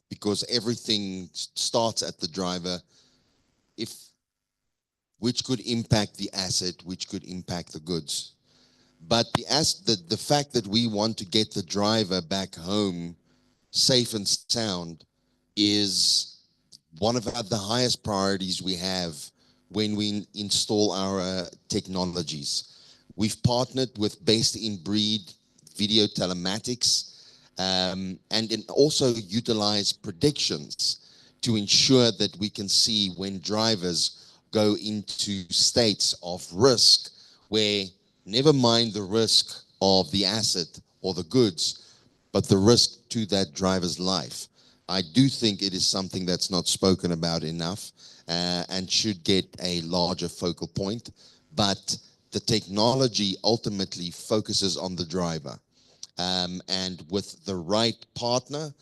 Because everything starts at the driver, which could impact the asset, which could impact the goods. But the fact that we want to get the driver back home safe and sound is one of the highest priorities we have when we install our technologies. We've partnered with best-in-breed video telematics, and also utilize predictions to ensure that we can see when drivers go into states of risk where, never mind the risk of the asset or the goods, but the risk to that driver's life. I do think it is something that's not spoken about enough and should get a larger focal point, but the technology ultimately focuses on the driver. And with the right partner,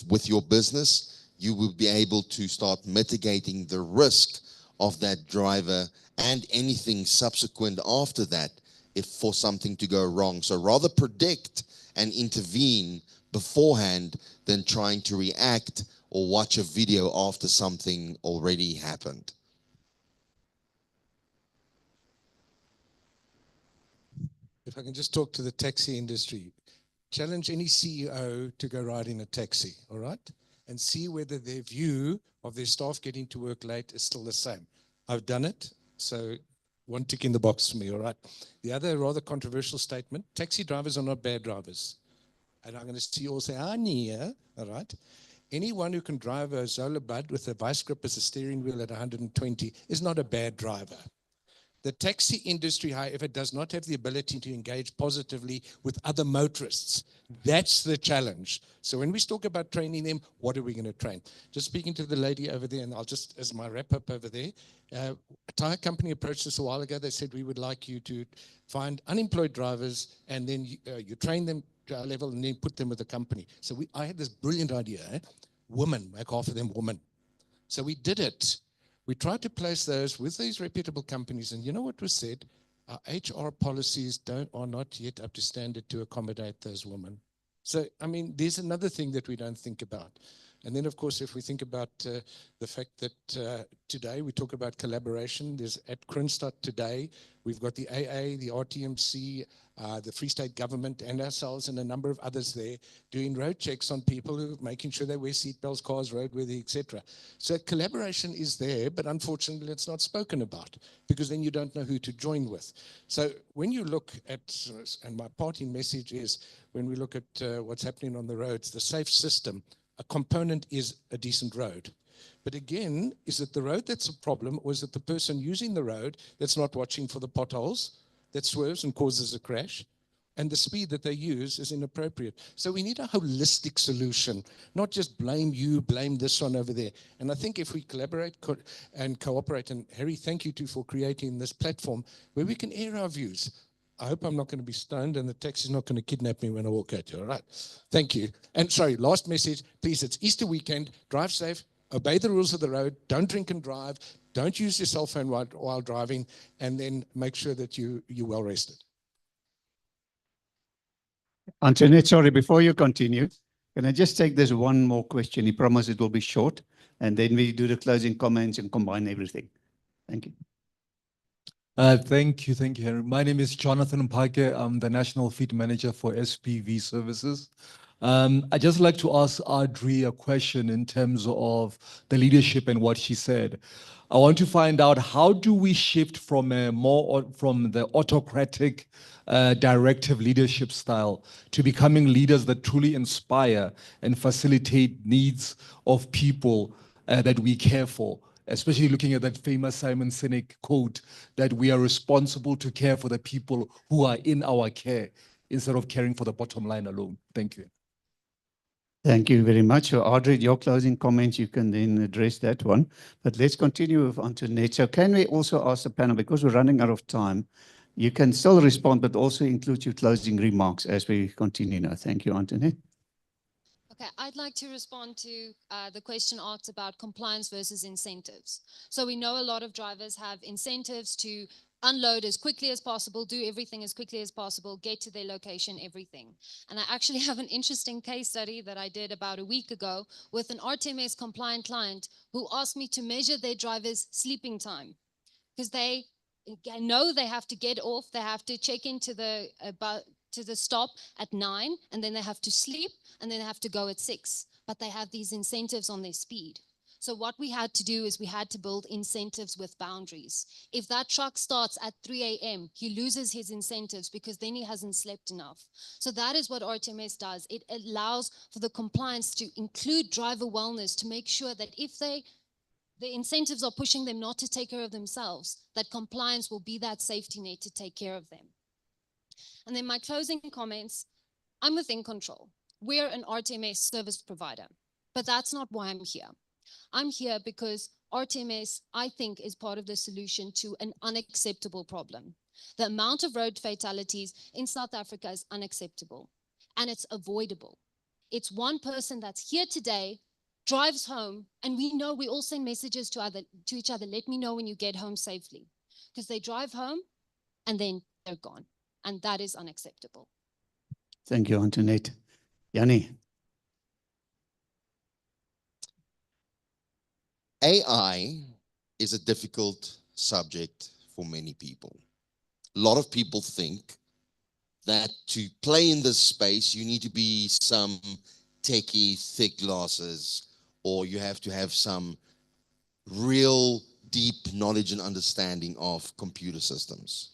with your business, you will be able to start mitigating the risk of that driver and anything subsequent after that if for something to go wrong. So rather predict and intervene beforehand than trying to react or watch a video after something already happened. If I can just talk to the taxi industry, challenge any CEO to go ride in a taxi, all right? And see whether their view of their staff getting to work late is still the same. I've done it, so one tick in the box for me, all right? The other rather controversial statement, taxi drivers are not bad drivers. And I'm going to see you all say, yeah, all right? Anyone who can drive a Zola Bud with a vice grip as a steering wheel at 120 is not a bad driver. The taxi industry, however, does not have the ability to engage positively with other motorists. That's the challenge. So when we talk about training them, what are we going to train? Just speaking to the lady over there, and I'll just, as my wrap-up over there, a tire company approached us a while ago. They said, we would like you to find unemployed drivers, and then you train them to our level, and then put them with the company. So I had this brilliant idea, women, make half of them women. So we did it. We tried to place those with these reputable companies, and you know what was said? Our HR policies are not yet up to standard to accommodate those women. So, I mean, there's another thing that we don't think about. And then, of course, if we think about the fact that today we talk about collaboration, there's at Kroonstad today, we've got the AA, the RTMC, the Free State government and ourselves and a number of others there doing road checks on people who making sure they wear seatbelts, cars, roadworthy, etc. So collaboration is there, but unfortunately it's not spoken about because then you don't know who to join with. So when you look at, and my parting message is, when we look at what's happening on the roads, the safe system, a component is a decent road. But again, is it the road that's a problem, or is it the person using the road that's not watching for the potholes, that swerves and causes a crash, and the speed that they use is inappropriate? So we need a holistic solution, not just blame you, blame this one over there. And I think if we collaborate and cooperate, and Harry, thank you too for creating this platform where we can air our views. I hope I'm not going to be stoned and the taxi's not going to kidnap me when I walk out here, all right? Thank you. And sorry, last message, please, it's Easter weekend, drive safe, obey the rules of the road, don't drink and drive, don't use your cell phone while driving, and then make sure that you're well rested. Antoinette, sorry, before you continue, can I just take this one more question? He promised it will be short, and then we do the closing comments and combine everything. Thank you. Thank you, Henry. My name is Jonathan Mpake. I'm the National Fleet Manager for SPV Services. I'd just like to ask Audrey a question in terms of the leadership and what she said. I want to find out, how do we shift from from the autocratic directive leadership style to becoming leaders that truly inspire and facilitate needs of people that we care for? Especially looking at that famous Simon Sinek quote that we are responsible to care for the people who are in our care instead of caring for the bottom line alone. Thank you. Thank you very much. So Audrey, your closing comments, you can then address that one. But let's continue with Antoinette. So can we also ask the panel, because we're running out of time, you can still respond, but also include your closing remarks as we continue now. Thank you, Antoinette. Okay, I'd like to respond to the question asked about compliance versus incentives. So we know a lot of drivers have incentives to unload as quickly as possible, do everything as quickly as possible, get to their location, everything. And I actually have an interesting case study that I did about a week ago with an RTMS compliant client who asked me to measure their driver's sleeping time because they know they have to get off, they have to check into the stop at 9, and then they have to sleep, and then they have to go at 6. But they have these incentives on their speed. So what we had to do is we had to build incentives with boundaries. If that truck starts at 3 a.m., he loses his incentives because then he hasn't slept enough. So that is what RTMS does. It allows for the compliance to include driver wellness to make sure that if the incentives are pushing them not to take care of themselves, that compliance will be that safety net to take care of them. And then my closing comments, I'm within control. We're an RTMS service provider, but that's not why I'm here. I'm here because RTMS, I think, is part of the solution to an unacceptable problem. The amount of road fatalities in South Africa is unacceptable, and it's avoidable. It's one person that's here today, drives home, and we all send messages to each other, let me know when you get home safely. Because they drive home, and then they're gone. And that is unacceptable. Thank you, Antoinette. Yanni. AI is a difficult subject for many people. A lot of people think that to play in this space, you need to be some techie, thick glasses, or you have to have some real deep knowledge and understanding of computer systems.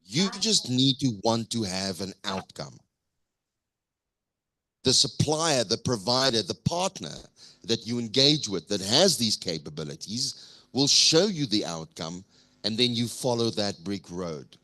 You just need to want to have an outcome. The supplier, the provider, the partner that you engage with that has these capabilities will show you the outcome, and then you follow that brick road.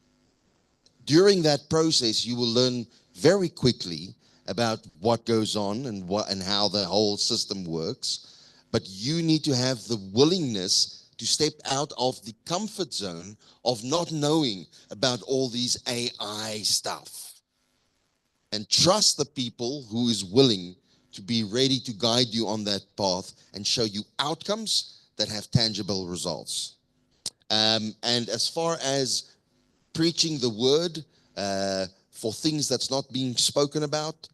During that process, you will learn very quickly about what goes on and how the whole system works. But you need to have the willingness to step out of the comfort zone of not knowing about all these AI stuff. And trust the people who is willing to be ready to guide you on that path and show you outcomes that have tangible results. And as far as preaching the word for things that's not being spoken about,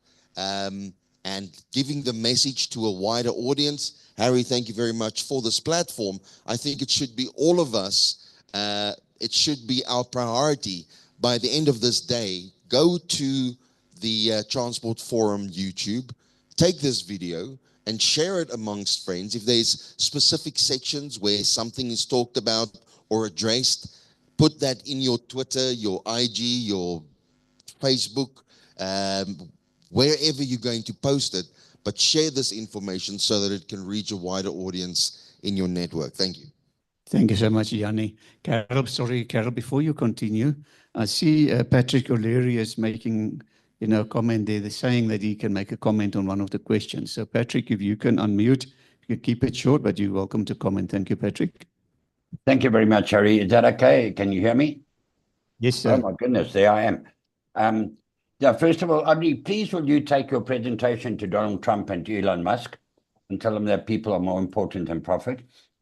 and giving the message to a wider audience, Harry, thank you very much for this platform. I think it should be all of us. It should be our priority. By the end of this day, go to the Transport Forum YouTube, take this video and share it amongst friends. If there's specific sections where something is talked about or addressed, put that in your Twitter, your IG, your Facebook, wherever you're going to post it, but share this information so that it can reach a wider audience in your network. Thank you. Thank you so much, Yanni. Carol, sorry, Carol, before you continue, I see Patrick O'Leary is making a comment there. They're saying that he can make a comment on one of the questions. So Patrick, if you can unmute, you can keep it short, but you're welcome to comment. Thank you, Patrick. Thank you very much, Harry. Is that okay? Can you hear me? Yes, sir. Oh my goodness, there I am. Yeah, first of all, Audrey, please will you take your presentation to Donald Trump and to Elon Musk and tell them that people are more important than profit?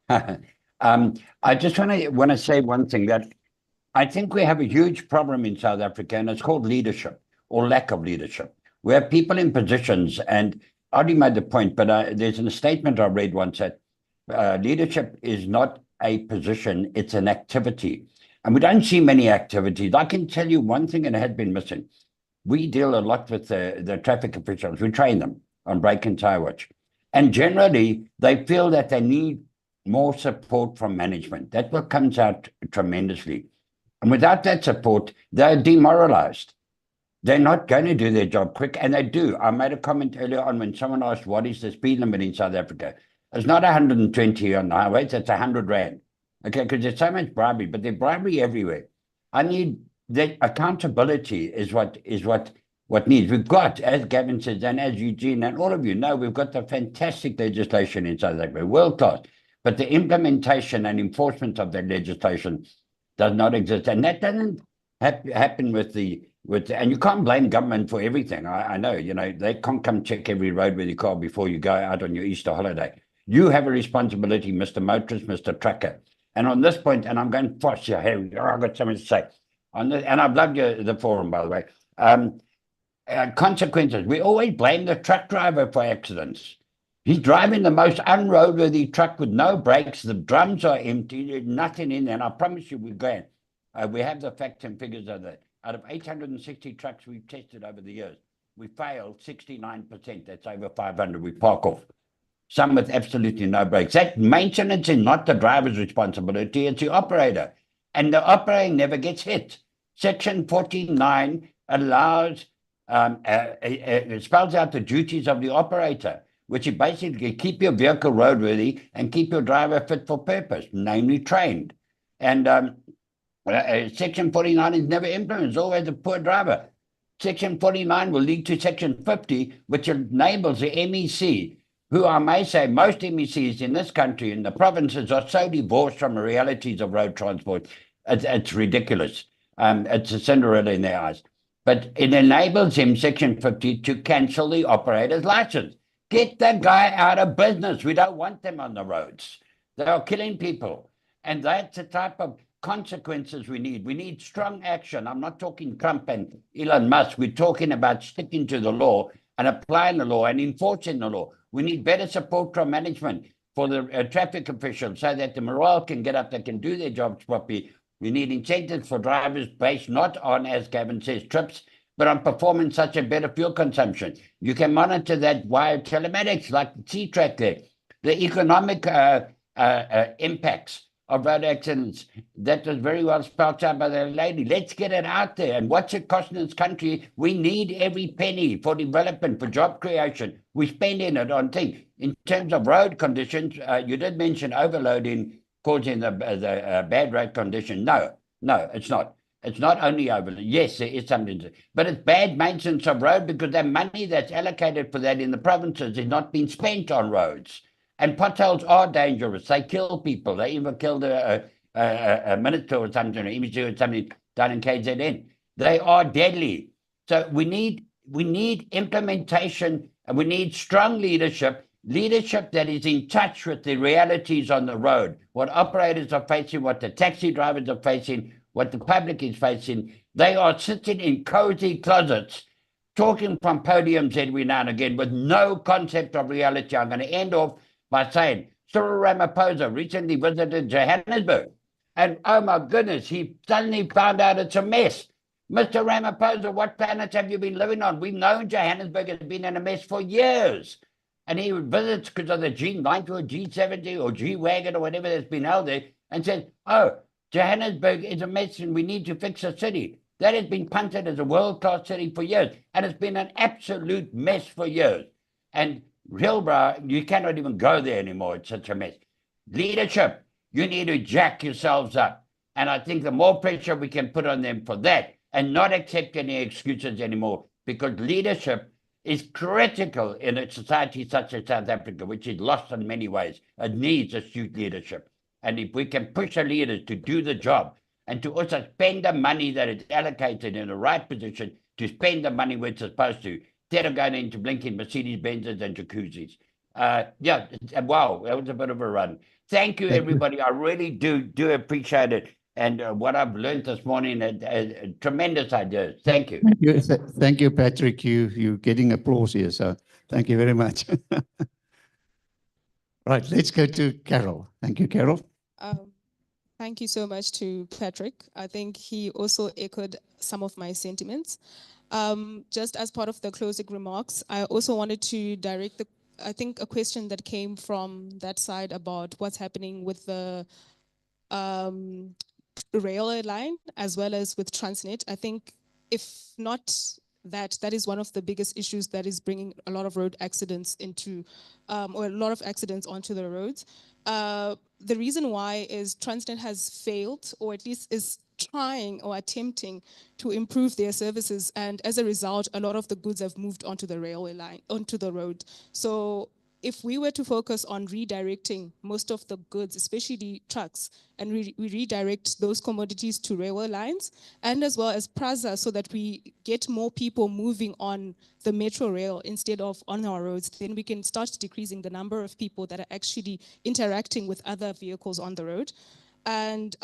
I just want to say one thing, that I think we have a huge problem in South Africa, and it's called leadership or lack of leadership. We have people in positions, and Audrey made the point, but there's a statement I read once that leadership is not a position, it's an activity. And we don't see many activities. I can tell you one thing, and it had been missing. We deal a lot with the traffic officials. We train them on brake and tire watch. And generally, they feel that they need more support from management. That's what comes out tremendously. And without that support, they're demoralized. They're not going to do their job quick, and they do. I made a comment earlier on when someone asked, what is the speed limit in South Africa? It's not 120 on the highways, it's 100 Rand. Okay, because there's so much bribery, but there's bribery everywhere. I need that accountability is what needs. We've got, as Gavin says, and as Eugene and all of you know, we've got the fantastic legislation in South Africa, world class. But the implementation and enforcement of that legislation does not exist, and that doesn't happen and you can't blame government for everything. I know, they can't come check every road with your car before you go out on your Easter holiday. You have a responsibility, Mr. Motorist, Mr. Trucker. And on this point, and I'm going fast here, Harry, I've got something to say. And I've loved the forum, by the way. Consequences. We always blame the truck driver for accidents. He's driving the most unroadworthy truck with no brakes. The drums are empty. There's nothing in there. And I promise you, we're going. We have the facts and figures of that. Out of 860 trucks we've tested over the years, we failed 69%. That's over 500. We park off. Some with absolutely no brakes. That maintenance is not the driver's responsibility. It's the operator. And the operator never gets hit. Section 49 allows, it spells out the duties of the operator, which is basically keep your vehicle roadworthy and keep your driver fit for purpose, namely trained. And Section 49 is never implemented. It's always a poor driver. Section 49 will lead to Section 50, which enables the MEC, who I may say most MECs in this country, in the provinces, are so divorced from the realities of road transport. It's ridiculous. It's a Cinderella in their eyes. But it enables him, Section 50, to cancel the operator's license. Get the guy out of business. We don't want them on the roads. They are killing people. And that's the type of consequences we need. We need strong action. I'm not talking Trump and Elon Musk. We're talking about sticking to the law and applying the law and enforcing the law. We need better support from management for the traffic officials so that the morale can get up, they can do their jobs properly. We need incentives for drivers based not on, as Gavin says, trips, but on performance such as better fuel consumption. You can monitor that via telematics, like the C-Track there. The economic impacts of road accidents, that was very well spelled out by the lady. Let's get it out there. And what's it costing this country? We need every penny for development, for job creation. We're spending it on things. In terms of road conditions, you did mention overloading causing the bad road condition. No, it's not. It's not only overload. Yes, there is something, but it's bad maintenance of road because the money that's allocated for that in the provinces is not being spent on roads. And potholes are dangerous. They kill people. They even killed a minister or something, or MEC or something down in KZN. They are deadly. So we need implementation, and we need strong leadership that is in touch with the realities on the road, what operators are facing, what the taxi drivers are facing, what the public is facing. They are sitting in cozy closets, talking from podiums every now and again with no concept of reality. I'm going to end off by saying Cyril Ramaphosa recently visited Johannesburg, and oh my goodness, he suddenly found out it's a mess. Mr. Ramaphosa, what planet have you been living on? We've known Johannesburg has been in a mess for years. And he visits because of the G90 or G70 or G-Wagon or whatever that's been held there and says, oh, Johannesburg is a mess and we need to fix the city. That has been punted as a world-class city for years, and it's been an absolute mess for years. And Hillbrow, you cannot even go there anymore. It's such a mess. Leadership, you need to jack yourselves up. And I think the more pressure we can put on them for that and not accept any excuses anymore, because leadership is critical in a society such as South Africa, which is lost in many ways. It needs astute leadership. And if we can push the leaders to do the job and to also spend the money that is allocated in the right position to spend the money where it's supposed to, instead of going into blinking Mercedes-Benzes and jacuzzis. Yeah, wow, that was a bit of a run. Thank you, everybody. I really do appreciate it. And what I've learned this morning, tremendous ideas. Thank you. Thank you, Patrick. You're getting applause here, so thank you very much. Right, let's go to Carol. Thank you, Carol. Thank you so much to Patrick. I think he also echoed some of my sentiments. Just as part of the closing remarks, I also wanted to direct I think a question that came from that side about what's happening with the railway line as well as with Transnet. I think if not that is one of the biggest issues that is bringing a lot of road accidents into, or a lot of accidents onto the roads. The reason why is Transnet has failed, or at least is trying or attempting to improve their services, and as a result, a lot of the goods have moved onto the railway line, onto the road. So if we were to focus on redirecting most of the goods, especially the trucks, and we redirect those commodities to railway lines, and as well as Praza, so that we get more people moving on the metro rail instead of on our roads, then we can start decreasing the number of people that are actually interacting with other vehicles on the road. And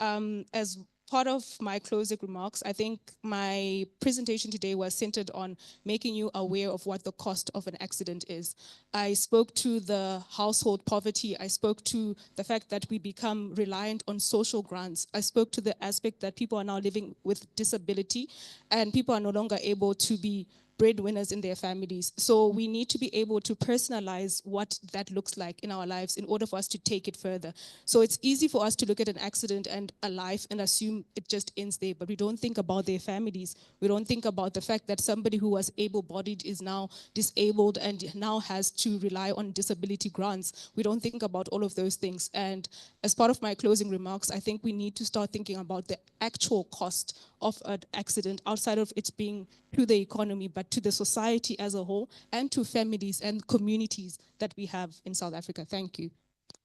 as part of my closing remarks, I think my presentation today was centered on making you aware of what the cost of an accident is. I spoke to the household poverty. I spoke to the fact that we become reliant on social grants. I spoke to the aspect that people are now living with disability and people are no longer able to be breadwinners in their families. So we need to be able to personalize what that looks like in our lives in order for us to take it further. So it's easy for us to look at an accident and a life and assume it just ends there, but we don't think about their families. We don't think about the fact that somebody who was able-bodied is now disabled and now has to rely on disability grants. We don't think about all of those things. And as part of my closing remarks, I think we need to start thinking about the actual cost of an accident outside of it being to the economy, but to the society as a whole and to families and communities that we have in South Africa. Thank you.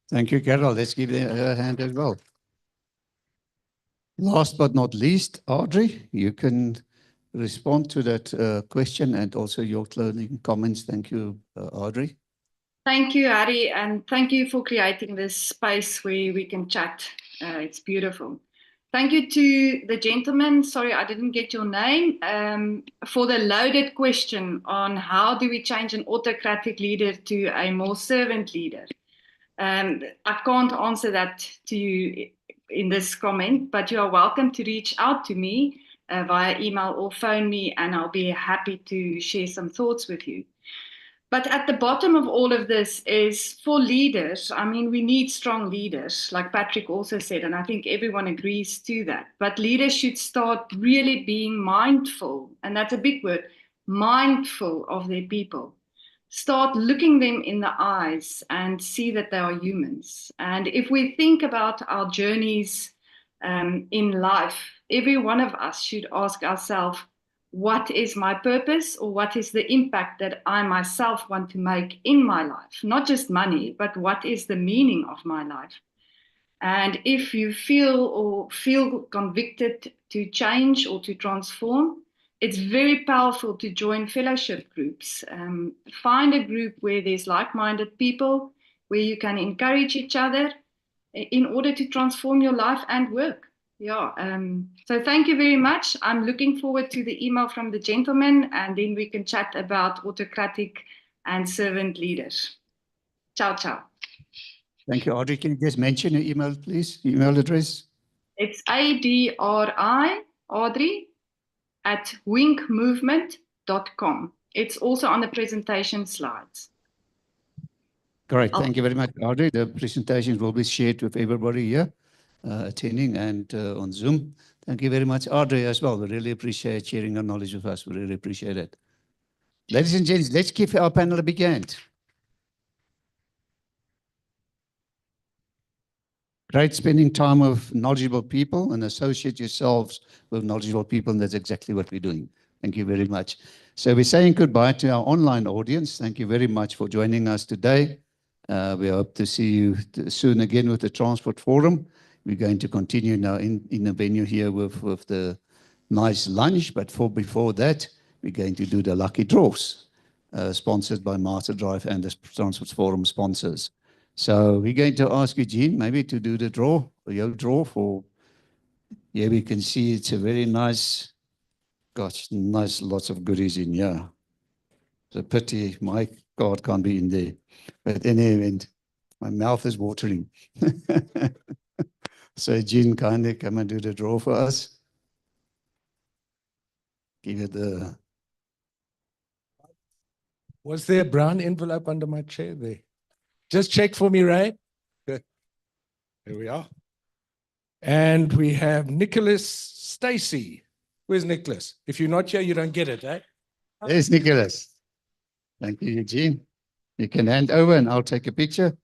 Thank you, Carol. Let's give her a hand as well. Last but not least, Audrey, you can respond to that question and also your closing comments. Thank you, Audrey. Thank you, Harry, and thank you for creating this space where we can chat. It's beautiful. Thank you to the gentleman, sorry I didn't get your name, for the loaded question on how do we change an autocratic leader to a more servant leader. I can't answer that to you in this comment, but you are welcome to reach out to me via email or phone me, and I'll be happy to share some thoughts with you. But at the bottom of all of this is for leaders. I mean, we need strong leaders, like Patrick also said, and I think everyone agrees to that. But leaders should start really being mindful, and that's a big word, mindful of their people. Start looking them in the eyes and see that they are humans. And if we think about our journeys in life, every one of us should ask ourselves, what is my purpose, or what is the impact that I myself want to make in my life? Not just money, but what is the meaning of my life? And if you feel convicted to change or to transform, it's very powerful to join fellowship groups. Find a group where there's like-minded people, where you can encourage each other in order to transform your life and work. Yeah, so thank you very much. I'm looking forward to the email from the gentleman, and then we can chat about autocratic and servant leaders. Ciao, ciao. Thank you, Audrey. Can you just mention your email, please? Email address? It's ADRI, Audrey, at winkmovement.com. It's also on the presentation slides. Great. Thank you very much, Audrey. The presentations will be shared with everybody here attending and on Zoom. Thank you very much, Audrey, as well. We really appreciate sharing your knowledge with us. We really appreciate it. Ladies and gents, let's give our panel a big hand. Great spending time with knowledgeable people and associate yourselves with knowledgeable people, and that's exactly what we're doing. Thank you very much. So we're saying goodbye to our online audience. Thank you very much for joining us today. We hope to see you soon again with the Transport Forum. We're going to continue now in the venue here with the nice lunch, but before that, we're going to do the lucky draws, sponsored by Master Drive and the Transport Forum sponsors. So we're going to ask Eugene maybe to do the draw, or your draw for, here we can see it's a very nice, gosh, nice, lots of goodies in here. It's a pity my card can't be in there. But in any event, my mouth is watering. So Eugene, kindly come and do the draw for us. Give it the... Was there a brown envelope under my chair there? Just check for me, Ray. Good. There we are. And we have Nicholas Stacy. Where's Nicholas? If you're not here, you don't get it, eh? There's Nicholas. Thank you, Eugene. You can hand over and I'll take a picture.